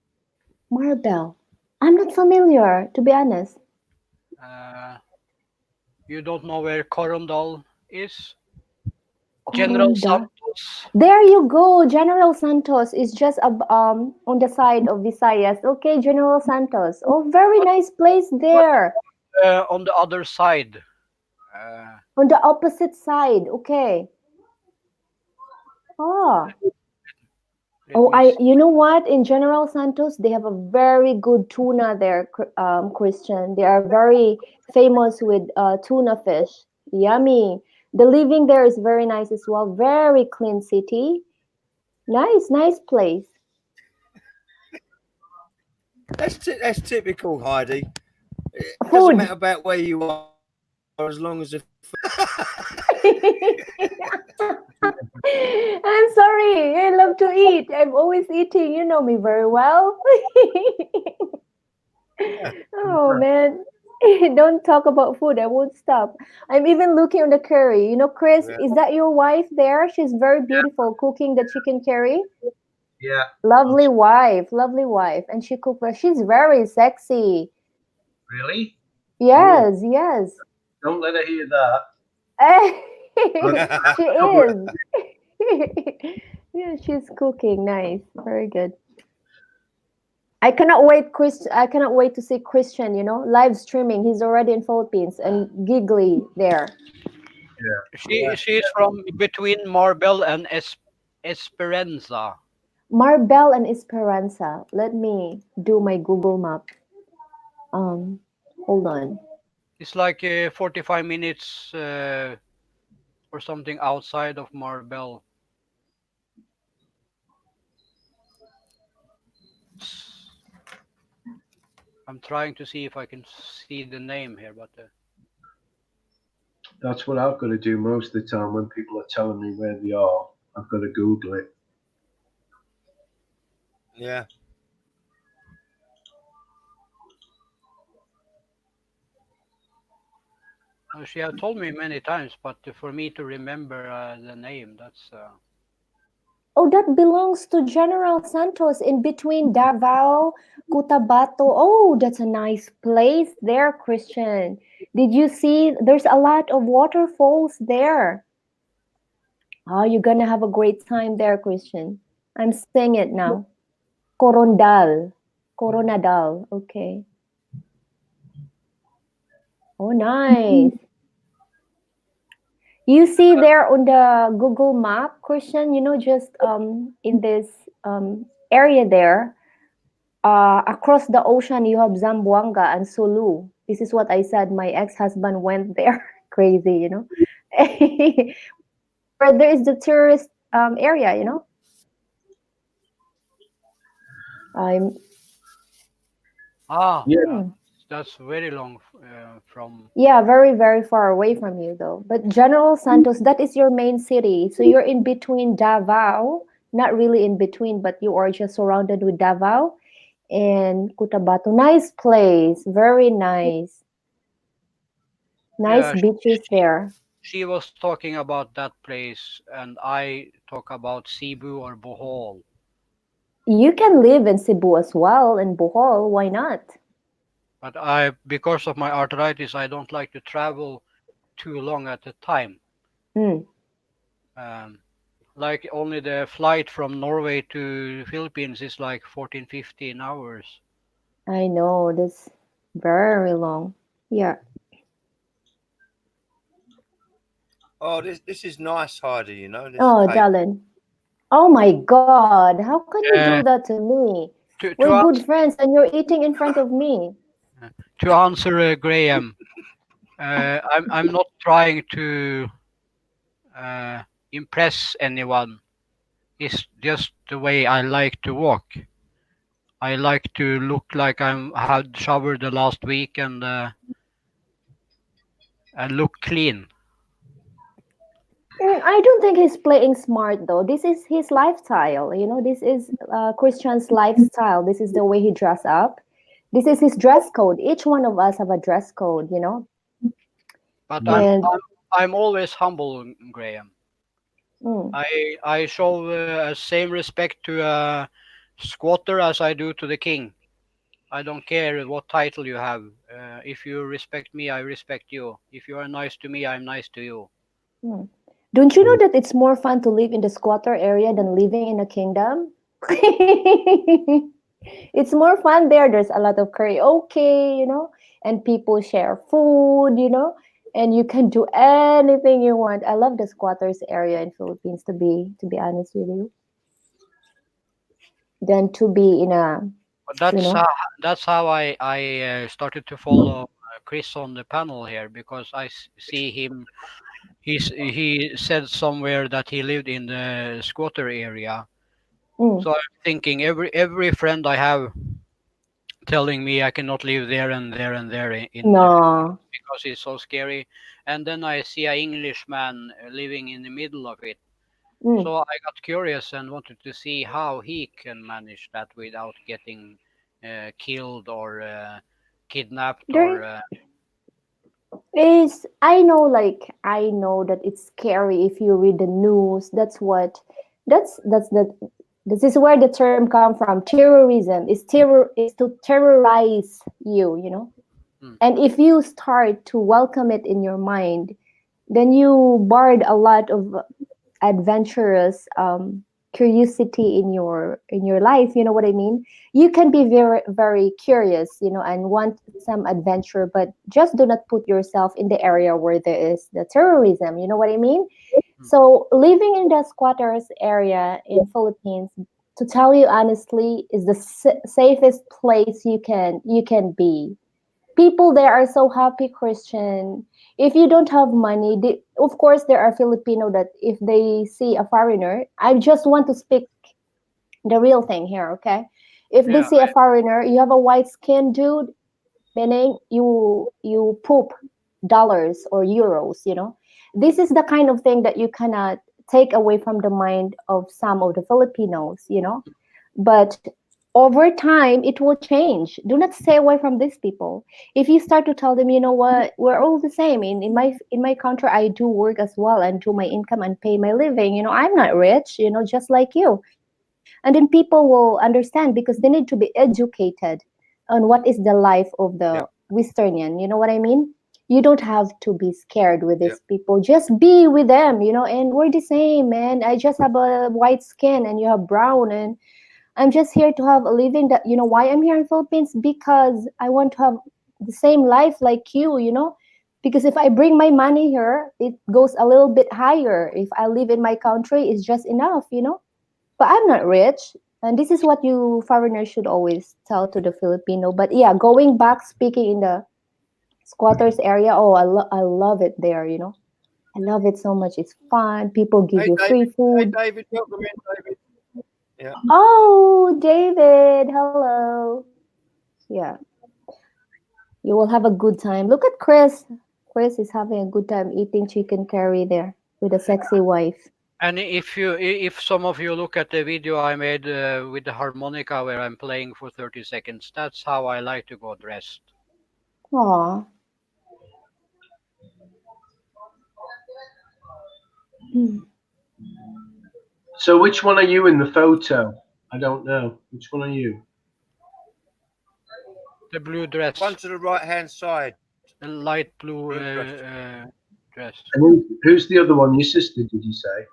Maribel. I'm not familiar, to be honest. You don't know where Corondal is? General Coronda. Santos. There you go. General Santos is just on the side of Visayas. Okay, General Santos. Oh, very nice place there. On the other side. On the opposite side. Okay. Oh. You know what? In General Santos, they have a very good tuna there, Christian. They are very famous with tuna fish. Yummy. The living there is very nice as well. Very clean city. Nice place. That's typical, Heidi. It Food. doesn't matter about where you are, as long as the I'm sorry. I love to eat. I'm always eating. You know me very well. Oh man. Don't talk about food. I won't stop. I'm even looking on the curry. You know, Chris, is that your wife there? She's very beautiful cooking the chicken curry. Yeah. Lovely wife. And she cooks. She's very sexy. Really? Yes. Don't let her hear that. She is. Yeah, she's cooking. Nice. Very good. I cannot wait to see Christian, live streaming. He's already in Philippines and giggly there. Yeah. She's from between Marbell and Esperanza. Marbell and Esperanza. Let me do my Google map. Hold on. It's like 45 minutes or something outside of Marbell. I'm trying to see if I can see the name here, but that's what I've got to do most of the time when people are telling me where they are. I've got to Google it. Yeah. She had told me many times, but for me to remember the name, that's. Oh, that belongs to General Santos in between Davao, Cotabato. Oh, that's a nice place there, Christian. Did you see? There's a lot of waterfalls there. Oh, you're gonna have a great time there, Christian. I'm saying it now. Coronadal. Okay. Oh, nice. You see there on the Google map, Christian, just in this area there, across the ocean, you have Zamboanga and Sulu. This is what I said. My ex-husband went there. Crazy, Where there is the tourist area, Yeah. That's very long from. Yeah, very, very far away from you, though. But General Santos, that is your main city. So you're in between Davao, not really in between, but you are just surrounded with Davao and Cotabato. Nice place. Very nice. Nice beaches there. She was talking about that place, and I talk about Cebu or Bohol. You can live in Cebu as well, in Bohol. Why not? But because of my arthritis, I don't like to travel too long at a time. Like only the flight from Norway to Philippines is like 14, 15 hours. I know, that's very long. Yeah. Oh, this is nice, Heidi, Darling. Oh my God, how can you do that to me? We're good friends and you're eating in front of me. To answer Graham, I'm not trying to impress anyone. It's just the way I like to walk. I like to look like I had showered the last week and look clean. I don't think he's playing smart though. This is his lifestyle. This is Christian's lifestyle. This is the way he dress up. This is his dress code. Each one of us have a dress code, you know. But And I'm always humble, Graham. mm, I show same respect to a squatter as I do to the king. I don't care what title you have. If you respect me, I respect you. If you are nice to me, I'm nice to you. mm. Don't you know that it's more fun to live in the squatter area than living in a kingdom? It's more fun there. There's a lot of karaoke, you know, and people share food, you know, and you can do anything you want. I love the squatters area in Philippines, to be honest with you, than to be in a, But you know. that's how I started to follow Chris on the panel here, because see him. He said somewhere that he lived in the squatter area. Mm. So I'm thinking every friend I have telling me I cannot live there and there and there No. because it's so scary. And then I see a Englishman living in the middle of it. Mm. So I got curious and wanted to see how he can manage that without getting killed or kidnapped There or. is, I know that it's scary if you read the news. That's this is where the term come from. Terrorism is to terrorize you, you know. Hmm. And if you start to welcome it in your mind, then you barred a lot of adventurous curiosity in your life. You know what I mean? You can be very very curious, you know, and want some adventure, but just do not put yourself in the area where there is the terrorism. You know what I mean? So living in the squatters area in Philippines, to tell you honestly, is the safest place you can be. People there are so happy, Christian. If you don't have money, of course there are Filipino that if they see a foreigner, I just want to speak the real thing here, okay? If they Yeah, see a foreigner, you have a white skin dude, meaning you poop dollars or euros, you know. This is the kind of thing that you cannot take away from the mind of some of the Filipinos, you know. But over time it will change. Do not stay away from these people. If you start to tell them, you know what, we're all the same. In my country, I do work as well and do my income and pay my living, you know. I'm not rich, you know, just like you. And then people will understand because they need to be educated on what is the life of the Yeah. Westernian, you know what I mean? You don't have to be scared with Yeah. these people, just be with them, you know. And we're the same, man. I just have a white skin and you have brown, and I'm just here to have a living. That, you know why I'm here in Philippines? Because I want to have the same life like you know. Because if I bring my money here, it goes a little bit higher. If I live in my country, it's just enough, you know. But I'm not rich. And this is what you foreigners should always tell to the Filipino. But yeah, going back, speaking in the squatters area, oh, I love it there, you know. I love it so much. It's fun. People give Hey, you free David. Hey, food. David. Welcome in, David. Yeah. Oh, David, hello. Yeah, you will have a good time. Look at Chris. Chris is having a good time eating chicken curry there with a sexy wife. And if some of you look at the video I made with the harmonica where I'm playing for 30 seconds, that's how I like to go dressed. Aw. Hmm. So which one are you in the photo? I don't know. Which one are you? The blue dress, One to the right-hand side. the light blue Blue dress. dress. And who's the other one? Your sister, did you say?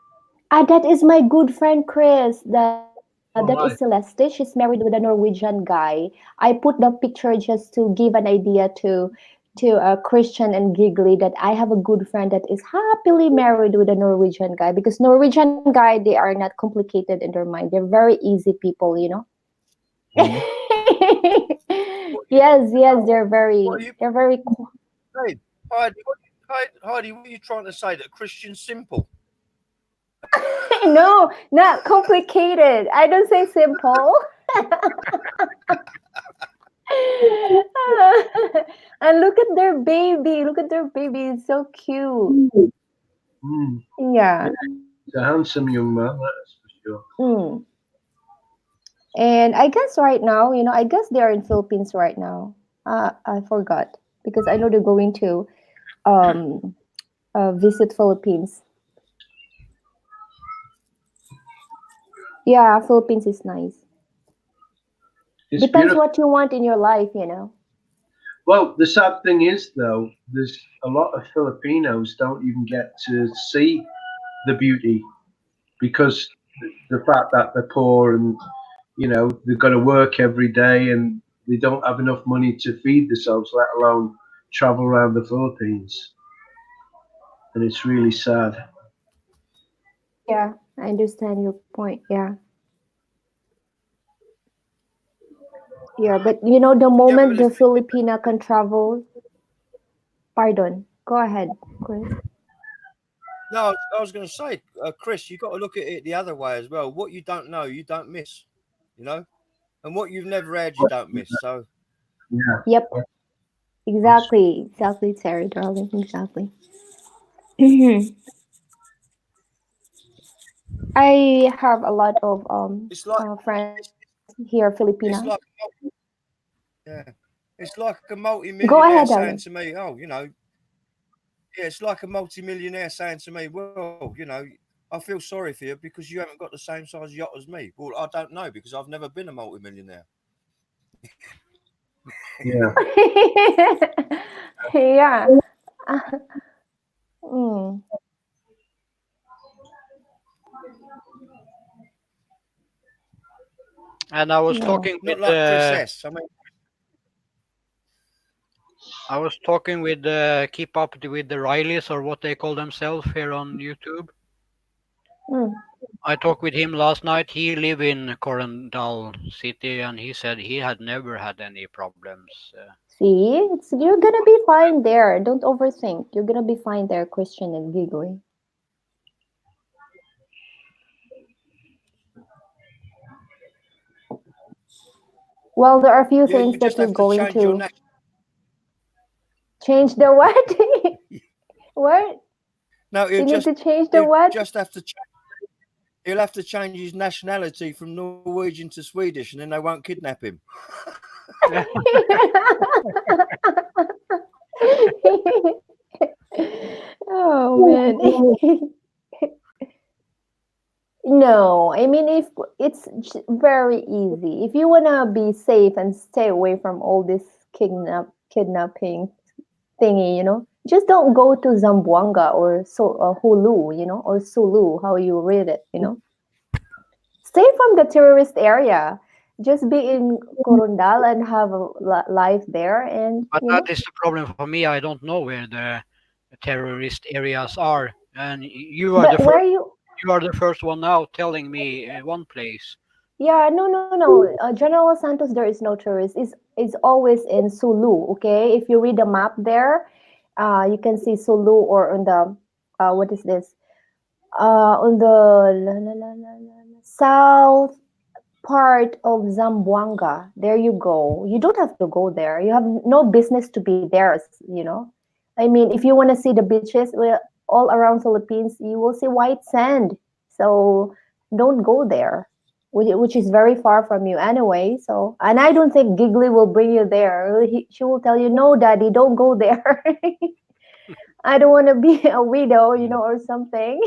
That is my good friend Chris. That is right. Celeste. She's married with a Norwegian guy. I put the picture just to give an idea to Christian and Giggly that I have a good friend that is happily married with a Norwegian guy, because Norwegian guy, they are not complicated in their mind. They're very easy people, you know. Mhm. Yes, they're What are you very saying? Heidi, what are you trying to say? That Christian's simple? no, not complicated. I don't say simple. And look at their baby. Look at their baby. It's so cute. Mm. Yeah. He's a handsome young man, that's for sure. Mm. And I guess right now, I guess they are in Philippines right now. I forgot because I know they're going to visit Philippines. Yeah, Philippines is nice. It's Depends beautiful. what you want in your life, Well, the sad thing is, though, there's a lot of Filipinos don't even get to see the beauty because the fact that they're poor and they've got to work every day and they don't have enough money to feed themselves, let alone travel around the Philippines. And it's really sad. Yeah, I understand your point. Yeah. Yeah, but the moment the Filipina can travel, pardon, go ahead, Chris. No, I was going to say, Chris, you've got to look at it the other way as well. What you don't know, you don't miss, and what you've never had, you don't miss. So, yeah. Yep. Exactly, Terry, darling, exactly. I have a lot of it's like friends here, Filipina. it's like it's like a Go multi-millionaire ahead, saying darling. to me, "Oh, it's like a multi-millionaire saying to me, well, I feel sorry for you because you haven't got the same size yacht as me." Well, I don't know because I've never been a multi-millionaire. Yeah. Yeah. Mm. And I was No. talking Not with like Chris S. I was talking with Keep Up with the Rileys, or what they call themselves here on YouTube. Mm. I talked with him last night. He live in Corandal City, and he said he had never had any problems. See, you're gonna be fine there. Don't overthink. You're gonna be fine there, Christian and Giggly. Well, there are a few Yeah, things you that just you're have to going change your to change the what? What? No, You need to change the what? just have to. He'll have to change his nationality from Norwegian to Swedish, and then they won't kidnap him. Oh man. No, I mean, if it's very easy. If you wanna be safe and stay away from all this kidnapping thingy, just don't go to Zamboanga or Hulu, or Sulu, how you read it, Stay from the terrorist area. Just be in Corondal and have a life there, and But that is the problem for me. I don't know where the terrorist areas are, and you are But where you? you are the first one now telling me one place. Yeah, no. General Santos, there is no tourist. It's always in Sulu. Okay, if you read the map there, you can see Sulu, or on the what is this? On the south part of Zamboanga. There you go. You don't have to go there. You have no business to be there. I mean, if you want to see the beaches, well, all around Philippines, you will see white sand. So don't go there, which is very far from you anyway. So, and I don't think Giggly will bring you there. She will tell you, "No, Daddy, don't go there." I don't want to be a widow, or something.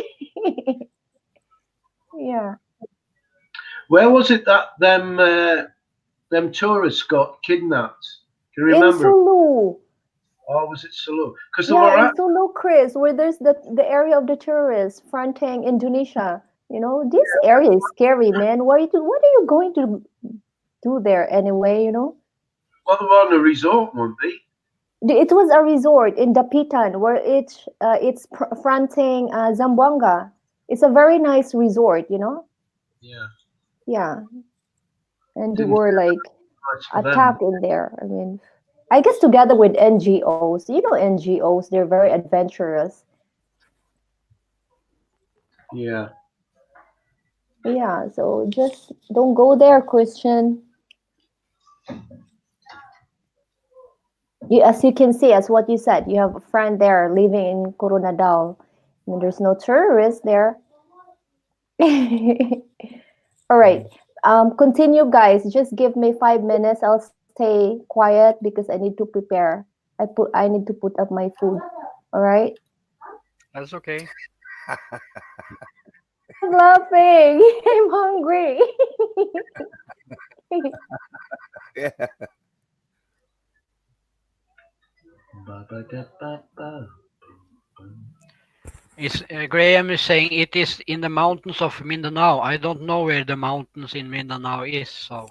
Yeah. Where was it that them tourists got kidnapped? Do you remember? In Sulu. Oh, was it Sulu? Because Yeah, in Sulu, Chris, where there's the area of the tourists fronting Indonesia. This area is scary, man. What are you going to do there anyway? Well, they were on a resort, weren't they? It was a resort in Dapitan where it's fronting Zamboanga. It's a very nice resort, Yeah. Yeah, and they Didn't were like much for them. attacked in there. I mean, I guess together with NGOs. NGOs, they're very adventurous. Yeah. Yeah, so just don't go there, Christian. As you can see, as what you said, you have a friend there living in Coronadal. I mean, there's no tourists there. All right. Continue, guys. Just give me 5 minutes. I'll stay quiet because I need to prepare. I need to put up my food. All right. That's okay. I'm laughing. I'm hungry. Yeah. It's Graham is saying it is in the mountains of Mindanao. I don't know where the mountains in Mindanao is. So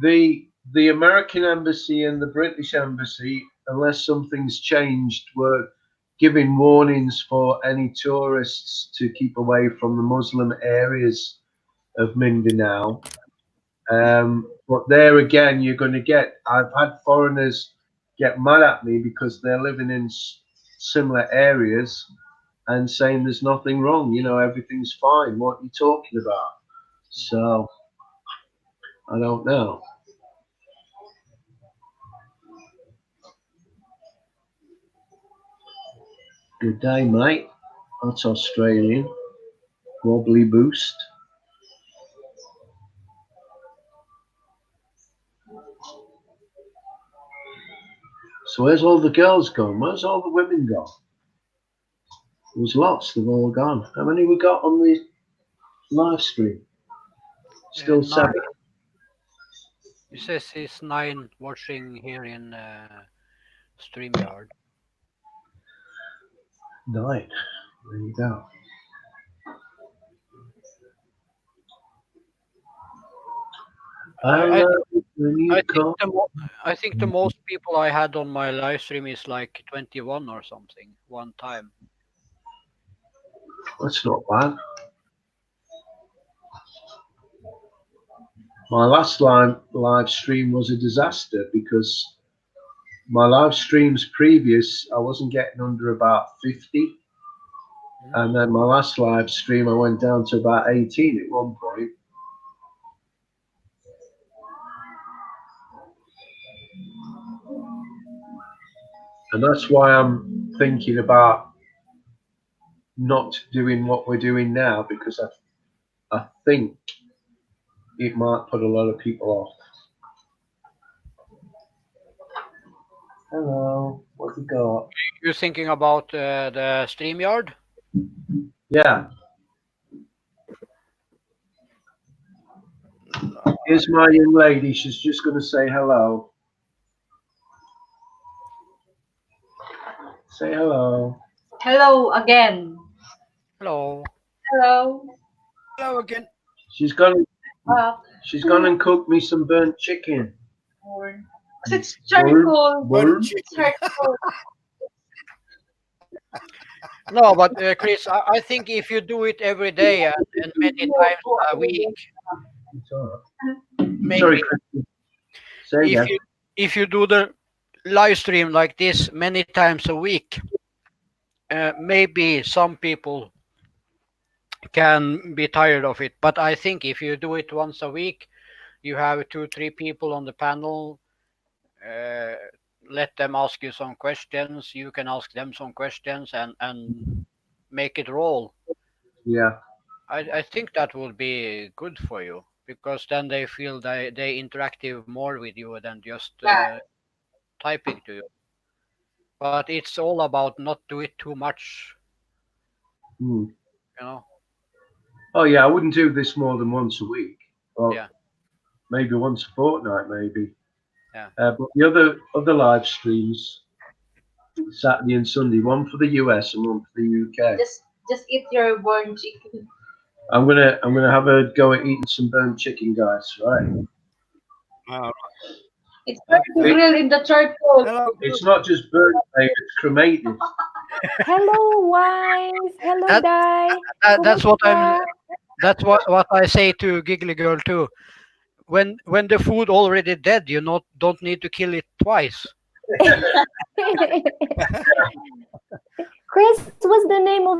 The American embassy and the British embassy, unless something's changed, were giving warnings for any tourists to keep away from the Muslim areas of Mindanao. But there again, you're going to get. I've had foreigners get mad at me because they're living in similar areas and saying there's nothing wrong. You know, everything's fine. What are you talking about? So I don't know. Good day, mate. That's Australian. Wobbly boost. So where's all the girls gone? Where's all the women gone? There's lots. They've all gone. How many we got on the live stream? Still 9. 7. It says it's 9 watching here in StreamYard. 9. There you go. I think the most people I had on my live stream is like 21 or something one time. That's not bad. My last live stream was a disaster because my live streams previous, I wasn't getting under about 50. And then my last live stream, I went down to about 18 at one point. And that's why I'm thinking about not doing what we're doing now, because I think it might put a lot of people off. Hello, what you got? You're thinking about the StreamYard? Yeah. Here's my young lady. She's just going to say hello. Say hello. Hello again. Hello. Hello. Hello again. She's gone and cooked me some burnt chicken. It's charcoal. Burnt Charcoal. No, but Chris, I think if you do it every day and many times a week, maybe Sorry, Christian. Say again. if you do the live stream like this many times a week, maybe some people can be tired of it. But I think if you do it once a week, you have 2-3 people on the panel. Let them ask you some questions. You can ask them some questions and make it roll. Yeah. I think that will be good for you because then they feel they interactive more with you than just typing to you. But it's all about not do it too much. Hmm. You know. Oh yeah, I wouldn't do this more than once a week. Or Yeah. maybe once a fortnight, maybe. Yeah. But the other live streams, Saturday and Sunday, one for the US and one for the UK. Just eat your burnt chicken. I'm gonna have a go at eating some burnt chicken, guys. Right? It's grilled in the charcoal. Hello. It's not just burnt, babe, it's cremated. Hello, wife. Hello, Dai. That's what I'm. That's what I say to Giggly Girl too. When the food already dead, you don't need to kill it twice. Chris, what's the name of?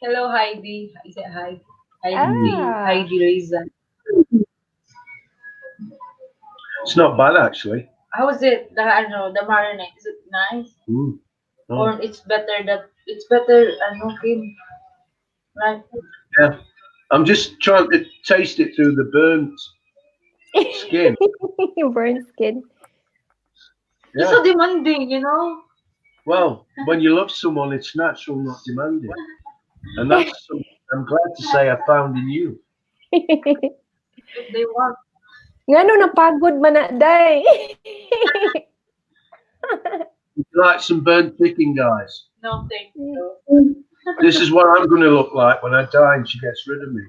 Hello, Heidi. I said hi. Heidi. Heidi Reza. It's not bad actually. How is it? The marinade. Is it nice? Mm. Oh. Or it's better Kim. Right? Yeah, I'm just trying to taste it through the burnt skin. Burnt skin. You're Yeah. so demanding, you know. Well, when you love someone, it's natural, not demanding. And that's something I'm glad to say I found in you. If they want. Nga no, napagod man na, day. Would you like some burnt chicken, guys? No, thank you. This is what I'm going to look like when I die and she gets rid of me.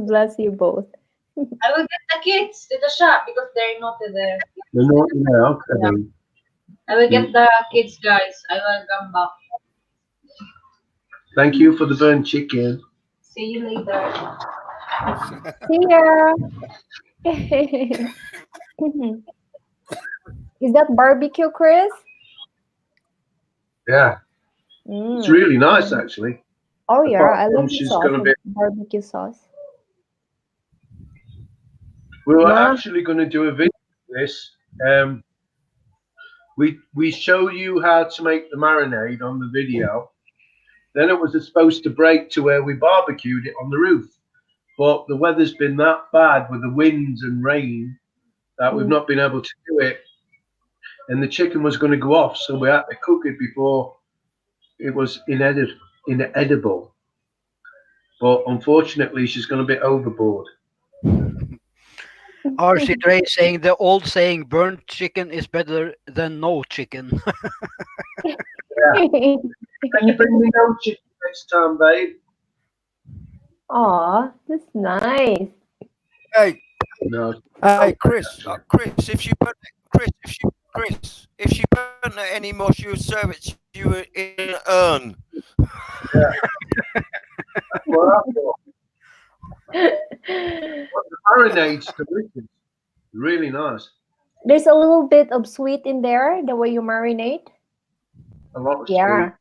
Bless you both. I will get the kids to the shop because they're not there. They're not now, okay. I will get the kids, guys. I will come back. Thank you for the burnt chicken. See you later. See ya. Is that barbecue, Chris? Yeah, Mm. it's really nice, actually. Oh yeah, Apart I from love the she's sauce, gonna be- barbecue sauce. We were Yeah. actually going to do a video of this. We show you how to make the marinade on the video. Then it was supposed to break to where we barbecued it on the roof. But the weather's been that bad with the winds and rain that we've not been able to do it. And the chicken was going to go off, so we had to cook it before it was inedible. But unfortunately, she's going a bit overboard. RC Dre saying the old saying, burnt chicken is better than no chicken. Can you bring me no chicken next time, babe? Aw, that's nice. Hey, No. hey, Chris, if she put it anymore, she would serve it to you in an urn. Well, I thought. But the marinade's delicious. Really nice. There's a little bit of sweet in there, the way you marinate. A lot of Yeah.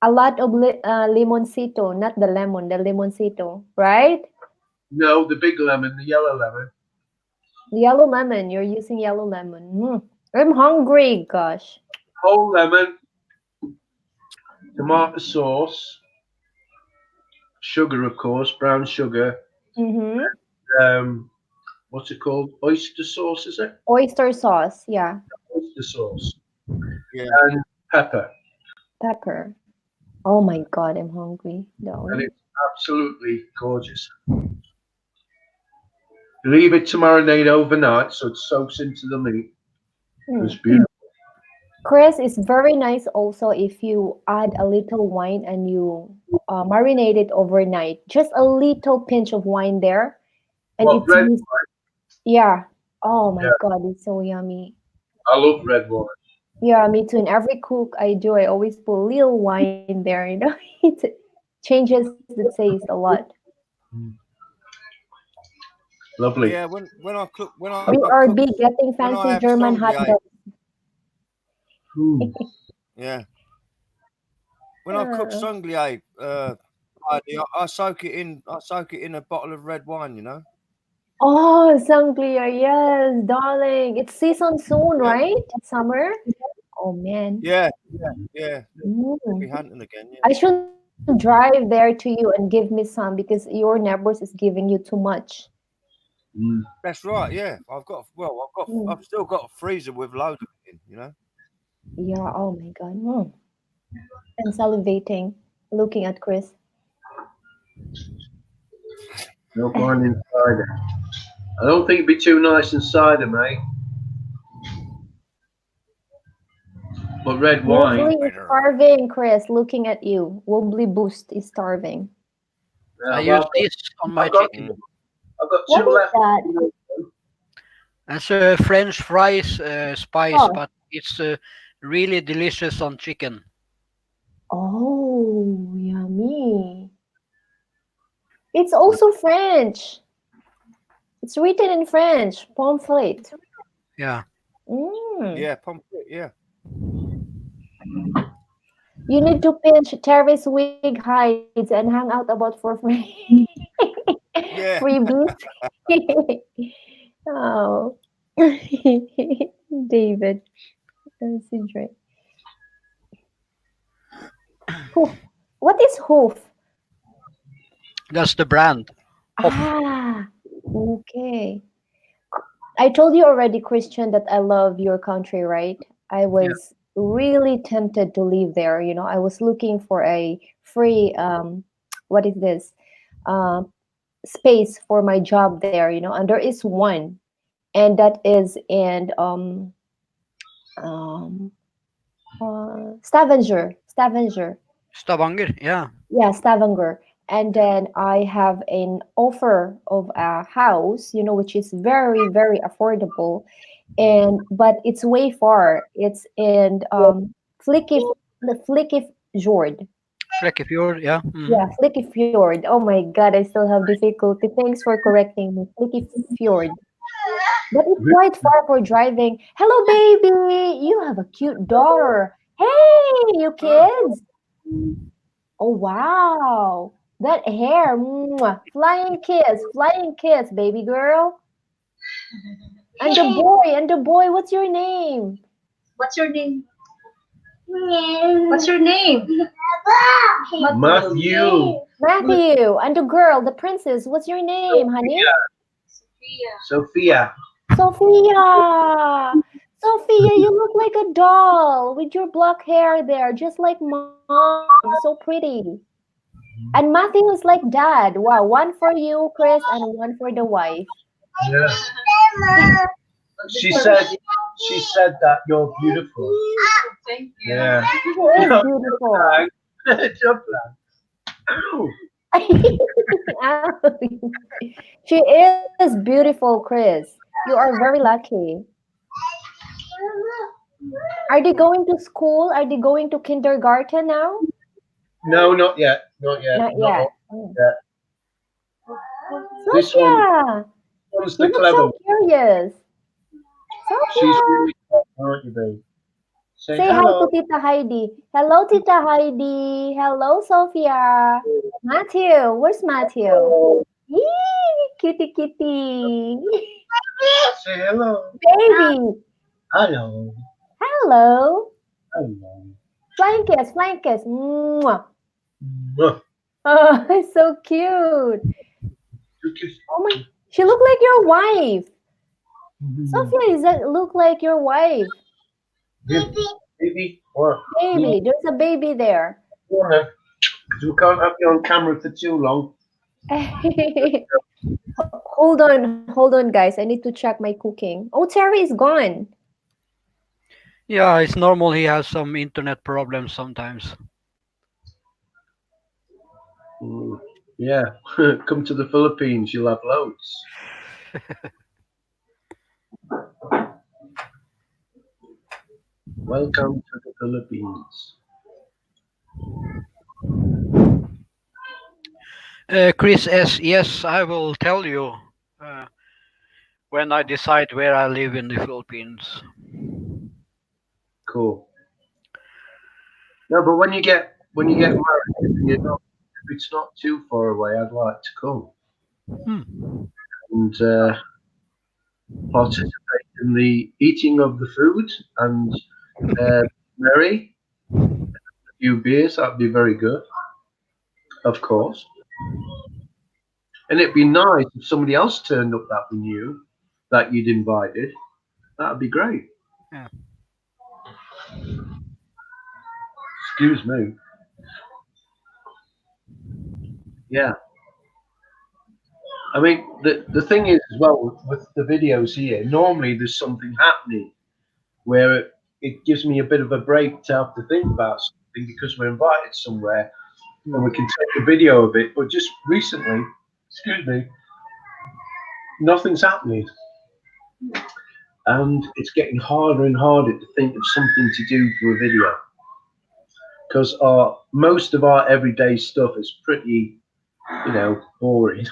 A lot of limoncito, not the lemon, the limoncito, right? No, the big lemon, the yellow lemon. The yellow lemon, you're using yellow lemon. I'm hungry, gosh. Whole lemon, tomato sauce, sugar, of course, brown sugar. Mm-hmm. What's it called? Oyster sauce, is it? Oyster sauce, yeah. Oyster sauce. Yeah. And pepper. Pepper. Oh my God, I'm hungry. And No. it's absolutely gorgeous. Leave it to marinate overnight so it soaks into the meat. It's beautiful. Chris, it's very nice also if you add a little wine and you marinate it overnight. Just a little pinch of wine there. And What, red wine? Yeah. Oh my Yeah. God, it's so yummy. I love red wine. Yeah, me too. In every cook I do, I always put a little wine there, you know. It changes the taste a lot. Lovely. Yeah, when I cook, We are big getting when I fancy have German strongly, hot dogs. yeah. When I cook sanglier, I soak it in. I soak it in a bottle of red wine. You know. Oh, sangria, yes, darling. It's season soon, right? Summer. Oh man. Yeah. Mm. Be hunting again. Yeah. I should drive there to you and give me some because your neighbors is giving you too much. That's right. Yeah, I've still got a freezer with loads of it in. You know. Yeah. Oh my God. I'm salivating looking at Chris. No wine in cider. I don't think it'd be too nice in cider, mate. But red wine. Wobbly is starving, Chris. Looking at you, Wobbly Boost is starving. I use this on my chicken. I've got What two is left. that? That's a French fries spice, Oh. but it's really delicious on chicken. Oh, yummy. It's also French. It's written in French. Pomfret. Yeah. Yeah, pomfret. Yeah. You need to pinch Terry's wig hides and hang out about for free. Yeah. Freebies. Oh, David. That's interesting. Hoof. What is hoof? That's the brand. Ah, okay. I told you already, Christian, that I love your country, right? I was really tempted to live there. You know, I was looking for a free, what is this, uh, space for my job there. You know, and there is one, and that is in um, Stavanger. Stavanger. Yeah. Yeah, Stavanger. And then I have an offer of a house, you know, which is very, very affordable. And but it's way far. It's in the Fjord. Flekkefjord. Yeah. Yeah, Fjord. Oh my God, I still have difficulty. Thanks for correcting me. Fjord. But it's quite far for driving. Hello, baby. You have a cute daughter. Hey, you kids. Oh wow. That hair. Mwah. Flying kiss, baby girl. And the boy, what's your name? What's your name? What's your name? Matthew. Matthew. And the girl, the princess, what's your name, honey? Sophia. Sophia. Sophia, you look like a doll with your black hair there, just like mom. So pretty. And Matthew is like dad. Wow, one for you, Chris, and one for the wife. Yeah. She said that you're beautiful. Thank you. Yeah. She is beautiful. Ow. She is beautiful, Chris. You are very lucky. Are they going to school? Are they going to kindergarten now? No, not yet. Not yet. Not Not yet. all yet. This Sophia, one's you the look clever so one. curious. She's Sophia, really clever, aren't you, babe? Say say hi hello. to Tita Heidi. Hello, Tita Heidi. Hello, Sophia. Matthew, where's Matthew? Yee, kitty kitty. Say hello. Baby, Hello. hello. Hello. Flying kiss, flying kiss. Mwah. Mwah. Oh, so cute. Oh my, she look like your wife. Sophia, does that look like your wife? Baby, what? Baby, there's a baby there. Because we can't have you on camera for too long. Hold on, guys. I need to check my cooking. Oh, Terry is gone. Yeah, it's normal. He has some internet problems sometimes. Yeah, come to the Philippines, you'll have loads. Welcome to the Philippines. Chris S. Yes, I will tell you when I decide where I live in the Philippines. Cool. No, but when you get married, you know, if it's not too far away, I'd like to come and participate in the eating of the food and Mary, a few beers. That'd be very good, of course. And it'd be nice if somebody else turned up that we knew that you'd invited. That'd be great. Yeah. Excuse me. Yeah. I mean, the thing is as well with the videos here, normally there's something happening where it gives me a bit of a break to have to think about something because we're invited somewhere and we can take a video of it. But just recently, excuse me, nothing's happening. And it's getting harder and harder to think of something to do for a video. Because most of our everyday stuff is pretty, you know, boring,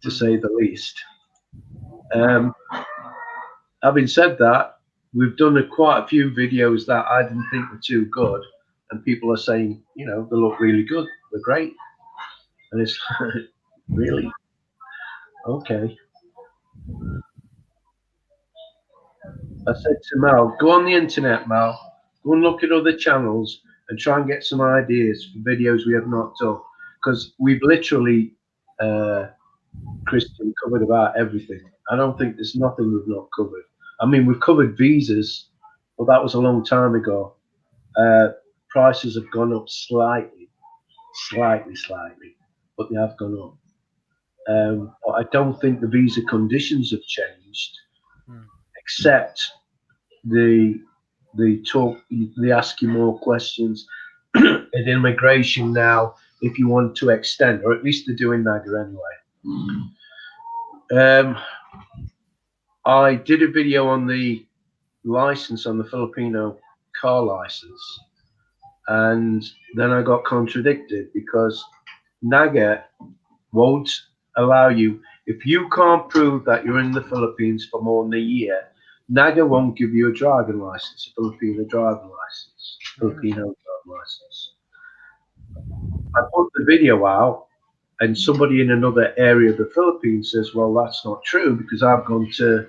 to say the least. Having said that, we've done quite a few videos that I didn't think were too good, and people are saying, you know, they look really good, they're great, and it's really okay. I said to Mal, go on the internet, Mal, go and look at other channels and try and get some ideas for videos we have not done. because we've literally, Christian, covered about everything. I don't think there's nothing we've not covered. I mean, we've covered visas, but that was a long time ago. Prices have gone up slightly, but they have gone up. But I don't think the visa conditions have changed, except they ask you more questions in immigration now if you want to extend, or at least they're doing that anyway. I did a video on the license, on the Filipino car license, and then I got contradicted because NAGA won't allow you, if you can't prove that you're in the Philippines for more than a year, NAGA won't give you a driving license, a Filipino driving license, Filipino driving license. I put the video out, and somebody in another area of the Philippines says, well, that's not true, because I've gone to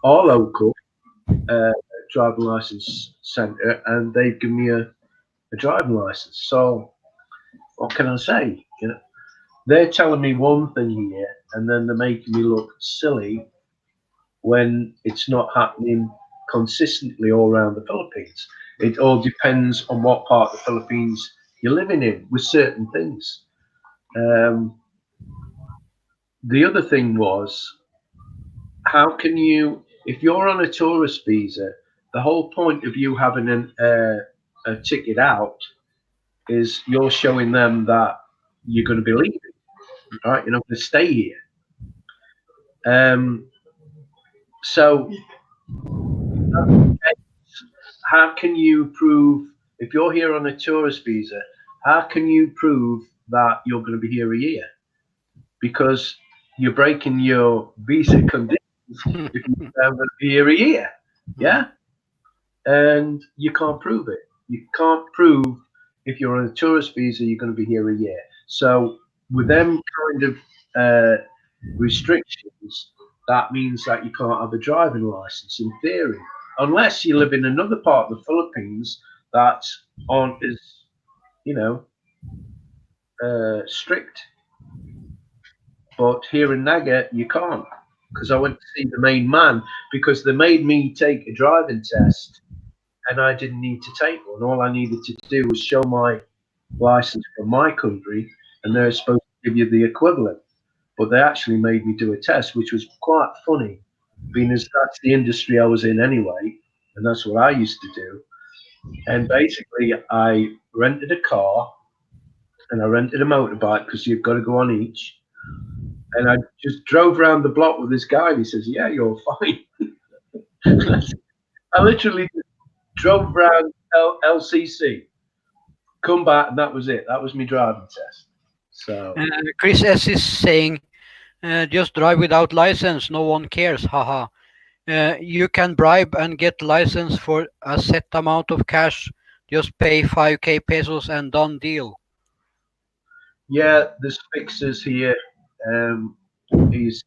our local driving license center and they've given me a driving license. So what can I say? You know, they're telling me one thing here, and then they're making me look silly when it's not happening consistently all around the Philippines. It all depends on what part of the Philippines you're living in with certain things. The other thing was, how can you, if you're on a tourist visa, the whole point of you having a ticket out is you're showing them that you're going to be leaving, right? You're not going to stay here. So how can you prove, if you're here on a tourist visa, how can you prove that you're going to be here a year? Because you're breaking your visa conditions if you're going to be here a year, yeah? And you can't prove it. You can't prove if you're on a tourist visa, you're going to be here a year. So with them kind of restrictions, that means that you can't have a driving license in theory, unless you live in another part of the Philippines that aren't as, you know, strict. But here in Naga, you can't, because I went to see the main man, because they made me take a driving test and I didn't need to take one. All I needed to do was show my license from my country, and they're supposed to give you the equivalent. But they actually made me do a test, which was quite funny, being as that's the industry I was in anyway, and that's what I used to do. And basically, I rented a car and I rented a motorbike, because you've got to go on each. And I just drove around the block with this guy, and he says, yeah, you're fine. I literally drove around LCC, come back, and that was it. That was my driving test. So Chris S is saying, just drive without license. No one cares. Haha. You can bribe and get license for a set amount of cash. Just pay 5K pesos and done deal. yeah, there's fixes here. There's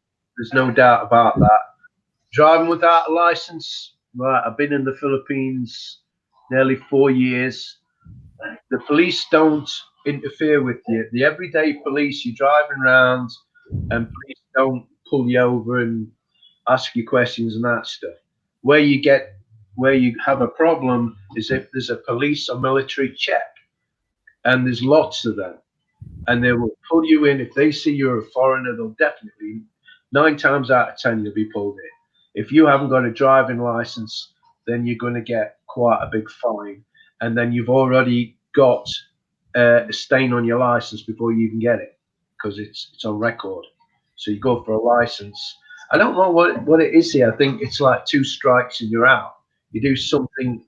no doubt about that. Driving without a license, right? I've been in the Philippines nearly 4 years. The police don't interfere with you. The everyday police, you're driving around, and police don't pull you over and ask you questions and that stuff. Where you have a problem is if there's a police or military check, and there's lots of them, and they will pull you in. If they see you're a foreigner, they'll definitely, 9 times out of 10, you'll be pulled in. If you haven't got a driving license, then you're going to get quite a big fine, and then you've already got a stain on your license before you even get it, because it's on record. So you go for a license. I don't know what it is here. I think it's like 2 strikes and you're out. You do something,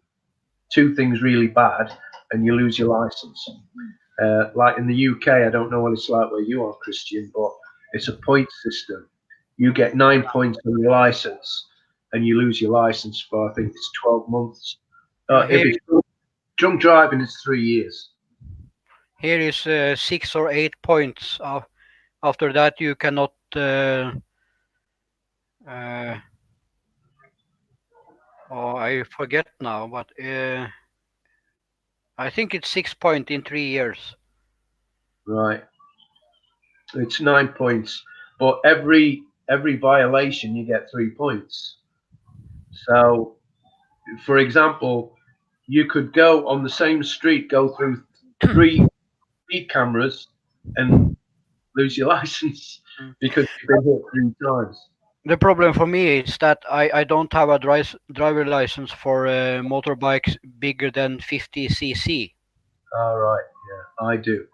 2 things really bad, and you lose your license. Like in the UK, I don't know what it's like where you are, Christian, but it's a point system. You get 9 points on your license, and you lose your license for, I think it's 12 months. If it's drunk driving, it's 3 years. Here is 6 or 8 points. After that, you cannot. I forget now, but I think it's 6 points in 3 years. Right. It's 9 points, but every violation you get 3 points. So, for example, you could go on the same street, go through 3 speed cameras, and lose your license because you've been hit 3 times. The problem for me is that I don't have a driver license for motorbikes bigger than 50 cc. All right. Yeah, I do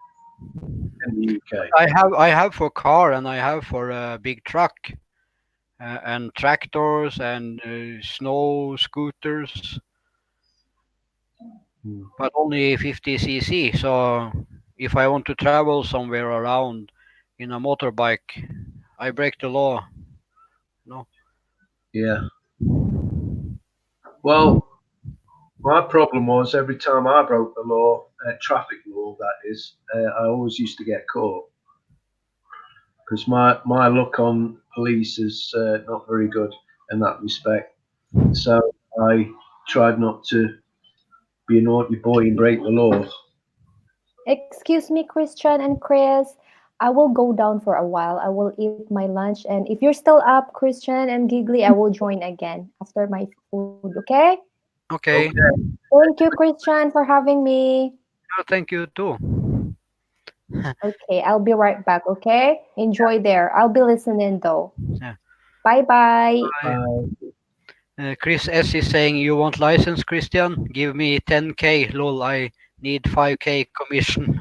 in the UK. I have for car and I have for a big truck and tractors and snow scooters, but only 50 cc. So if I want to travel somewhere around in a motorbike, I break the law. No. Yeah. Well, my problem was every time I broke the law, traffic law, that is, I always used to get caught because my look on police is not very good in that respect. So I tried not to be a naughty boy and break the law. Excuse me, Christian and Chris. I will go down for a while. I will eat my lunch. And if you're still up, Christian and Giggly, I will join again after my food, okay? Okay. Thank you, Christian, for having me. Oh, thank you too. Okay, I'll be right back, okay? Enjoy there. I'll be listening though. Yeah. Bye-bye. Chris S is saying, you want license, Christian? Give me 10k. Lol, I need 5k commission.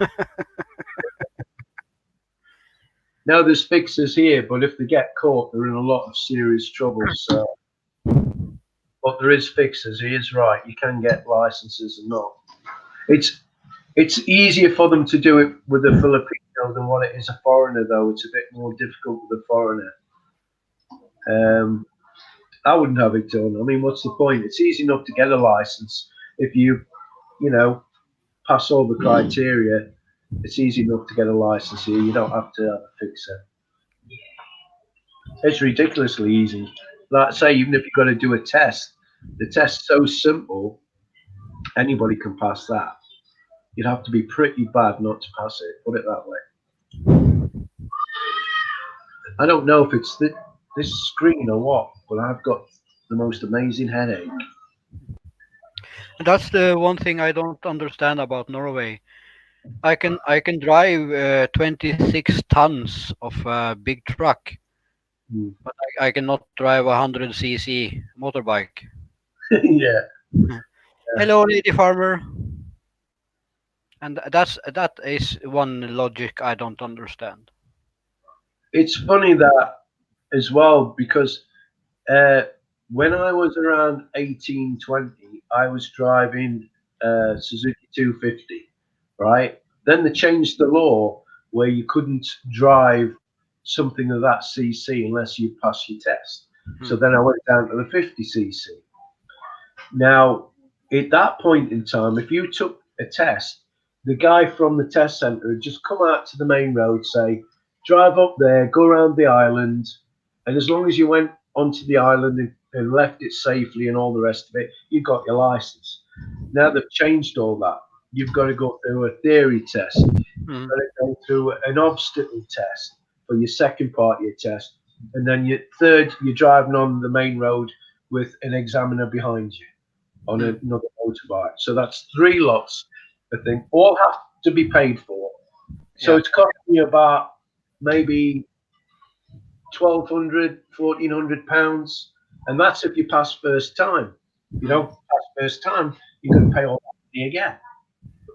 Now there's fixers here, but if they get caught, they're in a lot of serious trouble. So, but there is fixers. He is right. You can get licenses and not. It's easier for them to do it with a Filipino than what it is a foreigner, though. It's a bit more difficult with a foreigner. I wouldn't have it done. I mean, what's the point? It's easy enough to get a license if you pass all the criteria. It's easy enough to get a license here. You don't have to have a fixer. It's ridiculously easy. Like I say, even if you've got to do a test, the test's so simple, anybody can pass that. You'd have to be pretty bad not to pass it, put it that way. I don't know if it's this screen or what, but I've got the most amazing headache. That's the one thing I don't understand about Norway. I can drive 26 tons of a big truck, but I cannot drive 100 cc motorbike. Yeah. Hello, lady farmer. And that is one logic I don't understand. It's funny that as well, because when I was around 18, 20, I was driving Suzuki 250, right? Then they changed the law where you couldn't drive something of that cc unless you passed your test. So then I went down to the 50 cc. Now, at that point in time, if you took a test, the guy from the test centre would just come out to the main road, say, drive up there, go around the island, and as long as you went onto the island and left it safely and all the rest of it, you got your license. Now they've changed all that. You've got to go through a theory test. You've got to go through an obstacle test for your second part of your test. And then your third, you're driving on the main road with an examiner behind you on another motorbike. So that's 3 lots, I think, all have to be paid for. So it's costing you about maybe £1,200, £1,400, and that's if you pass first time. If you don't pass first time, you're going to pay all that money again.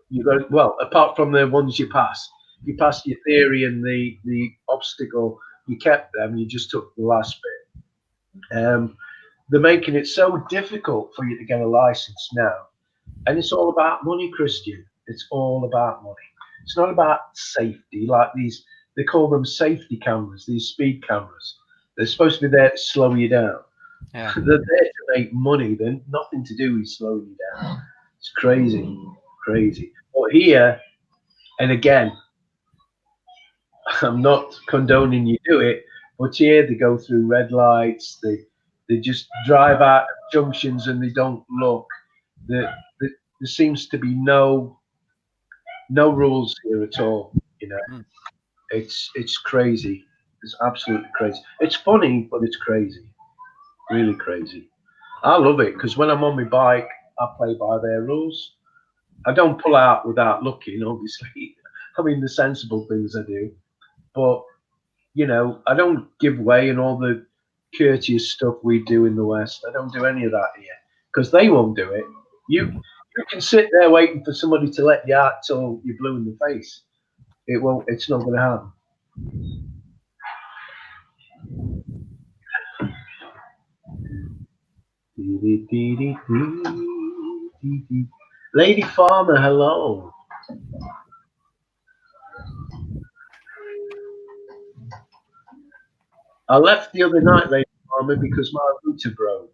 You got, well, apart from the ones you passed, you passed your theory and the obstacle, you kept them. You just took the last bit. They're making it so difficult for you to get a license now, and it's all about money, Christian. It's all about money. It's not about safety like these. They call them safety cameras, these speed cameras. They're supposed to be there to slow you down. Yeah. They're there to make money. They're nothing to do with slowing you down. It's crazy, crazy. But here, and again, I'm not condoning you do it, but here they go through red lights. They just drive out of junctions and they don't look. There seems to be no rules here at all. You know, Mm. it's crazy. It's absolutely crazy. It's funny, but it's crazy. Really crazy. I love it because when I'm on my bike, I play by their rules. I don't pull out without looking, obviously. I mean, the sensible things I do, but you know, I don't give way and all the courteous stuff we do in the West. I don't do any of that here because they won't do it. You can sit there waiting for somebody to let you out till you're blue in the face. It won't. It's not going to happen. Lady Farmer, hello. I left the other night, Lady Farmer, because my router broke,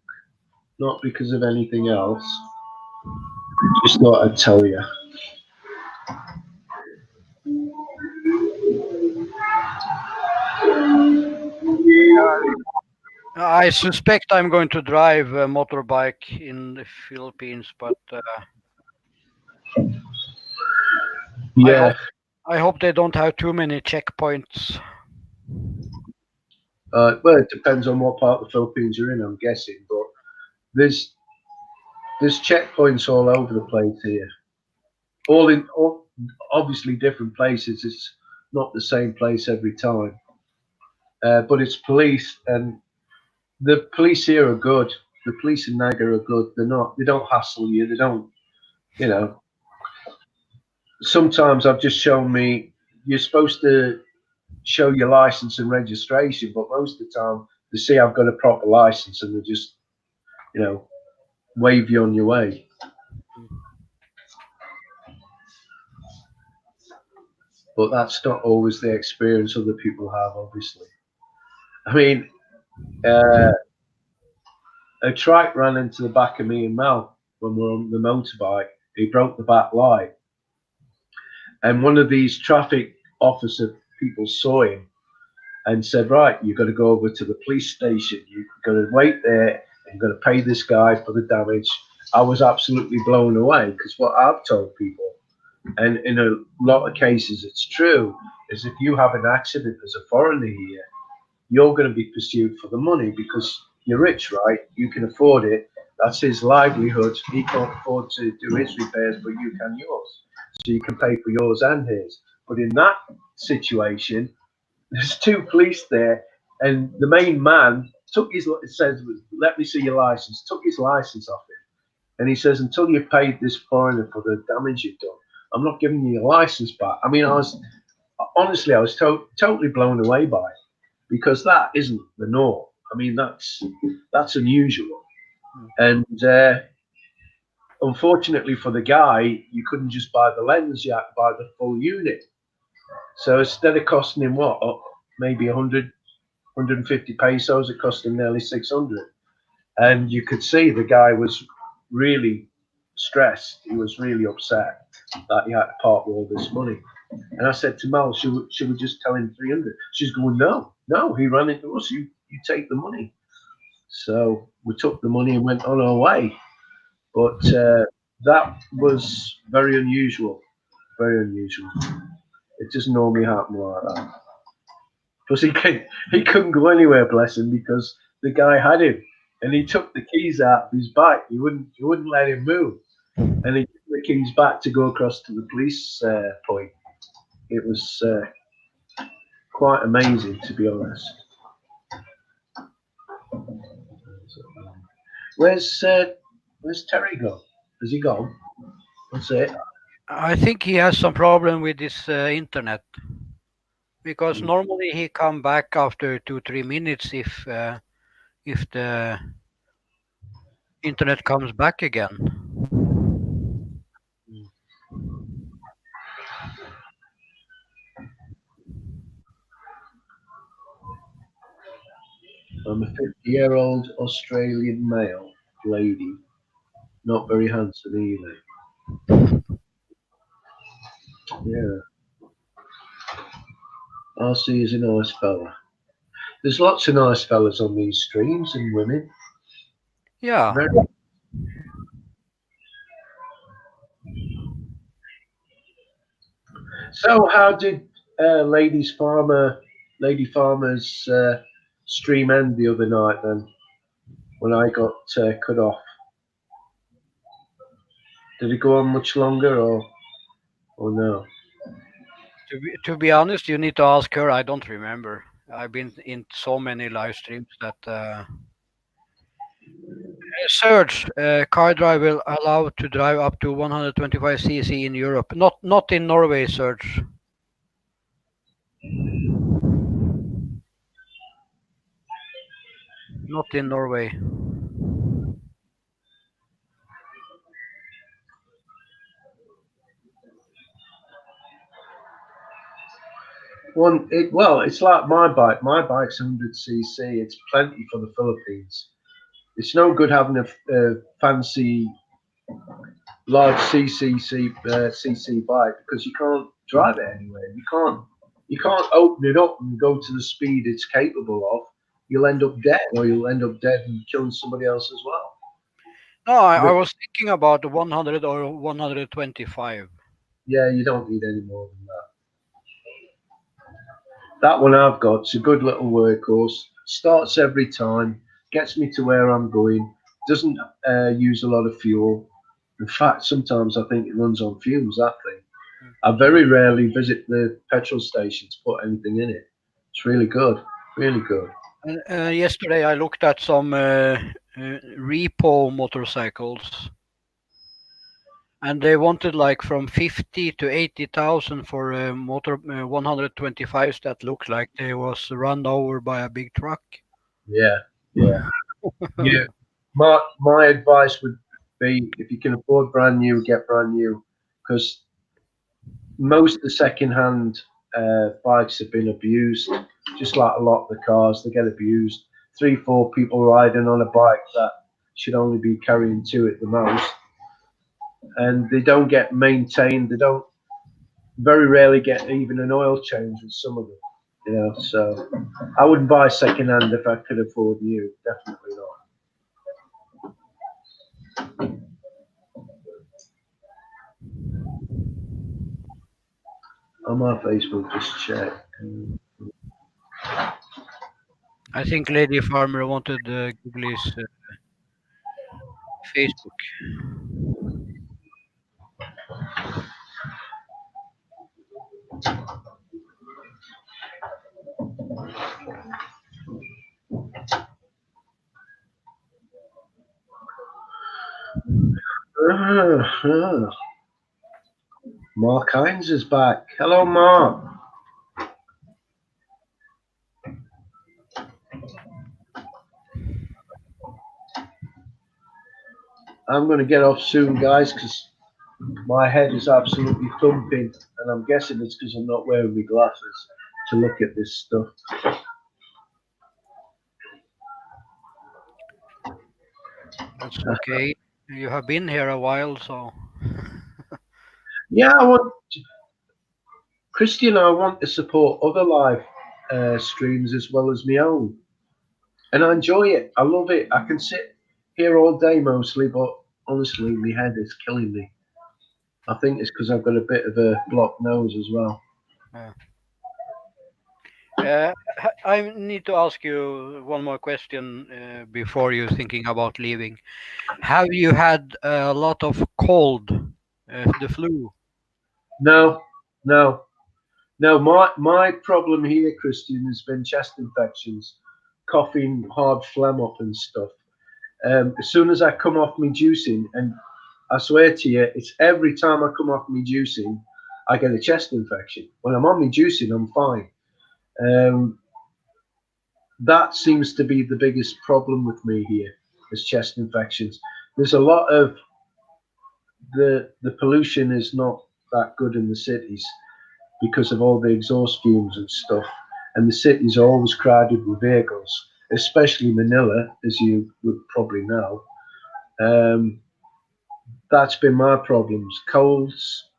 not because of anything else. Just thought I'd tell you. I suspect I'm going to drive a motorbike in the Philippines, but Yeah. I hope they don't have too many checkpoints. Well, it depends on what part of the Philippines you're in, I'm guessing, but there's checkpoints all over the place here. All obviously different places. It's not the same place every time, but it's police, and the police here are good. The police in Naga are good. They don't hassle you. They don't, you know. Sometimes I've just shown me you're supposed to show your license and registration, but most of the time they see I've got a proper license and they just, you know, wave you on your way. But that's not always the experience other people have, obviously. I mean, a trike ran into the back of me and Mel when we were on the motorbike. He broke the back light. And one of these traffic officer people saw him and said, right, you've got to go over to the police station. You've got to wait there and you've got to pay this guy for the damage. I was absolutely blown away because what I've told people, and in a lot of cases it's true, is if you have an accident as a foreigner here, you're going to be pursued for the money because you're rich, right? You can afford it. That's his livelihood. He can't afford to do his repairs, but you can yours. So you can pay for yours and his. But in that situation, there's two police there, and the main man took his, says, let me see your license, took his license off him. And he says, until you've paid this foreigner for the damage you've done, I'm not giving you your license back. I mean, I was totally blown away by it because that isn't the norm. I mean, that's unusual. And unfortunately for the guy, you couldn't just buy the lens, you had to buy the full unit. So instead of costing him what, maybe 100, 150 pesos, it cost him nearly 600. And you could see the guy was really stressed. He was really upset that he had to part with all this money. And I said to Mel, should we just tell him 300? She's going, no, he ran into us. You take the money. So we took the money and went on our way. But that was very unusual. Very unusual. It doesn't normally happen like that. Plus, he couldn't go anywhere, bless him, because the guy had him, and he took the keys out of his bike. He wouldn't let him move, and he took the keys back to go across to the police point. It was quite amazing, to be honest. Where's Terry gone? Has he gone? That's it. I think he has some problem with his internet because normally he come back after 2-3 minutes if the internet comes back again. I'm a 50-year-old Australian male lady, not very handsome either. Yeah. RC is a nice fella. There's lots of nice fellas on these streams and women. Yeah. So how did Lady Farmer's stream end the other night. Then when I got cut off, did it go on much longer or no? To be honest, you need to ask her. I don't remember. I've been in so many live streams that. Search car driver allowed to drive up to 125 cc in Europe. Not in Norway. Search. Not in Norway. It's like my bike. My bike's 100cc. It's plenty for the Philippines. It's no good having a fancy large cc bike because you can't drive it anywhere. You can't open it up and go to the speed it's capable of. You'll end up dead, or you'll end up dead and killing somebody else as well. No, I was thinking about 100 or 125. Yeah, you don't need any more than that. That one I've got's a good little workhorse. Starts every time, gets me to where I'm going. Doesn't use a lot of fuel. In fact, sometimes I think it runs on fumes, that thing. I very rarely visit the petrol station to put anything in it. It's really good, really good. Yesterday I looked at some repo motorcycles, and they wanted like from 50 to 80,000 for a motor 125s that looked like they was run over by a big truck. Yeah. Yeah. My advice would be, if you can afford brand new, get brand new, because most of the second-hand bikes have been abused. Just like a lot of the cars, they get abused. 3-4 people riding on a bike that should only be carrying 2 at the most, and they don't get maintained. They don't very rarely get even an oil change with some of them. So I wouldn't buy second-hand if I could afford new. Definitely not. On my Facebook, just check. I think Lady Farmer wanted Googly's Facebook. Mark Hines is back. Hello, Mark. I'm going to get off soon, guys, because my head is absolutely thumping, and I'm guessing it's because I'm not wearing my glasses to look at this stuff. That's okay. You have been here a while, so. Yeah, Christian, I want to support other live streams as well as my own. And I enjoy it. I love it. I can sit here all day mostly, but honestly, my head is killing me. I think it's because I've got a bit of a blocked nose as well. I need to ask you one more question before you're thinking about leaving. Have you had a lot of cold, the flu? No. My problem here, Christian, has been chest infections, coughing, hard phlegm up and stuff. As soon as I come off my juicing, and I swear to you, it's every time I come off my juicing, I get a chest infection. When I'm on my juicing, I'm fine. That seems to be the biggest problem with me here, is chest infections. There's a lot of the pollution is not that good in the cities because of all the exhaust fumes and stuff, and the cities are always crowded with vehicles, especially Manila, as you would probably know. That's been my problems. Colds,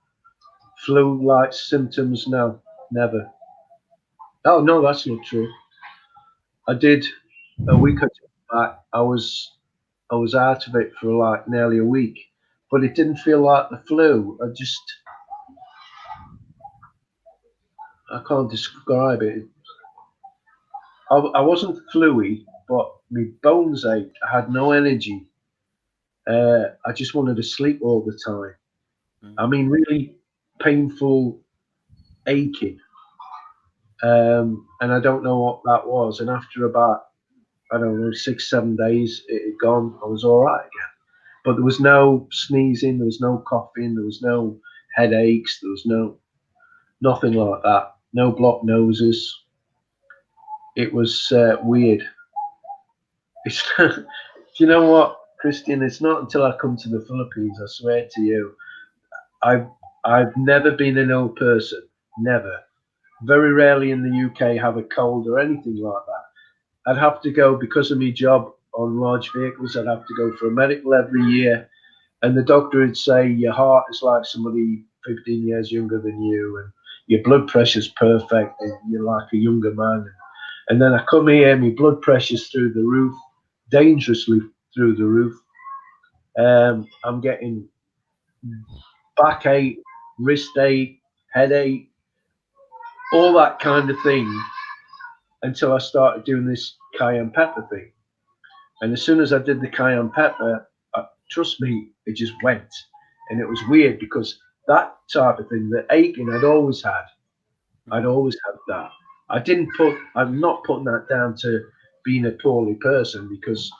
flu-like symptoms, no, never. Oh no, that's not true. I did a week or two back. I was out of it for like nearly a week, but it didn't feel like the flu. I can't describe it. I wasn't fluey, but my bones ached. I had no energy. I just wanted to sleep all the time. I mean, really painful aching. And I don't know what that was. And after about, I don't know, 6, 7 days, it had gone. I was all right again. But there was no sneezing, there was no coughing, there was no headaches, there was nothing like that. No blocked noses. It was weird. It's, do you know what, Christian? It's not until I come to the Philippines, I swear to you, I've never been an ill person. Never. Very rarely in the UK have a cold or anything like that. I'd have to go, because of my job on large vehicles, I'd have to go for a medical every year. And the doctor would say, your heart is like somebody 15 years younger than you, and your blood pressure's perfect, and you're like a younger man. And then I come here, my blood pressure's through the roof, dangerously through the roof. I'm getting backache, wrist ache, headache, all that kind of thing, until I started doing this cayenne pepper thing. And as soon as I did the cayenne pepper, trust me, it just went. And it was weird, because that type of thing, the aching I'd always had that. I'm not putting that down to being a poorly person, because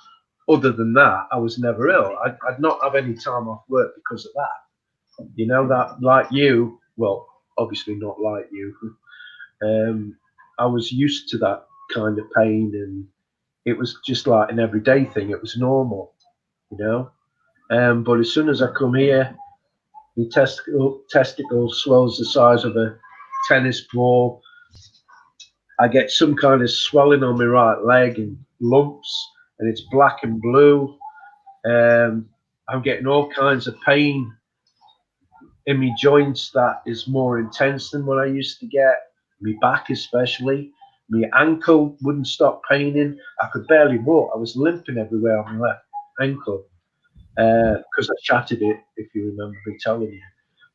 other than that, I was never ill. I'd not have any time off work because of that. You know, that, like you, well, obviously not like you, I was used to that kind of pain, and it was just like an everyday thing. It was normal, you know. But as soon as I come here, my testicle swells the size of a tennis ball. I get some kind of swelling on my right leg and lumps, and it's black and blue. I'm getting all kinds of pain in my joints that is more intense than what I used to get. My back especially. My ankle wouldn't stop paining. I could barely walk. I was limping everywhere on my left ankle, because I shattered it, if you remember me telling you.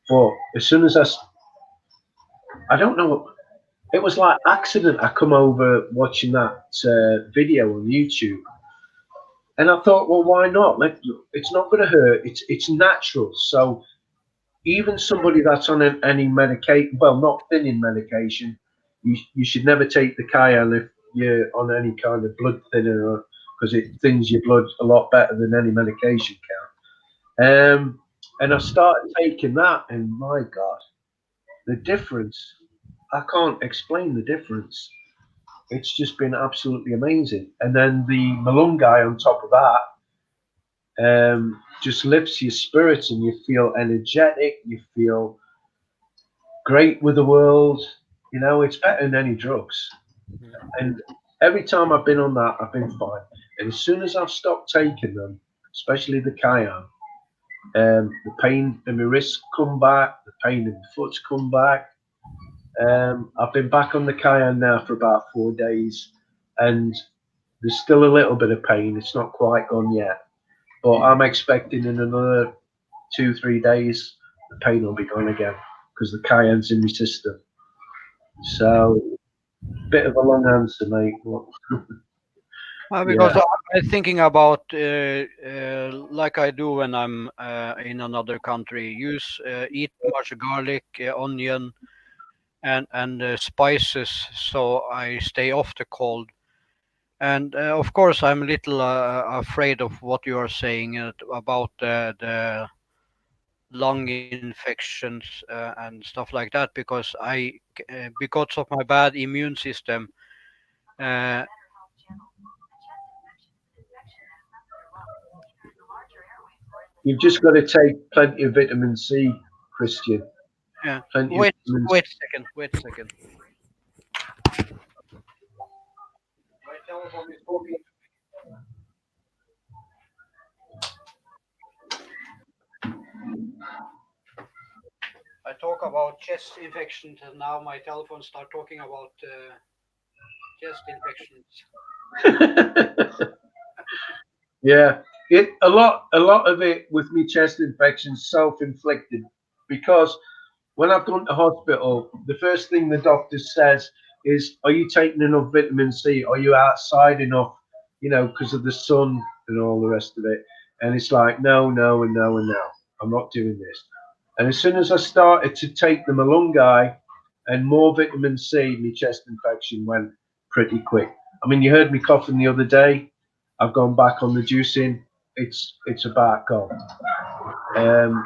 But as soon as I don't know, it was like accident. I come over watching that video on YouTube, and I thought, well, why not? It's not going to hurt. It's natural. So even somebody that's on any medication, well, not thinning medication, you should never take the cayenne if you're on any kind of blood thinner, because it thins your blood a lot better than any medication can. And I started taking that, and my God, the difference, I can't explain the difference. It's just been absolutely amazing. And then the malunggay on top of that just lifts your spirits, and you feel energetic, you feel great with the world. You know, it's better than any drugs. And every time I've been on that, I've been fine. And as soon as I've stopped taking them, especially the cayenne, the pain in my wrists come back, the pain in my foot's come back. I've been back on the cayenne now for about 4 days, and there's still a little bit of pain. It's not quite gone yet, but I'm expecting in another 2-3 days the pain will be gone again, because the cayenne's in my system. So, bit of a long answer, mate. Because I'm thinking about, like I do when I'm in another country, eat much garlic, onion, and spices, so I stay off the cold. And of course, I'm a little afraid of what you are saying about the lung infections and stuff like that, because because of my bad immune system. You've just got to take plenty of vitamin C, Christian. Yeah. Plenty Wait a second. My telephone is talking. I talk about chest infections, and now my telephone start talking about chest infections. Yeah, a lot of it with me chest infections self-inflicted, because when I've gone to hospital, the first thing the doctor says is, "Are you taking enough vitamin C? Are you outside enough? You know, because of the sun and all the rest of it." And it's like, no, no, and no, and no. I'm not doing this. And as soon as I started to take the Malungai and more vitamin C, my chest infection went pretty quick. I mean, you heard me coughing the other day. I've gone back on the juicing. It's about gone.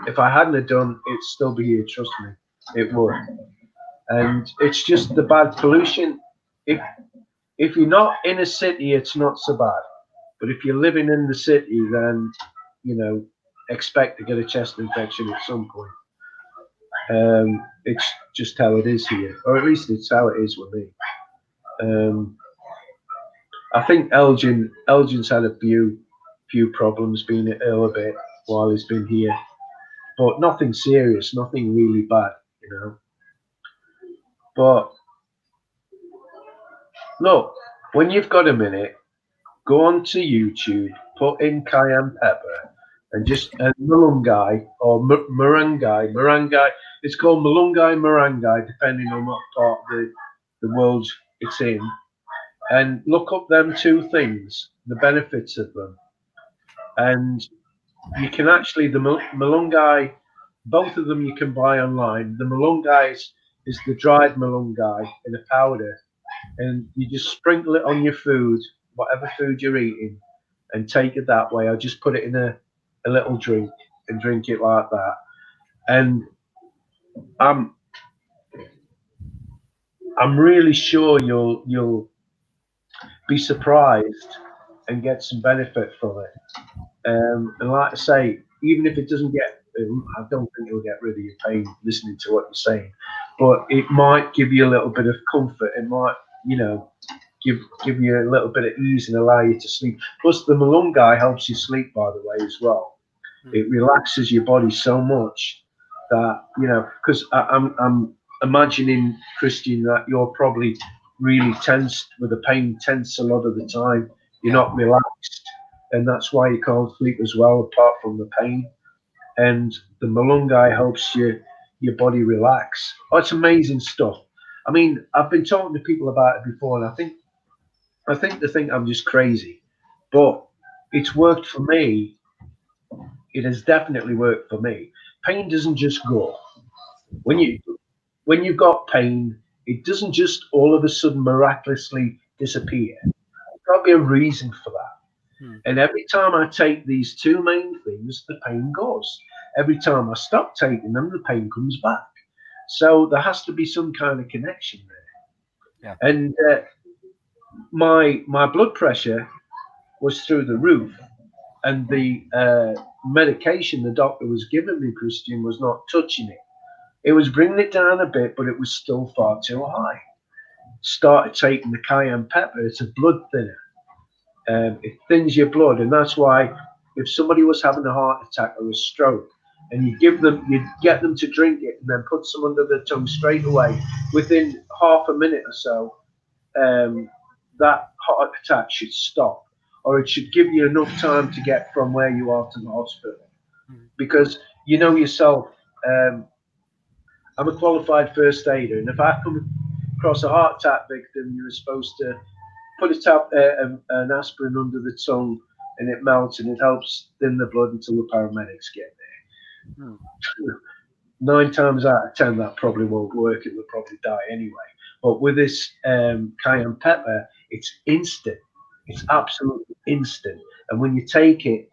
If I hadn't have done, it'd still be here. Trust me, it would. And it's just the bad pollution. If you're not in a city, it's not so bad. But if you're living in the city, then you know, expect to get a chest infection at some point. It's just how it is here, or at least it's how it is with me. I think Elgin's had a few problems being ill a bit while he's been here, but nothing serious, nothing really bad, you know. But look, when you've got a minute, go onto YouTube, put in cayenne pepper, and just Malungai or Marangai. It's called Malungai Marangai, depending on what part of the world it's in. And look up them two things, the benefits of them. And you can actually, the Malungai, both of them you can buy online. The Malungai is the dried Malungai in a powder. And you just sprinkle it on your food, whatever food you're eating, and take it that way. I just put it in a little drink and drink it like that. And I'm really sure you'll be surprised and get some benefit from it. And like I say, even if it doesn't get, I don't think it'll get rid of your pain listening to what you're saying, but it might give you a little bit of comfort. It might, you know, give you a little bit of ease and allow you to sleep. Plus, the Malungai helps you sleep, by the way, as well. It relaxes your body so much that, you know, because I'm imagining, Christian, that you're probably really tense with the pain, tense a lot of the time. You're not relaxed, and that's why you can't sleep as well, apart from the pain. And the Malungai helps your body relax. Oh, it's amazing stuff. I mean, I've been talking to people about it before, and I think they think I'm just crazy, but it's worked for me. It has definitely worked for me. Pain doesn't just go. When you've got pain, it doesn't just all of a sudden miraculously disappear. There's got to be a reason for that. And every time I take these two main things, the pain goes. Every time I stop taking them, the pain comes back. So there has to be some kind of connection there. Yeah. And my blood pressure was through the roof, and the medication the doctor was giving me, Christian, was not touching it. It was bringing it down a bit, but it was still far too high. Started taking the cayenne pepper. It's a blood thinner. It thins your blood, and that's why if somebody was having a heart attack or a stroke, and you get them to drink it and then put some under their tongue straight away, within half a minute or so, that heart attack should stop, or it should give you enough time to get from where you are to the hospital. Because you know yourself, I'm a qualified first aider, and if I come across a heart attack victim, you're supposed to put an aspirin under the tongue, and it melts and it helps thin the blood until the paramedics get there. 9 times out of 10, that probably won't work. It will probably die anyway. But with this cayenne pepper, it's instant. It's absolutely instant. And when you take it,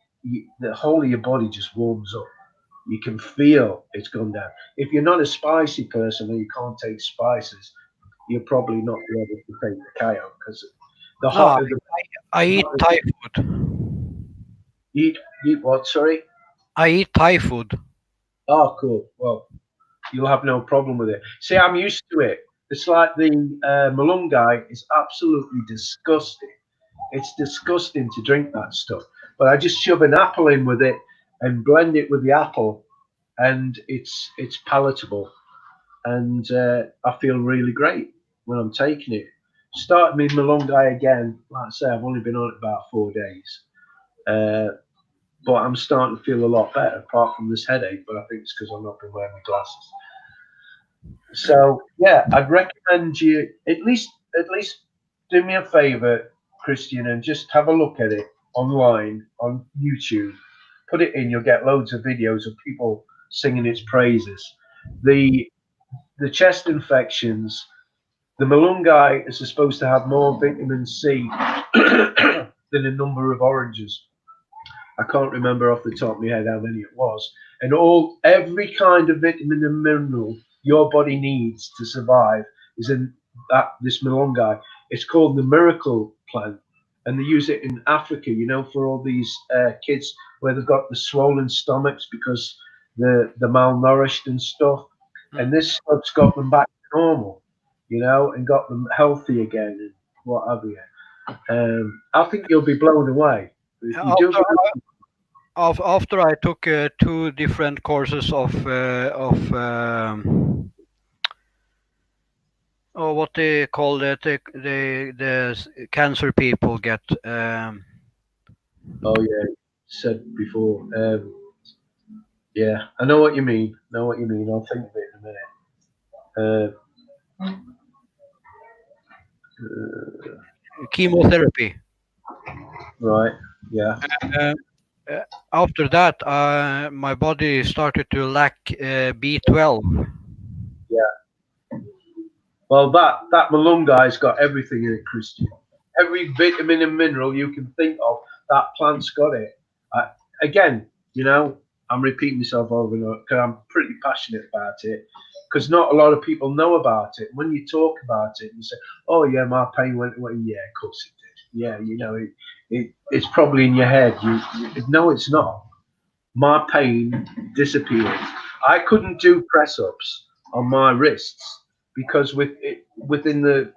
the whole of your body just warms up. You can feel it's gone down. If you're not a spicy person or you can't take spices, you're probably not able to take the cayenne, because the hot. I eat Thai food. Eat what? Sorry. I eat Thai food. Oh, cool. Well, you'll have no problem with it. See, I'm used to it. It's like the Malungai is absolutely disgusting. It's disgusting to drink that stuff. But I just shove an apple in with it and blend it with the apple, and it's palatable. And I feel really great when I'm taking it. Started me Malungai again. Like I say, I've only been on it about 4 days. But I'm starting to feel a lot better, apart from this headache. But I think it's because I've not been wearing my glasses. So yeah, I'd recommend you at least do me a favor, Christian, and just have a look at it online on YouTube. Put it in, you'll get loads of videos of people singing its praises. The chest infections, the Malungai is supposed to have more vitamin C than a number of oranges. I can't remember off the top of my head how many it was. And every kind of vitamin and mineral your body needs to survive is in this Malungai. It's called the miracle plant, and they use it in Africa, you know, for all these kids where they've got the swollen stomachs because they're malnourished and stuff. And this stuff's got them back to normal, you know, and got them healthy again and what have you. I think you'll be blown away. If you do After I took 2 different courses of what they call it, the cancer people get. Oh yeah, said before. Yeah, I know what you mean. I'll think of it in a minute. Chemotherapy. Right. Yeah. After that, my body started to lack B12. Yeah. Well, that Malungai's got everything in it, Christian. Every vitamin and mineral you can think of, that plant's got it. Again, you know, I'm repeating myself over and over because I'm pretty passionate about it. Because not a lot of people know about it. When you talk about it, you say, "Oh yeah, my pain went away." Yeah, of course it did. Yeah, you know, it's probably in your head. No, it's not. My pain disappeared. I couldn't do press ups on my wrists because within the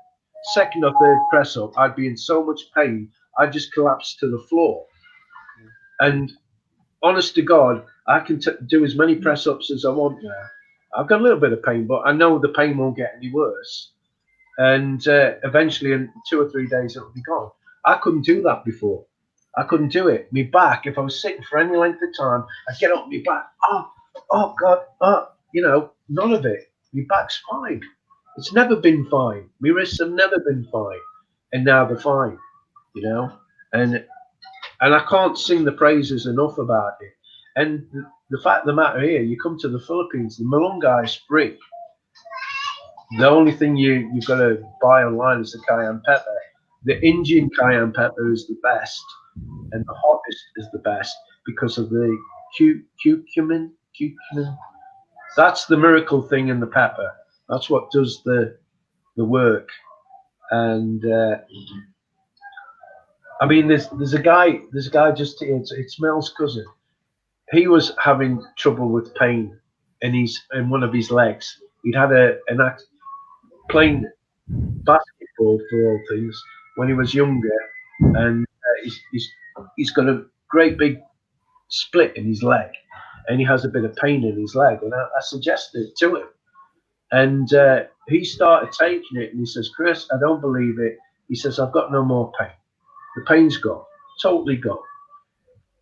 second or third press up, I'd be in so much pain, I'd just collapse to the floor. And honest to God, I can do as many press ups as I want now. I've got a little bit of pain, but I know the pain won't get any worse. And eventually, in 2 or 3 days, it'll be gone. I couldn't do that before. I couldn't do it. My back, if I was sitting for any length of time, I'd get up my back. Oh God, you know, none of it. My back's fine. It's never been fine. My wrists have never been fine, and now they're fine. You know, and I can't sing the praises enough about it. And the fact of the matter here, you come to the Philippines, the Malungai is free. The only thing you've got to buy online is the cayenne pepper. The Indian cayenne pepper is the best, and the hottest is the best because of the curcumin. That's the miracle thing in the pepper. That's what does the work. And I mean, there's a guy just here. It's Mel's cousin. He was having trouble with pain in one of his legs. He'd had playing basketball for all things when he was younger, and he's got a great big split in his leg, and he has a bit of pain in his leg. And I suggested it to him, and he started taking it, and he says, "Chris, I don't believe it." He says, "I've got no more pain. The pain's gone, totally gone."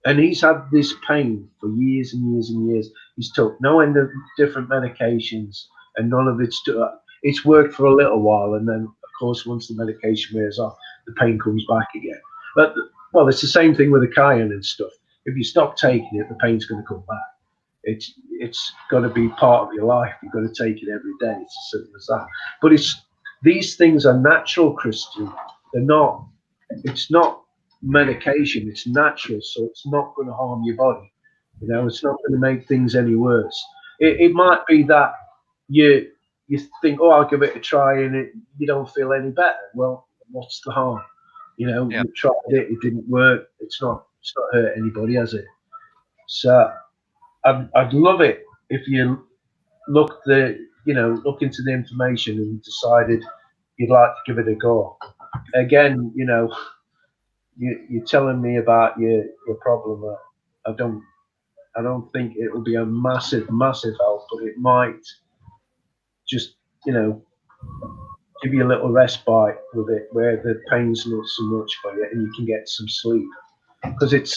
And he's had this pain for years and years and years. He's took no end of different medications, and none of it's worked for a little while, and then of course once the medication wears off, the pain comes back again. But well, it's the same thing with the cayenne and stuff. If you stop taking it, the pain's going to come back. It's got to be part of your life. You've got to take it every day. It's as simple as that. But these things are natural, Christian. They're not. It's not medication. It's natural, so it's not going to harm your body. You know, it's not going to make things any worse. It might be that you think, "Oh, I'll give it a try," and you don't feel any better. Well, what's the harm? You know, you tried it, it didn't work. It's not hurt anybody, has it? So I'd love it if you look into the information and decided you'd like to give it a go. Again, you know, you're telling me about your problem. I don't think it will be a massive help, but it might just, you know, give you a little respite with it, where the pain's not so much for you, and you can get some sleep, because it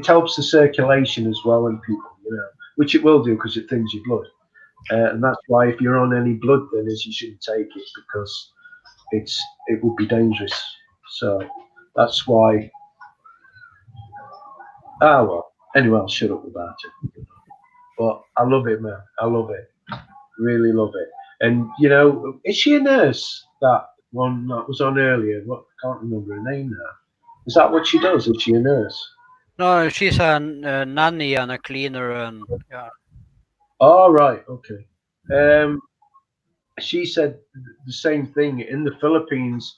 helps the circulation as well in people, you know, which it will do because it thins your blood. And that's why if you're on any blood thinners, you shouldn't take it because it would be dangerous. So that's why. Ah well. Anyway, I'll shut up about it. But I love it, man. I love it. Really love it. And you know, is she a nurse? That one that was on earlier. What? I can't remember her name now. Is that what she does? Is she a nurse? No, she's a nanny and a cleaner, and yeah. Oh right. Okay. She said the same thing. In the Philippines,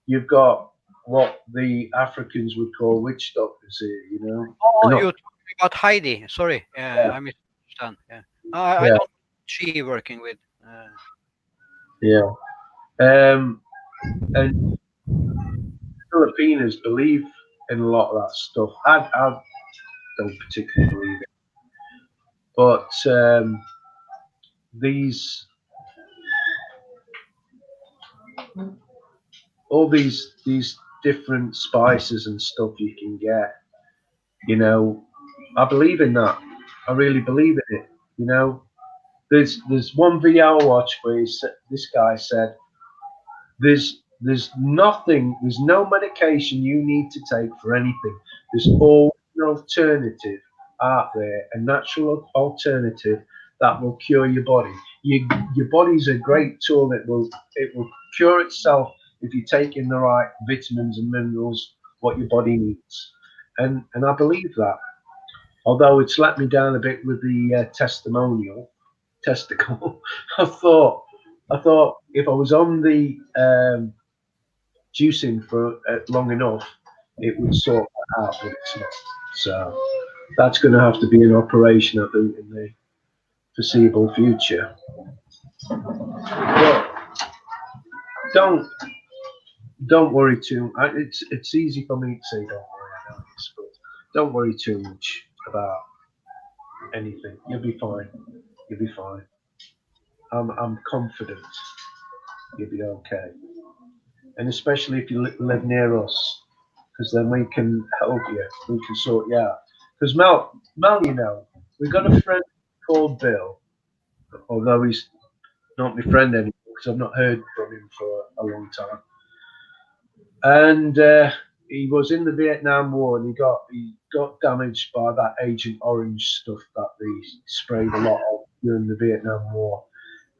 you've got what the Africans would call witch doctors here. You know. Oh, They're not- you're talking about Heidi. Sorry, I misunderstand. Yeah, I yeah. don't. She working with. Yeah. And Filipinos believe in a lot of that stuff. I don't particularly believe it, but these all these different spices and stuff you can get. You know, I believe in that. I really believe in it. You know, there's one video I watched where this guy said there's nothing, there's no medication you need to take for anything. There's always an alternative out there, a natural alternative that will cure your body. Your body's a great tool. It will cure itself if you take in the right vitamins and minerals, what your body needs. And I believe that. Although it's let me down a bit with the testicle. I thought if I was on the juicing for long enough, it would sort that out, but it's not. So that's going to have to be an operation, I think, in the foreseeable future. But don't worry too. It's easy for me to say don't worry, I know this, but don't worry too much about anything. You'll be fine. You'll be fine. I'm confident you'll be okay. And especially if you live near us, because then we can help you. We can sort you out. Because Mel, you know, we've got a friend called Bill, although he's not my friend anymore because I've not heard from him for a long time. And he was in the Vietnam War, and he got damaged by that Agent Orange stuff that they sprayed a lot of during the Vietnam War.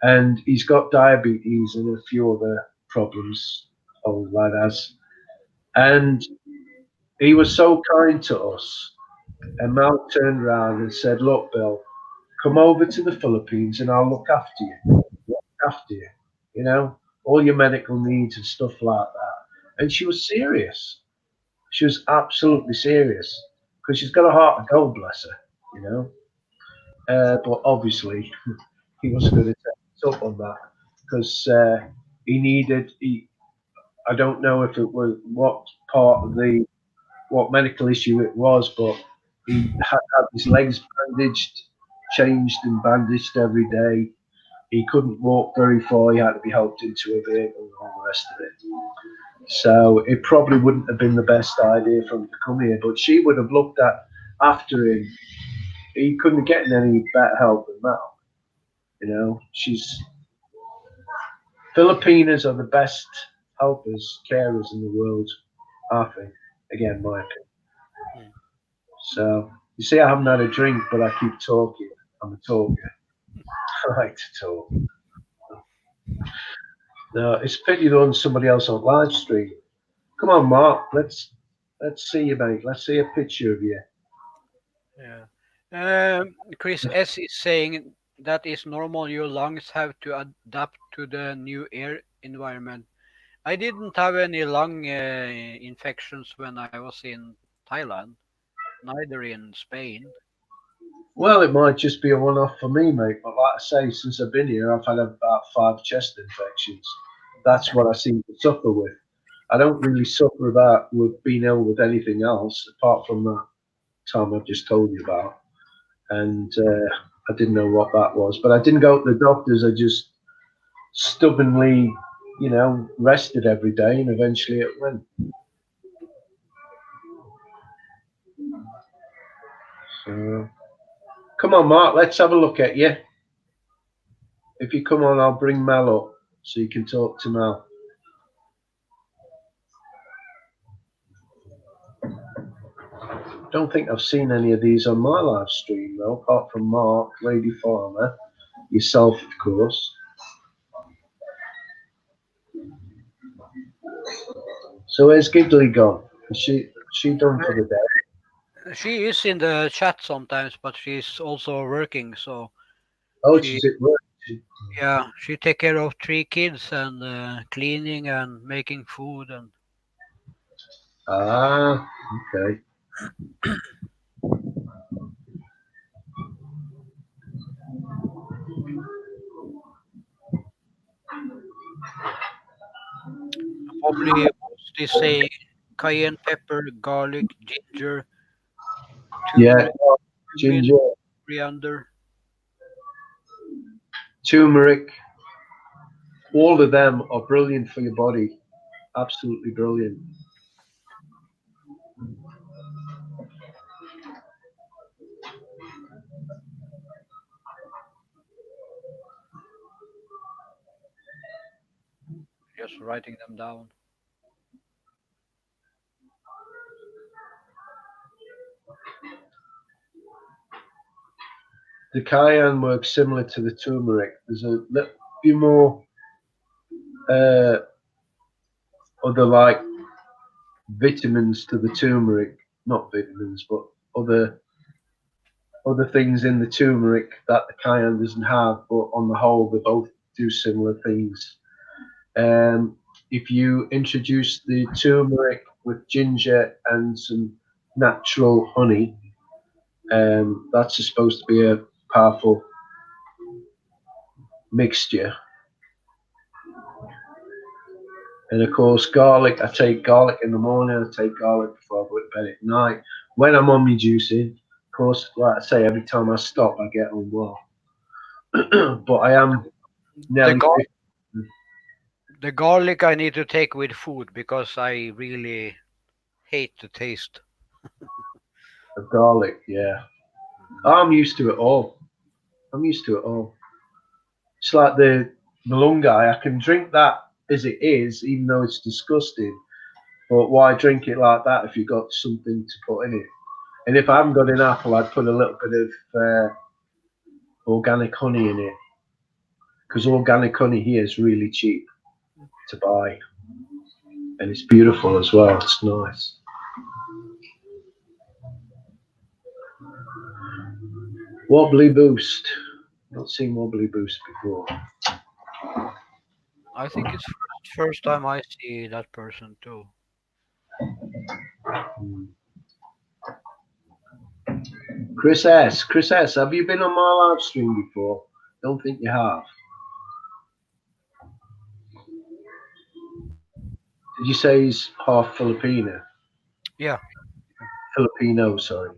And he's got diabetes and a few other problems, old lad has. And he was so kind to us. And Mal turned around and said, "Look, Bill, come over to the Philippines and I'll look after you. You know, all your medical needs and stuff like that." And she was serious. She was absolutely serious because she's got a heart of gold, bless her, you know. But obviously, he wasn't going to take us up on that because I don't know if it was what part of what medical issue it was, but he had his legs changed and bandaged every day. He couldn't walk very far. He had to be helped into a vehicle and all the rest of it. So it probably wouldn't have been the best idea for him to come here, but she would have looked after him. He couldn't get any better help than that. You know, Filipinas are the best helpers, carers in the world, I think. Again, my opinion. So you see, I haven't had a drink, but I keep talking. I'm a talker. I like to talk. No, it's a pity there wasn't somebody else on live stream. Come on, Mark. Let's see you, mate. Let's see a picture of you. Yeah. Chris S is saying that is normal. Your lungs have to adapt to the new air environment. I didn't have any lung infections when I was in Thailand, neither in Spain. Well, it might just be a one-off for me, mate. But like I say, since I've been here, I've had about 5 chest infections. That's what I seem to suffer with. I don't really suffer with being ill with anything else apart from that time I've just told you about. And I didn't know what that was, but I didn't go to the doctors. I just stubbornly, you know, rested every day, and eventually it went. So, come on, Mark, let's have a look at you. If you come on, I'll bring Mel up so you can talk to Mel. Don't think I've seen any of these on my live stream though, apart from Mark, Lady Farmer, yourself, of course. So where's Giggly gone? Is she done for the day? She is in the chat sometimes, but she's also working. So Oh, she, she's at work. yeah, she take care of 3 kids and cleaning and making food and. Ah, okay. Probably mostly say cayenne pepper, garlic, ginger, Yeah, turmeric, cumin, ginger, coriander. turmeric, all of them are brilliant for your body. Absolutely brilliant. Just writing them down. The cayenne works similar to the turmeric. There's a few more other like vitamins to the turmeric, not vitamins, but other things in the turmeric that the cayenne doesn't have. But on the whole, they both do similar things. If you introduce the turmeric with ginger and some natural honey, that's supposed to be a powerful mixture. And of course, garlic. I take garlic in the morning. I take garlic before I go to bed at night. When I'm on my juicing, of course, like I say, every time I stop, I get unwell. But I am nearly 50. The garlic I need to take with food because I really hate the taste. Of garlic, yeah. I'm used to it all. I'm used to it all. It's like the Malungai. I can drink that as it is, even though it's disgusting. But why drink it like that if you've got something to put in it? And if I haven't got an apple, I'd put a little bit of organic honey in it, because organic honey here is really cheap to buy, and it's beautiful as well. It's nice. Wobbly Boost. Not seen Wobbly Boost before. I think it's first time I see that person too. Chris S. Chris S. Have you been on my live stream before? Don't think you have. Did you say he's half Filipino? Yeah. Filipino, sorry.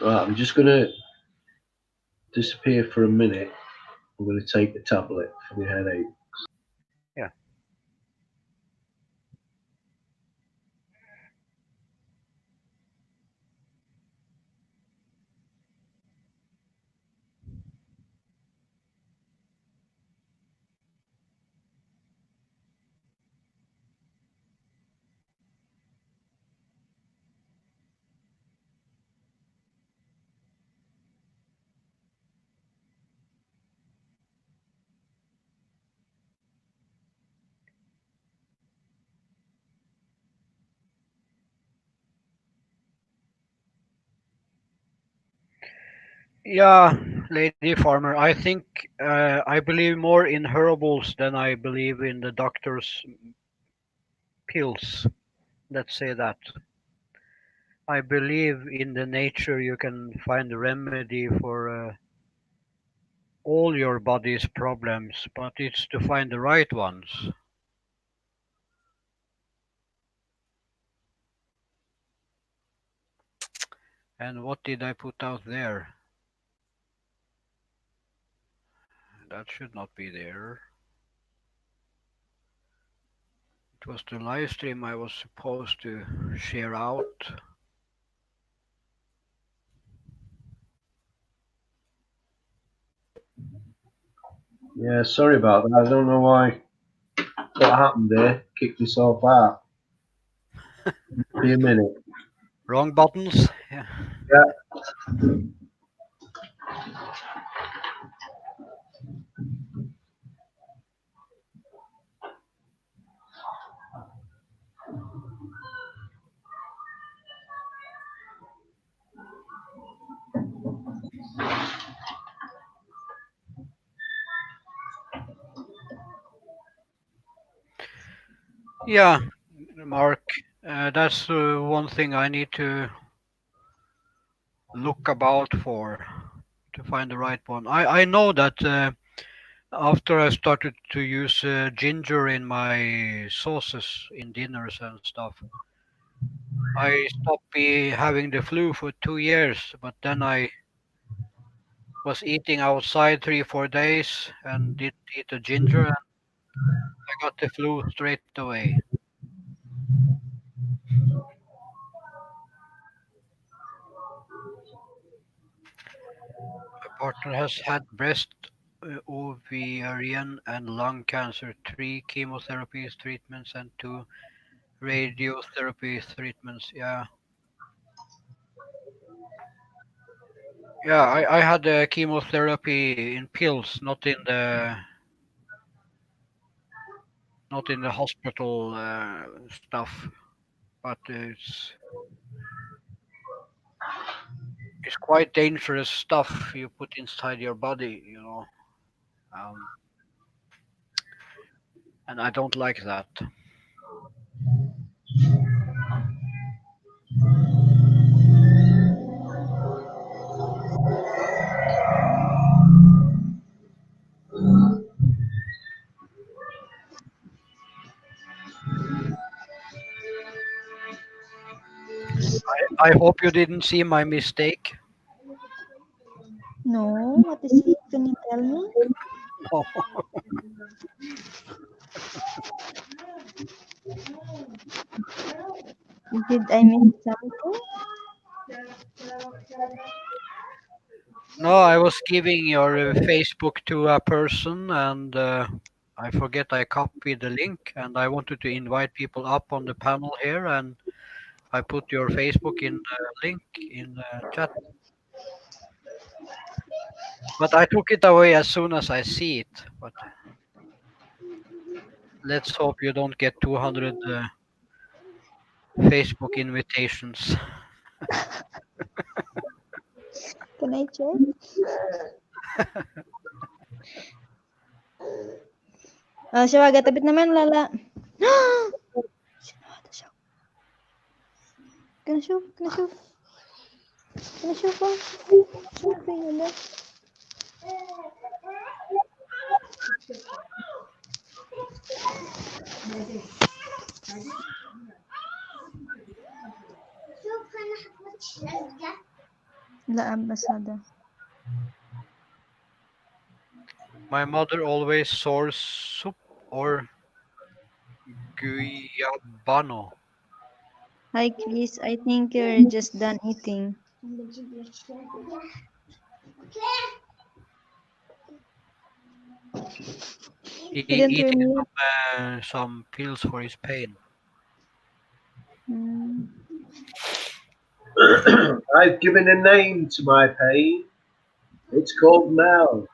Right, I'm just gonna disappear for a minute. I'm gonna take the tablet for the headache. Yeah. Yeah, Lady Farmer. I think I believe more in herbals than I believe in the doctor's pills. Let's say that. I believe in the nature you can find a remedy for all your body's problems, but it's to find the right ones. And what did I put out there? That should not be there. It was the live stream I was supposed to share out. Yeah, sorry about that. I don't know why. What happened there? Kicked myself out. Be a minute. Wrong buttons. Yeah. Yeah. Yeah, Mark. That's one thing I need to look about for to find the right one. I know that after I started to use ginger in my sauces in dinners and stuff, I stopped having the flu for 2 years. But then I was eating outside 3 4 days and did eat the ginger, and I got the flu straight away. My partner has had breast, ovarian, and lung cancer, 3 chemotherapy treatments, and 2 radiotherapy treatments. Yeah, yeah. I had chemotherapy in pills, not in the hospital stuff. But it's quite dangerous stuff you put inside your body, and I don't like that. I hope you didn't see my mistake. No, what is it? Can you tell me? No. Did I miss something? No, I was giving your Facebook to a person, and I forget I copied the link, and I wanted to invite people up on the panel here, and I put your Facebook in the link in the chat. But I took it away as soon as I see it. But let's hope you don't get 200 Facebook invitations. Can I check? Siya, tabit naman, Lala. Can I show? Can I show? Can I show pa? Okay, Lala. La ambasada. My mother always sours soup or guyabano. Hi, Chris. I think you're just done eating. He Didn't eating really. some pills for his pain. I've given a name to my pain. It's called Mel.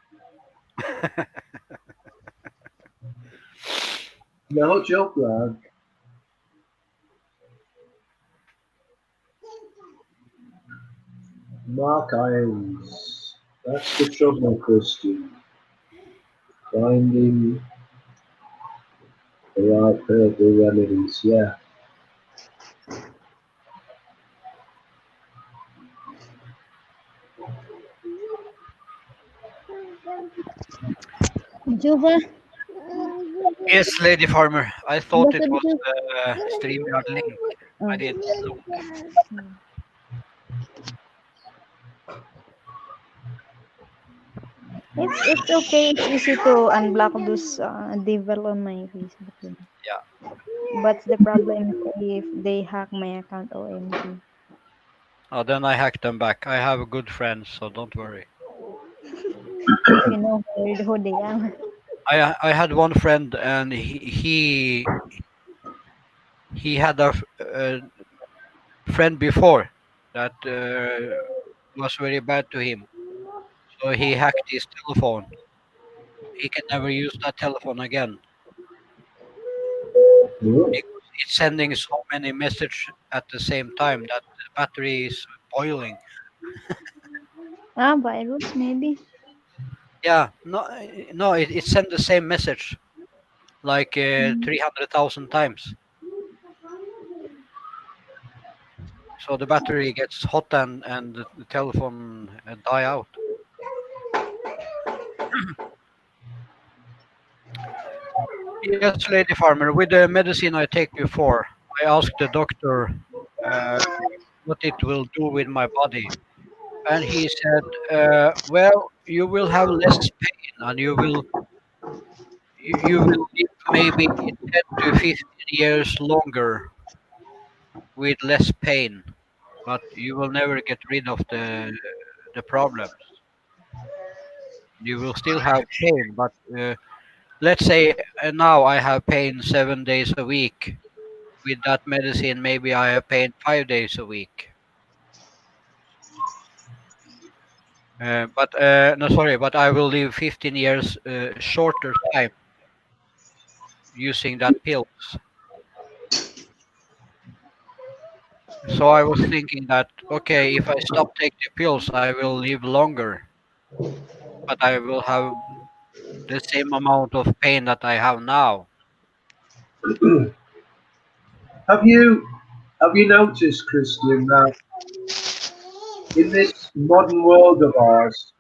No joke, lad. Mark Irons. That's the trouble, Christian. Finding the right herbal remedies, yeah. Juba? Yes, Lady Farmer. I thought it was the StreamYard link. I didn't look. It's okay. It's easy to unblock those devil on my Facebook. Yeah. But the problem is if they hack my account, OMG. Oh, then I hack them back. I have good friends, so don't worry. If you know who they are. I had one friend, and he had a friend before that was very bad to him. So he hacked his telephone. He can never use that telephone again. It's sending so many messages at the same time that the battery is boiling. Ah, virus maybe. Yeah, no, it sent the same message like 300,000 times. So the battery gets hot and the telephone die out. Yes, Lady Farmer, with the medicine I take before, I asked the doctor uh, what it will do with my body. And he said, well, you will have less pain and you will live maybe 10 to 15 years longer with less pain, but you will never get rid of the problems. You will still have pain, but let's say now I have pain 7 days a week. With that medicine, maybe I have pain 5 days a week. But no, sorry, but I will live 15 years shorter time using that pills. So I was thinking that okay, if I stop taking the pills, I will live longer, but I will have the same amount of pain that I have now. Have you noticed, Christian, that in this modern world of ours,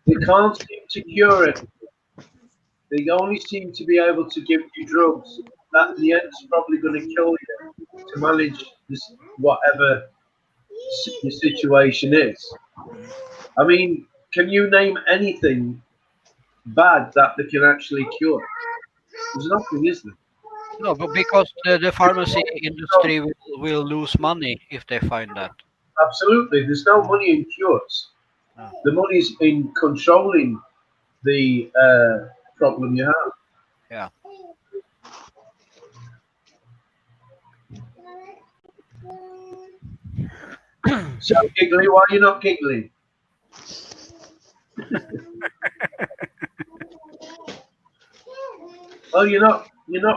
they can't seem to cure it. They only seem to be able to give you drugs that in the end is probably going to kill you to manage this whatever the situation is. I mean, can you name anything bad that they can actually cure? There's nothing, is there? No, but because the pharmacy industry will lose money if they find that. Absolutely, there's no money in cures. No. The money's in controlling the problem you have. Yeah. So giggly, why are you not giggling? Oh, you're not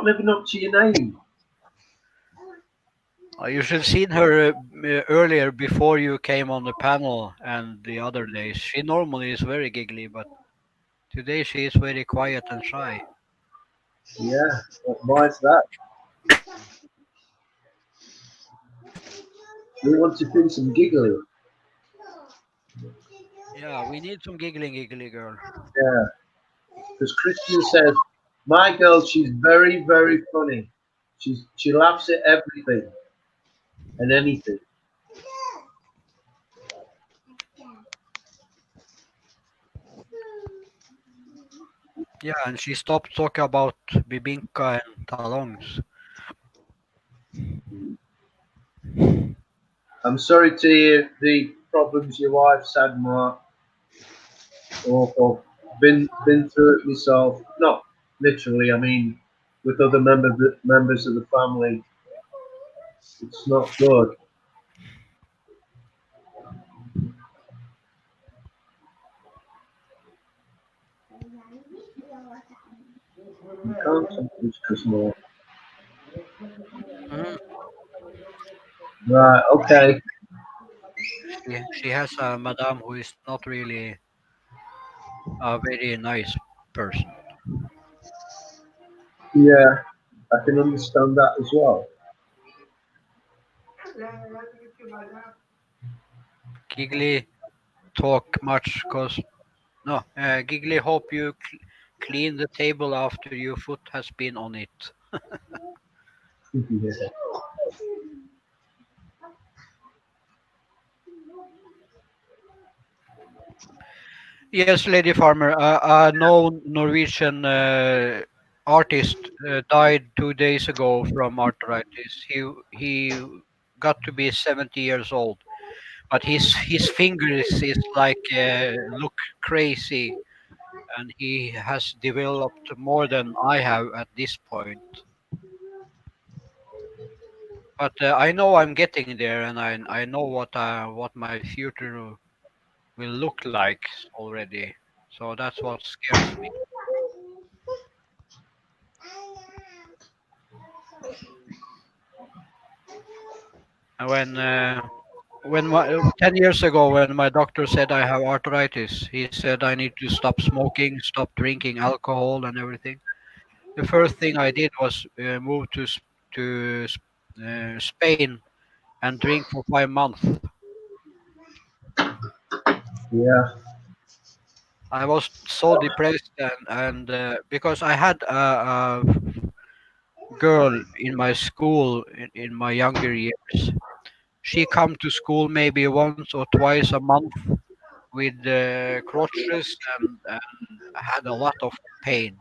living up to your name. You should have seen her earlier before you came on the panel and the other days. She normally is very giggly, but today she is very quiet and shy. Yeah, why is that? We want to do some giggling. Yeah, we need some giggly girl. Yeah, because Christian says, my girl, she's very, very funny. She laughs at everything and anything. Yeah, and she stopped talking about bibinka and talongs. I'm sorry to hear the problems your wife's had, Mark. Awful. Been through it myself. Not literally. I mean, with other members of the family. It's not good. You can't sometimes just more. Mhm. Right. Okay. She has a madam who is not really a very nice person. Yeah, I can understand that as well. Giggly talk much cause no, Giggly hope you clean the table after your foot has been on it. Yeah. Yes, Lady Farmer. No Norwegian artist died 2 days ago from arthritis. He got to be 70 years old, but his fingers is like look crazy, and he has developed more than I have at this point. But I know I'm getting there, and I know what my future will look like already. So that's what scares me. And when 10 years ago, when my doctor said I have arthritis, he said I need to stop smoking, stop drinking alcohol, and everything. The first thing I did was move to Spain and drink for 5 months. Yeah. I was so depressed, and because I had a girl in my school in my younger years. She come to school maybe once or twice a month with crutches and had a lot of pain.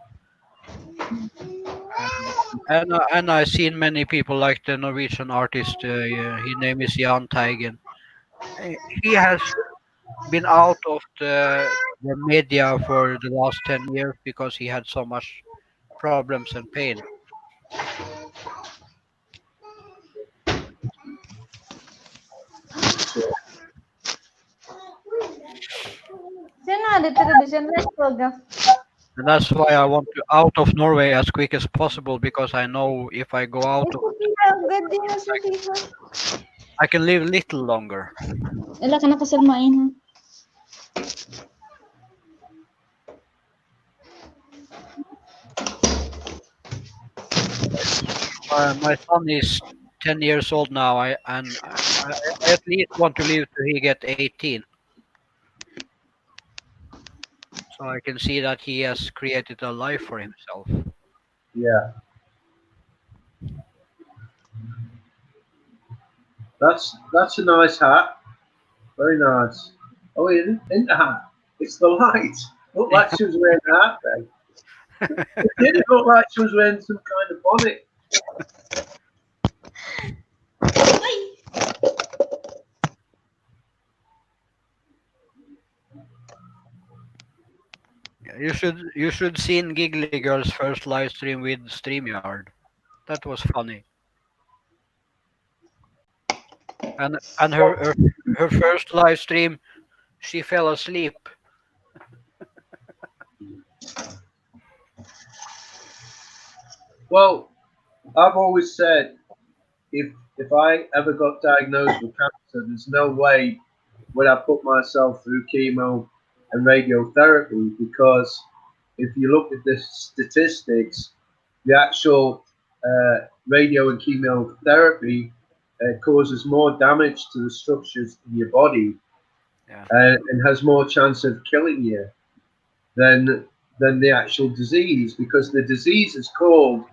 And I seen many people like the Norwegian artist. His name is Jan Teigen. He has been out of the media for the last 10 years because he had so much problems and pain. And that's why I want to out of Norway as quick as possible, because I know if I go out of I can live little longer. Wala ka na kasalmain ha. My son is 10 years old now, I at least want to live till he get 18. So I can see that he has created a life for himself. Yeah. That's a nice hat. Very nice. Oh, in the hat. It's the light. Looked like she was wearing a hat then. It didn't look like she was wearing some kind of bonnet. You should seen Giggly Girl's first live stream with StreamYard. That was funny. And her first live stream, she fell asleep. Well, I've always said if I ever got diagnosed with cancer, there's no way would I put myself through chemo and radiotherapy, because if you look at the statistics, the actual radio and chemotherapy causes more damage to the structures in your body, and has more chance of killing you than the actual disease, because the disease is caused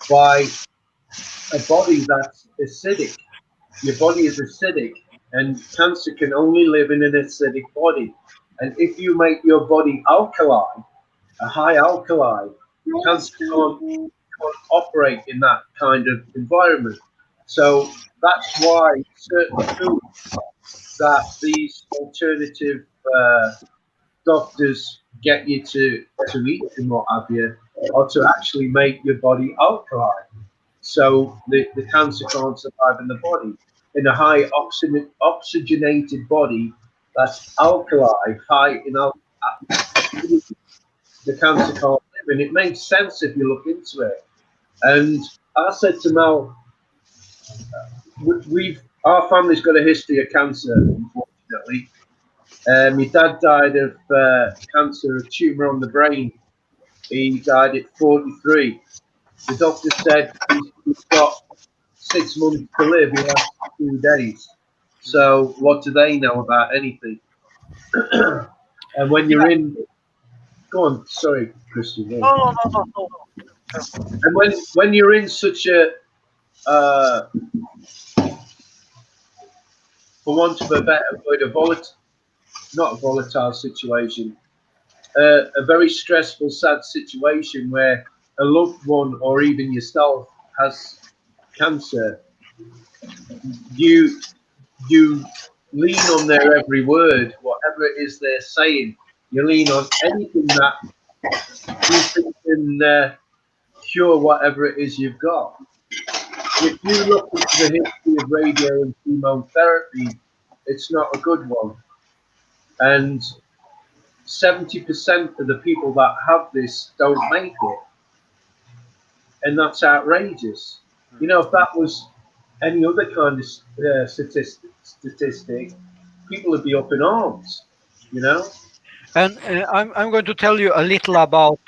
by a body that's acidic. Your body is acidic, and cancer can only live in an acidic body. And if you make your body alkaline, a high alkali, cancer can't operate in that kind of environment. So that's why certain foods that these alternative doctors get you to eat and what have you, are to actually make your body alkaline. So the cancer can't survive in the body. In a high oxygenated body that's alkali, high in the cancer can't live. And it makes sense if you look into it. And I said to Mel, our family's got a history of cancer, unfortunately. My dad died of cancer, a tumour on the brain. He died at 43. The doctor said he's got 6 months to live. He has 2 days. So what do they know about anything? And when you're in, go on. Sorry, Christian. No. And when you're in such a for want of a better word, not a volatile situation, a very stressful, sad situation where a loved one or even yourself has cancer, you lean on their every word, whatever it is they're saying. You lean on anything that you think can cure whatever it is you've got. If you look into the history of radio and chemotherapy, it's not a good one. And 70% of the people that have this don't make it. And that's outrageous. You know, if that was any other kind of statistic, people would be up in arms, you know? And I'm going to tell you a little about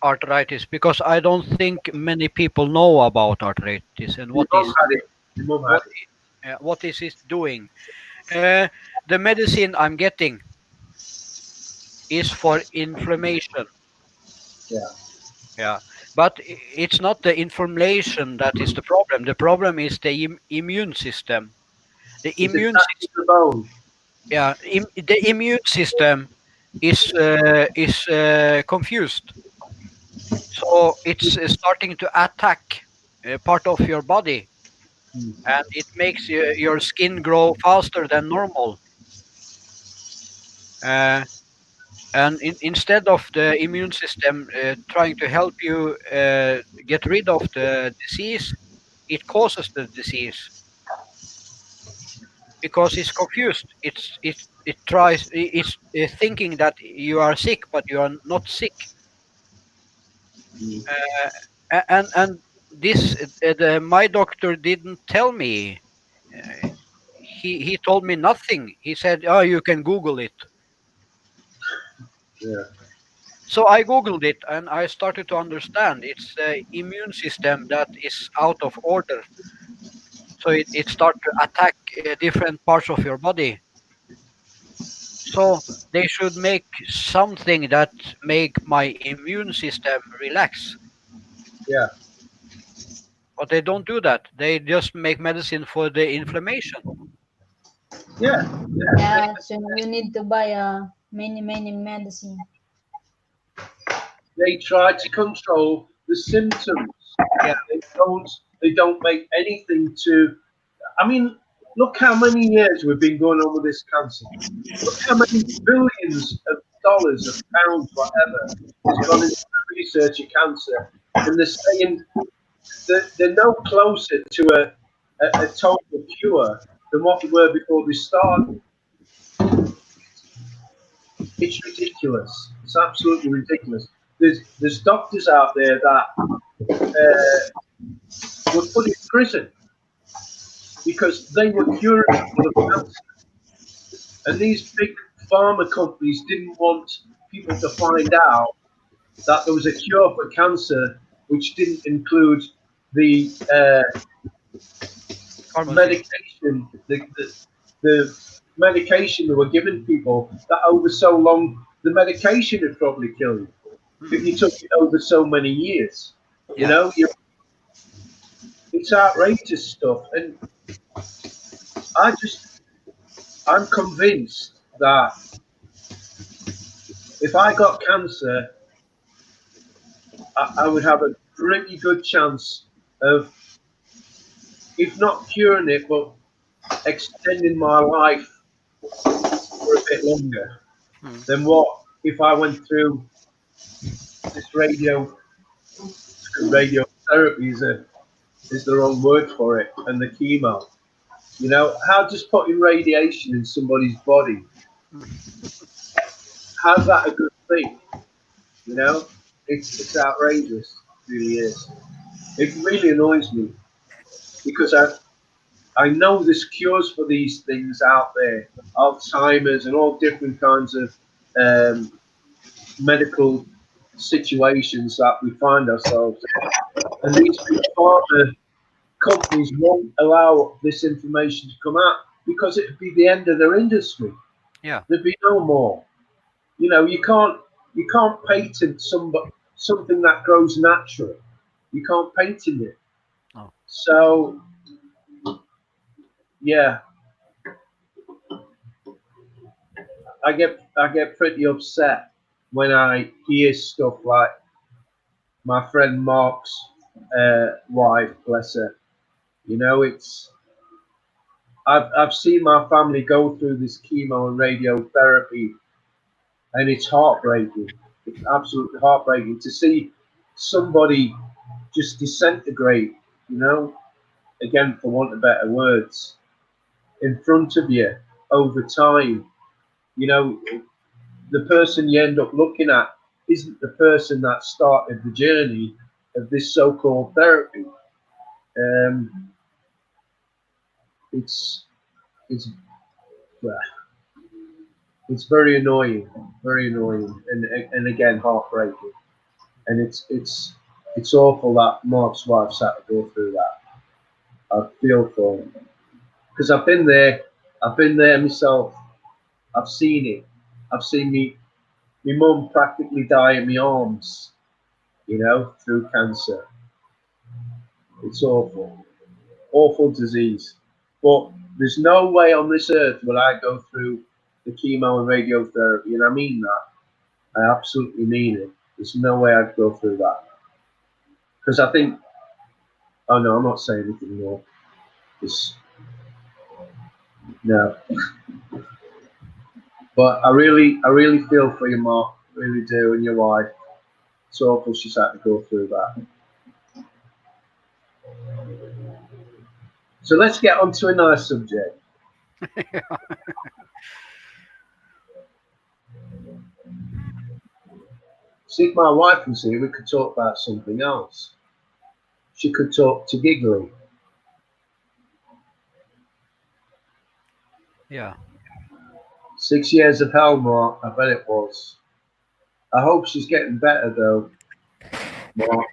arthritis, because I don't think many people know about arthritis and what is it doing. The medicine I'm getting is for inflammation. Yeah, but it's not the inflammation that is the problem. The problem is the immune system. The immune system. Yeah, the immune system is confused, so it's starting to attack part of your body, and it makes your skin grow faster than normal. And instead of the immune system trying to help you get rid of the disease, it causes the disease because it's confused. It's thinking that you are sick, but you are not sick. And this my doctor didn't tell me. He told me nothing. He said, "Oh, you can Google it." Yeah. So I Googled it and I started to understand. It's the immune system that is out of order. So it starts to attack different parts of your body. So they should make something that make my immune system relax. Yeah. But they don't do that. They just make medicine for the inflammation. Yeah. Yeah, so you need to buy many medicine. They try to control the symptoms. Yeah. They don't make anything to. I mean, look how many years we've been going on with this cancer. Look how many billions of dollars, of pounds, whatever, has gone into the research of cancer, and they're saying that they're no closer to a total cure than what they were before they started. It's ridiculous. It's absolutely ridiculous. There's doctors out there that were put in prison because they were curing people of cancer. And these big pharma companies didn't want people to find out that there was a cure for cancer, which didn't include the medication, the medication they were giving people, that over so long, the medication would probably kill you if you took it over so many years. You know, it's outrageous stuff. And I'm convinced that if I got cancer, I would have a pretty good chance of, if not curing it, but extending my life for a bit longer than what if I went through this radiotherapy is the wrong word for it, and the chemo. You know, how just putting radiation in somebody's body, how's that a good thing? You know, it's outrageous, it really is. It really annoys me because I know there's cures for these things out there, Alzheimer's and all different kinds of medical situations that we find ourselves in. And these big pharma companies won't allow this information to come out because it would be the end of their industry. Yeah. There'd be no more. You know, you can't patent something that grows naturally. You can't patent it. Oh. So yeah. I get pretty upset when I hear stuff like my friend Mark's wife, bless her. You know, I've seen my family go through this chemo and radiotherapy, and it's heartbreaking. It's absolutely heartbreaking to see somebody just disintegrate. You know, again, for want of better words, in front of you over time. You know, the person you end up looking at isn't the person that started the journey of this so-called therapy. It's well, it's very annoying, and again heartbreaking. And it's awful that Mark's wife's had to go through that. I feel for him because I've been there myself. I've seen it. I've seen my mum practically die in my arms, you know, through cancer. It's awful disease. But there's no way on this earth will I go through the chemo and radiotherapy, and I mean that. I absolutely mean it. There's no way I'd go through that. Because I think, oh no, I'm not saying anything more. No. But I really feel for you, Mark. Really do, and your wife. It's awful she's had to go through that. So let's get on to a nice subject. See if my wife was here, we could talk about something else. She could talk to Giggly. Yeah. 6 years of hell, Mark. I bet it was. I hope she's getting better, though, Mark.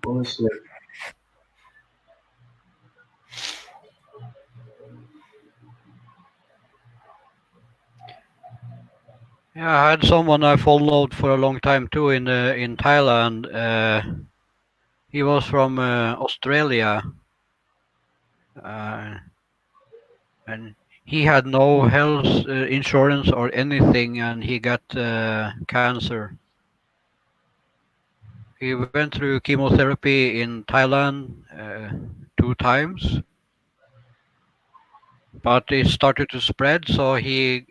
Honestly. Yeah, I had someone I followed for a long time too in Thailand. He was from Australia, and he had no health insurance or anything, and he got cancer. He went through chemotherapy in Thailand 2 times, but it started to spread. So he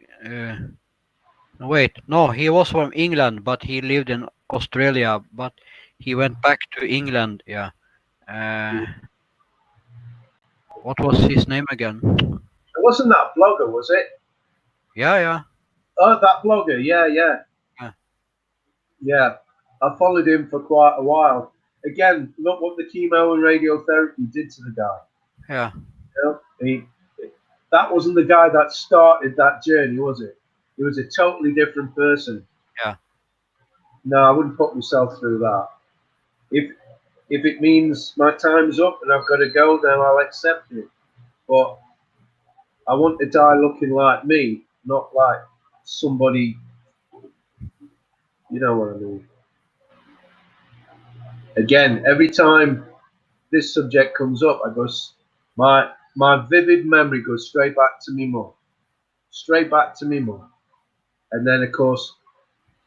wait, no, he was from England, but he lived in Australia. But he went back to England. Yeah. What was his name again? It wasn't that blogger, was it? Yeah. Oh, that blogger. Yeah. I followed him for quite a while. Again, look what the chemo and radiotherapy did to the guy. Yeah. You know, that wasn't the guy that started that journey, was it? He was a totally different person. Yeah. No, I wouldn't put myself through that. If it means my time's up and I've got to go, then I'll accept it. But I want to die looking like me, not like somebody. You know what I mean? Again, every time this subject comes up, I go, my vivid memory goes straight back to me mum. Straight back to me mum. And then, of course,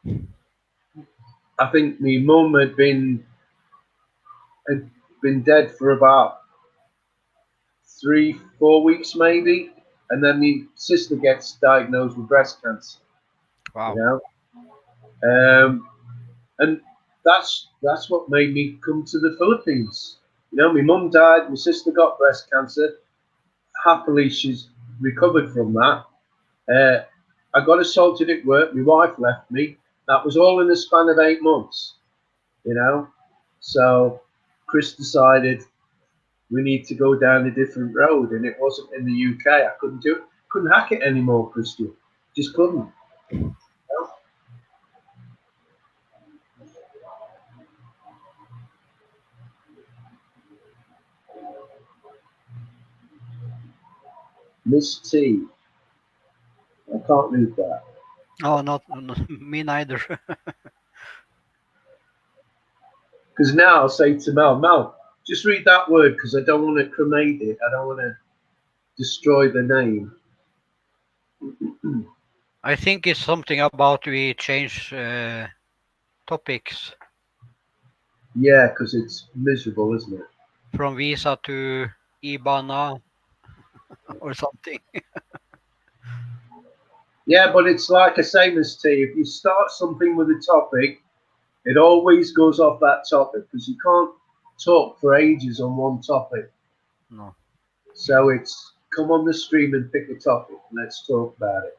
I think my mum had been dead for about 3-4 weeks maybe, and then my sister gets diagnosed with breast cancer. Wow. You know? And that's what made me come to the Philippines. You know, my mum died, my sister got breast cancer. Happily, she's recovered from that. I got assaulted at work. My wife left me. That was all in the span of 8 months. You know, so Chris decided we need to go down a different road, and it wasn't in the UK. I couldn't hack it anymore, Christian. Just couldn't. You know? Miss T. I can't read that. Oh, not me neither. Because now I'll say to Mel, just read that word because I don't want to cremate it. I don't want to destroy the name. I think it's something about we change topics Yeah, because it's miserable, isn't it? from Visa to Ibana or something. Yeah, but it's like I say, Miss T, if you start something with a topic, it always goes off that topic because you can't talk for ages on one topic. No. So it's come on the stream and pick a topic. Let's talk about it.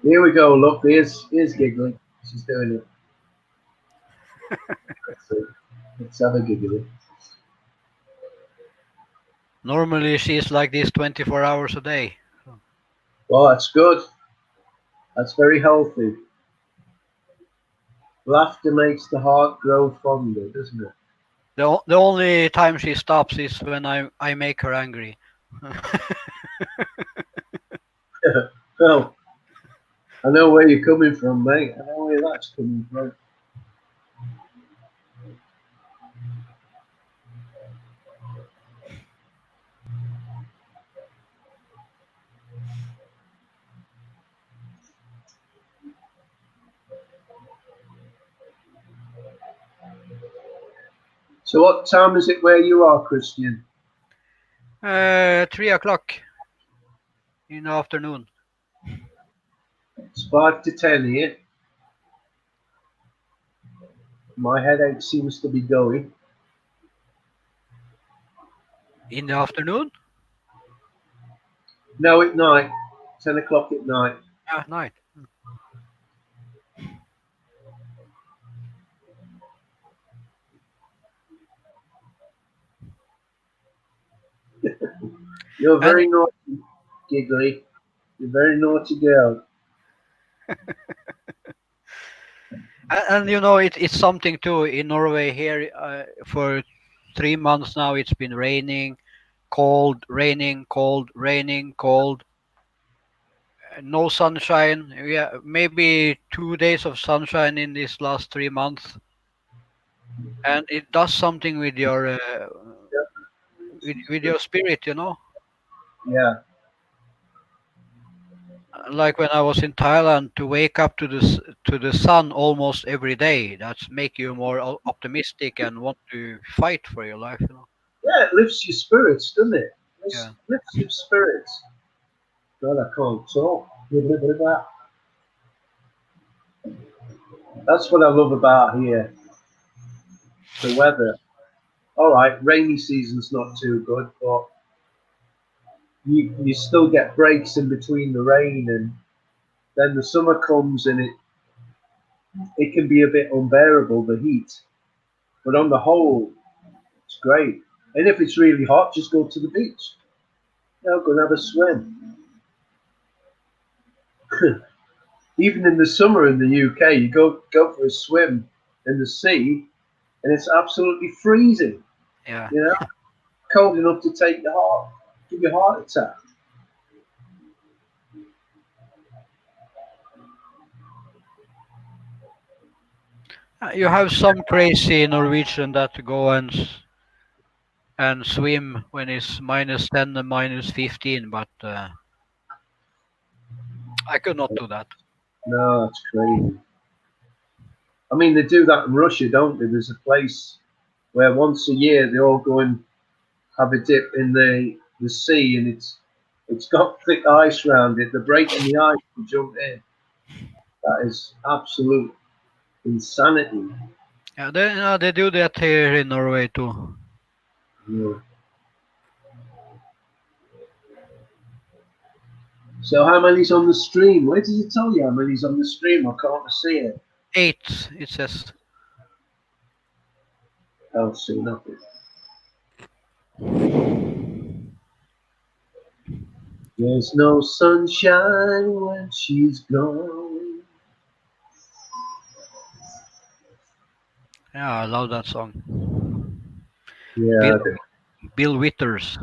Here we go. Look, here's Giggly. She's doing it. Let's see. Let's have a Giggly. Normally she's like this 24 hours a day. Well, that's good. That's very healthy. Laughter makes the heart grow fonder, doesn't it? The only time she stops is when I make her angry. Well, I know where you're coming from, mate. I know where that's coming from. So what time is it where you are, Christian? 3 o'clock in the afternoon. It's 5 to 10 here. My headache seems to be going. In the afternoon? No, at night. 10 o'clock at night. Yeah, night. You're very naughty, Giggly. You're a very naughty girl. And you know, it's something too in Norway here. For 3 months now, it's been raining, cold, raining, cold, raining, cold. No sunshine. Yeah, maybe 2 days of sunshine in these last 3 months, and it does something with your with your spirit, you know. Yeah. Like when I was in Thailand, to wake up to the sun almost every day, that's make you more optimistic and want to fight for your life, you know. Yeah, it lifts your spirits, doesn't it? Yeah. Lifts your spirits. God, I can't talk. That's what I love about here. The weather. All right, rainy season's not too good, but you still get breaks in between the rain, and then the summer comes and it can be a bit unbearable, the heat. But on the whole, it's great. And if it's really hot, just go to the beach. Go and have a swim. Even in the summer in the UK, you go for a swim in the sea, and it's absolutely freezing. Yeah. You know, cold enough to give you a heart attack. You have some crazy Norwegian that go and swim when it's -10 and -15, but I could not do that. No, that's crazy. I mean, they do that in Russia, don't they? There's a place where once a year they all go and have a dip in the sea, and it's got thick ice around it. They're breaking the ice to jump in. That is absolute insanity. Yeah, they do that here in Norway too. Yeah. So how many's on the stream? Where does it tell you how many's on the stream? I can't see it. 8, it says. I don't see nothing. There's no sunshine when she's gone. Yeah, I love that song. Yeah. Bill Withers.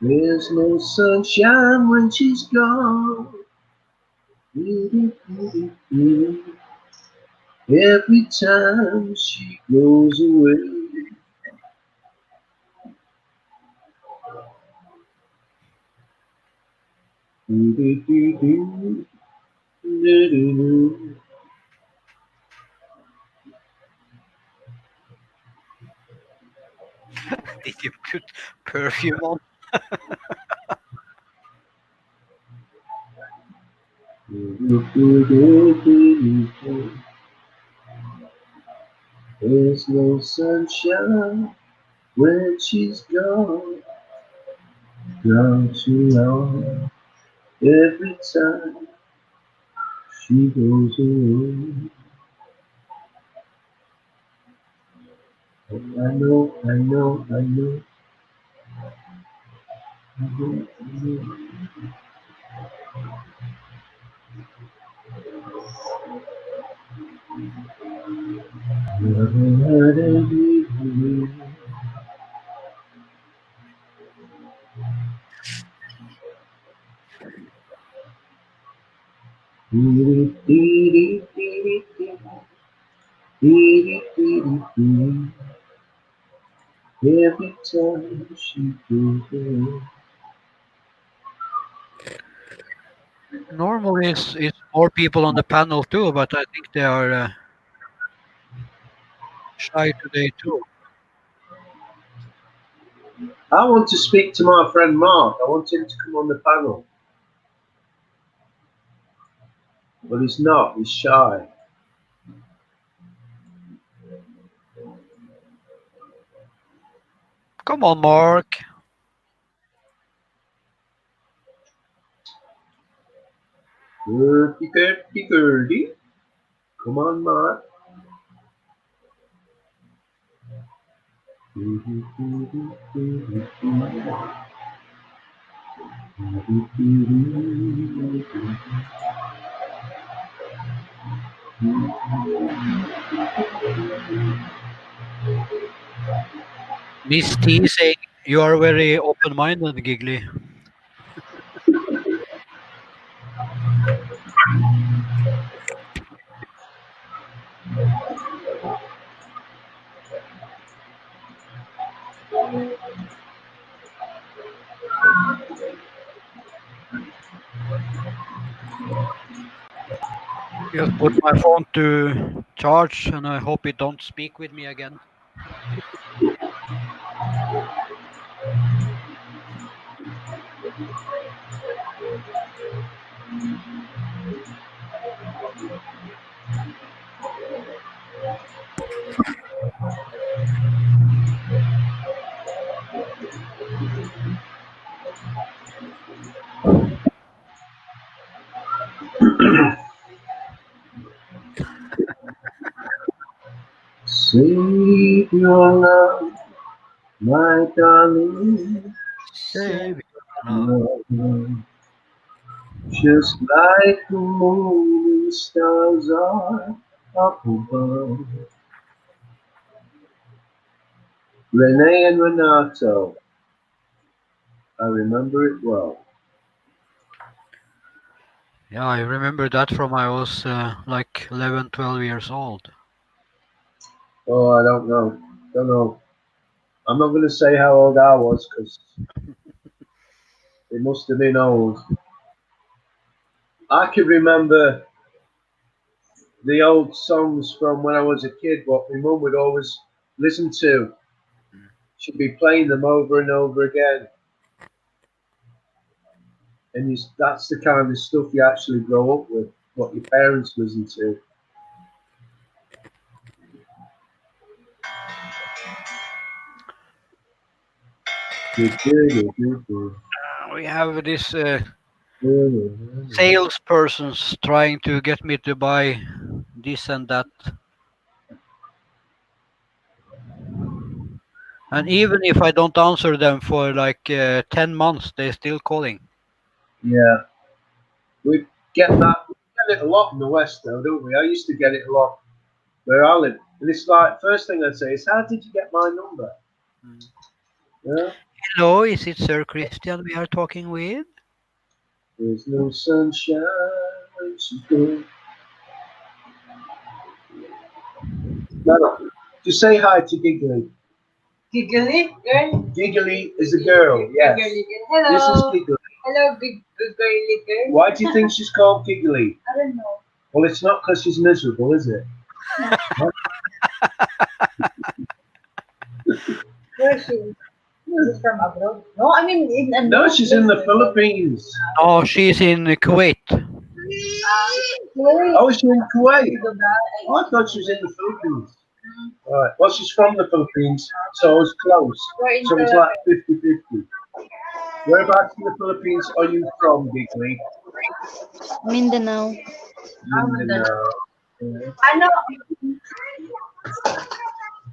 There's no sunshine when she's gone. Every time she goes away. Did you put perfume on? There's no sunshine when she's gone. Gone too long. Every time she goes away. I know, I know, I know. I know, I know. Never had any. Every time she goes away. Normally, it's more people on the panel too, but I think they are shy today too. I want to speak to my friend Mark. I want him to come on the panel. But he's not. He's shy. Come on, Mark. Gurdy. Come on, Mark. Miss T saying you are very open-minded, Giggly. Just put my phone to charge, and I hope it don't speak with me again. Save your love, my darling. Save your love. Just like the moon and stars are up above. Renee and Renato. I remember it well. Yeah, I remember that from I was like 11, 12 years old. Oh, I don't know. Don't know. I'm not going to say how old I was because it must have been old. I can remember the old songs from when I was a kid, what my mum would always listen to. She'd be playing them over and over again. And that's the kind of stuff you actually grow up with, what your parents listen to. We have this salespersons trying to get me to buy this and that. And even if I don't answer them for like 10 months, they're still calling. Yeah. We get that. We get it a lot in the West, though, don't we? I used to get it a lot where I live. And it's like, first thing I'd say is, how did you get my number? Yeah. Hello, is it Sir Christian we are talking with? There's no sunshine when she's gone. No, just say hi to Giggly. Giggly girl. Giggly is a girl, yes. Giggly girl. This is Hello. Giggly. Hello, big girly girl. Why do you think she's called Giggly? I don't know. Well, it's not because she's miserable, is it? Where is she? She's from abroad. No, I mean in No, she's in the Philippines. Oh, she's in Kuwait. Oh, she's in Kuwait. Oh, I thought she was in the Philippines. All right. Well, she's from the Philippines, so it's close. So it's like 50-50. Whereabouts in the Philippines are you from, Giggly? Mindanao. Mindanao. I know.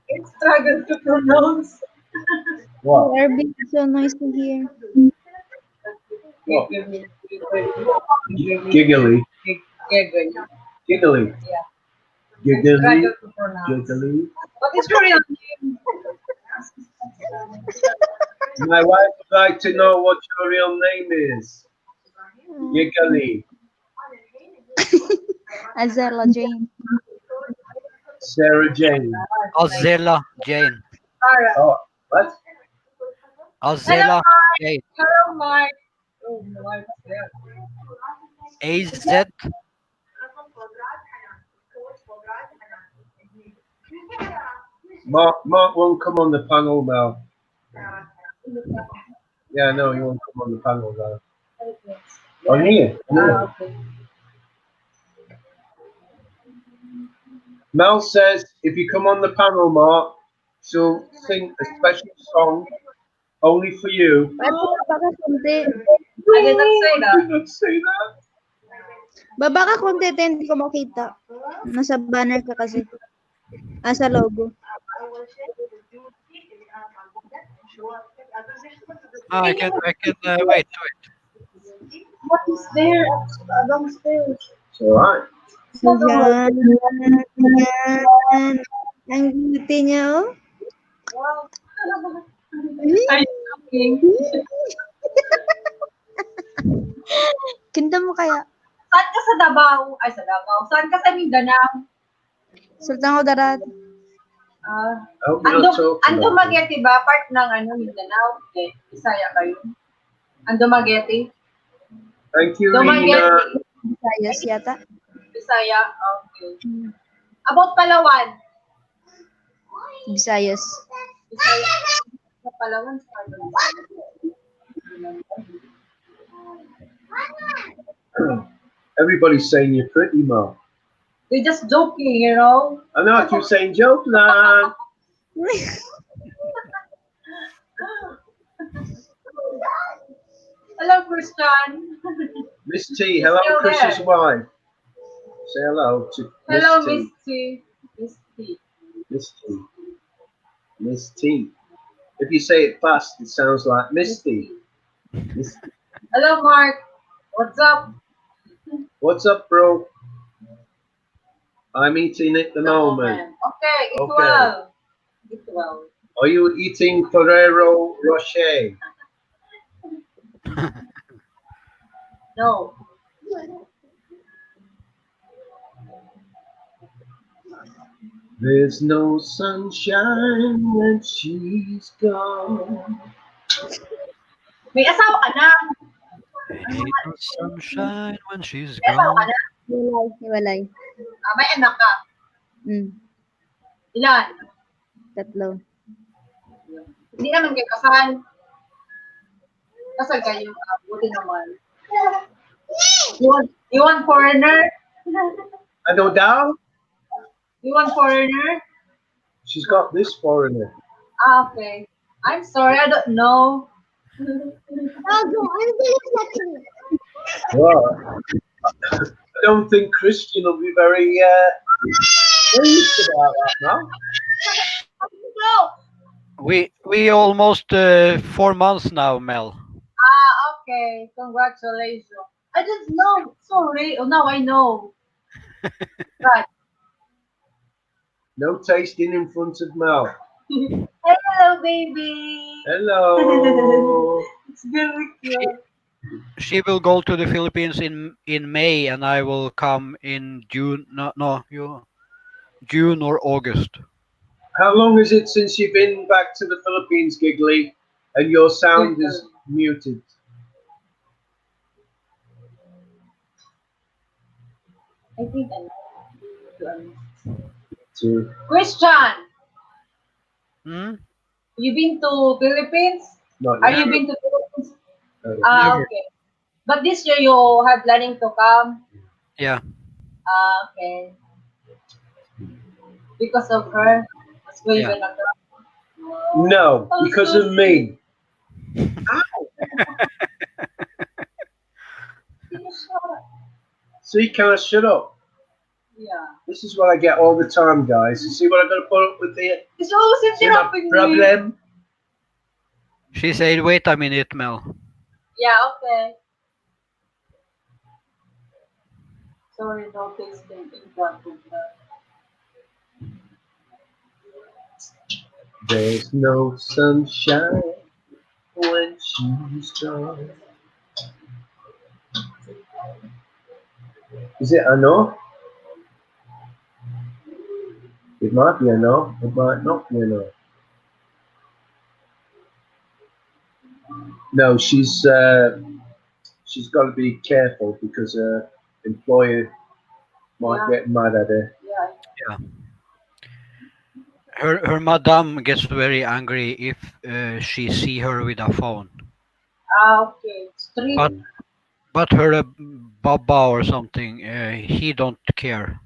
It's struggle to pronounce. What? Arabic is so nice to hear. What? Giggly. Giggly. Giggly. Yeah. Giggly. Struggle to pronounce. Giggly. What is your real name? My wife would like to know what your real name is. Giggly. Azela Jane. Sarah Jane. Azela Jane. Sarah. Oh, what? Azela Jane. Hello, Mark. Oh, Mark. AZ. Mark won't come on the panel now. Yeah, no, he won't come on the panel now. Oh, here. Ah, okay. Mel says if you come on the panel, Mark, she'll sing a special song only for you. Baba ka konti. I did not say that. Did not say that. Baba ka konti, te, hindi ko makita. Nasa banner ka kasi. Sa logo. I can wait. What is there downstairs? It's all right. Yan. Yan. Ang beauty niya, oh. Wow. I'm joking. Kinta mo kaya? Saan ka sa Davao? Ay, sa Davao. Saan ka sa Mindanao? Sultan ko darat. Oh, we're not talking Ang about it. Dumaguete ba? Part ng Mindanao? Okay. Bisaya ba yun? Ang Dumaguete? Thank you, Dumaguete. Rina. Visayas yata. Bisaya? Okay. About Palawan? Visayas. Bisaya? Sa Palawan? Sa Everybody's saying you're pretty, Mark. They're just joking, you know? I know I keep saying joke land. Hello, Christian. Miss T, hello, Still Chris's there. wife. Say hello to Miss Hello, T. Miss T. Miss T. Miss T. Miss T. If you say it fast, it sounds like Misty. Miss T. Hello, Mark. What's up? What's up, bro? I'm eating at the moment. Okay, eat Okay. well. Eat well. Are you eating Ferrero Rocher? No. There's no sunshine when she's gone. May asawa ka na. Ain't no sunshine when she's May asawa ka gone. na. Hiwalay. May anak ka. Ilan? 3. Hindi naman kayo kasal. Kasal kayo. Buti naman. You want foreigner? Ano daw? You want foreigner? She's got this foreigner. Okay. I'm sorry, I don't know. Well, I don't think Christian will be very pleased about that now. No. We almost 4 months now, Mel. Okay. Congratulations. I didn't know. Sorry. Oh, now I know. Right. No tasting in front of Mel. Hello, baby. Hello. It's very She, cute. she will go to the Philippines in May, and I will come in June. No, you June or August. How long is it since you've been back to the Philippines, Giggly? And your sound is muted. I think Two. Christian, Hmm? you been to Philippines? Not Are yet. you been to Philippines? Never. Okay. But this year you have planning to come? Yeah. Okay. Because of her, that's why you're Yeah. gonna come. No, Oh, because so of me. See, can I shut up? Yeah. This is what I get all the time, guys. You see what I got to put up with here? It's always See my interrupting me. problem? She said, "Wait a minute, Mel." Yeah, okay. Sorry, no tasting interrupted her. There's no sunshine when she's gone. Is it a no? It might be a no. It might not be a no. No, she's got to be careful because her employer might Yeah. get mad at her. Yeah. Yeah. Her madam gets very angry if she see her with a phone. Okay. Street. But her baba or something, he don't care.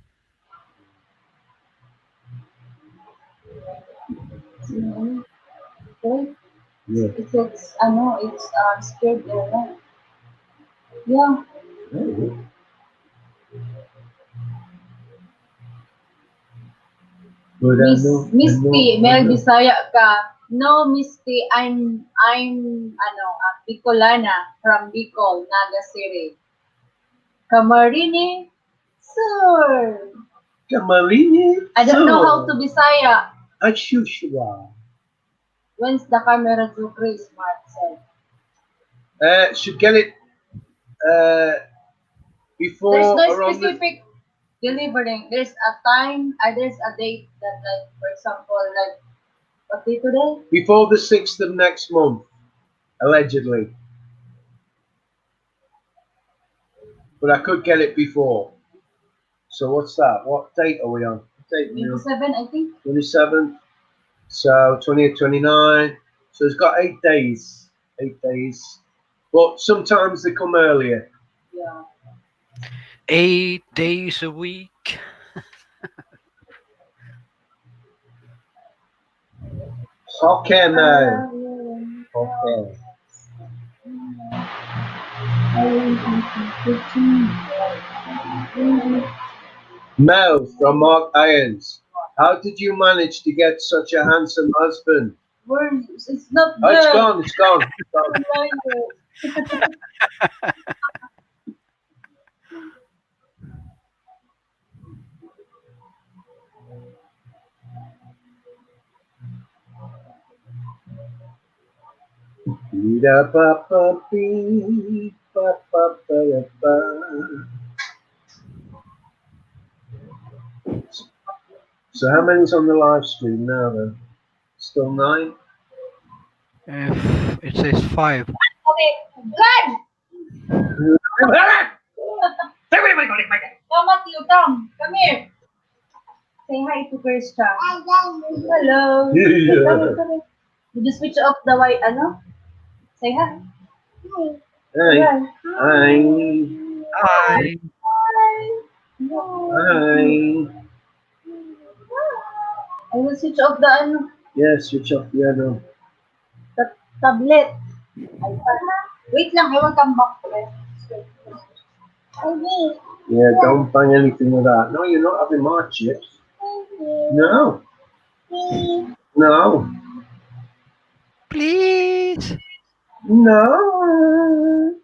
Okay. Yeah. It's I know it's scared right? Yeah. But I know, Misty, I Mel know. Bisaya ka. No, Misty, I'm Bicolana from Bicol, Naga City. Camarines Sur. Camarines I don't know how Sur. to Bisaya. Ashusha. When's the camera to Chris Smart said? Should get it before There's no or on the specific delivering. There's a time, there's a date that, like, for example, like, what day today? before the 6th of next month, allegedly. But I could get it before. So what's that? What date are we on? What date are we on? 27, I think. 27th. So 20th, 29. So it's got 8 days. 8 days. But sometimes they come earlier. Yeah. 8 days a week. Okay, man. Okay. Mel from Mark Irons. How did you manage to get such a handsome husband? Where it's not Oh, there. it's gone. It's gone. It's gone. So how many's on the live stream now then? Still 9? It says 5. Okay, Vlad! Come, Matthew, come. Come here. Say hi to Christian. Hello. Yeah. Come. Did you switch off the white, ano? Say hi. Hey. Hi. Hi. Hi. Hi. I will switch off the, ano, Yeah, switch off the other. the tablet. Wait lang, I will come back to it. Yeah, don't bang anything with that. No, you're not having my chips. No. No. Please. No.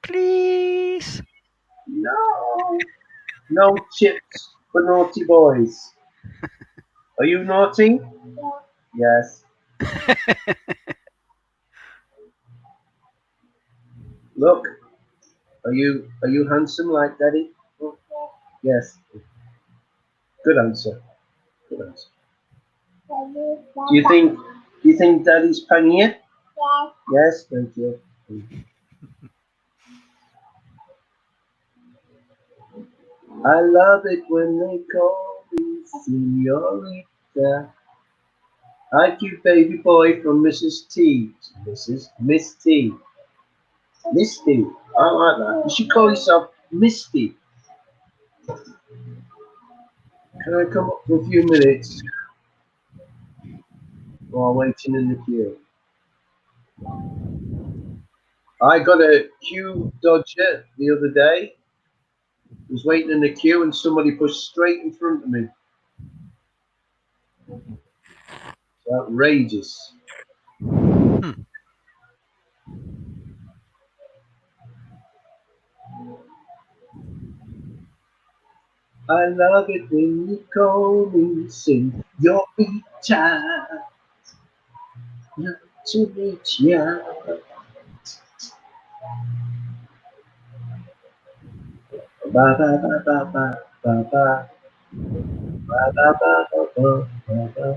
Please. No. No chips for naughty boys. Are you naughty? Yes. Look, are you handsome like Daddy? Yes. Good answer. Good answer. Do you think Daddy's panging? Yes, thank you. I love it when they call me Senorita. I cute baby boy from Mrs. T. Miss T. Misty. I like that. You should call yourself Misty. Can I come up for a few minutes while waiting in the queue? I got a queue dodger the other day. I was waiting in the queue and somebody pushed straight in front of me. It's outrageous. I love it when you call me Senorita. Not to meet ya. Ba ba ba ba ba ba ba ba ba ba ba ba ba.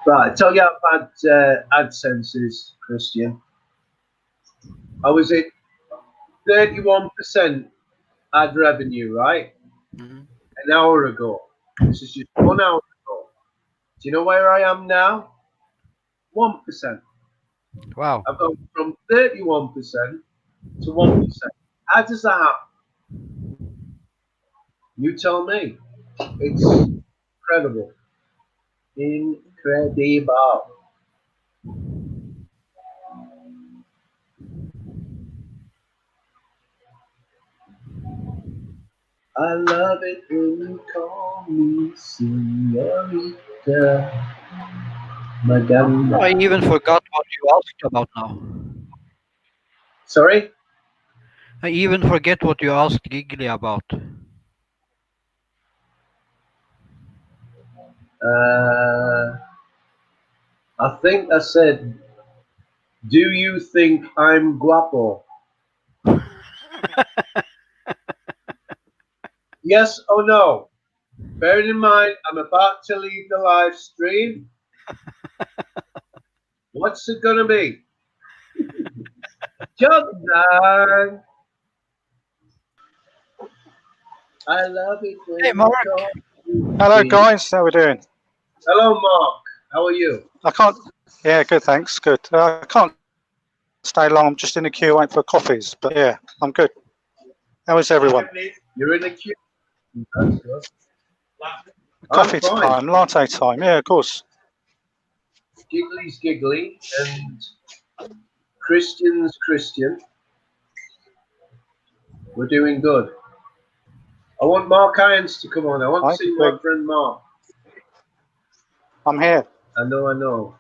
Right, I tell you how bad AdSense is, Christian. I was at 31% ad revenue, right? An hour ago. This is just 1 hour ago. Do you know where I am now? 1%. Wow. I've gone from 31% to 1%. How does that happen? You tell me. It's incredible. Incredible. I love it when you call me Senorita. Madame. I even forgot what you asked about now. Sorry? I even forget what you asked Giggly about. I think I said, do you think I'm guapo? Yes or no? Bearing in mind, I'm about to leave the live stream. What's it gonna be? Jordan. I love it when Hey, Mark. Hello, guys. How we doing? Hello, Mark. How are you? I can't. Yeah, good. Thanks. Good. I can't stay long. I'm just in the queue waiting for coffees. But yeah, I'm good. How is everyone? You're in the queue. That's good. Coffee I'm fine. time, latte time. Yeah, of course. Giggly's giggly and Christian's Christian. We're doing good. I want Mark Irons to come on. I want to see my friend Mark. I'm here. I know.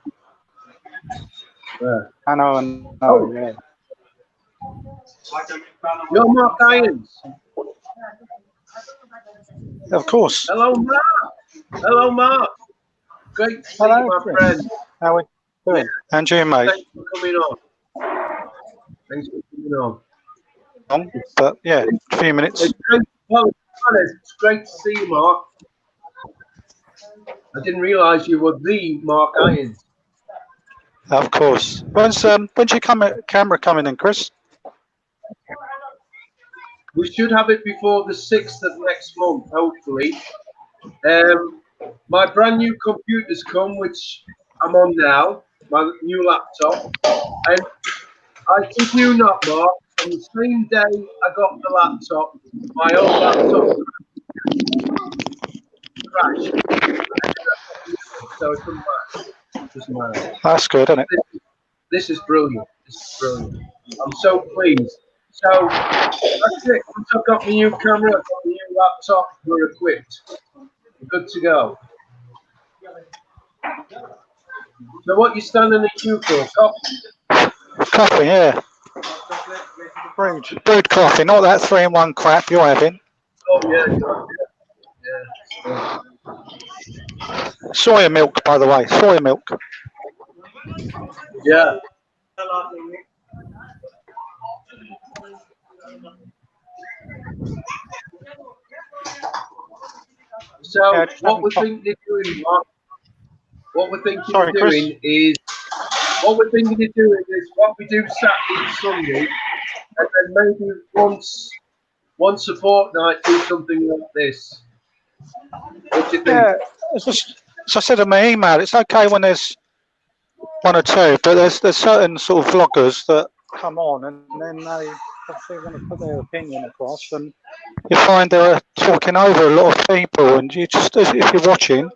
Yeah. I know. Yeah. You're Mark Irons. Of course. Hello, Mark. Hello, Mark. Great to see you, my friend. How we doing? And you, mate. Thanks for coming on. Thanks for coming on. But yeah, a few minutes. It's great to see you, Mark. I didn't realise you were the Mark Irons. Of course. When's your camera coming in, Chris? We should have it before the 6th of next month, hopefully. My brand new computer's come, which I'm on now, my new laptop. And I kid you not, Mark, on the same day I got the laptop, my old laptop crashed. So it couldn't work. Doesn't matter. That's good, isn't it? This is brilliant. This is brilliant. I'm so pleased. So that's it. Once I've got my new camera, I've got my new laptop, we're equipped. We're good to go. So what you standing in the queue for? Coffee? Coffee, yeah. Brewed coffee, not that 3-in-1 crap you're having. Oh yeah, yeah. Soya milk, by the way. Soya milk. Yeah. So Yeah, what we're thinking of doing, Mark, what we're thinking Sorry, of doing is what we do Saturday and Sunday, and then maybe once a fortnight do something like this. What do you think? Yeah, as I said in my email, it's okay when there's one or two, but there's certain sort of vloggers that come on and then they obviously want to put their opinion across, and you find they're talking over a lot of people, and you just, if you're watching,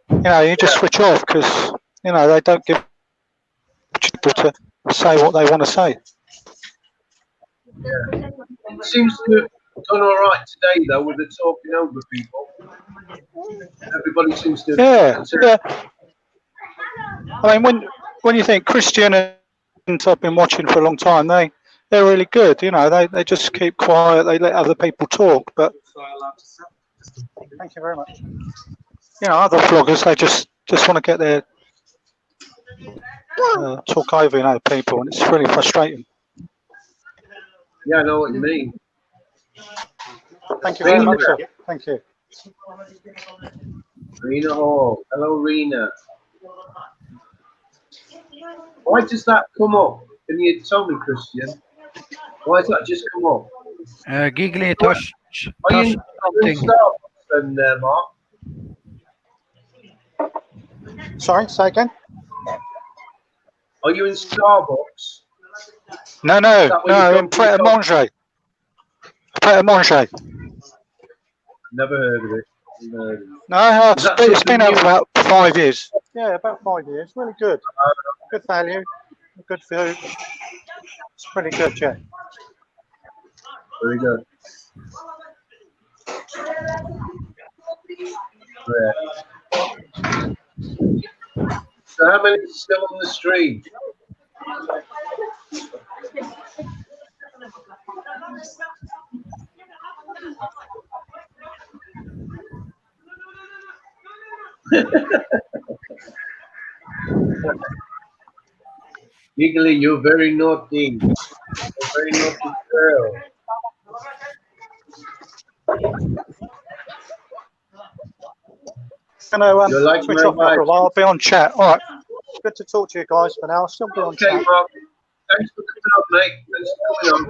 you just switch off because they don't give people to say what they want to say. Yeah. It seems to have done all right today, though, with the talking over people. Everybody seems to. Yeah. I mean, when you think Christian and I've been watching for a long time, they're really good. They just keep quiet. They let other people talk. But thank you very much. Other vloggers, they just want to get their talk over people, and it's really frustrating. Yeah, I know what you mean. Thank you very much, sir. Thank you. Rena Hall. Hello, Rena. Why does that come up? Can you tell me, Christian? Why does that just come up? Giggly touch Are you in something. Starbucks then, Mark? Sorry, say again? Are you in Starbucks? No, in Pret a Manger. Pret a Manger. Never heard of it. No, it's been out for about 5 years. Yeah, about 5 years. Really good. Good value. Good food. It's pretty good, yeah. Very good. Yeah. So how many are still on the stream? Giggly, you're very naughty. You're a very naughty girl. You're like switch off for a while. I'll be on chat. All right. Good to talk to you guys for now. I'll still be on chat. Okay, Mark. Thanks for coming on, mate. Thanks for coming on.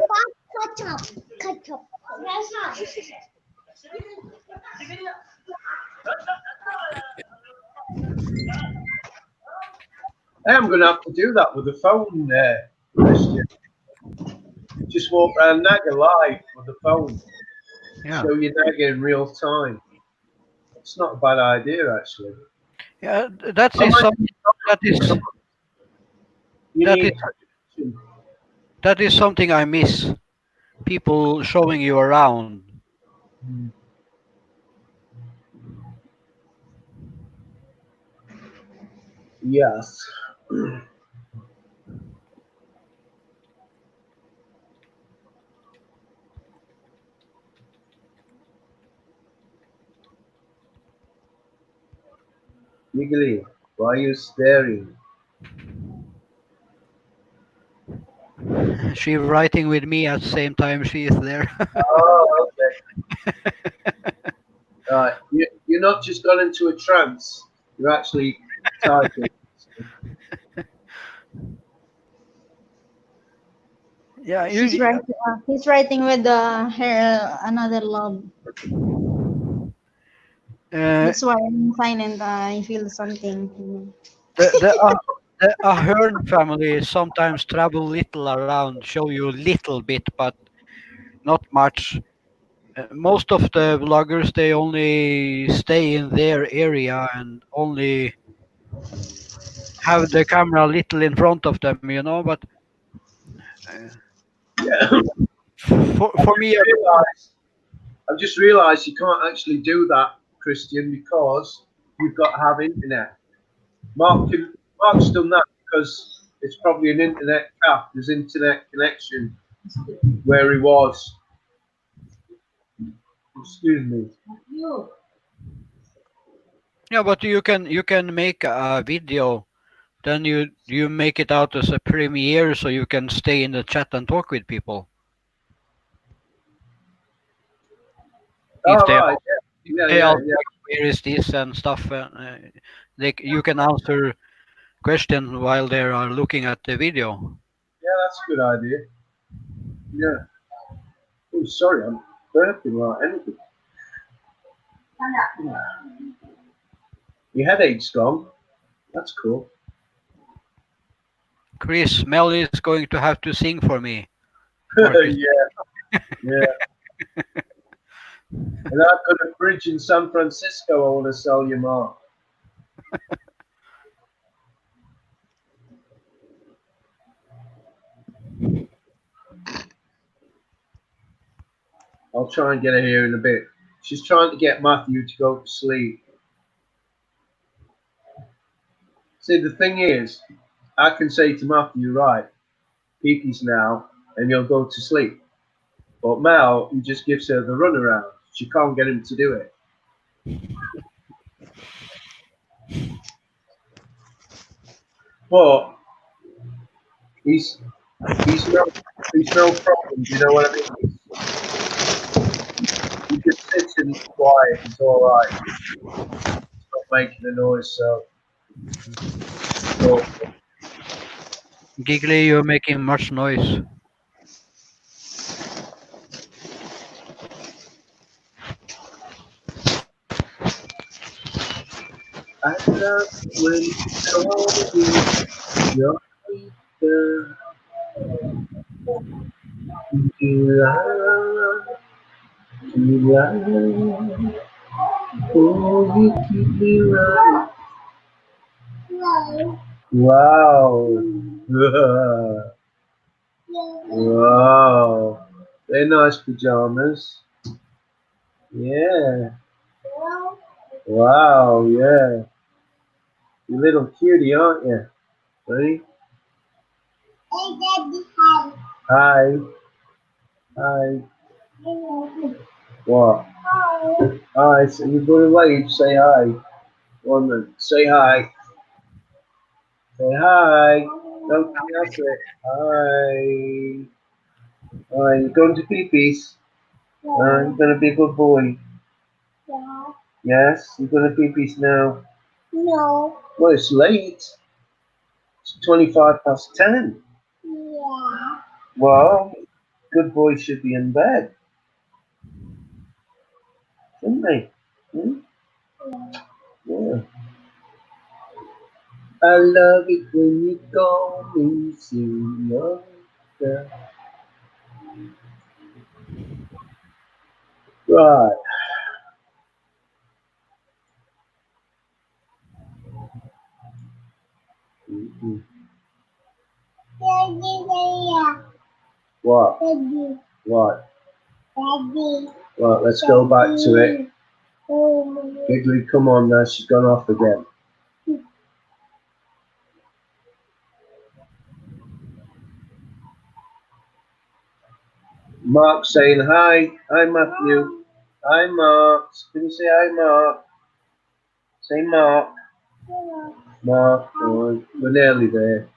I'm going to have to do that with the phone there, Christian. Just walk around Naga live with the phone. Yeah. Show you Naga in real time. It's not a bad idea, actually. Yeah, that is something I miss. People showing you around. Yes. Giggly, why are you staring? She's writing with me at the same time she is there. Oh, okay. Right. You're not just gone into a trance. You're actually typing. Yeah, he's writing with another love. That's why I'm silent. I feel something. The Ahern family sometimes travel little around, show you little bit, but not much. Most of the vloggers, they only stay in their area and only have the camera little in front of them, but for me, I've just realised you can't actually do that, Christian, because you've got to have internet. Mark's done that because it's probably an internet cap. There's internet connection where he was. Excuse me. Yeah, but you can make a video, then you make it out as a premiere, so you can stay in the chat and talk with people. If All they right. Yeah. ask, where is this and stuff, you can answer questions while they are looking at the video. Yeah, that's a good idea. Yeah. Oh, sorry, I'm burping like anything. Your headache's gone. That's cool. Chris, Mel is going to have to sing for me. yeah. And I've got a fridge in San Francisco I want to sell you, Mark. I'll try and get her here in a bit. She's trying to get Matthew to go to sleep. See, the thing is, I can say to Matthew, right, pee-pee's now, and he'll go to sleep. But Mel, he just gives her the runaround. She can't get him to do it. But he's no problem. You know what I mean? He just sits and he's quiet. He's all right. He's not making a noise. So Giggly, you're making much noise. I love when you call me your leader. You lie. Oh, you keep me right. Wow. Wow. They're nice pajamas. Yeah. Wow, yeah. You little cutie, aren't you? Ready? Hi. Hi. What? Hi. So you're going to wave. Say hi. One minute. Say hi. Say hi. Don't that's it. Hi. Hi. You're going to pee-pees. You're going to be a good boy. Yes? You're going to pee-pees now. No. Well, it's late. It's 10:25. Yeah. Well, good boys should be in bed. Shouldn't they? Hmm? Yeah. I love it when you call me Señorita. Right. Mm-hmm. What? What? Right, let's go back to it. Giggly, come on now. She's gone off again. Mark saying hi. Hi, Matthew. Hi, Mark. Can you say hi, Mark? Say Mark. Mark. Oh, we're nearly there.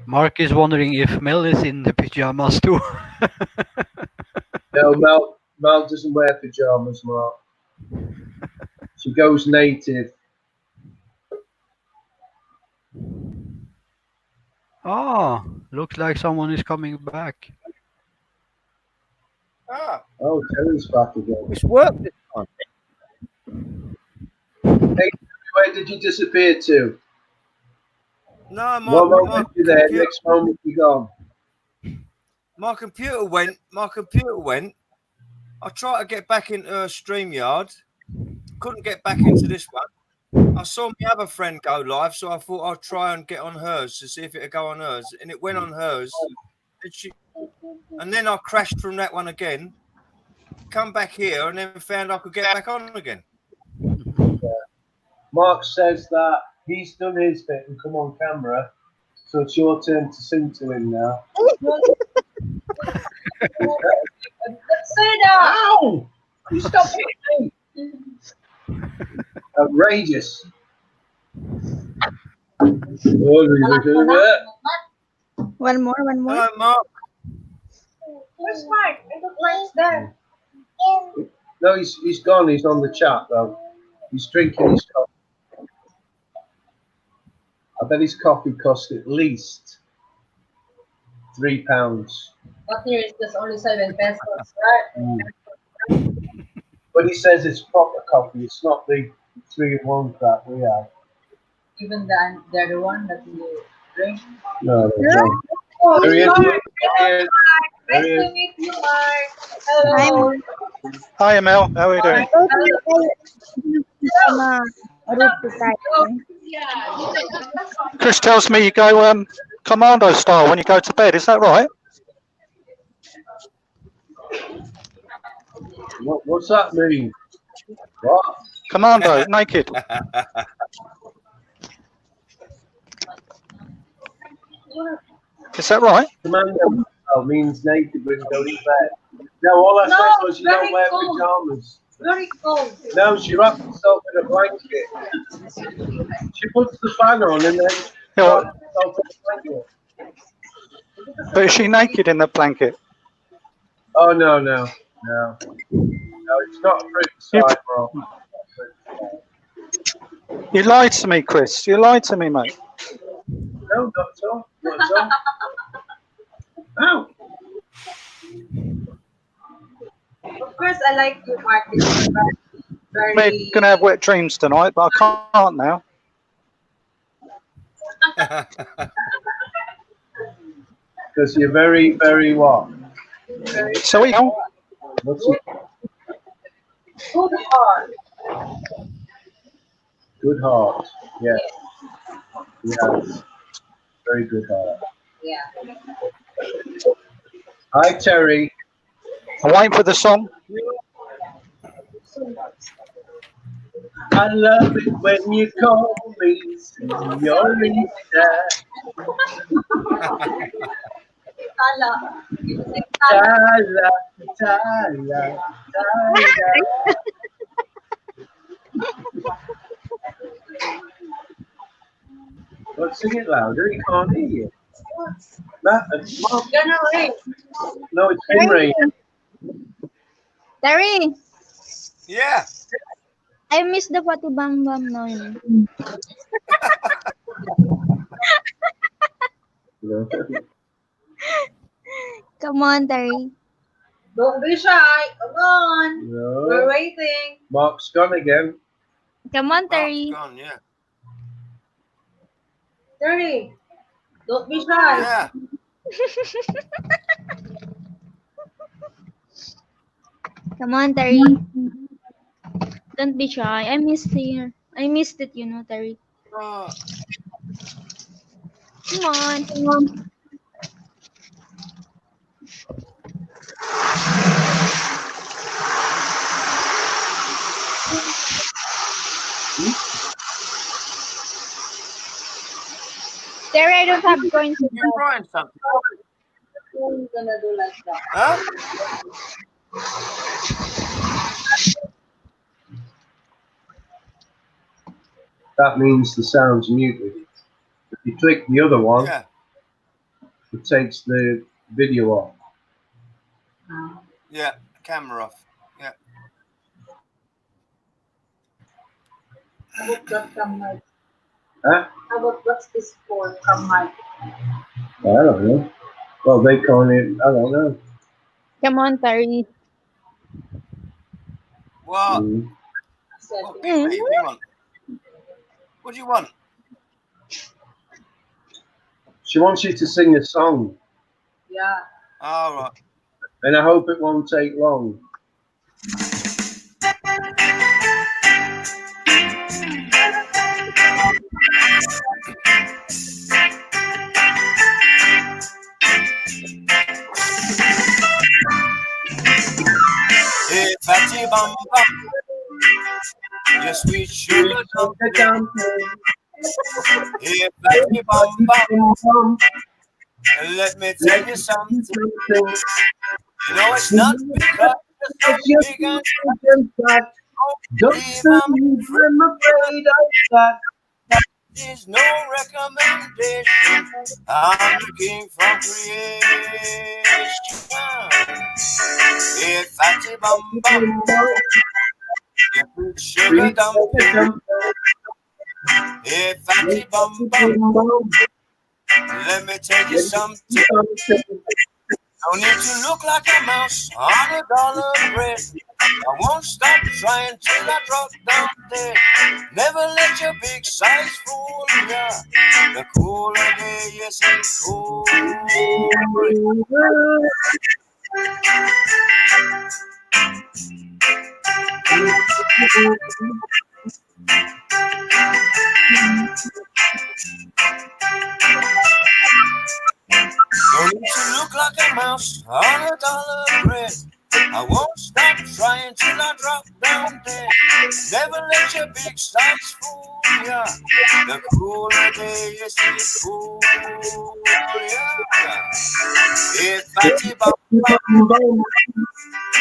Mark is wondering if Mel is in the pajamas too. No, Mel doesn't wear pajamas, Mark. She goes native. Ah, looks like someone is coming back. Ah, Oh, Terry's back again. it's worked this time. Hey, where did you disappear to? No, One moment my you're there, computer, next moment you're gone. my computer went. I tried to get back into StreamYard. Couldn't get back into this one. I saw my other friend go live, so I thought I'd try and get on hers to see if it'd go on hers. And it went on hers. And then I crashed from that one again. Come back here and then found I could get back on again. Mark says that he's done his bit and come on camera to So it's your turn to sing to him now. Let's say that. Ow! You stop hitting me. Outrageous. One more. Hello, Mark. Where's Mark? I don't like that. No, he's gone. He's on the chat though. He's drinking his coffee. I bet his coffee cost at least £3. But here it's just only 7 pesos, right? But he says it's proper coffee. It's not the 3-in-1 crap we have. Even the other one that you drink. No, no. Oh, There he is. Mark. There he is. Nice There he to is. meet you, Mark. Hello. Hi, Mel. How are you doing? Chris tells me you go commando style when you go to bed. Is that right? What's that mean? What? Commando, naked. Is that right? Commando means naked when you go to bed. No, all I said was you don't wear pajamas. Very cold. No, she wraps herself in a blanket. She puts the fan on and then Yeah, wraps herself in a blanket. but is she naked in the blanket? Oh, no. No, it's not a pretty sight, bro. You lied to me, Chris. You lied to me, mate. No, not at all. Not at all. Ow. Of course, I like you, Mark. It's very, We're gonna have wet dreams tonight, but I can't now. Because you're very, very what? So we go. What's it? good heart. Good heart. Yeah. Yes. Very good heart. Yeah. Hi, Terry. I'm waiting for the song. I love it when you call me señorita. Tala. Tala, tala, tala. Well, sing it louder. He can't hear you. Matt, Mark. Gonna rain. No, it's been raining. Terry, Yeah. I miss the Pati Bam Bam now. Come on, Terry. Don't be shy. Come on. No. We're waiting. Mark's gone again. Come on, Terry. Gone, yeah. Terry, don't be shy. Yeah. Come on, Terry. Don't be shy. I missed here. I missed it, Terry. Oh. Come on. Come on. Terry, I don't have coins. You're trying something. Who's gonna do like that? Huh? That means the sound's muted. If you click the other one, Yeah. it takes the video off. Yeah. Camera off. Yeah. How about that come mic? Huh? How about what's this for? Come mic. I don't know. Well, they can't hear. I don't know. Come on, Terry. What? Mm. What do you want? What do you want? She wants you to sing a song, Yeah. All right. and I hope it won't take long. Hey, fatty bum bum. Your sweet sugar dumpling. Hey, fatty bum bum. Let me tell you something. You know it's not because you're so big and fat. Don't Leave, say I'm afraid of that. there's no recommendation. I'm the king from creation. Hey, fatty bum bum. You put sugar dumpling. Hey, fatty bum bum. Let me tell you something. No need to look like a mouse on a dollar bread. I won't stop trying till I drop down dead. Never let your big size fool ya. The cooler day, yes, it's cool. No need to look like a mouse on a dollar bread. I won't stop trying till I drop down dead. Never let your big size fool ya. The cooler day, yes, it's cool. Yeah. Hey, fatty bum bum.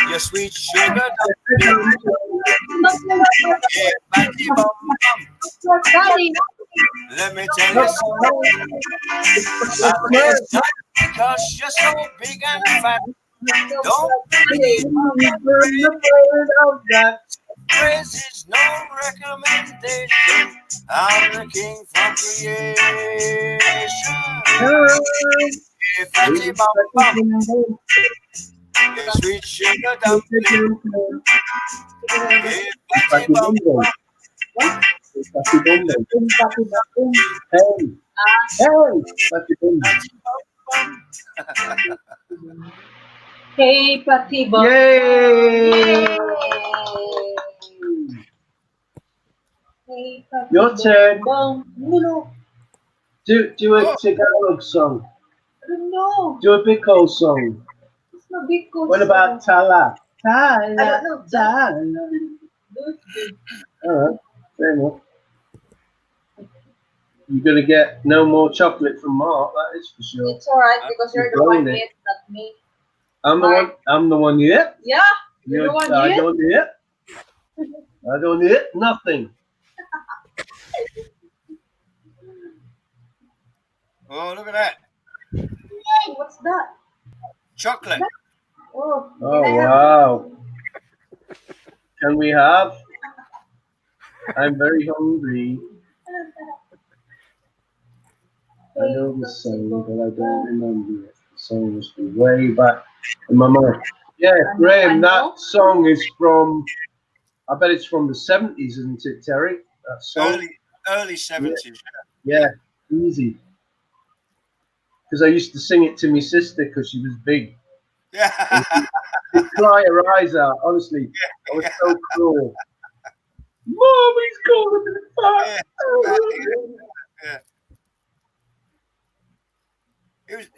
Your sweet sugar dumpling. Yeah, fatty bum bum. Let me tell you something. It's not because you're so big and fat. Don't believe of that. praise is no recommendation. I'm the king from creation. Hey, fatty bum bum. Your sweet sugar dumpling. Hey, fatty bum bum. Hey, Patibo. Yay! Hey, Patibo. Your turn. No, Do a Tagalog song. I don't know. Do a Bicol song. It's not big cool. What about Tala? I don't know. Tala. Alright, fair enough. You're gonna get no more chocolate from Mark, that is for sure. It's alright because you're the one It. yet, not me. I'm the one. I'm the one here. Yeah, you're the one I yet. don't need it. I don't need it. Nothing. Oh, look at that. Yay, what's that? Chocolate. Oh, Oh can I have wow. Can we have? I'm very hungry. I know the song, but I don't remember it. The song was from way back in my mind. Yeah, Graham, that song is from, I bet it's from the 70s, isn't it, Terry? That song? Early 70s. Yeah, easy. Because I used to sing it to my sister because she was big. Yeah. She'd cry her eyes out, honestly. I was so cruel. Mom, he's calling me fat. Yeah.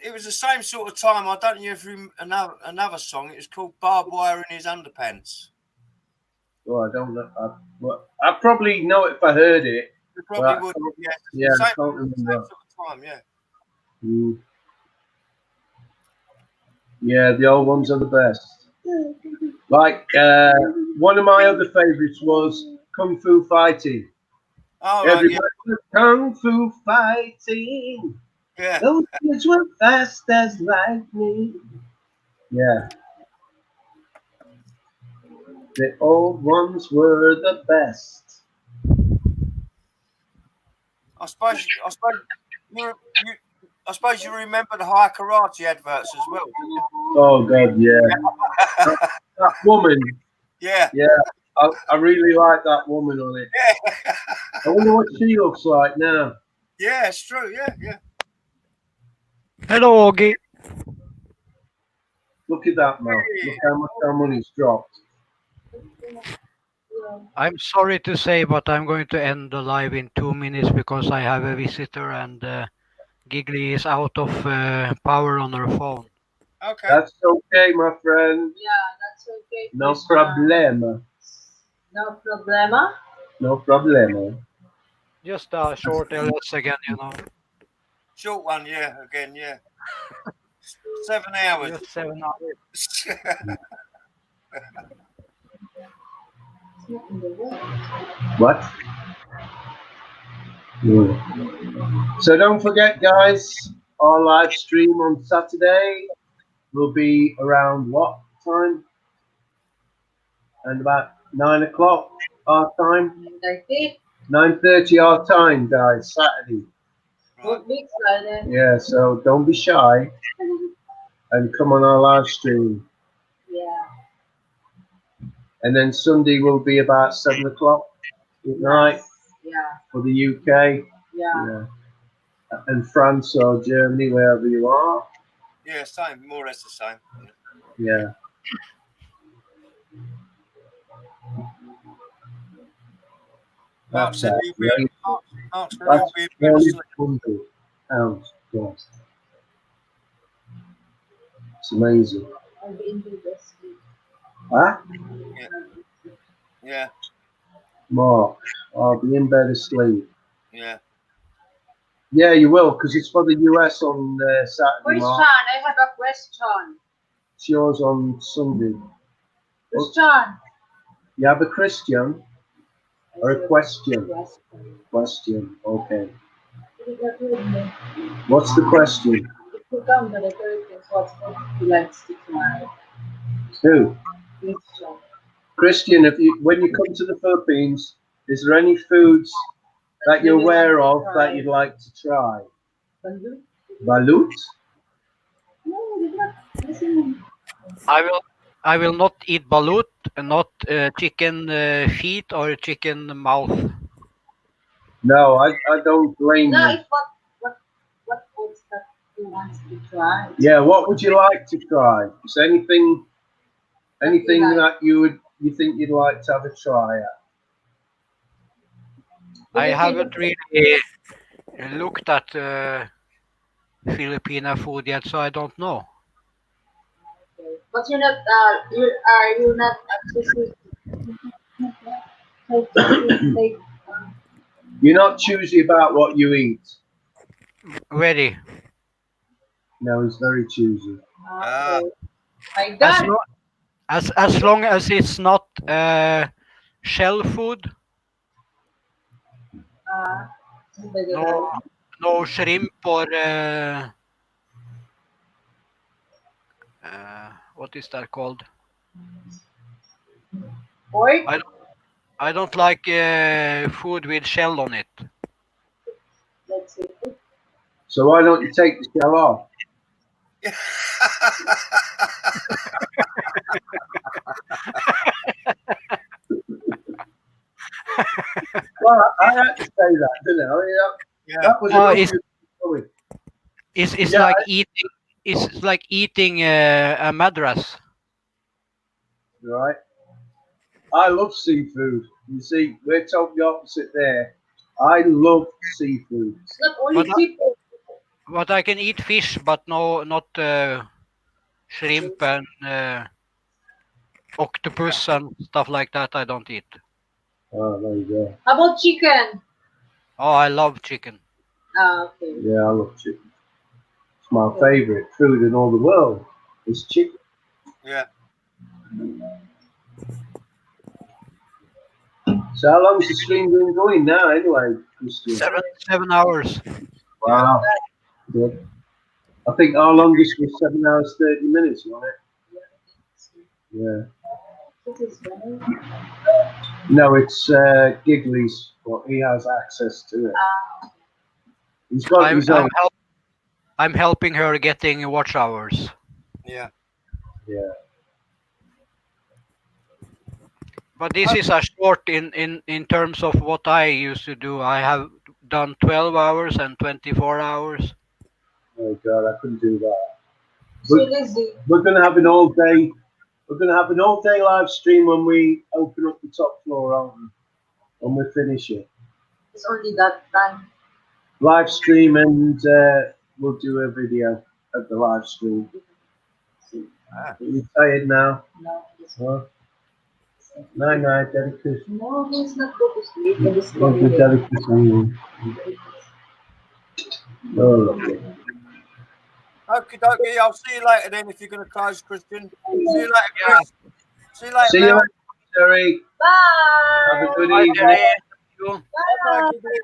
It was the same sort of time. I don't know if you another song. It was called Barbed Wire in His Underpants. Well, I don't know. I probably know it if I heard it. You probably would. Yeah. I Same can't remember. sort of time. Yeah. Mm. Yeah, the old ones are the best. Like one of my other favourites was Kung Fu Fighting. Oh, Everybody right, was Kung Fu Fighting. yeah. Those kids were fast as lightning. Yeah. The old ones were the best. I suppose you remember the high karate adverts as well. Oh God, yeah. that woman. Yeah. Yeah. I really like that woman on it. Yeah. I wonder what she looks like now. Yeah, it's true. Yeah, yeah. Hello, Augie. Look at that, Mel. Look how much our money's dropped. I'm sorry to say, but I'm going to end the live in 2 minutes because I have a visitor and Giggly is out of power on her phone. Okay. That's okay, my friend. Yeah, that's okay. No Krishna. problema. No problema. No problema. Just a short LS again, you know. Short one, yeah. Again, yeah. 7 hours. Just 7 hours. What? Yeah. So don't forget, guys, our live stream on Saturday will be around what time? And about 9 o'clock our time. 9:30 our time, guys. Saturday. Yeah. So don't be shy and come on our live stream. Yeah. And then Sunday will be about 7 o'clock at night Yeah. for the UK. Yeah. Yeah. And France or Germany, wherever you are. Yeah, same. More or less the same. Yeah. Mark said he'll be That's Mark said that's he'll be very asleep. £100. Yes. It's amazing. I'll be in the best. Huh? Yeah. Yeah. Mark, I'll be in bed asleep. Yeah. Yeah, you will, because it's for the US on Saturday, Christian, Mark. I have a question. It's yours on Sunday. Christian. You have a Christian or a question? Question. Okay. What's the question? If you come to the Philippines, what food you like to try? Who? Christian. Christian, when you come to the Philippines, is there any foods that you're aware of that you'd like to try? Balut? No, you're not listening. I will not eat balut, not chicken feet or chicken mouth. No, I don't blame No, you. it's what foods that you want to try? Yeah, what would you like to try? Is there anything that you think you'd like to have a try at? I haven't really looked at Filipino food yet, so I don't know. But you're not you not choosy? Like, You're not choosy about what you eat. Very. No, he's very choosy. my As, God. lo- as long as it's not shell food, no shrimp or what is that called? Pork? I don't like food with shell on it. That's it. So why don't you take the shell off? Well, I had to say that, didn't I? That was it's Yeah, like eating. It's like eating a madras. right. I love seafood. You see, we're totally opposite there. I love seafood. It's not only seafood. But I can eat fish, but not shrimp and octopus and stuff like that. I don't eat. Oh, there you go. How about chicken? Oh, I love chicken. Okay. Yeah, I love chicken. It's my favorite food in all the world. It's chicken. Yeah. So how long's the stream been going now anyway, Christian? 7 hours. Wow. Good. I think our longest was 7 hours 30 minutes, wasn't it? Yeah. No, it's Giggly's, but he has access to it. He's got his own. I'm helping her getting watch hours. Yeah. Yeah. But this is a short in terms of what I used to do. I have done 12 hours and 24 hours. Oh God, I couldn't do that. So lazy. We're gonna have an all day. We're gonna have an all day live stream when we open up the top floor, aren't we? When we finish it. It's only that time. Live stream, and we'll do a video of the live stream. Are you tired now? No. Huh? Night night, Dedicus. No, he's not go to sleep. He is Love going you, there. Dedicus. Oh, lovely. Okie dokie. I'll see you later then if you're going to close, Christian. See you later, Chris. See you later, See you Mel. later, Terry. Bye. Have a good Bye, evening. Terry. Thank you. Bye-bye, Giggly.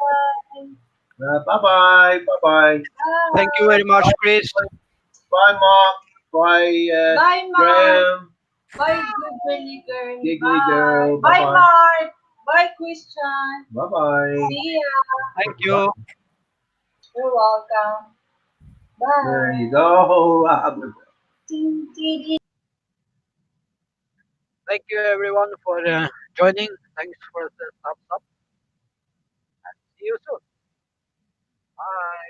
Bye bye. Bye bye. Thank you very much, Chris. Bye, Mark. Bye, Bye, Mark. Graham. Bye, giggly girl. Giggly Bye. girl. Bye, Bye-bye. Mark. Bye, Christian. Bye bye. See ya. Thank you. You're welcome. Bye. There you go. Thank you, everyone, for joining. Thanks for the thumbs up. See you soon. Bye.